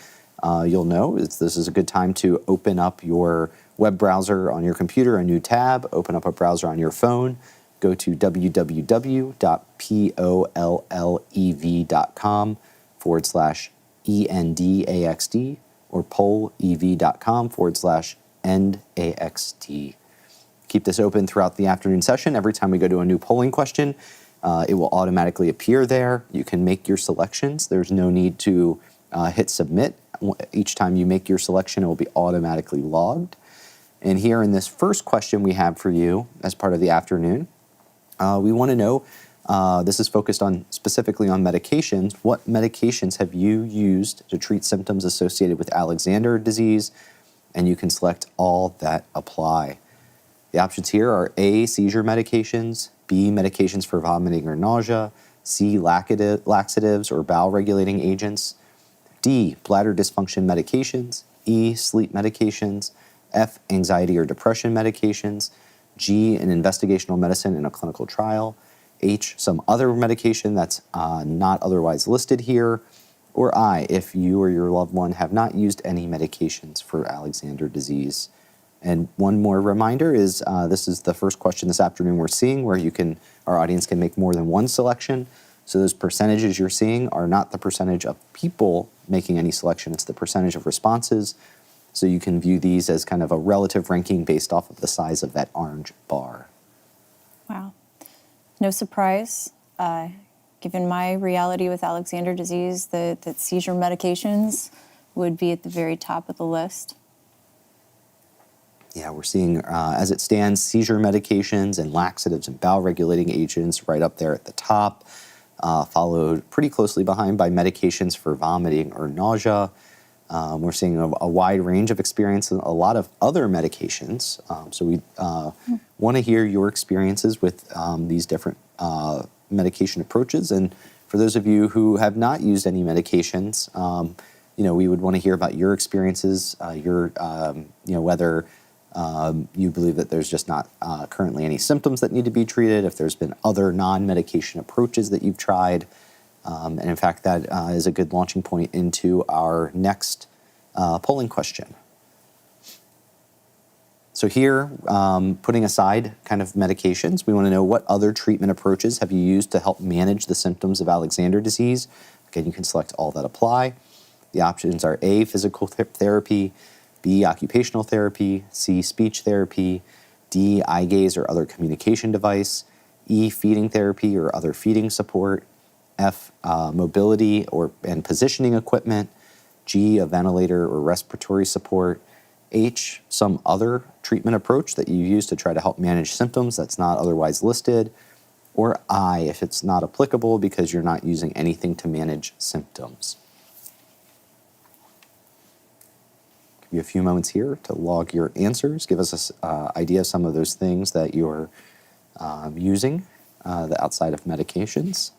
S1: you'll know this is a good time to open up your web browser on your computer, a new tab, open up a browser on your phone, go to www.pollev.com/End AxD or pollev.com/End AxD. Keep this open throughout the afternoon session. Every time we go to a new polling question, it will automatically appear there. You can make your selections. There's no need to hit submit. Each time you make your selection, it will be automatically logged. And here in this first question we have for you as part of the afternoon, we want to know This is focused on specifically on medications. What medications have you used to treat symptoms associated with Alexander disease? And you can select all that apply. The options here are A, seizure medications, B, medications for vomiting or nausea, C, laxatives or bowel regulating agents, D, bladder dysfunction medications, E, sleep medications, F, anxiety or depression medications, G, an investigational medicine in a clinical trial, H, some other medication that's not otherwise listed here, or I, if you or your loved one have not used any medications for Alexander disease. And one more reminder is this is the first question this afternoon we're seeing where our audience can make more than one selection. So those percentages you're seeing are not the percentage of people making any selection, it's the percentage of responses. So you can view these as kind of a relative ranking based off of the size of that orange bar.
S2: Wow. No surprise, given my reality with Alexander disease, that seizure medications would be at the very top of the list.
S1: Yeah, we're seeing, as it stands, seizure medications and laxatives and bowel regulating agents right up there at the top, followed pretty closely behind by medications for vomiting or nausea. We're seeing a wide range of experience and a lot of other medications. So we want to hear your experiences with these different medication approaches. And for those of you who have not used any medications, we would want to hear about your experiences, whether you believe that there's just not currently any symptoms that need to be treated, if there's been other non-medication approaches that you've tried. And in fact, that is a good launching point into our next polling question. So here, putting aside kind of medications, we want to know what other treatment approaches have you used to help manage the symptoms of Alexander disease? Again, you can select all that apply. The options are A, physical therapy, B, occupational therapy, C, speech therapy, D, eye gaze or other communication device, E, feeding therapy or other feeding support, F, mobility and positioning equipment, G, a ventilator or respiratory support, H, some other treatment approach that you use to try to help manage symptoms that's not otherwise listed, or I, if it's not applicable because you're not using anything to manage symptoms. Give you a few moments here to log your answers. Give us an idea of some of those things that you're using outside of medications.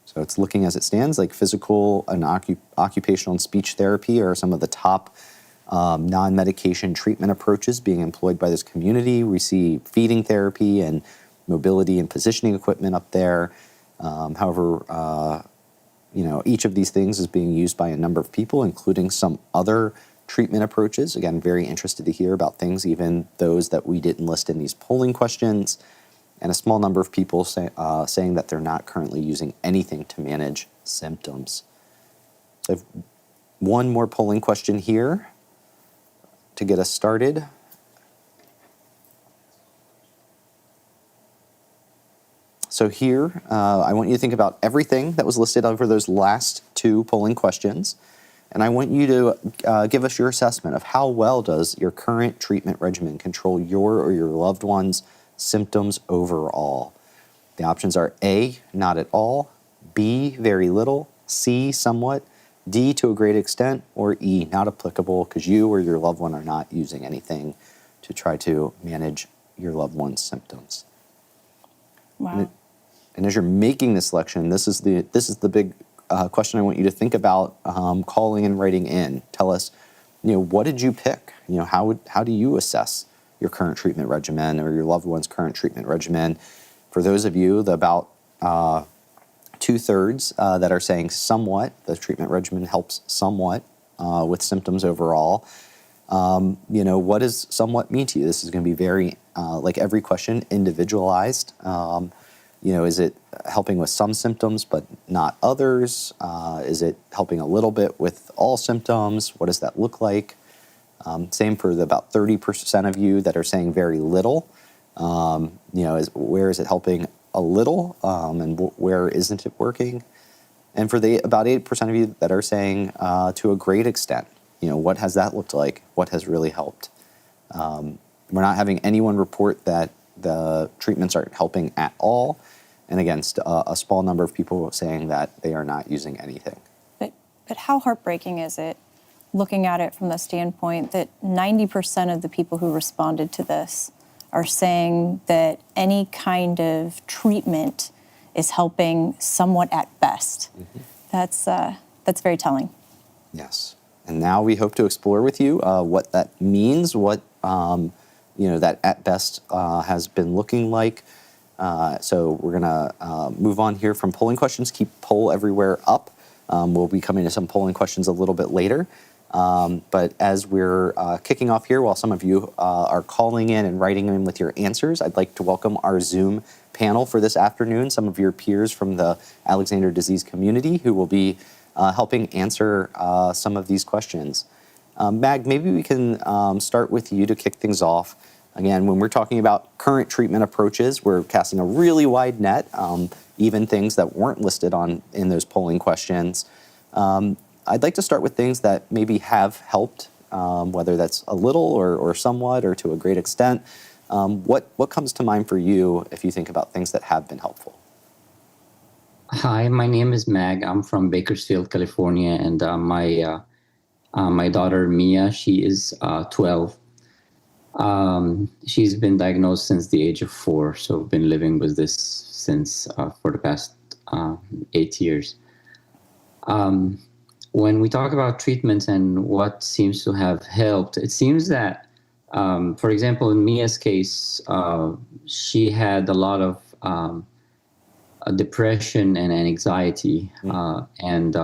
S1: So it's looking as it stands like physical and occupational and speech therapy are some of the top non-medication treatment approaches being employed by this community. We see feeding therapy and mobility and positioning equipment up there. However, each of these things is being used by a number of people, including some other treatment approaches. Again, very interested to hear about things, even those that we didn't list in these polling questions. And a small number of people saying that they're not currently using anything to manage symptoms. So I have one more polling question here to get us started. So here, I want you to think about everything that was listed over those last two polling questions. And I want you to give us your assessment of how well does your current treatment regimen control your or your loved one's symptoms overall. The options are A, not at all, B, very little, C, somewhat, D, to a great extent, or E, not applicable because you or your loved one are not using anything to try to manage your loved one's symptoms.
S2: Wow.
S1: And as you're making this selection, this is the big question I want you to think about calling and writing in. Tell us, what did you pick? How do you assess your current treatment regimen or your loved one's current treatment regimen? For those of you, about 2/3 that are saying somewhat, the treatment regimen helps somewhat with symptoms overall. What does somewhat mean to you? This is going to be very, like every question, individualized. Is it helping with some symptoms but not others? Is it helping a little bit with all symptoms? What does that look like? Same for the about 30% of you that are saying very little. Where is it helping a little and where isn't it working? And for the about 8% of you that are saying to a great extent, what has that looked like? What has really helped? we're not having anyone report that the treatments aren't helping at all, and against a small number of people saying that they are not using anything.
S2: But how heartbreaking is it, looking at it from the standpoint that 90% of the people who responded to this are saying that any kind of treatment is helping somewhat at best. That's very telling.
S1: Yes. And now we hope to explore with you what that means, what that at best has been looking like. So we're going to move on here from polling questions. Keep poll everywhere up. We'll be coming to some polling questions a little bit later. But as we're kicking off here, while some of you are calling in and writing in with your answers, I'd like to welcome our Zoom panel for this afternoon, some of your peers from the Alexander disease community who will be helping answer some of these questions. Mag, maybe we can start with you to kick things off. Again, when we're talking about current treatment approaches, we're casting a really wide net, even things that weren't listed in those polling questions. I'd like to start with things that maybe have helped, whether that's a little or somewhat or to a great extent. What comes to mind for you if you think about things that have been helpful?
S3: Hi, my name is Mag. I'm from Bakersfield, California, and my daughter Mia, she is 12. She's been diagnosed since the age of 4, so I've been living with this since for the past 8 years. When we talk about treatments and what seems to have helped, it seems that, for example, in Mia's case, she had a lot of depression and anxiety, and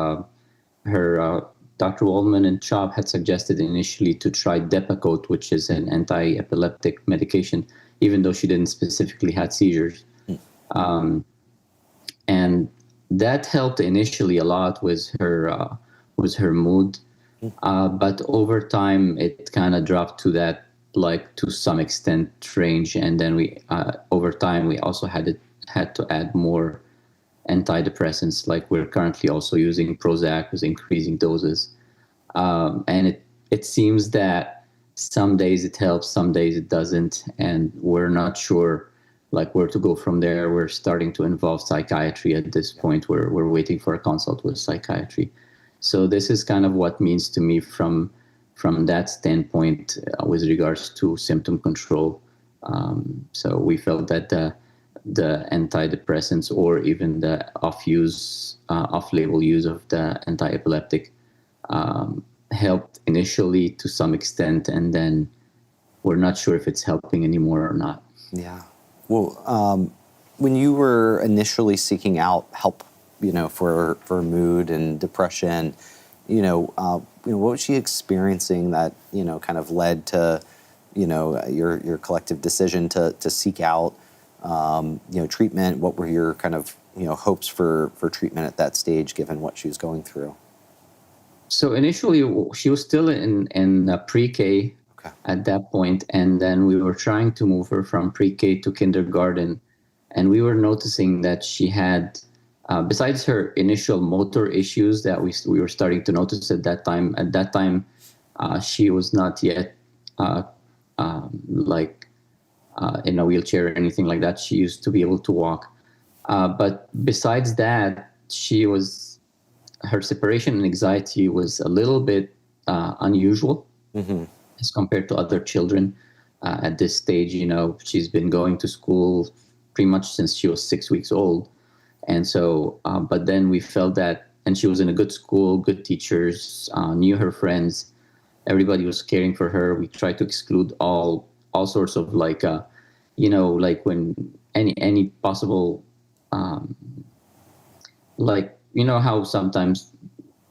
S3: her Dr. Waldman and CHOP had suggested initially to try Depakote, which is an anti-epileptic medication, even though she didn't specifically have seizures. And that helped initially a lot with her mood, but over time it kind of dropped to that, like, to some extent range, and then we over time we also had to add more antidepressants, like we're currently also using Prozac with increasing doses, and it seems that some days it helps, some days it doesn't, and we're not sure like where to go from there. We're starting to involve psychiatry at this point. We're waiting for a consult with psychiatry. So this is kind of what means to me from that standpoint with regards to symptom control. So we felt that the antidepressants or even the off-label use of the anti-epileptic helped initially to some extent, and then we're not sure if it's helping anymore or not.
S1: Yeah. Well, when you were initially seeking out help, for mood and depression, what was she experiencing that, kind of led to, your collective decision to seek out, treatment? What were your kind of, hopes for treatment at that stage, given what she was going through?
S3: So initially, she was still in pre-K at that point, and then we were trying to move her from pre-K to kindergarten, and we were noticing that she had, besides her initial motor issues that we were starting to notice at that time. At that time, she was not yet in a wheelchair or anything like that. She used to be able to walk, but besides that, her separation and anxiety was a little bit unusual as compared to other children at this stage. She's been going to school pretty much since she was 6 weeks old. And so, but then we felt that, and she was in a good school, good teachers, knew her friends, everybody was caring for her. We tried to exclude all sorts of like when any possible, how sometimes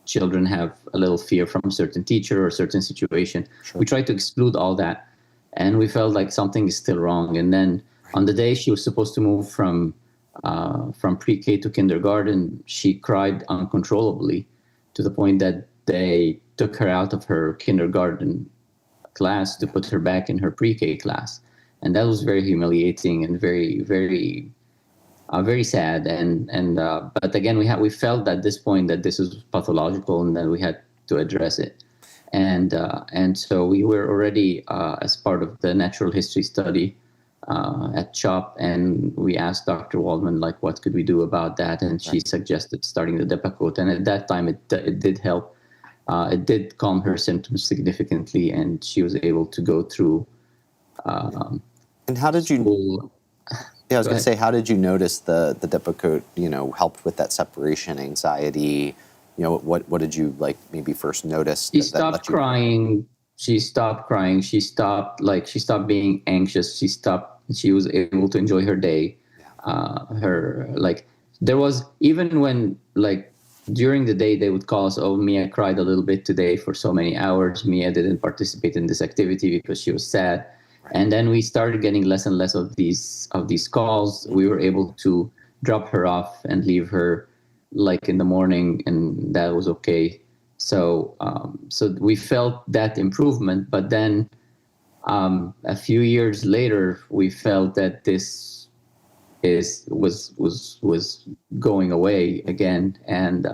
S3: children have a little fear from a certain teacher or a certain situation. Sure. We tried to exclude all that, and we felt like something is still wrong. And then on the day she was supposed to move from pre-K to kindergarten, she cried uncontrollably to the point that they took her out of her kindergarten class to put her back in her pre-K class. And that was very humiliating and very, very, very sad. But again, we felt at this point that this was pathological and that we had to address it. And so we were already as part of the natural history study at CHOP, and we asked Dr. Waldman, like, what could we do about that? And she suggested starting the Depakote. And at that time, it did help. It did calm her symptoms significantly, and she was able to go through.
S1: And how did you? Yeah, I was going to say, how did you notice the Depakote, helped with that separation anxiety? What did you maybe first notice?
S3: She stopped crying. She stopped crying. She stopped being anxious. She was able to enjoy her day. There was, even when during the day they would call us, oh, Mia cried a little bit today for so many hours. Mia didn't participate in this activity because she was sad. And then we started getting less and less of these calls. We were able to drop her off and leave her in the morning, and that was okay. So we felt that improvement, but then a few years later, we felt that this was going away again, and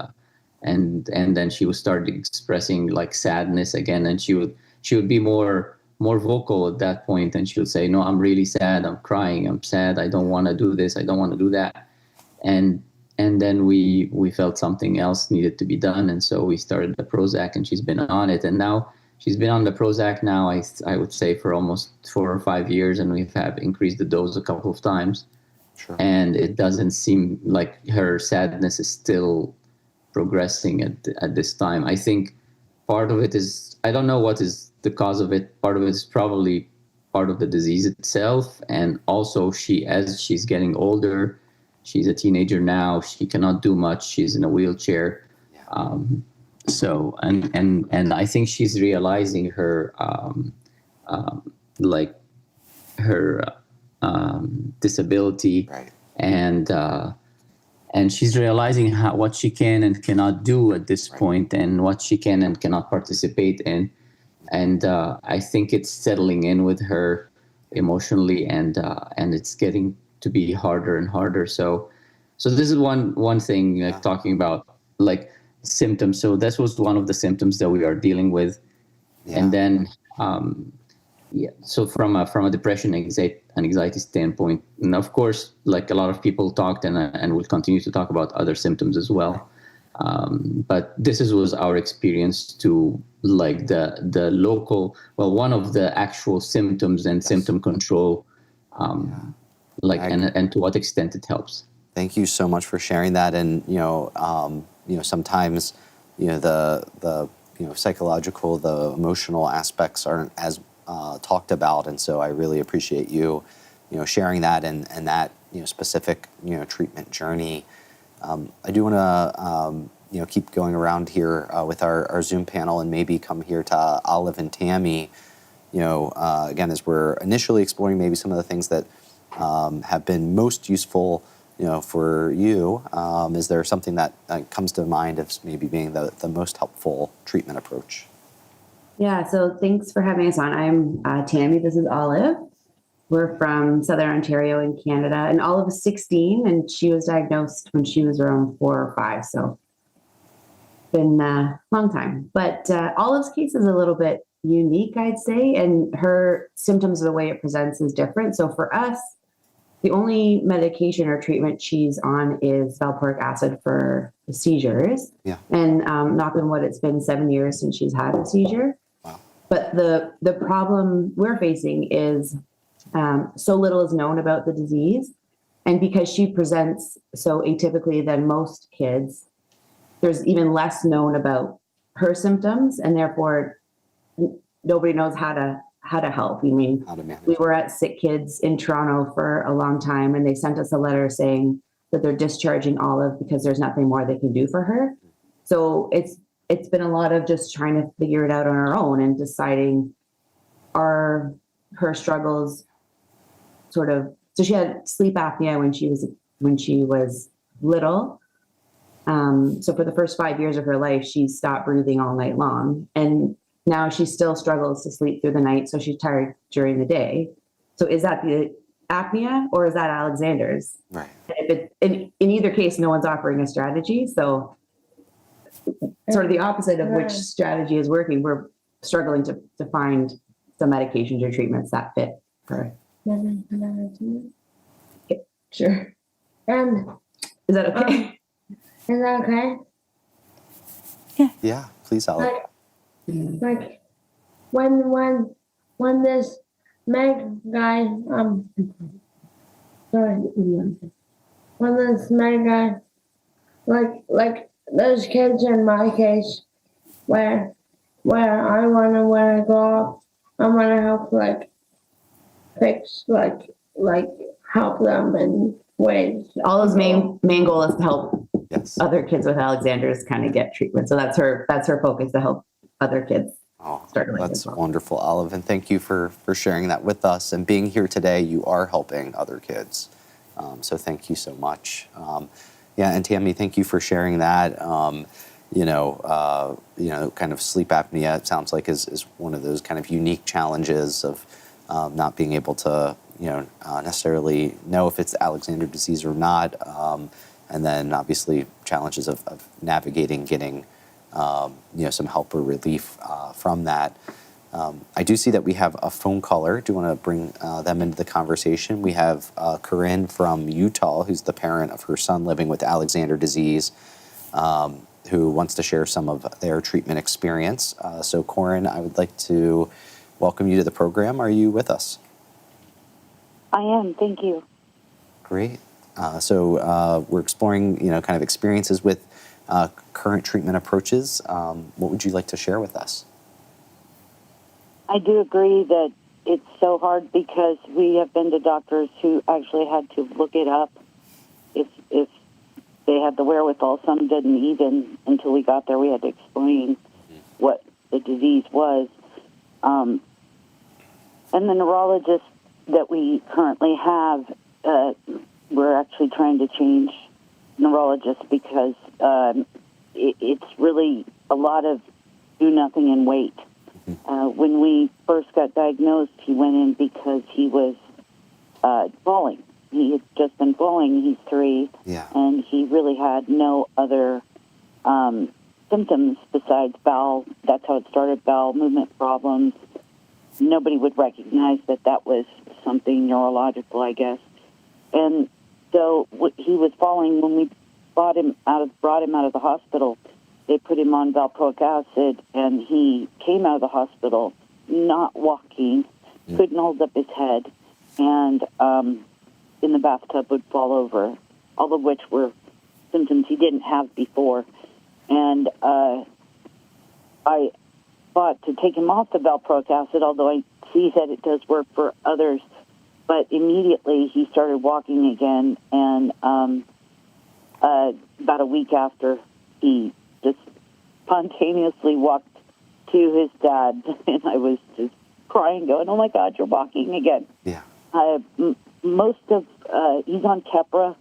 S3: then she would start expressing sadness again, and she would be more vocal at that point, and she would say, no, I'm really sad, I'm crying, I'm sad, I don't want to do this, I don't want to do that. And then we felt something else needed to be done, and so we started the Prozac, and she's been on it, and now she's been on the Prozac now, I would say, for almost 4 or 5 years, and we have increased the dose a couple of times.
S1: Sure.
S3: And it doesn't seem like her sadness is still progressing at this time. I think part of it is, I don't know what is the cause of it. Part of it is probably part of the disease itself, and also as she's getting older, she's a teenager now, she cannot do much, she's in a wheelchair. So I think she's realizing her her disability,
S1: right.
S3: And she's realizing what she can and cannot do at this point, and what she can and cannot participate in. And I think it's settling in with her emotionally, and it's getting to be harder and harder. So this is one thing, talking about symptoms. So this was one of the symptoms that we are dealing with. Yeah. And then so from a depression anxiety standpoint, and of course, a lot of people talked and will continue to talk about other symptoms as well. But this was our experience to the local, one of the actual symptoms and symptom control, and to what extent it helps.
S1: Thank you so much for sharing that. And sometimes the psychological, the emotional aspects aren't as talked about, and so I really appreciate you sharing that and that specific treatment journey. I do want to keep going around here with our Zoom panel, and maybe come here to Olive and Tammy. Again, as we're initially exploring maybe some of the things that have been most useful for you, is there something that comes to mind as maybe being the most helpful treatment approach?
S5: Yeah, so thanks for having us on. I'm Tammy, this is Olive. We're from Southern Ontario in Canada, and Olive is 16, and she was diagnosed when she was around 4 or 5, so been a long time. But Olive's case is a little bit unique, I'd say, and her symptoms, the way it presents, is different. So for us, the only medication or treatment she's on is valproic acid for the seizures.
S1: Yeah.
S5: And knock on wood, it's been 7 years since she's had a seizure.
S1: Wow.
S5: But the problem we're facing is so little is known about the disease. And because she presents so atypically than most kids, there's even less known about her symptoms, and therefore nobody knows how to help. I mean, we were at Sick Kids in Toronto for a long time, and they sent us a letter saying that they're discharging Olive because there's nothing more they can do for her. So it's been a lot of just trying to figure it out on our own and deciding, are her struggles sort of, so she had sleep apnea when she was little. So for the first 5 years of her life, she stopped breathing all night long, and now she still struggles to sleep through the night, so she's tired during the day. So is that the apnea, or is that Alexander's?
S1: Right.
S5: In either case, no one's offering a strategy. So sort of the opposite of which strategy is working. We're struggling to find some medications or treatments that fit her. Okay, sure. Is that okay?
S6: Is that okay?
S1: Yeah, please, Olive.
S6: Like when this med guy sorry, when this med guy like those kids in my case where I wanna when I grow up I wanna help like fix like help them in ways.
S5: Olive's main goal is to help other kids with Alexander's kind of get treatment. So that's her focus, to help other kids.
S1: That's wonderful, Olive, and thank you for sharing that with us and being here today. You are helping other kids, so thank you so much. Yeah, and Tammy, thank you for sharing that. Kind of sleep apnea, it sounds like is one of those kind of unique challenges of not being able to necessarily know if it's Alexander disease or not, and then obviously challenges of navigating getting some help or relief from that. I do see that we have a phone caller. Do you want to bring them into the conversation? We have Corinne from Utah, who's the parent of her son living with Alexander disease, who wants to share some of their treatment experience. So Corinne, I would like to welcome you to the program. Are you with us?
S22: I am, thank you.
S1: Great. So we're exploring, kind of experiences with current treatment approaches. What would you like to share with us?
S22: I do agree that it's so hard because we have been to doctors who actually had to look it up if they had the wherewithal. Some didn't even until we got there. We had to explain what the disease was. And the neurologist that we currently have, we're actually trying to change neurologists because it's really a lot of do nothing and wait. When we first got diagnosed, he went in because he was falling. He had just been falling. He's 3, and he really had no other symptoms besides bowel. That's how it started, bowel movement problems. Nobody would recognize that was something neurological, I guess. And so he was falling. When we brought him out of the hospital, they put him on valproic acid, and he came out of the hospital not walking, couldn't hold up his head, and in the bathtub would fall over, all of which were symptoms he didn't have before. And I thought to take him off the valproic acid, although I see that it does work for others. But immediately he started walking again, and about a week after, he just spontaneously walked to his dad, and I was just crying, going, "Oh my God, you're walking again!"
S1: Yeah.
S22: He's on Keppra.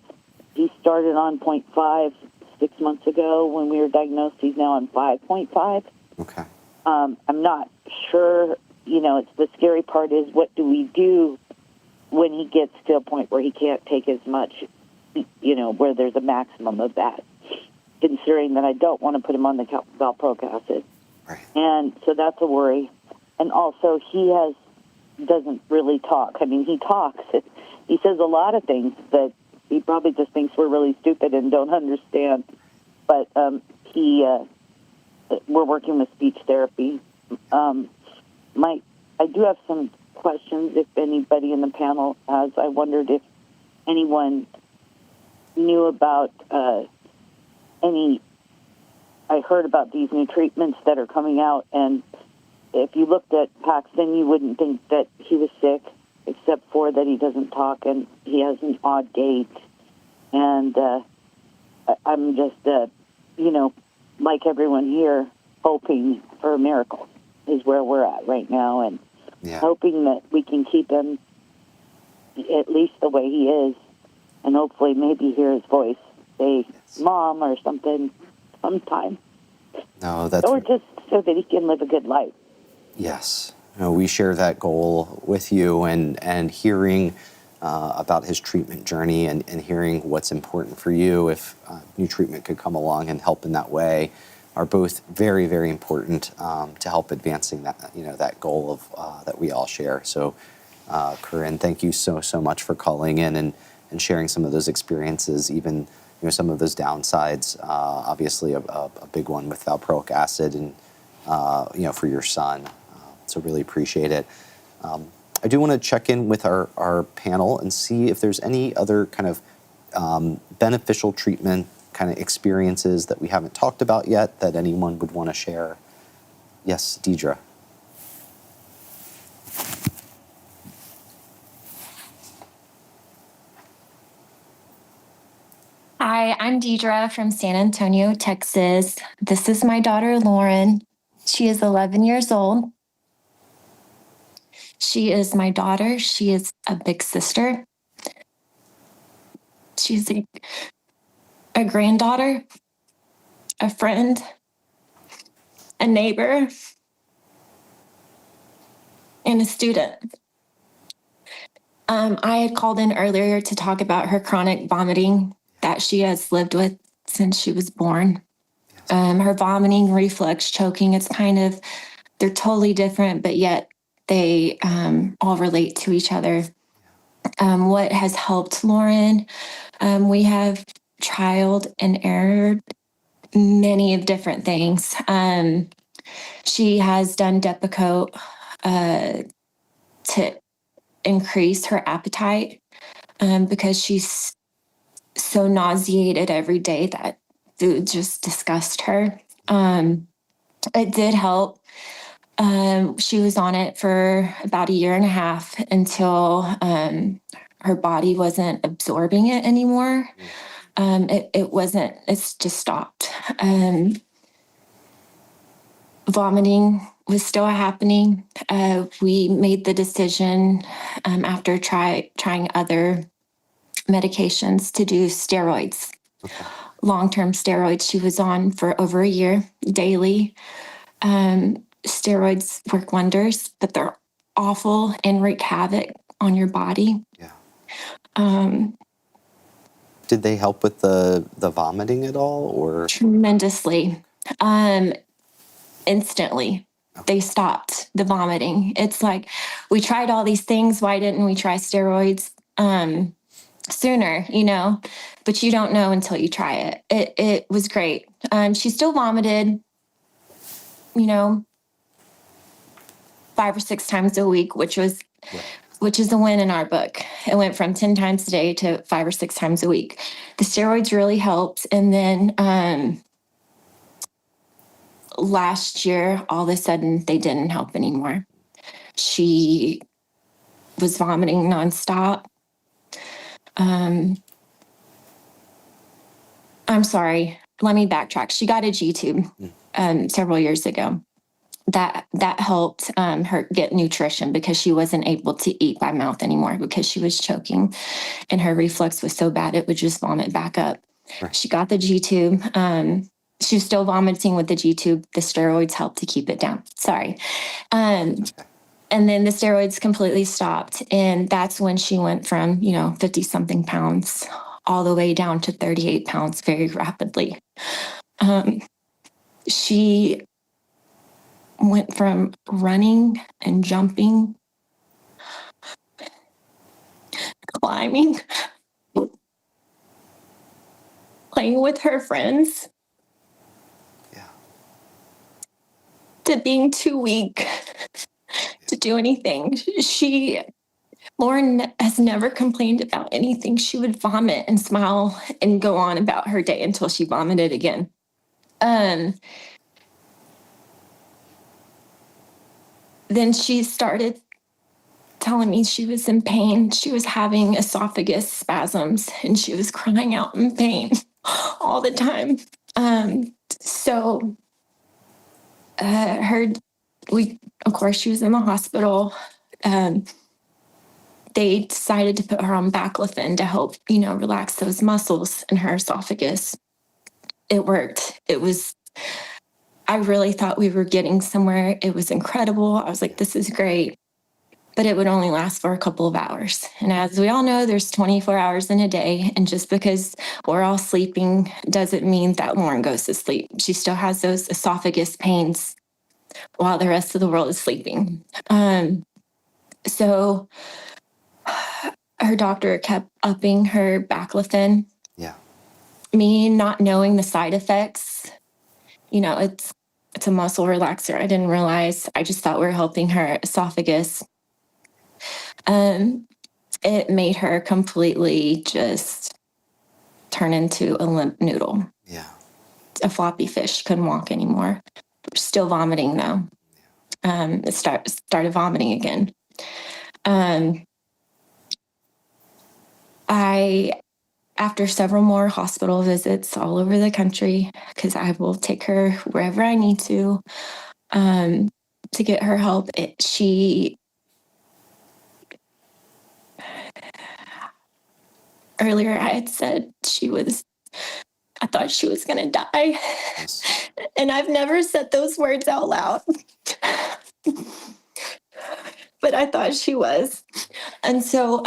S22: He started on 0.5 6 months ago when we were diagnosed. He's now on 5.5.
S1: Okay.
S22: I'm not sure. It's the scary part is what do we do when he gets to a point where he can't take as much, where there's a maximum of that, considering that I don't want to put him on the valproic acid.
S1: Right.
S22: And so that's a worry. And also he doesn't really talk. I mean, he talks. He says a lot of things that he probably just thinks we're really stupid and don't understand. But we're working with speech therapy. I do have some questions if anybody in the panel has. I wondered if anyone knew about I heard about these new treatments that are coming out, and if you looked at Paxton, you wouldn't think that he was sick, except for that he doesn't talk and he has an odd gait. And I'm just, like everyone here, hoping for a miracle is where we're at right now, and hoping that we can keep him at least the way he is, and hopefully maybe hear his voice say "Mom" or something sometime.
S1: No, that's...
S22: Or just so that he can live a good life.
S1: Yes. We share that goal with you, and hearing about his treatment journey and hearing what's important for you, if new treatment could come along and help in that way, are both very, very important to help advancing that, that goal of that we all share. So, Corinne, thank you so much for calling in and sharing some of those experiences, even some of those downsides. Obviously, a big one with valproic acid, and for your son. So really appreciate it. I do want to check in with our panel and see if there's any other kind of beneficial treatment kind of experiences that we haven't talked about yet that anyone would want to share. Yes, Deidre.
S7: Hi, I'm Deidre from San Antonio, Texas. This is my daughter, Lauren. She is 11 years old. She is my daughter. She is a big sister. She's a granddaughter, a friend, a neighbor, and a student. I had called in earlier to talk about her chronic vomiting that she has lived with since she was born. Her vomiting, reflux, choking, they're totally different, but yet they all relate to each other. What has helped Lauren? We have trialed and errored many of different things. She has done Depakote to increase her appetite because she's so nauseated every day that food just disgusts her. It did help. She was on it for about 1.5 years until her body wasn't absorbing it anymore. It's just stopped. Vomiting was still happening. We made the decision after trying other medications to do steroids, long-term steroids. She was on for over 1 year daily. Steroids work wonders, but they're awful and wreak havoc on your body.
S1: Yeah. Did they help with the vomiting at all, or?
S7: Tremendously. Instantly. They stopped the vomiting. It's like, we tried all these things. Why didn't we try steroids sooner, But you don't know until you try it. It was great. She still vomited, 5 or 6 times a week, which is a win in our book. It went from 10 times a day to 5 or 6 times a week. The steroids really helped. And then last year, all of a sudden, they didn't help anymore. She was vomiting nonstop. I'm sorry. Let me backtrack. She got a G-tube several years ago. That helped her get nutrition because she wasn't able to eat by mouth anymore because she was choking and her reflux was so bad it would just vomit back up. Right. She got the G-tube. She was still vomiting with the G-tube. The steroids helped to keep it down. Sorry. And then the steroids completely stopped. And that's when she went from, 50-something pounds all the way down to 38 pounds very rapidly. She went from running and jumping, climbing, playing with her friends, to being too weak to do anything. Lauren has never complained about anything. She would vomit and smile and go on about her day until she vomited again. Then she started telling me she was in pain. She was having esophagus spasms and she was crying out in pain all the time. Of course, she was in the hospital. They decided to put her on baclofen to help, relax those muscles in her esophagus. It worked. I really thought we were getting somewhere. It was incredible. I was like, this is great. but it would only last for a couple of hours. And as we all know, there's 24 hours in a day. And just because we're all sleeping doesn't mean that Lauren goes to sleep. She still has those esophagus pains while the rest of the world is sleeping. So her doctor kept upping her baclofen.
S1: Yeah.
S7: Me not knowing the side effects, it's a muscle relaxer. I didn't realize. I just thought we were helping her esophagus. It made her completely just turn into a limp noodle.
S1: Yeah.
S7: A floppy fish. Couldn't walk anymore. Still vomiting though. It started vomiting again. After several more hospital visits all over the country, because I will take her wherever I need to get her help. Earlier I had said I thought she was going to die. Yes. And I've never said those words out loud. But I thought she was. And so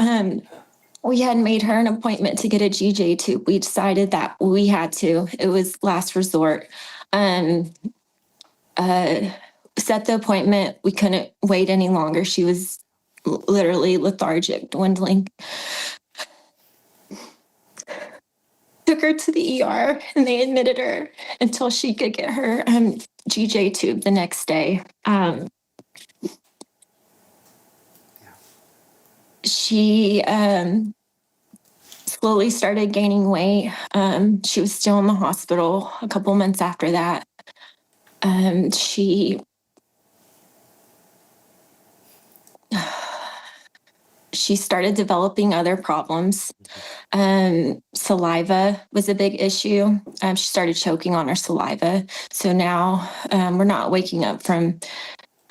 S7: we had made her an appointment to get a GJ tube. We decided that we had to. It was last resort. Set the appointment. We couldn't wait any longer. She was literally lethargic, dwindling. Took her to the ER and they admitted her until she could get her GJ tube the next day. She slowly started gaining weight. She was still in the hospital a couple months after that. She started developing other problems. Saliva was a big issue. She started choking on her saliva. So now we're not waking up from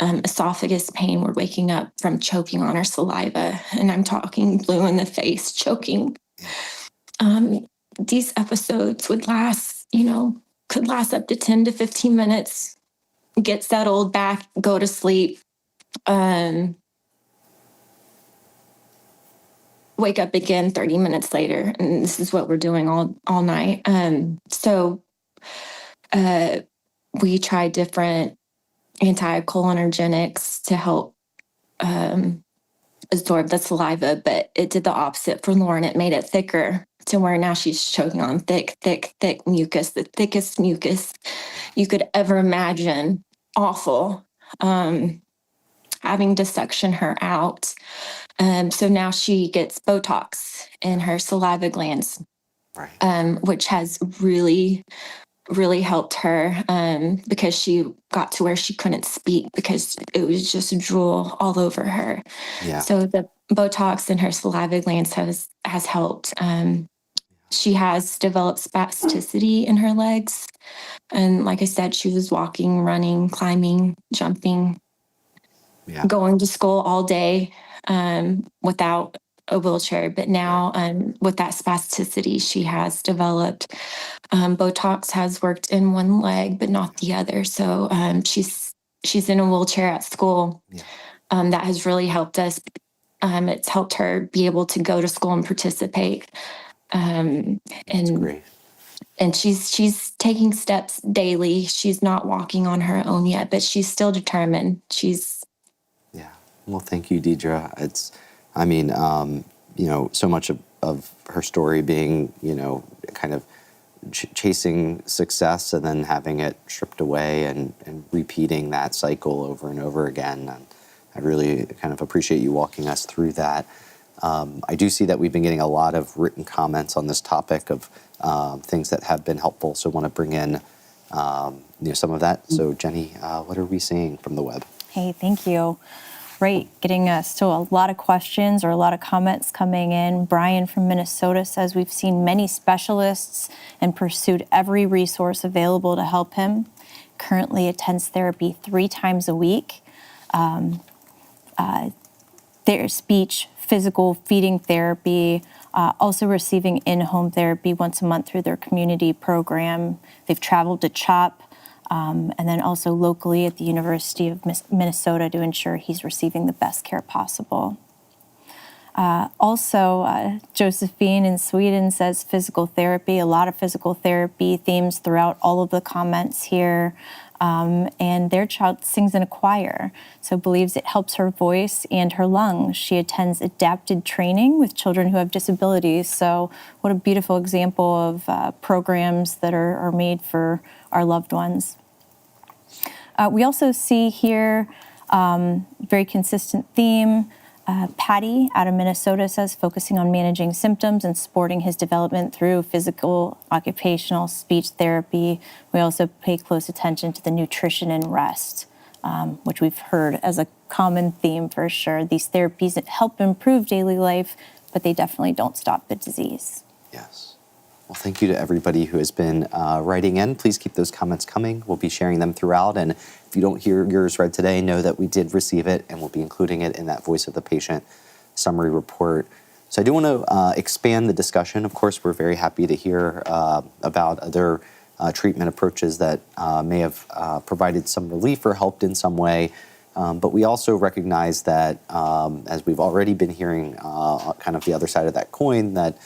S7: esophagus pain. We're waking up from choking on her saliva. And I'm talking blue in the face, choking. These episodes would could last up to 10 to 15 minutes, get settled back, go to sleep. Wake up again 30 minutes later, and this is what we're doing all night. So we tried different anticholinergics to help absorb the saliva, but it did the opposite for Lauren. It made it thicker to where now she's choking on thick mucus, the thickest mucus you could ever imagine. Awful. Having to suction her out. So now she gets Botox in her saliva glands, right. Which has really, really helped her because she got to where she couldn't speak because it was just drool all over her. Yeah. So the Botox in her saliva glands has helped. She has developed spasticity in her legs. And like I said, she was walking, running, climbing, jumping, going to school all day without a wheelchair. But now with that spasticity, she has developed. Botox has worked in one leg, but not the other. So she's in a wheelchair at school. Yeah. That has really helped us. It's helped her be able to go to school and participate. That's great. And she's taking steps daily. She's not walking on her own yet, but she's still determined.
S1: Yeah. Well, thank you, Deidre. It's, so much of her story being, kind of chasing success and then having it stripped away and repeating that cycle over and over again. And I really kind of appreciate you walking us through that. I do see that we've been getting a lot of written comments on this topic of things that have been helpful. So I want to bring in some of that. So Jenny, what are we seeing from the web?
S2: Hey, thank you. Right, getting us to a lot of questions or a lot of comments coming in. Brian from Minnesota says, we've seen many specialists and pursued every resource available to help him. Currently attends therapy 3 times a week. Their speech, physical, feeding therapy, also receiving in-home therapy once a month through their community program. They've traveled to CHOP and then also locally at the University of Minnesota to ensure he's receiving the best care possible. Josephine in Sweden says physical therapy, a lot of physical therapy themes throughout all of the comments here. And their child sings in a choir, so believes it helps her voice and her lungs. She attends adapted training with children who have disabilities. So what a beautiful example of programs that are made for our loved ones. We also see here very consistent theme. Patty out of Minnesota says focusing on managing symptoms and supporting his development through physical, occupational, speech therapy. We also pay close attention to the nutrition and rest, which we've heard as a common theme for sure. These therapies help improve daily life, but they definitely don't stop the disease.
S1: Yes. Well, thank you to everybody who has been writing in. Please keep those comments coming. We'll be sharing them throughout. And if you don't hear yours read today, know that we did receive it and we'll be including it in that Voice of the Patient summary report. So I do want to expand the discussion. Of course, we're very happy to hear about other treatment approaches that may have provided some relief or helped in some way. But we also recognize that, as we've already been hearing kind of the other side of that coin, that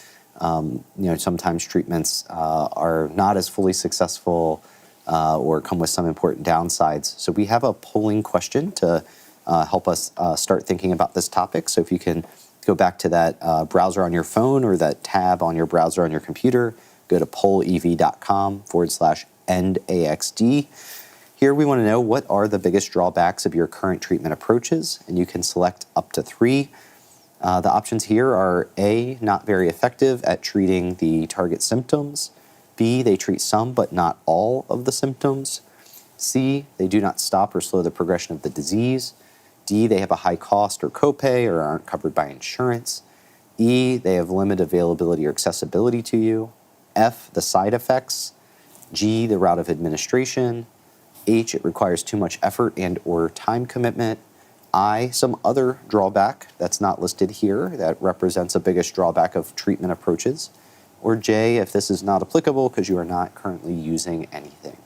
S1: sometimes treatments are not as fully successful or come with some important downsides. So we have a polling question to help us start thinking about this topic. So if you can go back to that browser on your phone or that tab on your browser on your computer, go to pollev.com/End AxD. Here we want to know, what are the biggest drawbacks of your current treatment approaches? And you can select up to 3. The options here are A, not very effective at treating the target symptoms. B, they treat some but not all of the symptoms. C, they do not stop or slow the progression of the disease. D, they have a high cost or copay or aren't covered by insurance. E, they have limited availability or accessibility to you. F, the side effects. G, the route of administration. H, it requires too much effort and or time commitment. I, some other drawback that's not listed here that represents a biggest drawback of treatment approaches. Or J, if this is not applicable because you are not currently using anything.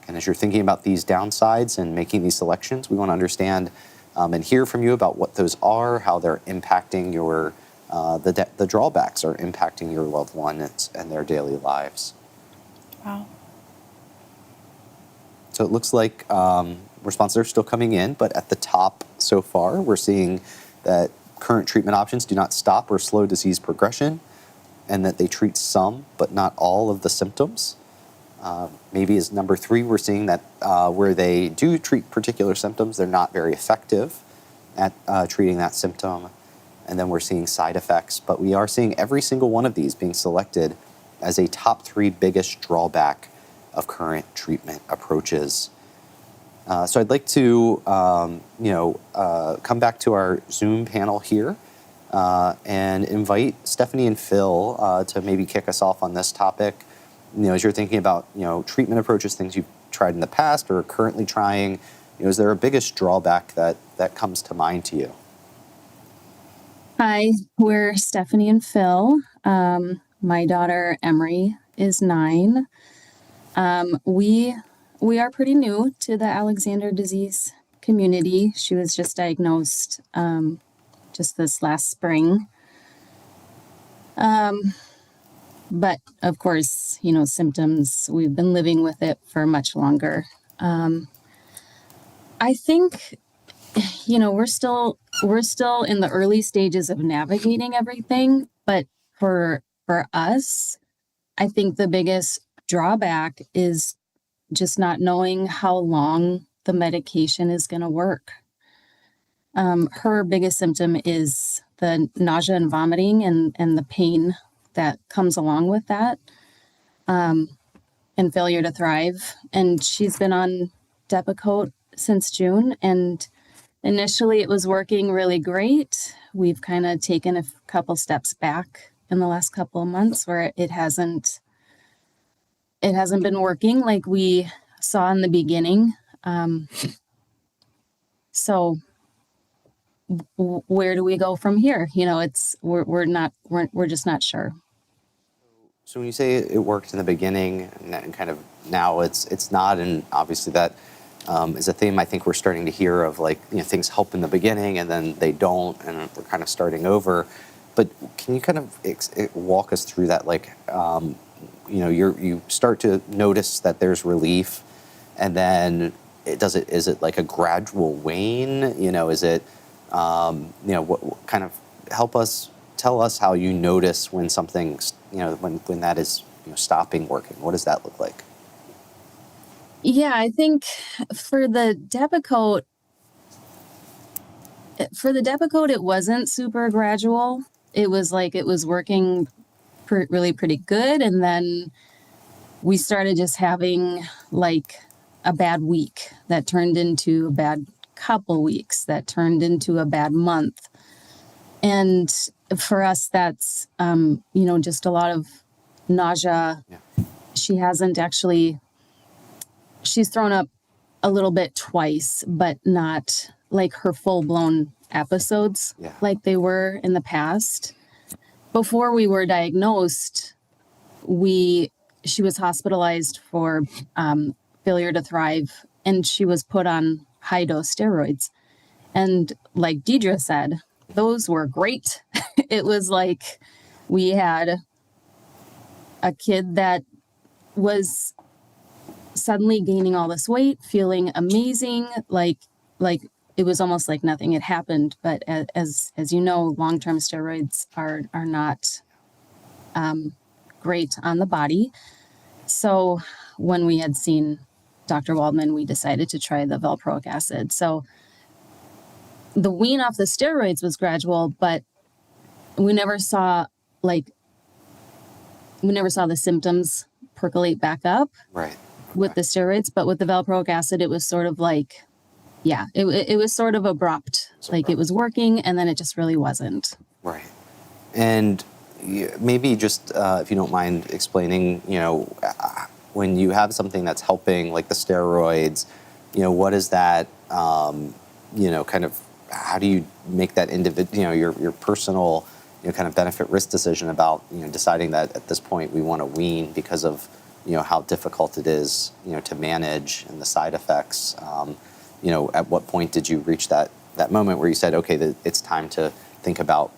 S1: And as you're thinking about these downsides and making these selections, we want to understand and hear from you about what those are, how they're impacting your, the drawbacks are impacting your loved ones and their daily lives.
S2: Wow.
S1: So it looks like responses are still coming in, but at the top so far, we're seeing that current treatment options do not stop or slow disease progression, and that they treat some but not all of the symptoms. Maybe as number 3, we're seeing that where they do treat particular symptoms, they're not very effective at treating that symptom. And then we're seeing side effects, but we are seeing every single one of these being selected as a top 3 biggest drawback of current treatment approaches. So I'd like to, come back to our Zoom panel here and invite Stephanie and Phil to maybe kick us off on this topic. As you're thinking about, treatment approaches, things you've tried in the past or are currently trying, is there a biggest drawback that comes to mind to you?
S8: Hi, we're Stephanie and Phil. My daughter Emery is 9. We are pretty new to the Alexander disease community. She was just diagnosed just this last spring. But of course, symptoms, we've been living with it for much longer. I think, we're still in the early stages of navigating everything, but for us, I think the biggest drawback is just not knowing how long the medication is going to work. Her biggest symptom is the nausea and vomiting and the pain that comes along with that, and failure to thrive. And she's been on Depakote since June, and initially it was working really great. We've kind of taken a couple steps back in the last couple of months where it hasn't been working like we saw in the beginning. So where do we go from here? We're just not sure.
S1: So when you say it worked in the beginning and kind of now it's not, and obviously that is a theme I think we're starting to hear of, like, things help in the beginning and then they don't, and we're kind of starting over. But can you kind of walk us through that? Like, you start to notice that there's relief, and then is it like a gradual wane? Is it, what kind of tell us how you notice when something's, when that is stopping working. What does that look like?
S8: Yeah, I think for the Depakote, it wasn't super gradual. It was like it was working really pretty good, and then we started just having like a bad week that turned into a bad couple weeks that turned into a bad month. And for us, that's just a lot of nausea. Yeah. She's thrown up a little bit twice, but not like her full-blown episodes like they were in the past. Before we were diagnosed, she was hospitalized for failure to thrive, and she was put on high-dose steroids. And like Deidre said, those were great. It was like we had a kid that was suddenly gaining all this weight, feeling amazing, like it was almost like nothing had happened. But as you know, long-term steroids are not great on the body. So when we had seen Dr. Waldman, we decided to try the valproic acid. So the wean off the steroids was gradual, but we never saw the symptoms percolate back up.
S1: Right.
S8: With the steroids, but with the valproic acid, it was sort of like, it was sort of abrupt. It was working, and then it just really wasn't.
S1: Right. And maybe just, if you don't mind explaining, when you have something that's helping, like the steroids, what is that, kind of, how do you make that your personal, kind of benefit risk decision about, deciding that at this point we want to wean because of, how difficult it is, to manage, and the side effects. At what point did you reach that moment where you said, okay, it's time to think about,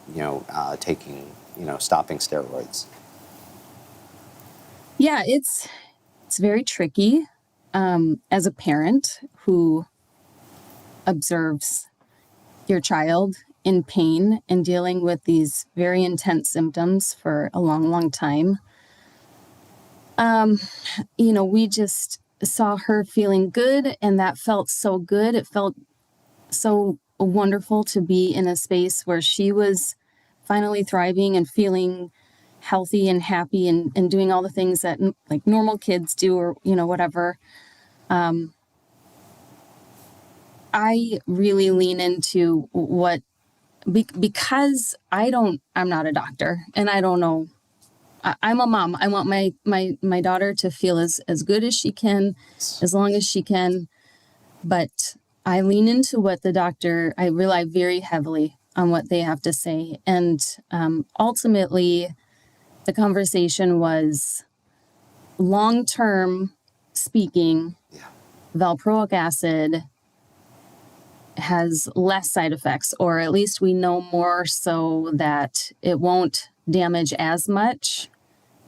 S1: stopping steroids?
S8: Yeah, it's very tricky as a parent who observes your child in pain and dealing with these very intense symptoms for a long, long time. We just saw her feeling good, and that felt so good. It felt so wonderful to be in a space where she was finally thriving and feeling healthy and happy and doing all the things that like normal kids do, or, whatever. I really lean into because I'm not a doctor, and I don't know. I'm a mom. I want my daughter to feel as good as she can, as long as she can. But I lean into what I rely very heavily on what they have to say. And ultimately, the conversation was long-term speaking, valproic acid has less side effects, or at least we know more so that it won't damage as much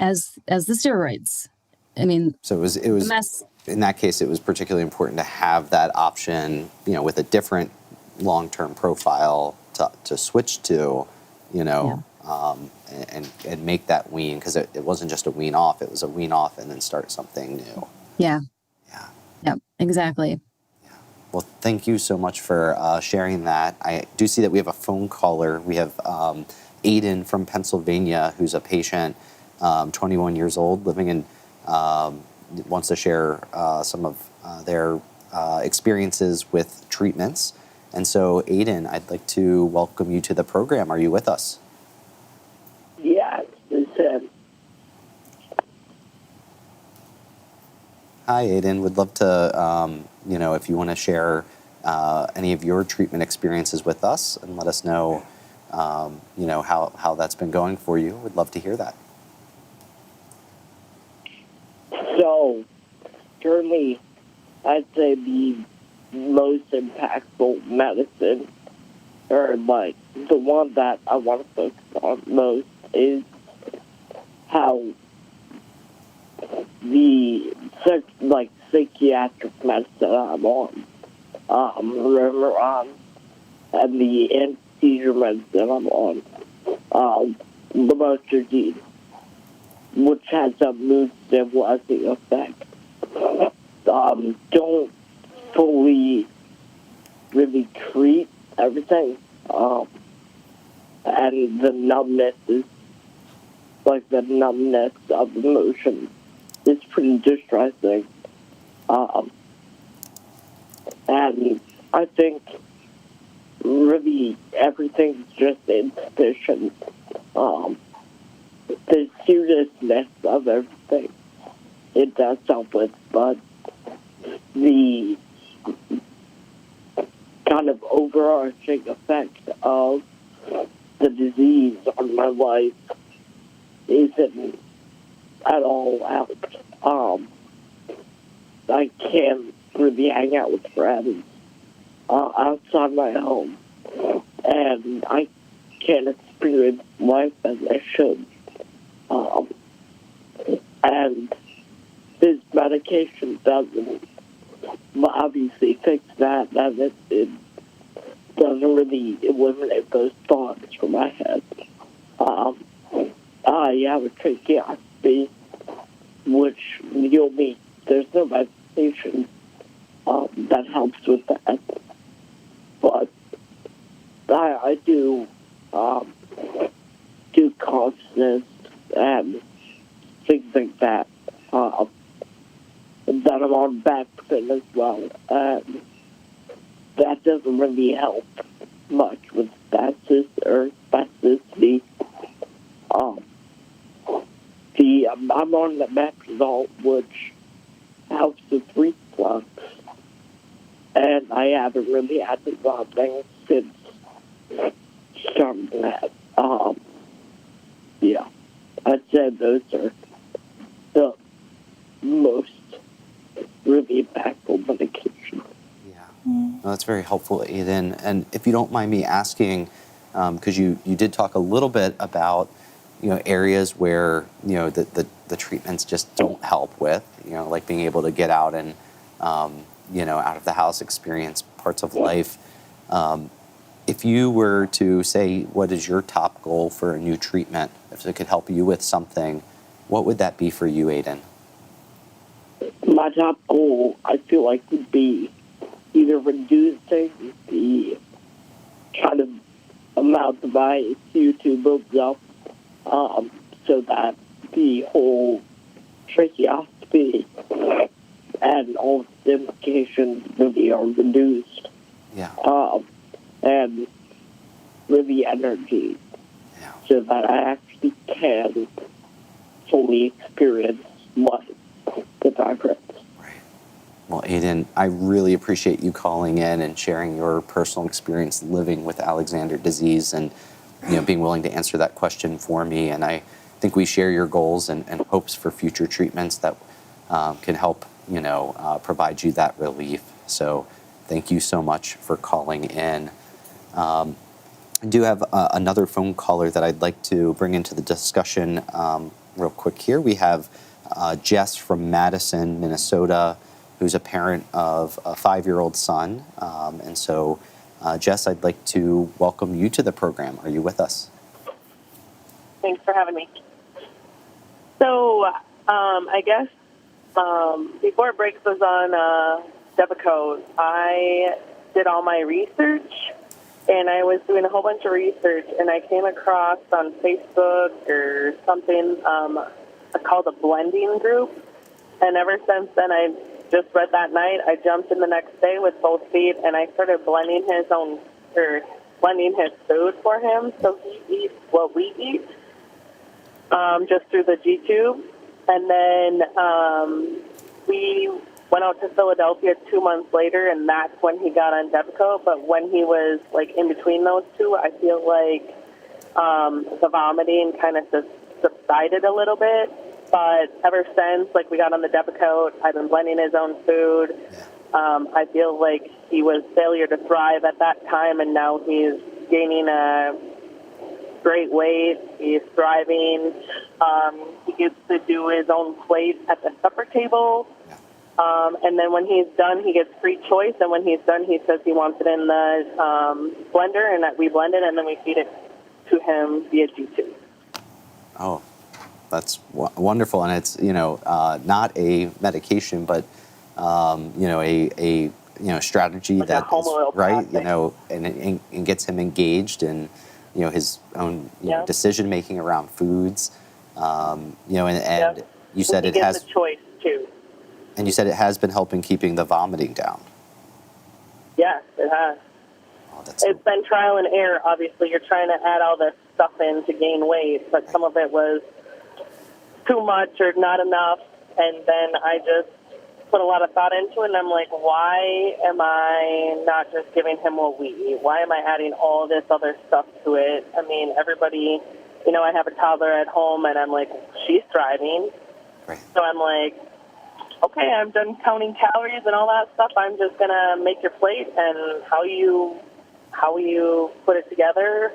S8: as the steroids. I mean,
S1: so it was in that case, it was particularly important to have that option, with a different long-term profile to switch to, and make that wean, because it wasn't just a wean off, it was a wean off and then start something new.
S8: Yeah. Yep, exactly.
S1: Well, thank you so much for sharing that. I do see that we have a phone caller. We have Aiden from Pennsylvania, who's a patient, 21 years old, living in, wants to share some of their experiences with treatments. And so, Aiden, I'd like to welcome you to the program. Are you with us?
S12: Yes.
S1: Hi, Aiden. Would love to, if you want to share any of your treatment experiences with us and let us know, how that's been going for you. We'd love to hear that.
S12: So, currently, I'd say the most impactful medicine, or like the one that I want to focus on most, is how the psychiatric medicine I'm on, Remeron, and the anti-seizure medicine I'm on, lamotrigine, which has a mood stabilizing effect, don't fully really treat everything. And the numbness is, like the numbness of emotion is pretty distressing. And I think really everything's just insufficient. The seriousness of everything, it does help with, but the kind of overarching effect of the disease on my life isn't at all helped. I can't really hang out with friends outside my home, and I can't experience life as I should. And this medication doesn't obviously fix that, and it doesn't really eliminate those thoughts from my head. I have a tracheostomy, which you'll meet. There's no medication that helps with that. But I do consciousness and things like that. That I'm on Baxter as well. And that doesn't really help much with spasticity. I'm on the Maxidol, which helps with reflux, and I haven't really had the vomiting since starting that. Yeah, I'd say those are the most really impactful medication.
S1: No, that's very helpful, Aiden. And if you don't mind me asking, because you did talk a little bit about, areas where, the treatments just don't help with, like being able to get out and, out of the house, experience parts of life. If you were to say, what is your top goal for a new treatment, if it could help you with something, what would that be for you, Aiden?
S12: My top goal, I feel like, would be either reducing the kind of amount of my CO2 builds up, so that the whole tracheostomy and all the implications really are reduced.
S1: Yeah.
S12: And really energy, so that I actually can fully experience life with my friends.
S1: Well, Aiden, I really appreciate you calling in and sharing your personal experience living with Alexander disease and, being willing to answer that question for me. And I think we share your goals and hopes for future treatments that can help, provide you that relief. So thank you so much for calling in. I do have another phone caller that I'd like to bring into the discussion real quick here. We have Jess from Madison, Minnesota, who's a parent of a 5-year-old son. And so, Jess, I'd like to welcome you to the program. Are you with us?
S9: Thanks for having me. So, I guess before Breaks was on Depakote, I did all my research, and I was doing a whole bunch of research, and I came across on Facebook or something called a blending group. And ever since then, I just read that night. I jumped in the next day with both feet, and I started blending his food for him, so he eats what we eat, just through the G-tube. And then we went out to Philadelphia 2 months later, and that's when he got on Depakote. But when he was in between those two, I feel like the vomiting kind of subsided a little bit. But ever since, like, we got on the Depakote, I've been blending his own food. I feel like he was failure to thrive at that time, and now he's gaining a great weight. He's thriving. He gets to do his own plate at the supper table. And then when he's done, he gets free choice. And when he's done, he says he wants it in the blender, and that we blend it, and then we feed it to him via G-tube.
S1: Oh, that's wonderful. And it's, not a medication, but, a strategy
S9: like
S1: that is right,
S9: thing.
S1: and gets him engaged in, his own decision making around foods. And you said it has
S9: a choice too.
S1: And you said it has been helping keeping the vomiting down.
S9: Yes, it has.
S1: Oh,
S9: it's been trial and error. Obviously, you're trying to add all this stuff in to gain weight, but some of it was too much or not enough. And then I just put a lot of thought into it, and I'm like, why am I not just giving him what we eat? Why am I adding all this other stuff to it? I mean, everybody, I have a toddler at home, and I'm like, she's thriving.
S1: Right.
S9: So I'm like, okay, I'm done counting calories and all that stuff. I'm just going to make your plate, and how you put it together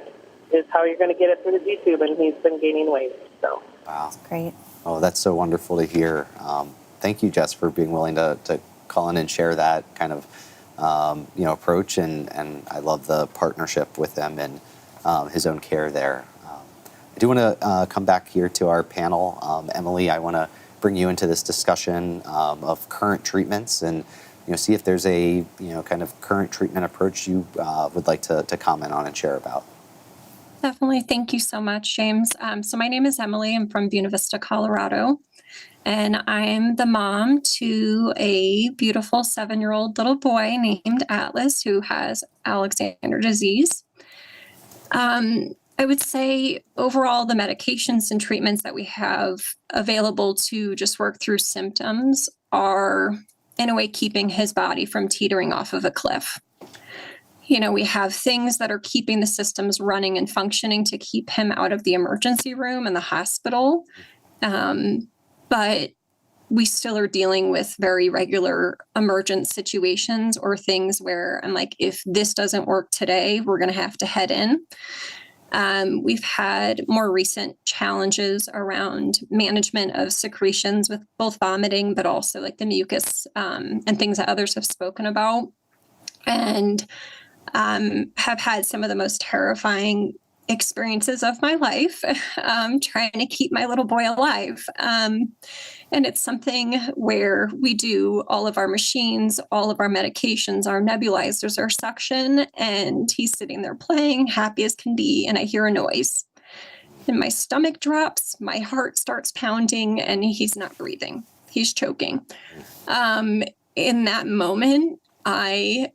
S9: is how you're going to get it through the G-tube, and he's been gaining weight. So.
S1: Wow.
S2: That's great.
S1: Oh, that's so wonderful to hear. Thank you, Jess, for being willing to call in and share that kind of, approach. And I love the partnership with them and his own care there. I do want to come back here to our panel. Emily, I want to bring you into this discussion of current treatments and see if there's a kind of current treatment approach you would like to comment on and share about.
S10: Definitely. Thank you so much, James. So my name is Emily. I'm from Buena Vista, Colorado, and I'm the mom to a beautiful 7-year-old little boy named Atlas who has Alexander disease. I would say overall the medications and treatments that we have available to just work through symptoms are in a way keeping his body from teetering off of a cliff. We have things that are keeping the systems running and functioning to keep him out of the emergency room and the hospital. But we still are dealing with very regular emergent situations or things where I'm like, if this doesn't work today, we're going to have to head in. We've had more recent challenges around management of secretions with both vomiting, but also like the mucus and things that others have spoken about. And have had some of the most terrifying experiences of my life trying to keep my little boy alive. And it's something where we do all of our machines, all of our medications, our nebulizers, our suction, and he's sitting there playing, happy as can be, and I hear a noise. And my stomach drops, my heart starts pounding, and he's not breathing. He's choking. In that moment, I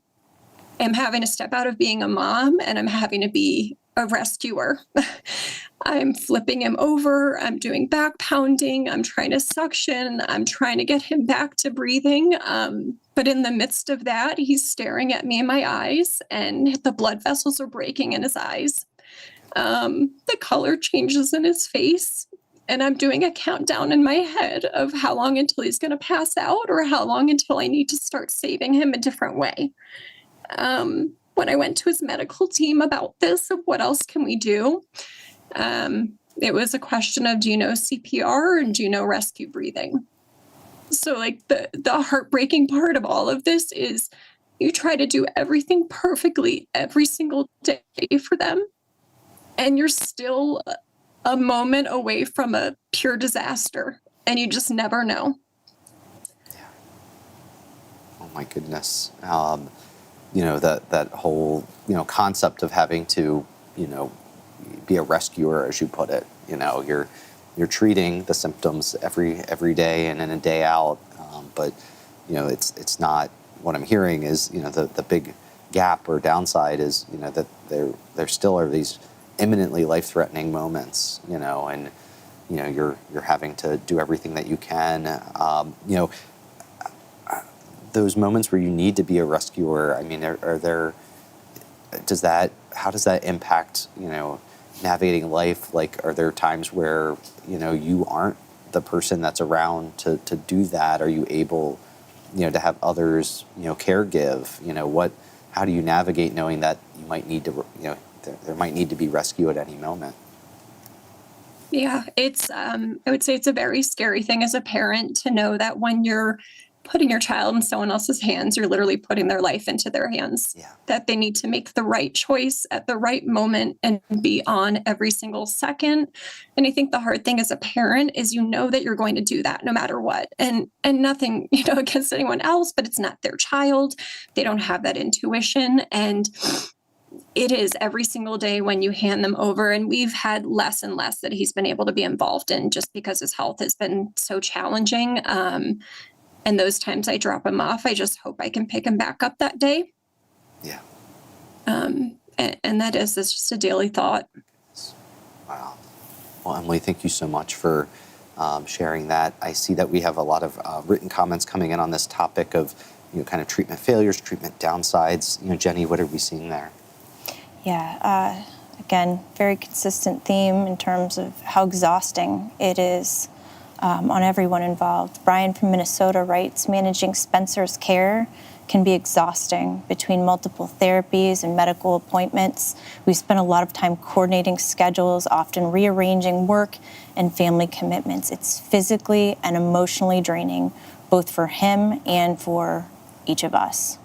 S10: am having to step out of being a mom, and I'm having to be a rescuer. I'm flipping him over. I'm doing back pounding. I'm trying to suction. I'm trying to get him back to breathing. But in the midst of that, he's staring at me in my eyes, and the blood vessels are breaking in his eyes. The color changes in his face. And I'm doing a countdown in my head of how long until he's going to pass out or how long until I need to start saving him a different way. When I went to his medical team about this, of what else can we do? It was a question of, do you know CPR and do you know rescue breathing? So like the heartbreaking part of all of this is you try to do everything perfectly every single day for them. And you're still a moment away from a pure disaster, and you just never know.
S1: Oh my goodness. That whole, concept of having to, be a rescuer, as you put it. You're treating the symptoms every day and in a day out, but it's not. What I'm hearing is the big gap or downside is that there still are these imminently life-threatening moments, and you're having to do everything that you can. Those moments where you need to be a rescuer, I mean, how does that impact, navigating life? Like, are there times where, you aren't the person that's around to do that? Are you able, to have others, care give? How do you navigate knowing that you might need to, there might need to be rescue at any moment?
S10: Yeah, it's I would say it's a very scary thing as a parent to know that when you're putting your child in someone else's hands, you're literally putting their life into their hands.
S1: Yeah.
S10: That they need to make the right choice at the right moment and be on every single second. And I think the hard thing as a parent is that you're going to do that no matter what. And nothing, against anyone else, but it's not their child. They don't have that intuition. And it is every single day when you hand them over. And we've had less and less that he's been able to be involved in just because his health has been so challenging. And those times I drop him off, I just hope I can pick him back up that day.
S1: Yeah.
S10: And that's just a daily thought.
S1: Wow. Well, Emily, thank you so much for sharing that. I see that we have a lot of written comments coming in on this topic of, kind of treatment failures, treatment downsides. Jenny, what are we seeing there?
S2: Yeah, again, very consistent theme in terms of how exhausting it is on everyone involved. Brian from Minnesota writes, managing Spencer's care can be exhausting between multiple therapies and medical appointments. We spend a lot of time coordinating schedules, often rearranging work and family commitments. It's physically and emotionally draining, both for him and for each of us.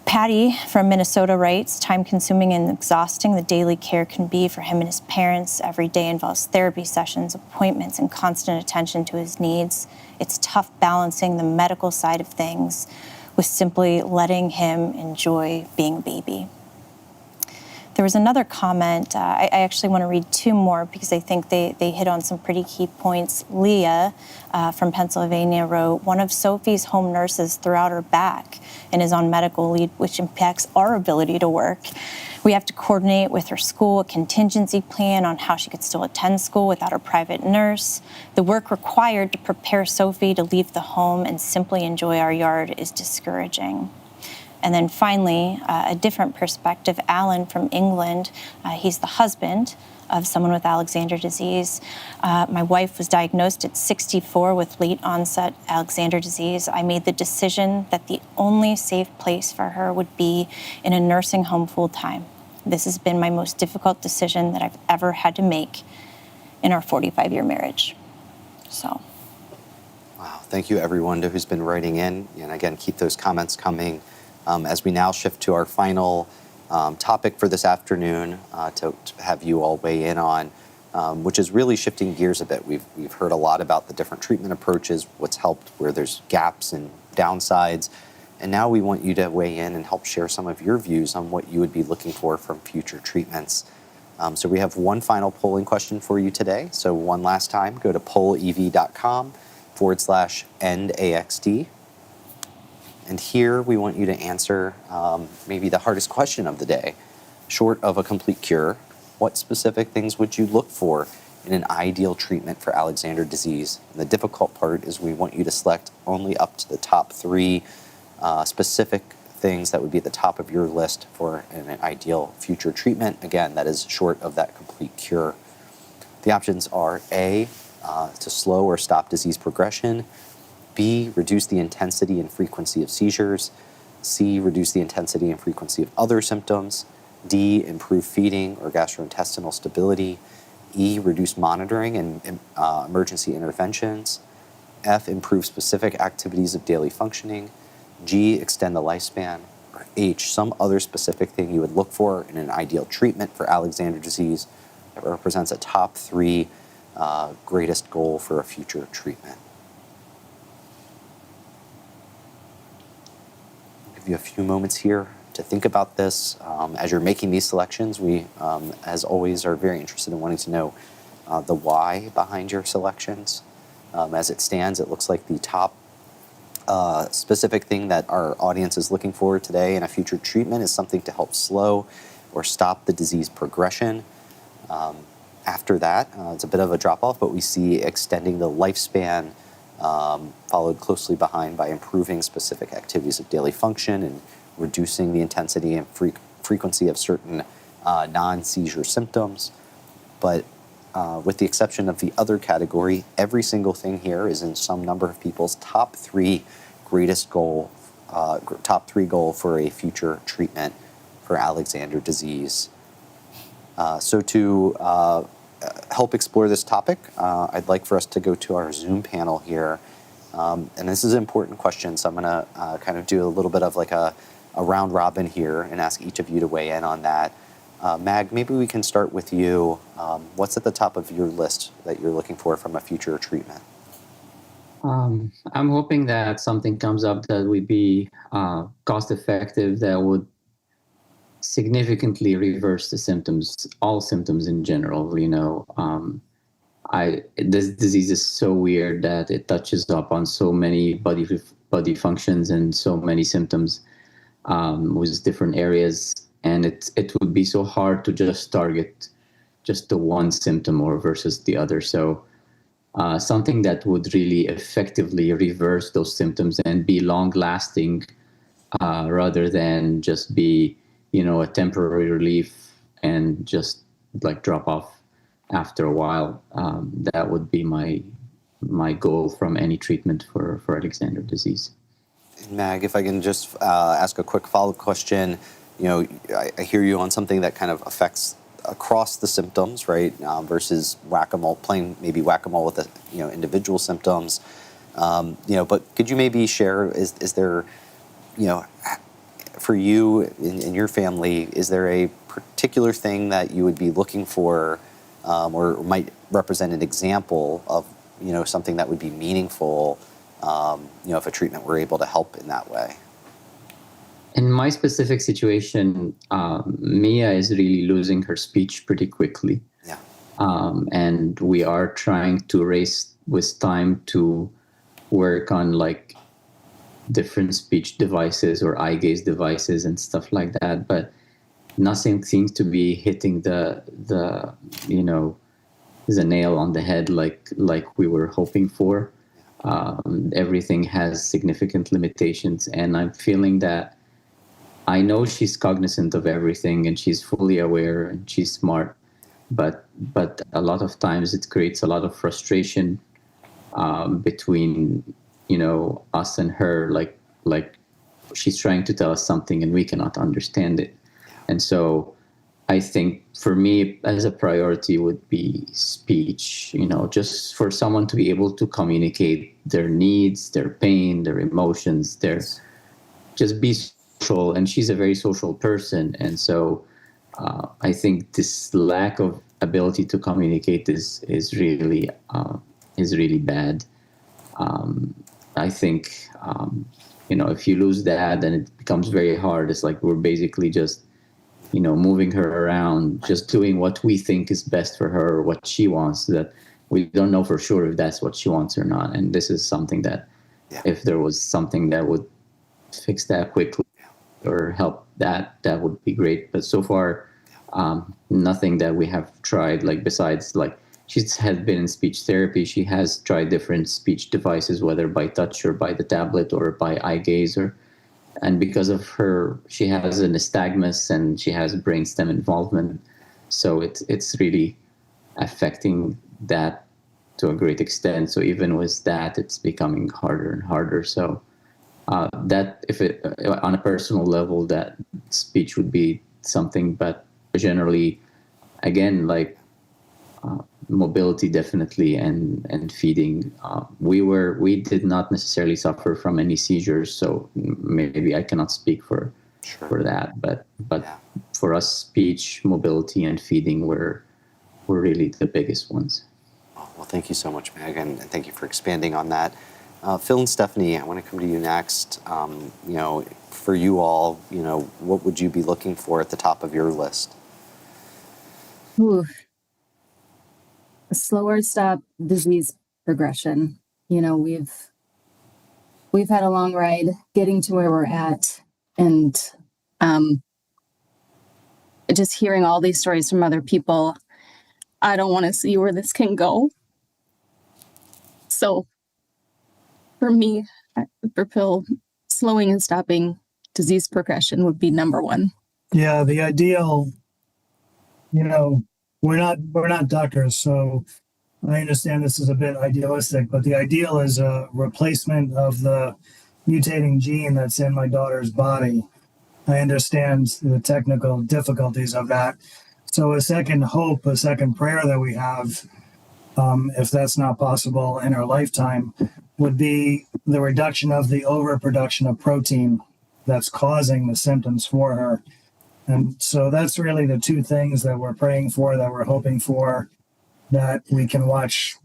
S2: Patty from Minnesota writes, time-consuming and exhausting the daily care can be for him and his parents. Every day involves therapy sessions, appointments, and constant attention to his needs. It's tough balancing the medical side of things with simply letting him enjoy being a baby. There was another comment. I actually want to read two more because I think they hit on some pretty key points. Leah from Pennsylvania wrote, one of Sophie's home nurses threw out her back and is on medical leave, which impacts our ability to work. We have to coordinate with her school a contingency plan on how she could still attend school without her private nurse. The work required to prepare Sophie to leave the home and simply enjoy our yard is discouraging. And then finally, a different perspective, Alan from England. He's the husband of someone with Alexander disease. My wife was diagnosed at 64 with late onset Alexander disease. I made the decision that the only safe place for her would be in a nursing home full time. This has been my most difficult decision that I've ever had to make in our 45-year marriage. So.
S1: Wow, thank you everyone who's been writing in. And again, keep those comments coming. As we now shift to our final topic for this afternoon to have you all weigh in on, which is really shifting gears a bit. We've heard a lot about the different treatment approaches, what's helped, where there's gaps and downsides, and now we want you to weigh in and help share some of your views on what you would be looking for from future treatments. So we have one final polling question for you today. So one last time, go to pollev.com/End AxD. And here we want you to answer maybe the hardest question of the day. Short of a complete cure, what specific things would you look for in an ideal treatment for Alexander disease? And the difficult part is we want you to select only up to the top 3 specific things that would be at the top of your list for an ideal future treatment. Again, that is short of that complete cure. The options are A, to slow or stop disease progression, B, reduce the intensity and frequency of seizures, C, reduce the intensity and frequency of other symptoms, D, improve feeding or gastrointestinal stability, E, reduce monitoring and emergency interventions, F, improve specific activities of daily functioning, G, extend the lifespan, or H, some other specific thing you would look for in an ideal treatment for Alexander disease that represents a top 3 greatest goal for a future treatment. I'll give you a few moments here to think about this. As you're making these selections, we, as always, are very interested in wanting to know the why behind your selections. As it stands, it looks like the top specific thing that our audience is looking for today in a future treatment is something to help slow or stop the disease progression. After that, it's a bit of a drop-off, but we see extending the lifespan, followed closely behind by improving specific activities of daily function and reducing the intensity and frequency of certain non-seizure symptoms. But with the exception of the other category, every single thing here is in some number of people's top three goal for a future treatment for Alexander disease. So to help explore this topic, I'd like for us to go to our Zoom panel here. And this is an important question, so I'm going to kind of do a little bit of like a round robin here and ask each of you to weigh in on that. Mag, maybe we can start with you. What's at the top of your list that you're looking for from a future treatment?
S3: I'm hoping that something comes up that would be cost effective, that would significantly reverse the symptoms, all symptoms in general. This disease is so weird that it touches up on so many body functions and so many symptoms with different areas, and it would be so hard to just target just the one symptom or versus the other. So something that would really effectively reverse those symptoms and be long lasting, rather than just be a temporary relief and just like drop off after a while. That would be my goal from any treatment for Alexander disease.
S1: Mag, if I can just ask a quick follow-up question. I hear you on something that kind of affects across the symptoms, right? Versus whack-a-mole, playing maybe whack-a-mole with the individual symptoms. But could you maybe share? Is there, for you in your family, is there a particular thing that you would be looking for, or might represent an example of something that would be meaningful? If a treatment were able to help in that way.
S3: In my specific situation, Mia is really losing her speech pretty quickly.
S1: Yeah.
S3: And we are trying to race with time to work on like different speech devices or eye gaze devices and stuff like that. But nothing seems to be hitting the nail on the head like we were hoping for. Everything has significant limitations, and I'm feeling that I know she's cognizant of everything and she's fully aware and she's smart, but a lot of times it creates a lot of frustration between us and her, like she's trying to tell us something and we cannot understand it. And so I think for me as a priority would be speech, just for someone to be able to communicate their needs, their pain, their emotions, just be social. And she's a very social person. And so I think this lack of ability to communicate is really bad. I think, if you lose that, then it becomes very hard. It's like we're basically just moving her around, just doing what we think is best for her, or what she wants, that we don't know for sure if that's what she wants or not. And this is something that if there was something that would fix that quickly or help that would be great. But so far, nothing that we have tried, like besides like she's had been in speech therapy. She has tried different speech devices, whether by touch or by the tablet or by eye gaze and because of her, she has a nystagmus and she has brainstem involvement. So it's really affecting that to a great extent. So even with that, it's becoming harder and harder. So that if it on a personal level, that speech would be something, but generally, again, like mobility definitely and feeding. We did not necessarily suffer from any seizures, so maybe I cannot speak for that. But for us, speech, mobility, and feeding were really the biggest ones.
S1: Well, thank you so much, Meg, and thank you for expanding on that. Phil and Stephanie, I want to come to you next. For you all, what would you be looking for at the top of your list?
S8: Ooh. A slower stop disease progression. We've had a long ride getting to where we're at, and just hearing all these stories from other people, I don't want to see where this can go. So for me, for Phil, slowing and stopping disease progression would be number one.
S11: Yeah, the ideal, we're not doctors, so I understand this is a bit idealistic, but the ideal is a replacement of the mutating gene that's in my daughter's body. I understand the technical difficulties of that. So a second hope, a second prayer that we have, if that's not possible in her lifetime, would be the reduction of the overproduction of protein that's causing the symptoms for her. And so that's really the two things that we're praying for, that we're hoping for, that we can watch,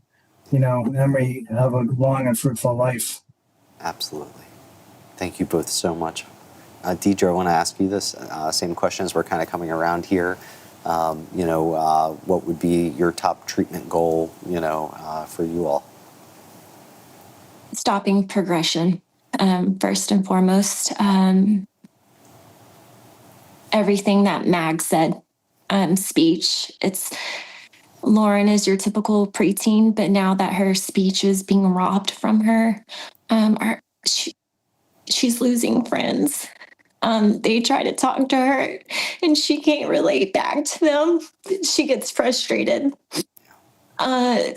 S11: Emery have a long and fruitful life.
S1: Absolutely. Thank you both so much. Deidre, I want to ask you this same question as we're kind of coming around here. What would be your top treatment goal, for you all?
S7: Stopping progression, first and foremost. Everything that Mag said, speech, Lauren is your typical preteen, but now that her speech is being robbed from her, she's losing friends. They try to talk to her and she can't relate back to them. She gets frustrated.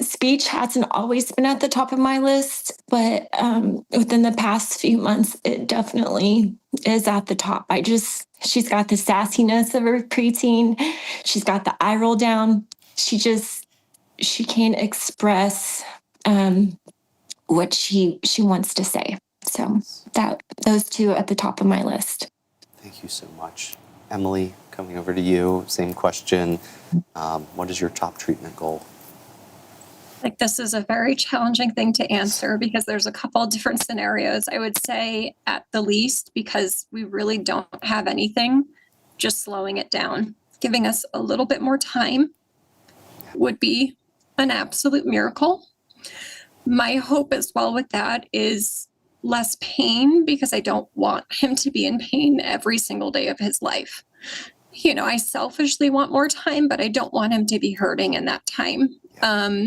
S7: Speech hasn't always been at the top of my list, but within the past few months, it definitely is at the top. She's got the sassiness of her preteen. She's got the eye roll down. She can't express what she wants to say. So those two at the top of my list.
S1: Thank you so much. Emily, coming over to you, same question. What is your top treatment goal?
S10: Like, this is a very challenging thing to answer because there's a couple of different scenarios. I would say at the least, because we really don't have anything, just slowing it down, giving us a little bit more time would be an absolute miracle. My hope as well with that is less pain, because I don't want him to be in pain every single day of his life. I selfishly want more time, but I don't want him to be hurting in that time.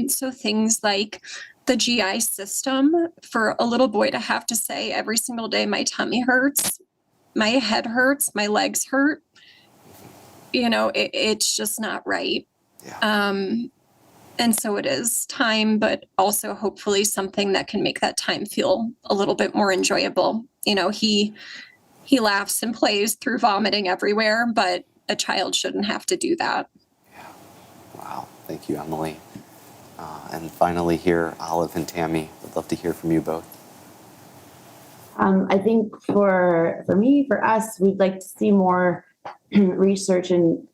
S10: So things like the GI system, for a little boy to have to say every single day, my tummy hurts, my head hurts, my legs hurt, it's just not right. And so it is time, but also hopefully something that can make that time feel a little bit more enjoyable. He laughs and plays through vomiting everywhere, but a child shouldn't have to do that.
S1: Wow. Thank you, Emily. And finally here, Olive and Tammy, I'd love to hear from you both.
S5: I think for us, we'd like to see more research and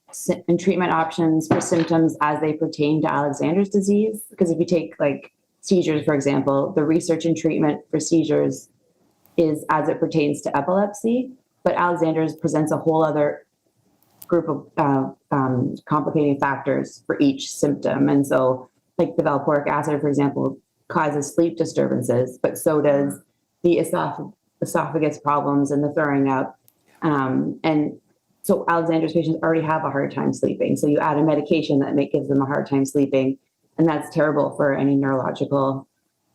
S5: treatment options for symptoms as they pertain to Alexander's disease. Because if you take like seizures, for example, the research and treatment for seizures is as it pertains to epilepsy, but Alexander's presents a whole other group of complicating factors for each symptom. And so like the valproic acid, for example, causes sleep disturbances, but so does the esophagus problems and the throwing up. And so Alexander's patients already have a hard time sleeping. So you add a medication that gives them a hard time sleeping, and that's terrible for any neurological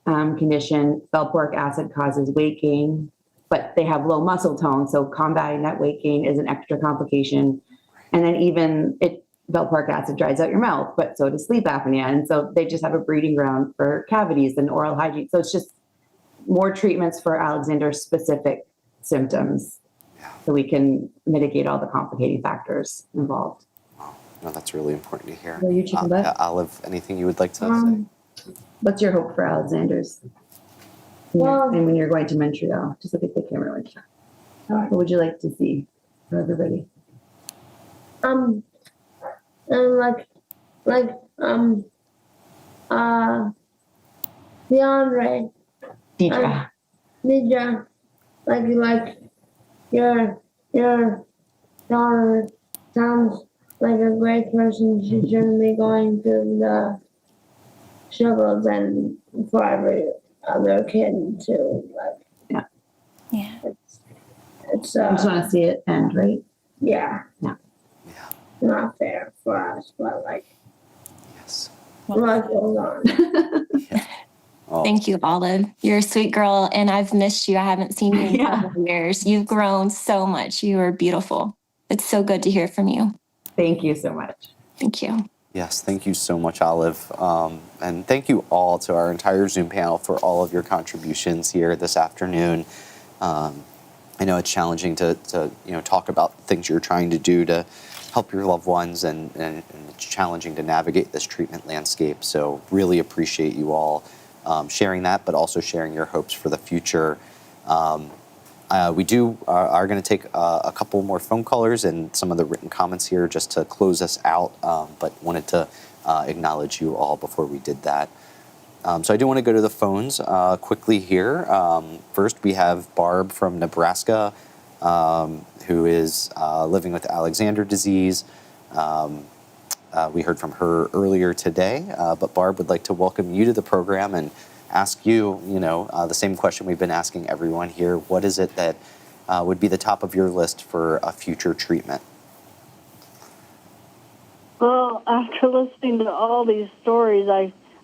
S5: condition. Valproic acid causes weight gain, but they have low muscle tone. So combating that weight gain is an extra complication. And then even valproic acid dries out your mouth, but so does sleep apnea. And so they just have a breeding ground for cavities and oral hygiene. So it's just more treatments for Alexander's specific symptoms so we can mitigate all the complicating factors involved.
S1: Wow. No, that's really important to hear.
S5: Well, you chicken butt?
S1: Olive, anything you would like to say?
S5: What's your hope for Alexander's? And when you're going to Montreal, just look at the camera. What would you like to see for everybody?
S6: DeAndre.
S5: Deidre.
S6: Like your daughter sounds like a great person. She shouldn't be going through the struggles, and for every other kid too.
S5: Yeah.
S6: It's
S5: I just want to see it end, right?
S6: Yeah.
S5: Yeah.
S6: Not fair for us, but life goes on.
S7: Thank you, Olive. You're a sweet girl, and I've missed you. I haven't seen you in a couple of years. You've grown so much. You are beautiful. It's so good to hear from you.
S5: Thank you so much.
S7: Thank you.
S1: Yes, thank you so much, Olive. And thank you all to our entire Zoom panel for all of your contributions here this afternoon. I know it's challenging to talk about things you're trying to do to help your loved ones, and it's challenging to navigate this treatment landscape. So really appreciate you all sharing that, but also sharing your hopes for the future. We are going to take a couple more phone callers and some of the written comments here just to close us out, but wanted to acknowledge you all before we did that. So I do want to go to the phones quickly here. First, we have Barb from Nebraska, who is living with Alexander disease. We heard from her earlier today, but Barb would like to welcome you to the program and ask you, the same question we've been asking everyone here. What is it that would be the top of your list for a future treatment?
S13: Well, after listening to all these stories,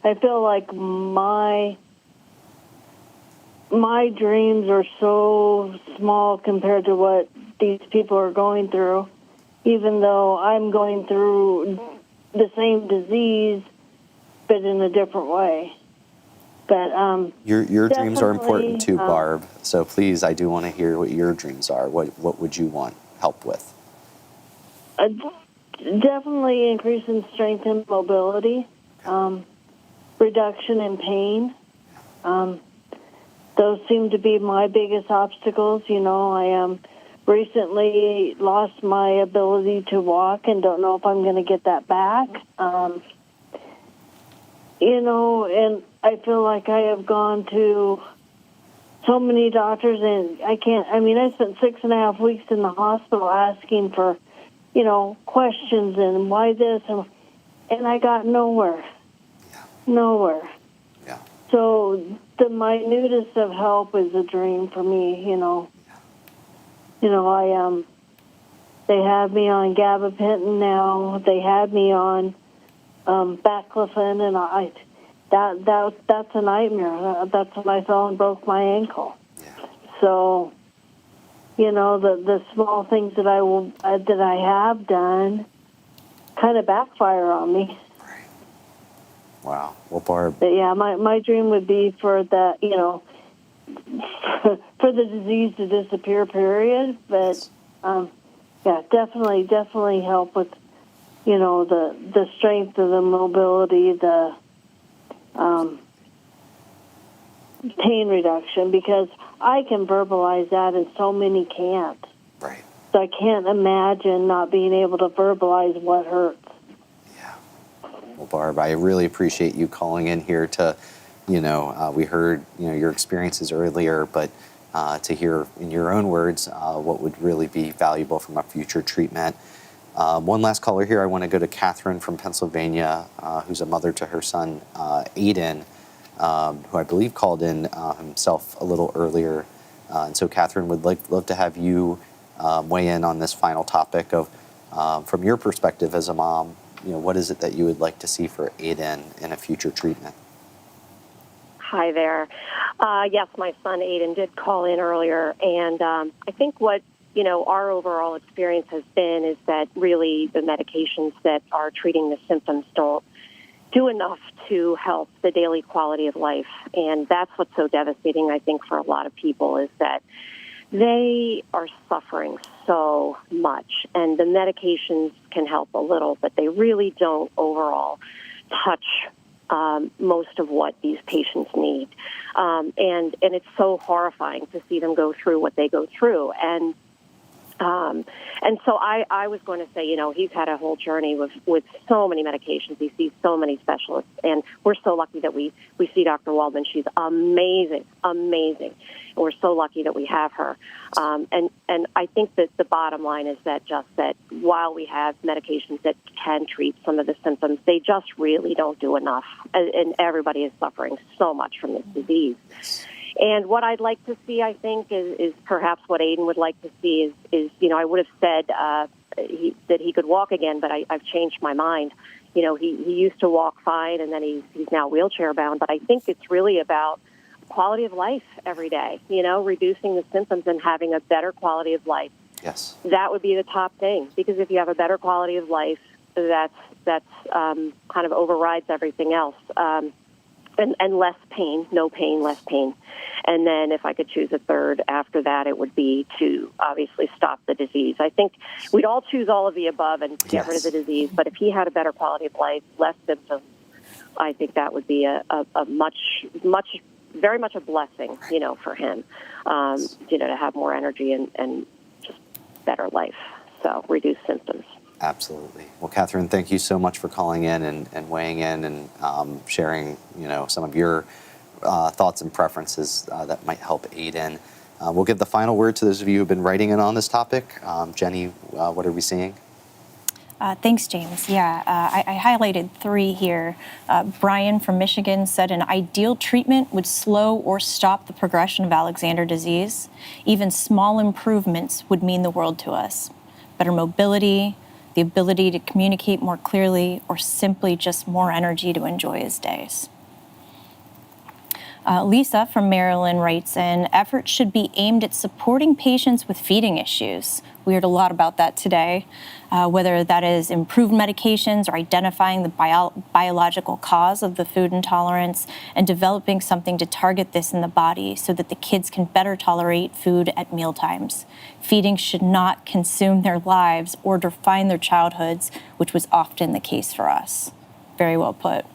S13: I feel like my dreams are so small compared to what these people are going through, even though I'm going through the same disease, but in a different way. But
S1: your dreams are important too, Barb. So please, I do want to hear what your dreams are. What would you want help with?
S13: Definitely increase in strength and mobility, reduction in pain. Those seem to be my biggest obstacles. I recently lost my ability to walk and don't know if I'm going to get that back. And I feel like I have gone to so many doctors, and I spent 6.5 weeks in the hospital asking for, questions and why this, and I got nowhere. Nowhere.
S1: Yeah.
S13: So the minutest of help is a dream for me, they have me on gabapentin now. They had me on baclofen, and that's a nightmare. That's when I fell and broke my ankle.
S1: Yeah.
S13: So, the small things that I have done kind of backfire on me.
S1: Right. Wow. Well, Barb.
S13: But yeah, my dream would be for the for the disease to disappear. Period. But yeah, definitely help with the strength of the mobility, the pain reduction, because I can verbalize that and so many can't.
S1: Right.
S13: So I can't imagine not being able to verbalize what hurts.
S1: Yeah. Well, Barb, I really appreciate you calling in here to, we heard, your experiences earlier, but to hear in your own words what would really be valuable from a future treatment. One last caller here. I want to go to Catherine from Pennsylvania, who's a mother to her son, Aiden, who I believe called in himself a little earlier. And so, Catherine, would love to have you weigh in on this final topic of, from your perspective as a mom, what is it that you would like to see for Aiden in a future treatment?
S14: Hi there. Yes, my son Aiden did call in earlier, and I think what our overall experience has been is that really the medications that are treating the symptoms don't do enough to help the daily quality of life. And that's what's so devastating, I think, for a lot of people, is that they are suffering so much. And the medications can help a little, but they really don't overall touch most of what these patients need. And it's so horrifying to see them go through what they go through. And so I was going to say, he's had a whole journey with so many medications. He sees so many specialists, and we're so lucky that we see Dr. Waldman. She's amazing. And we're so lucky that we have her. And I think that the bottom line is that while we have medications that can treat some of the symptoms, they just really don't do enough. And everybody is suffering so much from this disease. And what I'd like to see, I think, is perhaps what Aiden would like to see is I would have said that he could walk again, but I've changed my mind. He used to walk fine, and then he's now wheelchair bound. But I think it's really about quality of life every day, reducing the symptoms and having a better quality of life.
S1: Yes.
S14: That would be the top thing, because if you have a better quality of life, kind of overrides everything else. And less pain, no pain, less pain. And then if I could choose a third after that, it would be to obviously stop the disease. I think we'd all choose all of the above and get rid of the disease. But if he had a better quality of life, less symptoms, I think that would be a very much a blessing, for him, to have more energy and just better life. So reduce symptoms.
S1: Absolutely. Well, Catherine, thank you so much for calling in and weighing in and sharing, some of your thoughts and preferences that might help aid in. We'll give the final word to those of you who've been writing in on this topic. Jenny, what are we seeing?
S2: Thanks, James. Yeah, I highlighted 3 here. Brian from Michigan said an ideal treatment would slow or stop the progression of Alexander disease. Even small improvements would mean the world to us. Better mobility, the ability to communicate more clearly, or simply just more energy to enjoy his days. Lisa from Maryland writes in, efforts should be aimed at supporting patients with feeding issues. We heard a lot about that today, whether that is improved medications or identifying the biological cause of the food intolerance and developing something to target this in the body so that the kids can better tolerate food at mealtimes. Feeding should not consume their lives or define their childhoods, which was often the case for us. Very well put.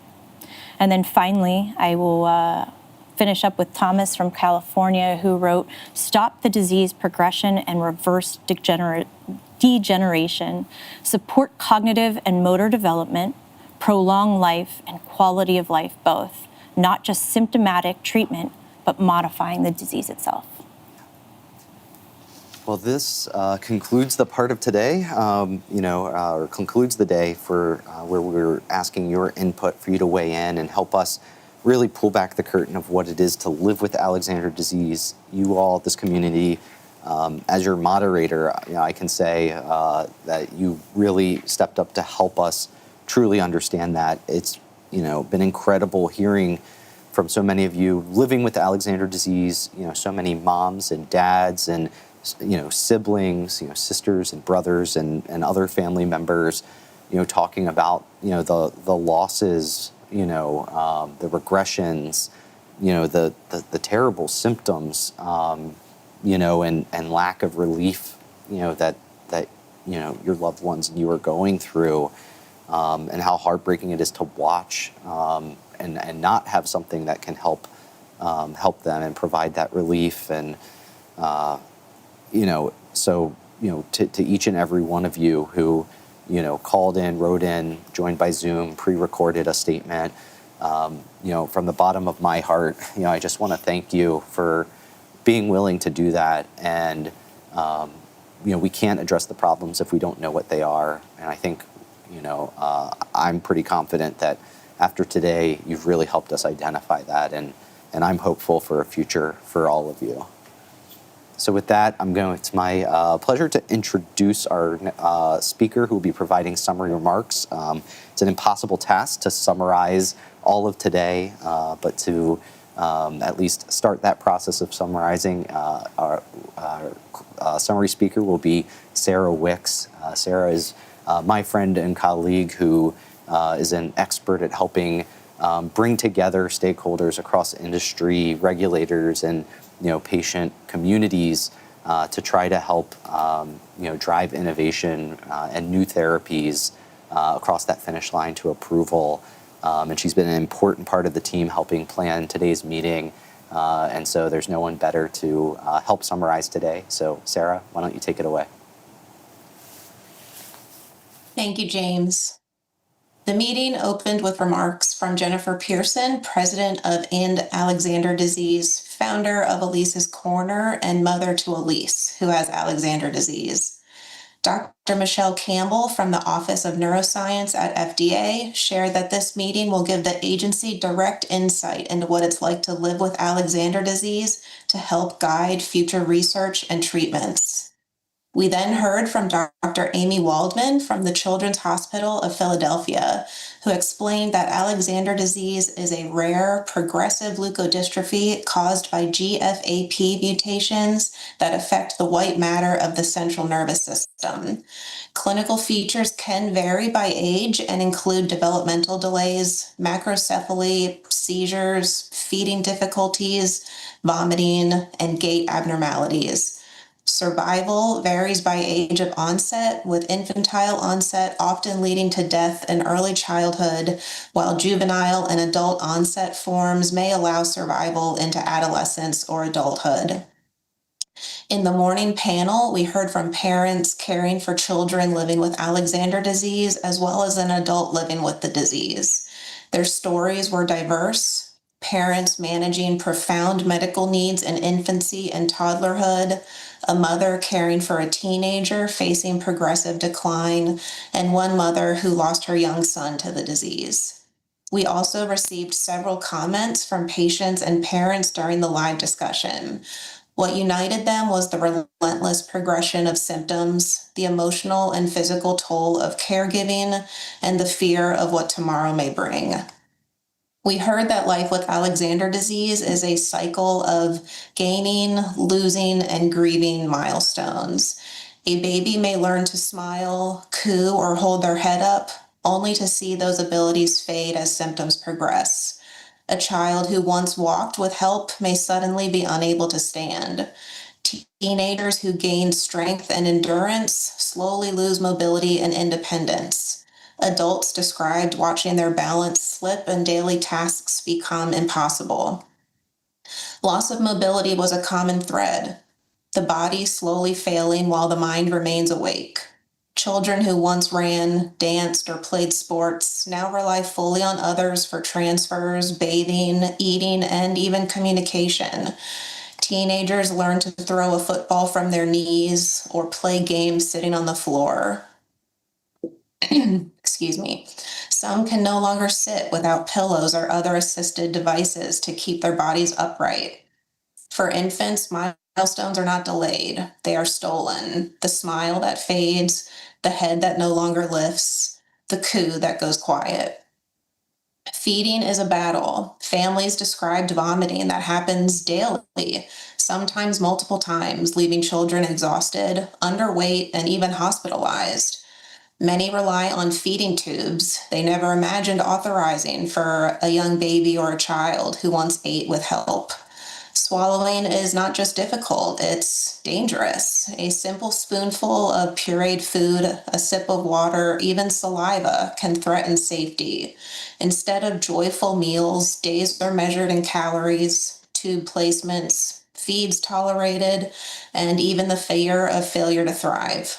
S2: And then finally, I will finish up with Thomas from California, who wrote, stop the disease progression and reverse degeneration, support cognitive and motor development, prolong life and quality of life both, not just symptomatic treatment, but modifying the disease itself.
S1: Well, this concludes the part of today, or concludes the day for where we're asking your input for you to weigh in and help us really pull back the curtain of what it is to live with Alexander disease. You all, this community, as your moderator, I can say that you really stepped up to help us truly understand that. It's been incredible hearing from so many of you living with Alexander disease. So many moms and dads and siblings, sisters and brothers and other family members, talking about the losses. The regressions, the terrible symptoms, and lack of relief, that your loved ones and you are going through, and how heartbreaking it is to watch, and not have something that can help them and provide that relief. And, to each and every one of you who, called in, wrote in, joined by Zoom, pre-recorded a statement. From the bottom of my heart, I just want to thank you for being willing to do that. And, we can't address the problems if we don't know what they are. And I think, I'm pretty confident that after today, you've really helped us identify that. And I'm hopeful for a future for all of you. So with that, it's my pleasure to introduce our speaker who will be providing summary remarks. It's an impossible task to summarize all of today, but to at least start that process of summarizing, our summary speaker will be Sarah Wicks. Sarah is my friend and colleague who is an expert at helping bring together stakeholders across industry, regulators, and patient communities to try to help drive innovation and new therapies across that finish line to approval. And she's been an important part of the team helping plan today's meeting. And so there's no one better to help summarize today. So Sarah, why don't you take it away?
S15: Thank you, James. The meeting opened with remarks from Jennifer Pearson, president of End Alexander disease, founder of Elise's Corner, and mother to Elise, who has Alexander disease. Dr. Michelle Campbell from the Office of Neuroscience at FDA shared that this meeting will give the agency direct insight into what it's like to live with Alexander disease to help guide future research and treatments. We then heard from Dr. Amy Waldman from the Children's Hospital of Philadelphia, who explained that Alexander disease is a rare progressive leukodystrophy caused by GFAP mutations that affect the white matter of the central nervous system. Clinical features can vary by age and include developmental delays, macrocephaly, seizures, feeding difficulties, vomiting, and gait abnormalities. Survival varies by age of onset, with infantile onset often leading to death in early childhood, while juvenile and adult onset forms may allow survival into adolescence or adulthood. In the morning panel, we heard from parents caring for children living with Alexander disease, as well as an adult living with the disease. Their stories were diverse. Parents managing profound medical needs in infancy and toddlerhood, a mother caring for a teenager facing progressive decline, and one mother who lost her young son to the disease. We also received several comments from patients and parents during the live discussion. What united them was the relentless progression of symptoms, the emotional and physical toll of caregiving, and the fear of what tomorrow may bring. We heard that life with Alexander disease is a cycle of gaining, losing, and grieving milestones. A baby may learn to smile, coo, or hold their head up, only to see those abilities fade as symptoms progress. A child who once walked with help may suddenly be unable to stand. Teenagers who gain strength and endurance slowly lose mobility and independence. Adults described watching their balance slip and daily tasks become impossible. Loss of mobility was a common thread, the body slowly failing while the mind remains awake. Children who once ran, danced, or played sports now rely fully on others for transfers, bathing, eating, and even communication. Teenagers learn to throw a football from their knees or play games sitting on the floor. Excuse me. Some can no longer sit without pillows or other assisted devices to keep their bodies upright. For infants, milestones are not delayed, they are stolen. The smile that fades, the head that no longer lifts, the coo that goes quiet. Feeding is a battle. Families described vomiting that happens daily, sometimes multiple times, leaving children exhausted, underweight, and even hospitalized. Many rely on feeding tubes they never imagined authorizing for a young baby or a child who once ate with help. Swallowing is not just difficult, it's dangerous. A simple spoonful of pureed food, a sip of water, even saliva can threaten safety. Instead of joyful meals, days are measured in calories, tube placements, feeds tolerated, and even the fear of failure to thrive.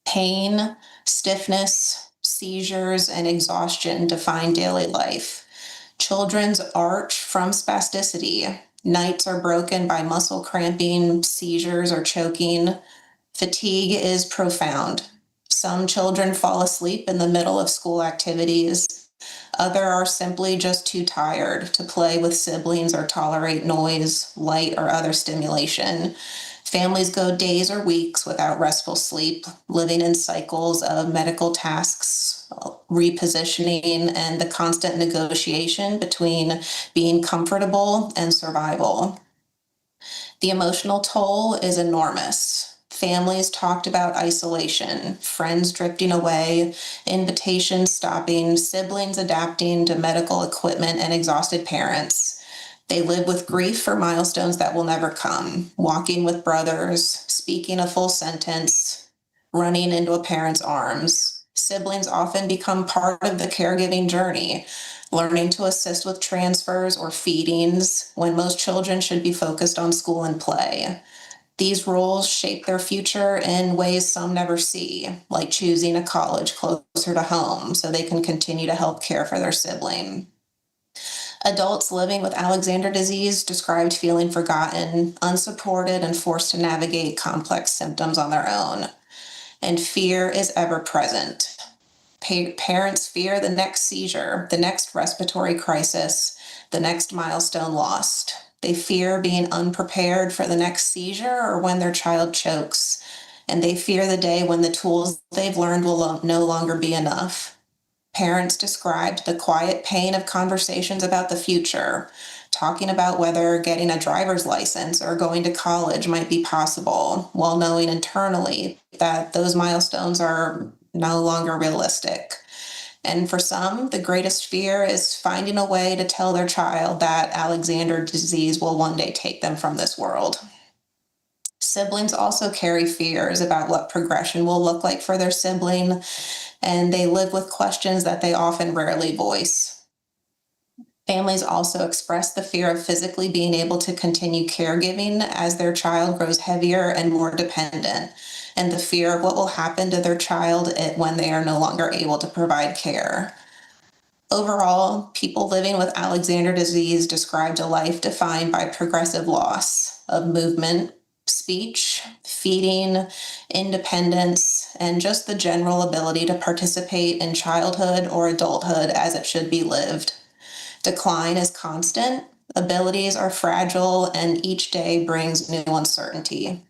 S15: Pain, stiffness, seizures, and exhaustion define daily life. Children's arch from spasticity. Nights are broken by muscle cramping, seizures, or choking. Fatigue is profound. Some children fall asleep in the middle of school activities. Others are simply just too tired to play with siblings or tolerate noise, light, or other stimulation. Families go days or weeks without restful sleep, living in cycles of medical tasks, repositioning, and the constant negotiation between being comfortable and survival. The emotional toll is enormous. Families talked about isolation, friends drifting away, invitations stopping, siblings adapting to medical equipment, and exhausted parents. They live with grief for milestones that will never come, walking with brothers, speaking a full sentence, running into a parent's arms. Siblings often become part of the caregiving journey, learning to assist with transfers or feedings when most children should be focused on school and play. These roles shape their future in ways some never see, like choosing a college closer to home so they can continue to help care for their sibling. Adults living with Alexander disease described feeling forgotten, unsupported, and forced to navigate complex symptoms on their own. And fear is ever present. Parents fear the next seizure, the next respiratory crisis, the next milestone lost. They fear being unprepared for the next seizure or when their child chokes. And they fear the day when the tools they've learned will no longer be enough. Parents described the quiet pain of conversations about the future, talking about whether getting a driver's license or going to college might be possible, while knowing internally that those milestones are no longer realistic. And for some, the greatest fear is finding a way to tell their child that Alexander disease will one day take them from this world. Siblings also carry fears about what progression will look like for their sibling, and they live with questions that they often rarely voice. Families also express the fear of physically being able to continue caregiving as their child grows heavier and more dependent, and the fear of what will happen to their child when they are no longer able to provide care. Overall, people living with Alexander disease described a life defined by progressive loss of movement, speech, feeding, independence, and just the general ability to participate in childhood or adulthood as it should be lived. Decline is constant, abilities are fragile, and each day brings new uncertainty.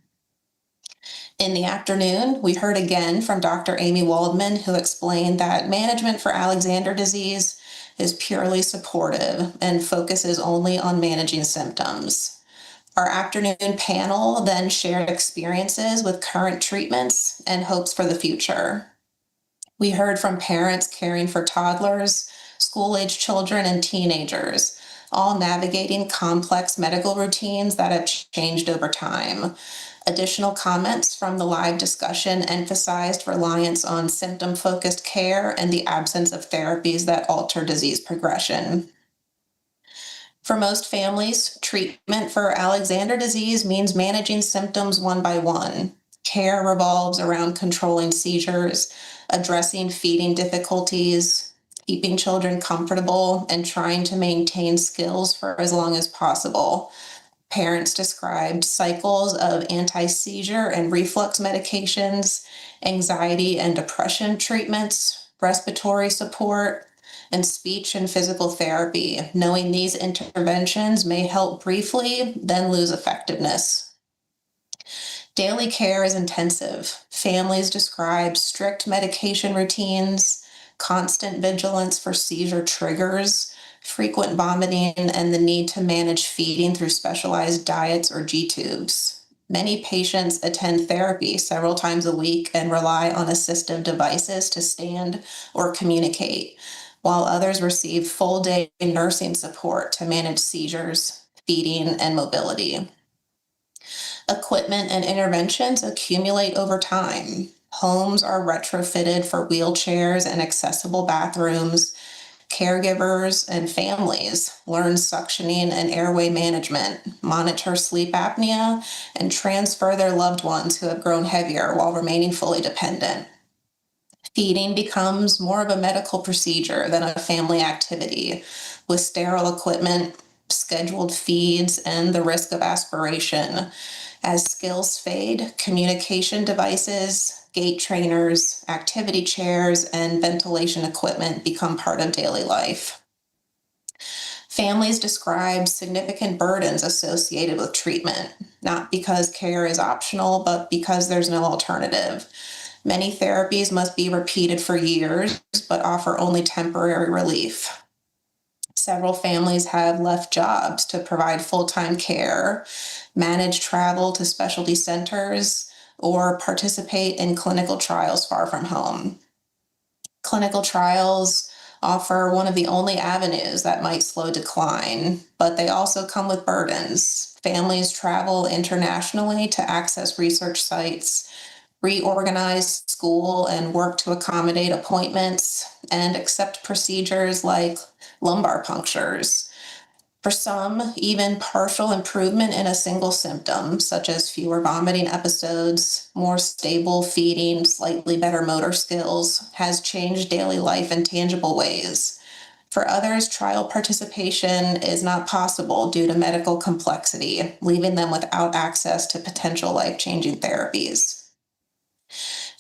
S15: In the afternoon, we heard again from Dr. Amy Waldman, who explained that management for Alexander disease is purely supportive and focuses only on managing symptoms. Our afternoon panel then shared experiences with current treatments and hopes for the future. We heard from parents caring for toddlers, school-age children, and teenagers, all navigating complex medical routines that have changed over time. Additional comments from the live discussion emphasized reliance on symptom-focused care and the absence of therapies that alter disease progression. For most families, treatment for Alexander disease means managing symptoms one by one. Care revolves around controlling seizures, addressing feeding difficulties, keeping children comfortable, and trying to maintain skills for as long as possible. Parents described cycles of anti-seizure and reflux medications, anxiety and depression treatments, respiratory support, and speech and physical therapy, knowing these interventions may help briefly, then lose effectiveness. Daily care is intensive. Families describe strict medication routines, constant vigilance for seizure triggers, frequent vomiting, and the need to manage feeding through specialized diets or G-tubes. Many patients attend therapy several times a week and rely on assistive devices to stand or communicate, while others receive full-day nursing support to manage seizures, feeding, and mobility. Equipment and interventions accumulate over time. Homes are retrofitted for wheelchairs and accessible bathrooms. Caregivers and families learn suctioning and airway management, monitor sleep apnea, and transfer their loved ones who have grown heavier while remaining fully dependent. Feeding becomes more of a medical procedure than a family activity, with sterile equipment, scheduled feeds, and the risk of aspiration. As skills fade, communication devices, gait trainers, activity chairs, and ventilation equipment become part of daily life. Families describe significant burdens associated with treatment, not because care is optional, but because there's no alternative. Many therapies must be repeated for years, but offer only temporary relief. Several families have left jobs to provide full-time care, manage travel to specialty centers, or participate in clinical trials far from home. Clinical trials offer one of the only avenues that might slow decline, but they also come with burdens. Families travel internationally to access research sites, reorganize school and work to accommodate appointments, and accept procedures like lumbar punctures. For some, even partial improvement in a single symptom, such as fewer vomiting episodes, more stable feeding, slightly better motor skills, has changed daily life in tangible ways. For others, trial participation is not possible due to medical complexity, leaving them without access to potential life-changing therapies.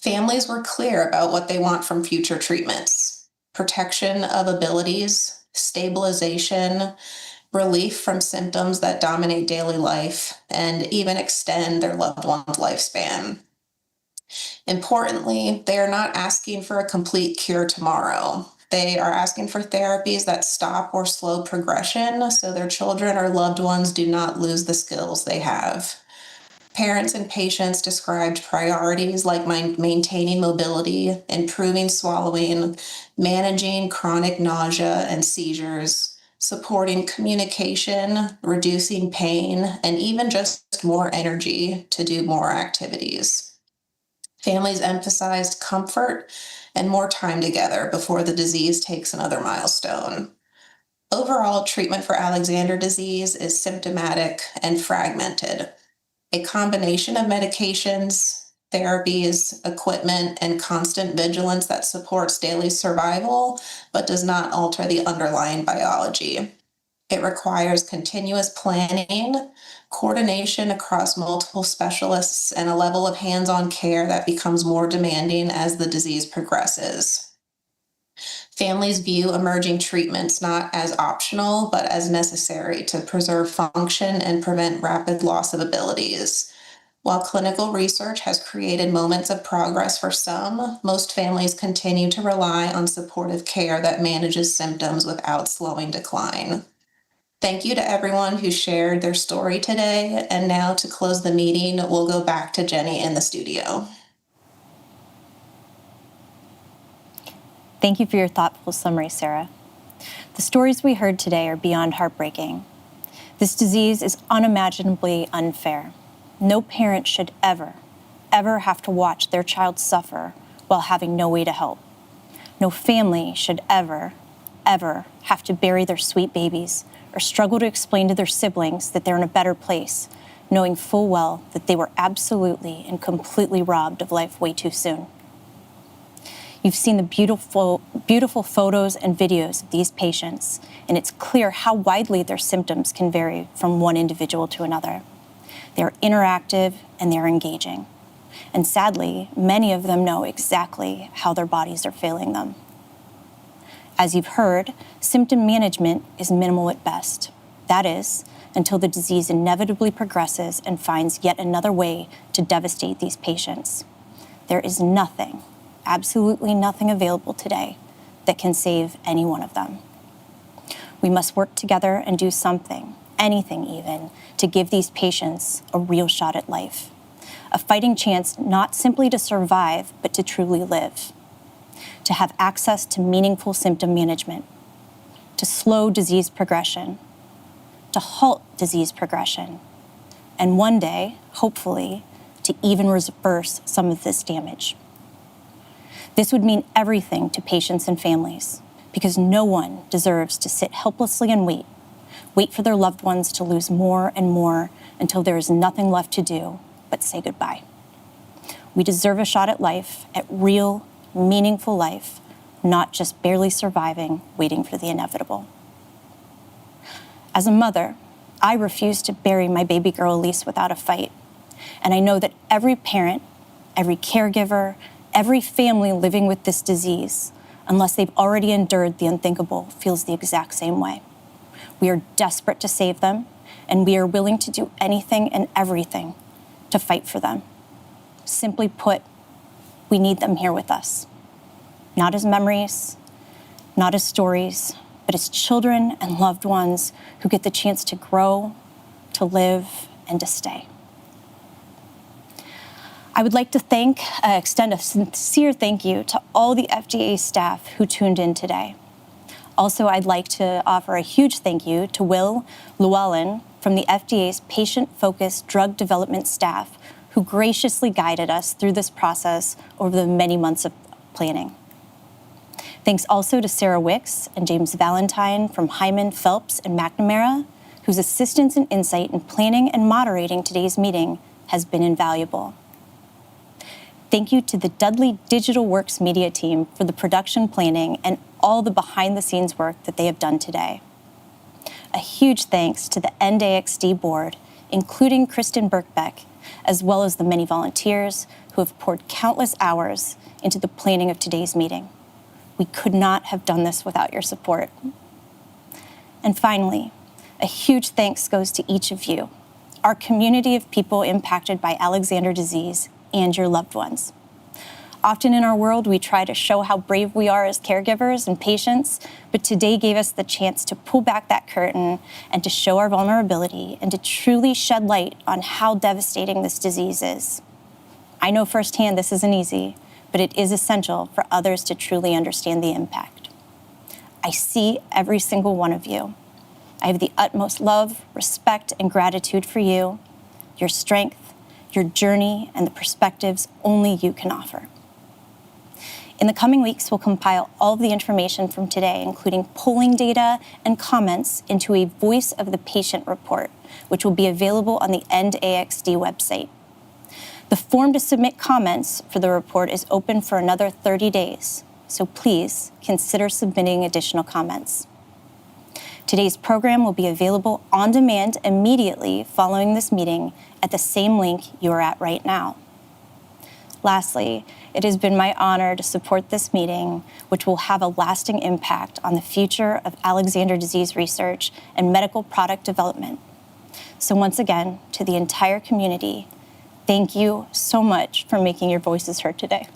S15: Families were clear about what they want from future treatments: protection of abilities, stabilization, relief from symptoms that dominate daily life, and even extend their loved one's lifespan. Importantly, they are not asking for a complete cure tomorrow. They are asking for therapies that stop or slow progression so their children or loved ones do not lose the skills they have. Parents and patients described priorities like maintaining mobility, improving swallowing, managing chronic nausea and seizures, supporting communication, reducing pain, and even just more energy to do more activities. Families emphasized comfort and more time together before the disease takes another milestone. Overall, treatment for Alexander disease is symptomatic and fragmented. A combination of medications, therapies, equipment, and constant vigilance that supports daily survival, but does not alter the underlying biology. It requires continuous planning, coordination across multiple specialists, and a level of hands-on care that becomes more demanding as the disease progresses. Families view emerging treatments not as optional, but as necessary to preserve function and prevent rapid loss of abilities. While clinical research has created moments of progress for some, most families continue to rely on supportive care that manages symptoms without slowing decline. Thank you to everyone who shared their story today. And now to close the meeting, we'll go back to Jenny in the studio.
S2: Thank you for your thoughtful summary, Sarah. The stories we heard today are beyond heartbreaking. This disease is unimaginably unfair. No parent should ever have to watch their child suffer while having no way to help. No family should ever have to bury their sweet babies or struggle to explain to their siblings that they're in a better place, knowing full well that they were absolutely and completely robbed of life way too soon. You've seen the beautiful photos and videos of these patients, and it's clear how widely their symptoms can vary from one individual to another. They're interactive and they're engaging. And sadly, many of them know exactly how their bodies are failing them. As you've heard, symptom management is minimal at best. That is, until the disease inevitably progresses and finds yet another way to devastate these patients. There is nothing, absolutely nothing available today that can save any one of them. We must work together and do something, anything even, to give these patients a real shot at life. A fighting chance not simply to survive, but to truly live. To have access to meaningful symptom management. To slow disease progression. To halt disease progression. And one day, hopefully, to even reverse some of this damage. This would mean everything to patients and families, because no one deserves to sit helplessly and wait for their loved ones to lose more and more until there is nothing left to do but say goodbye. We deserve a shot at life, at real, meaningful life, not just barely surviving, waiting for the inevitable. As a mother, I refuse to bury my baby girl Elise without a fight. And I know that every parent, every caregiver, every family living with this disease, unless they've already endured the unthinkable, feels the exact same way. We are desperate to save them, and we are willing to do anything and everything to fight for them. Simply put, we need them here with us. Not as memories, not as stories, but as children and loved ones who get the chance to grow, to live, and to stay. I would like to extend a sincere thank you to all the FDA staff who tuned in today. Also, I'd like to offer a huge thank you to Will Llewellyn from the FDA's patient-focused drug development staff who graciously guided us through this process over the many months of planning. Thanks also to Sarah Wicks and James Valentine from Hyman, Phelps, and McNamara, whose assistance and insight in planning and moderating today's meeting has been invaluable. Thank you to the Dudley Digital Works media team for the production planning and all the behind-the-scenes work that they have done today. A huge thanks to the End AxD board, including Kristen Birkbeck, as well as the many volunteers who have poured countless hours into the planning of today's meeting. We could not have done this without your support. And finally, a huge thanks goes to each of you, our community of people impacted by Alexander disease and your loved ones. Often in our world, we try to show how brave we are as caregivers and patients, but today gave us the chance to pull back that curtain and to show our vulnerability and to truly shed light on how devastating this disease is. I know firsthand this isn't easy, but it is essential for others to truly understand the impact. I see every single one of you. I have the utmost love, respect, and gratitude for you, your strength, your journey, and the perspectives only you can offer. In the coming weeks, we'll compile all of the information from today, including polling data and comments, into a Voice of the Patient report, which will be available on the End AxD website. The form to submit comments for the report is open for another 30 days, so please consider submitting additional comments. Today's program will be available on demand immediately following this meeting at the same link you are at right now. Lastly, it has been my honor to support this meeting, which will have a lasting impact on the future of Alexander disease research and medical product development. So once again, to the entire community, thank you so much for making your voices heard today.